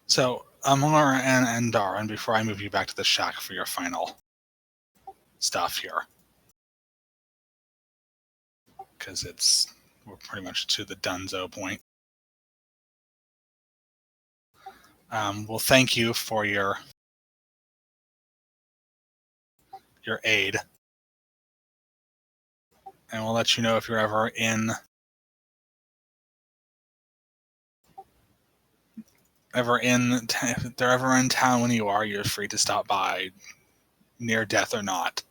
So, Amar and Darwin, before I move you back to the shack for your final stuff here, because we're pretty much to the Dunzo point. We'll thank you for your aid, and we'll let you know if you're ever if they're ever in town when you are, you're free to stop by, near death or not.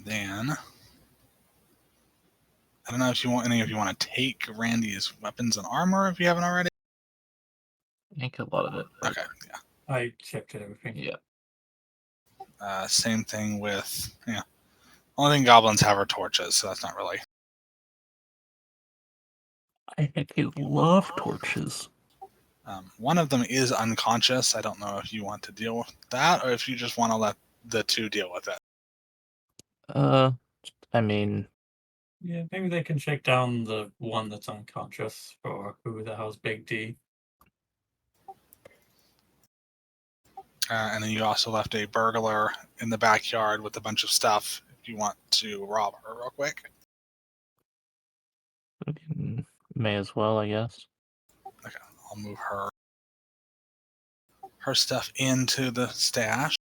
Then I don't know if any of you want to take Randy's weapons and armor if you haven't already. I think a lot of it. Okay, yeah. I checked everything. Yeah. Same thing with Only thing goblins have are torches, so that's not really. I love torches. One of them is unconscious. I don't know if you want to deal with that or if you just want to let the two deal with it. I mean, Yeah, maybe they can check down the one that's unconscious for who the hell's Big D. And then you also left a burglar in the backyard with a bunch of stuff if you want to rob her real quick. may as well, I guess. Okay, I'll move her stuff into the stash.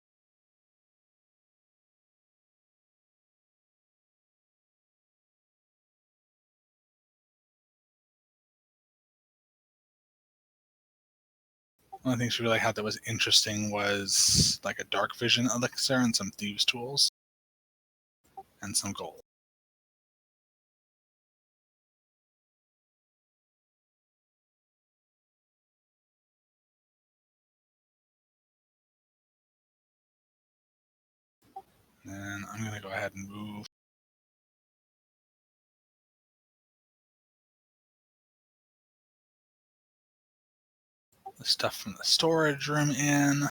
One of the things she really had that was interesting was like a dark vision elixir and some thieves' tools and some gold. And I'm going to go ahead and move the stuff from the storage room in.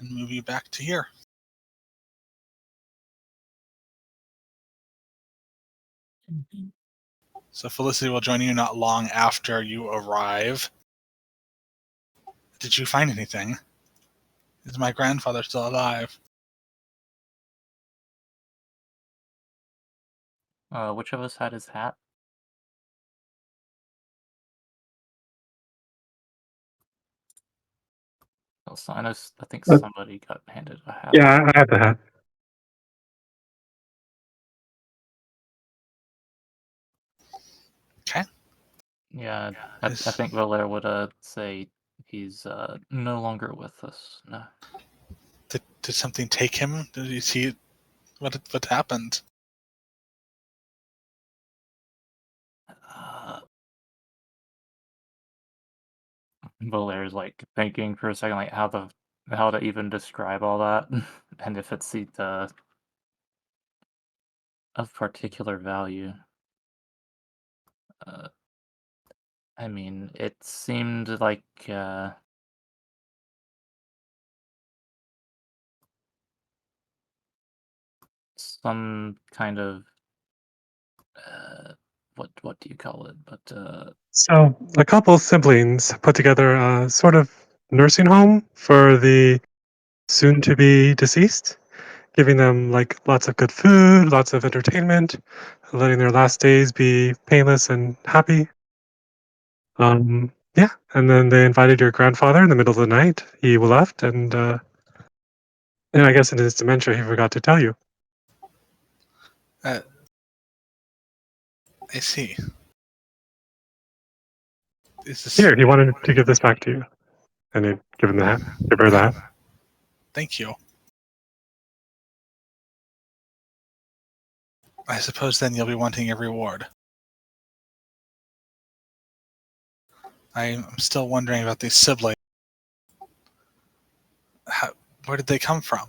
And move you back to here. So Felicity will join you not long after you arrive. Did you find anything? Is my grandfather still alive? Which of us had his hat? Also, I think somebody got handed a hat. Yeah, I have the hat. Okay. Yeah, I think Valère would say he's no longer with us. No. Did something take him? Did you see what happened? Valère's like thinking for a second, like how to even describe all that, and if it's of particular value. I mean, it seemed like some kind of what do you call it? But So a couple siblings put together a sort of nursing home for the soon-to-be deceased, giving them like lots of good food, lots of entertainment, letting their last days be painless and happy. Yeah, and then they invited your grandfather in the middle of the night. He left, and I guess in his dementia, he forgot to tell you. I see. Is this... Here, he wanted to give this back to you, and he'd given the hat. Give her the hat. Thank you. I suppose then you'll be wanting a reward. I'm still wondering about these siblings. Where did they come from?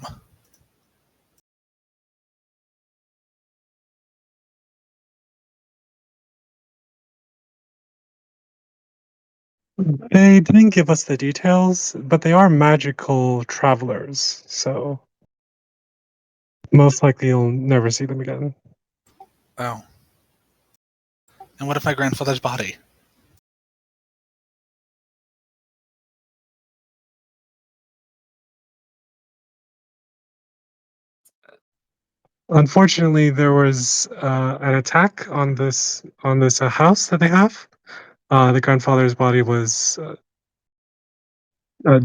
They didn't give us the details, but they are magical travelers, so most likely you'll never see them again. Oh. And what of my grandfather's body? Unfortunately, there was an attack on this house that they have. The grandfather's body was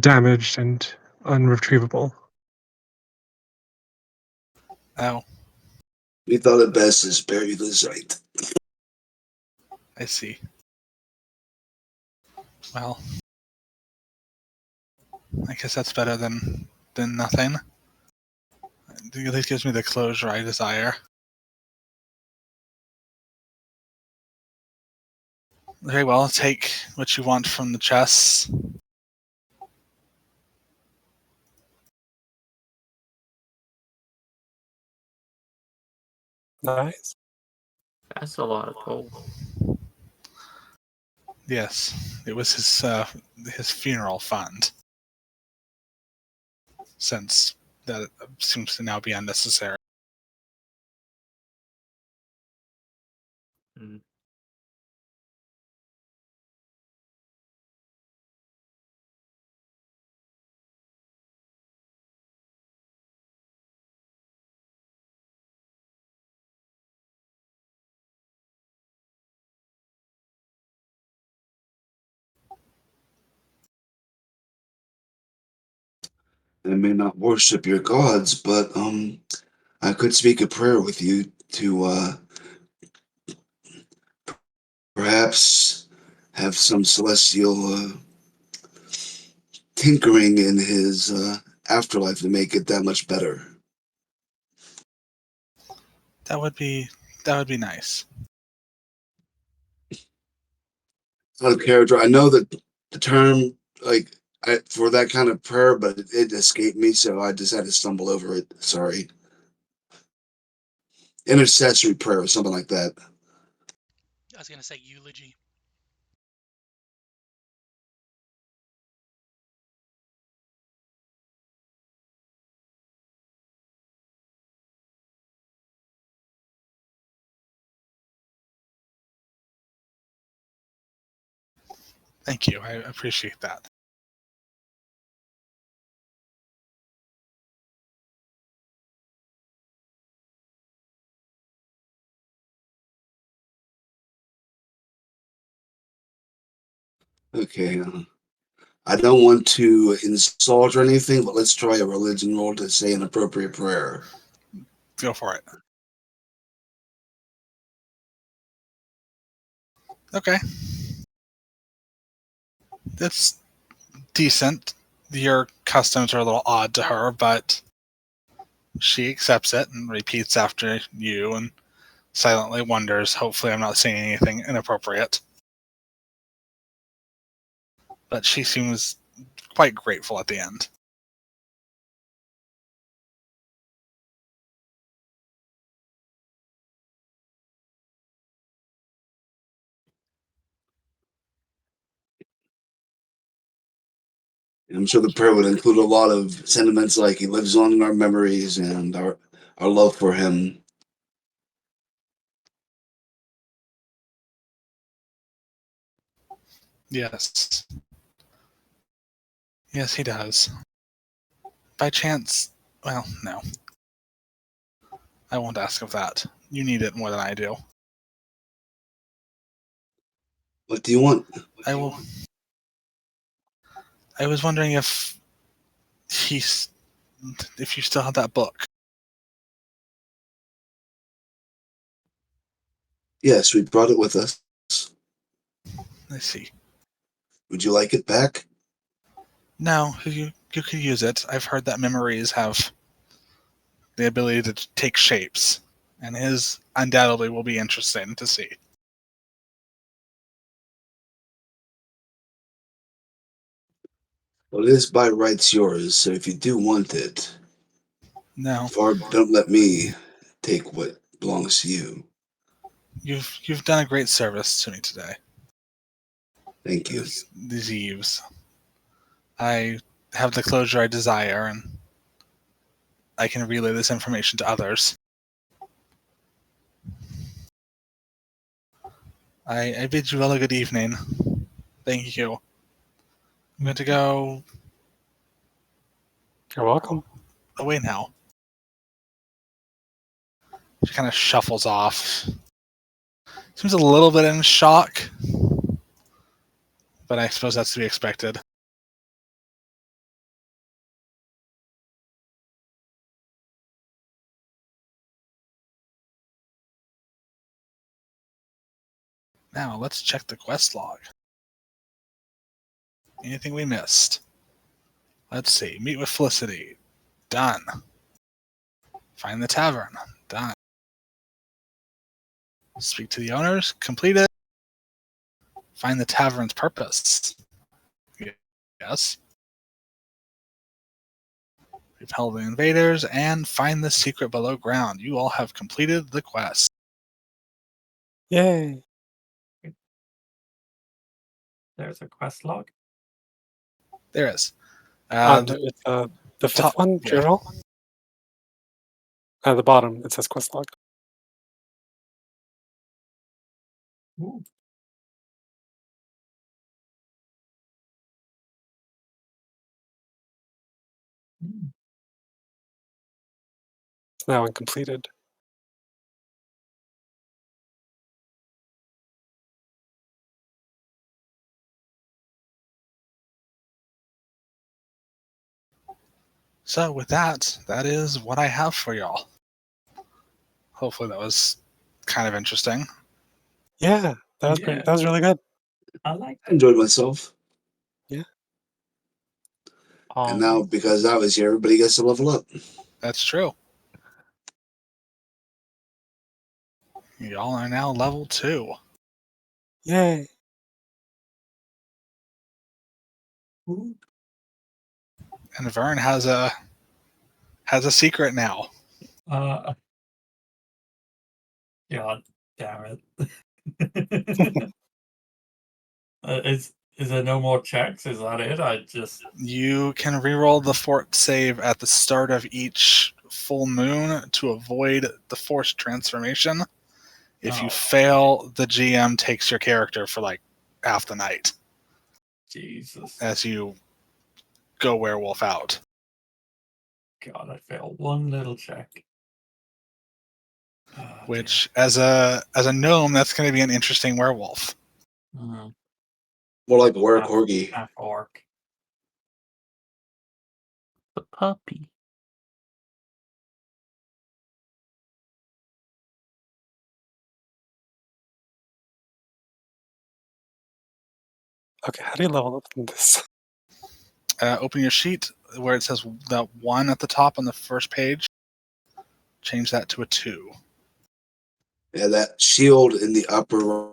damaged and unretrievable. Oh, We thought it best to spare you the sight. I see. Well, I guess that's better than nothing. It at least gives me the closure I desire. Very well, take what you want from the chests. Nice. that's a lot of gold. Yes, it was his funeral fund. Since that seems to now be unnecessary. Mm. I may not worship your gods, but I could speak a prayer with you to perhaps have some celestial tinkering in his afterlife to make it that much better. That would be nice. Out of character, I know that the term for that kind of prayer, but it escaped me, so I just had to stumble over it. Sorry. Intercessory prayer or something like that. I was gonna say eulogy. Thank you. I appreciate that. Okay. I don't want to insult or anything, but let's try a religion roll to say an appropriate prayer. Go for it. Okay. That's decent. Your customs are a little odd to her, but she accepts it and repeats after you and silently wonders, hopefully I'm not saying anything inappropriate. But she seems quite grateful at the end. And I'm sure the prayer would include a lot of sentiments like he lives on in our memories and our love for him. Yes. Yes, he does. By chance, well, no. I won't ask of that. You need it more than I do. What do you want? I will. I was wondering if if you still have that book. Yes, we brought it with us. I see. Would you like it back? No, you could use it. I've heard that memories have the ability to take shapes, and his undoubtedly will be interesting to see. Well, it is by rights yours, so if you do want it, No, don't let me take what belongs to you. you've done a great service to me today. Thank you. These eves. I have the closure I desire, and I can relay this information to others. I bid you all a good evening. Thank you. I'm going to go You're welcome. away now. She kind of shuffles off. Seems a little bit in shock, but I suppose that's to be expected. Now, let's check the quest log. Anything we missed? Let's see. Meet with Felicity. Done. Find the tavern. Done. Speak to the owners. Completed. Find the tavern's purpose. Yes. Repel the invaders and find the secret below ground. You all have completed the quest. Yay. There's a quest log. There is. It's the fifth top, one, yeah. journal. At the bottom, it says quest log. Ooh. Mm. It's now incompleted. So with that is what I have for y'all. Hopefully that was kind of interesting. Yeah, that was great. That was really good. I like I enjoyed myself. Yeah. And now, because I was here, everybody gets to level up. That's true. Y'all are now level 2. Yay. And Vern has a secret now. God damn it. Is there no more checks? Is that it? You can reroll the fort save at the start of each full moon to avoid the forced transformation. If you fail, the GM takes your character for like half the night Jesus. as you go werewolf out. God, I failed one little check. Which, as a gnome, that's going to be an interesting werewolf. Mhm. More like a were-corgi. Half orc. The puppy. Okay, how do you level up in this? Open your sheet where it says that 1 at the top on the first page. Change that to a 2. Yeah, that shield in the upper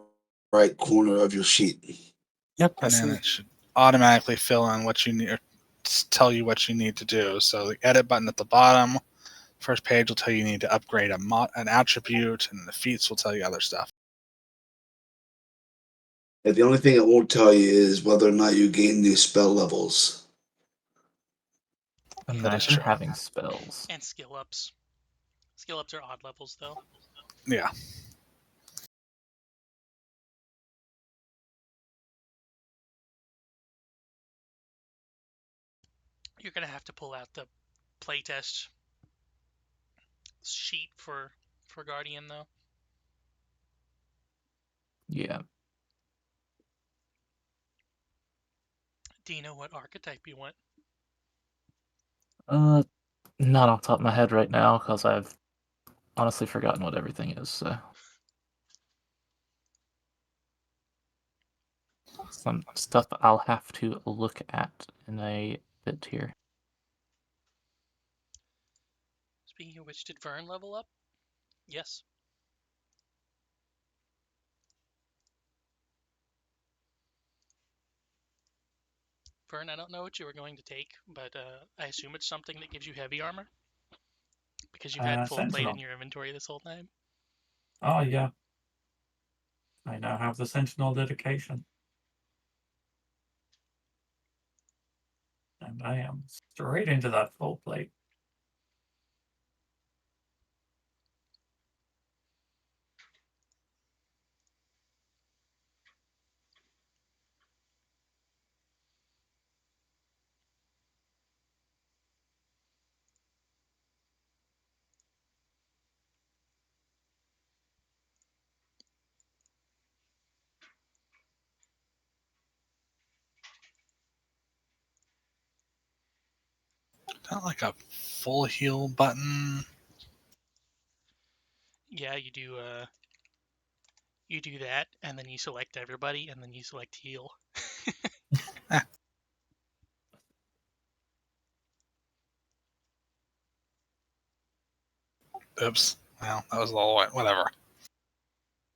right corner of your sheet. Yep, I And then see. it should automatically fill in what you need, or tell you what you need to do. So the edit button at the bottom, first page will tell you need to upgrade an attribute, and the feats will tell you other stuff. And the only thing it won't tell you is whether or not you gain new spell levels. Imagine true. having spells. And skill ups. Skill ups are odd levels, though. Yeah. You're gonna have to pull out the playtest sheet for Guardian, though. Yeah. Do you know what archetype you want? Not off the top of my head right now, because I've honestly forgotten what everything is, so. Some stuff I'll have to look at in a bit here. Speaking of which, did Vern level up? Yes. Vern, I don't know what you were going to take, but I assume it's something that gives you heavy armor? Because you've had full plate Sentinel. in your inventory this whole time. Oh, yeah. I now have the Sentinel dedication. And I am straight into that full plate. Not like a full heal button. Yeah, you do that, and then you select everybody, and then you select heal. Oops. Well, that was a little whatever.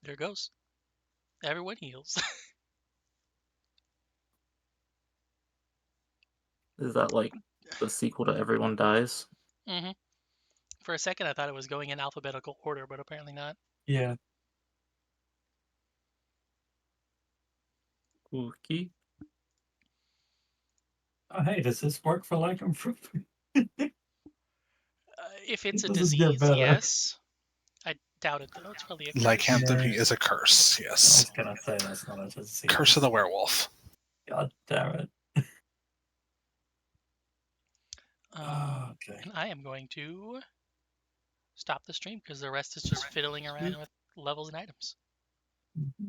There it goes. Everyone heals. Is that like the sequel to Everyone Dies? Mm-hmm. For a second, I thought it was going in alphabetical order, but apparently not. Yeah. Okay. Oh, hey, does this work for lycanthropy? If it's a This is get disease, better. yes. I doubt it, though. It's probably a curse. Lycanthropy Yeah. is a curse, I yes. was gonna say that's not a disease. Curse of the werewolf. God damn it. Okay. And I am going to stop the stream because the rest is just fiddling around with levels and items.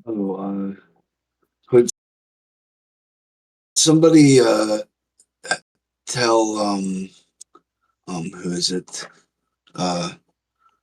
Oh, could somebody tell who is it?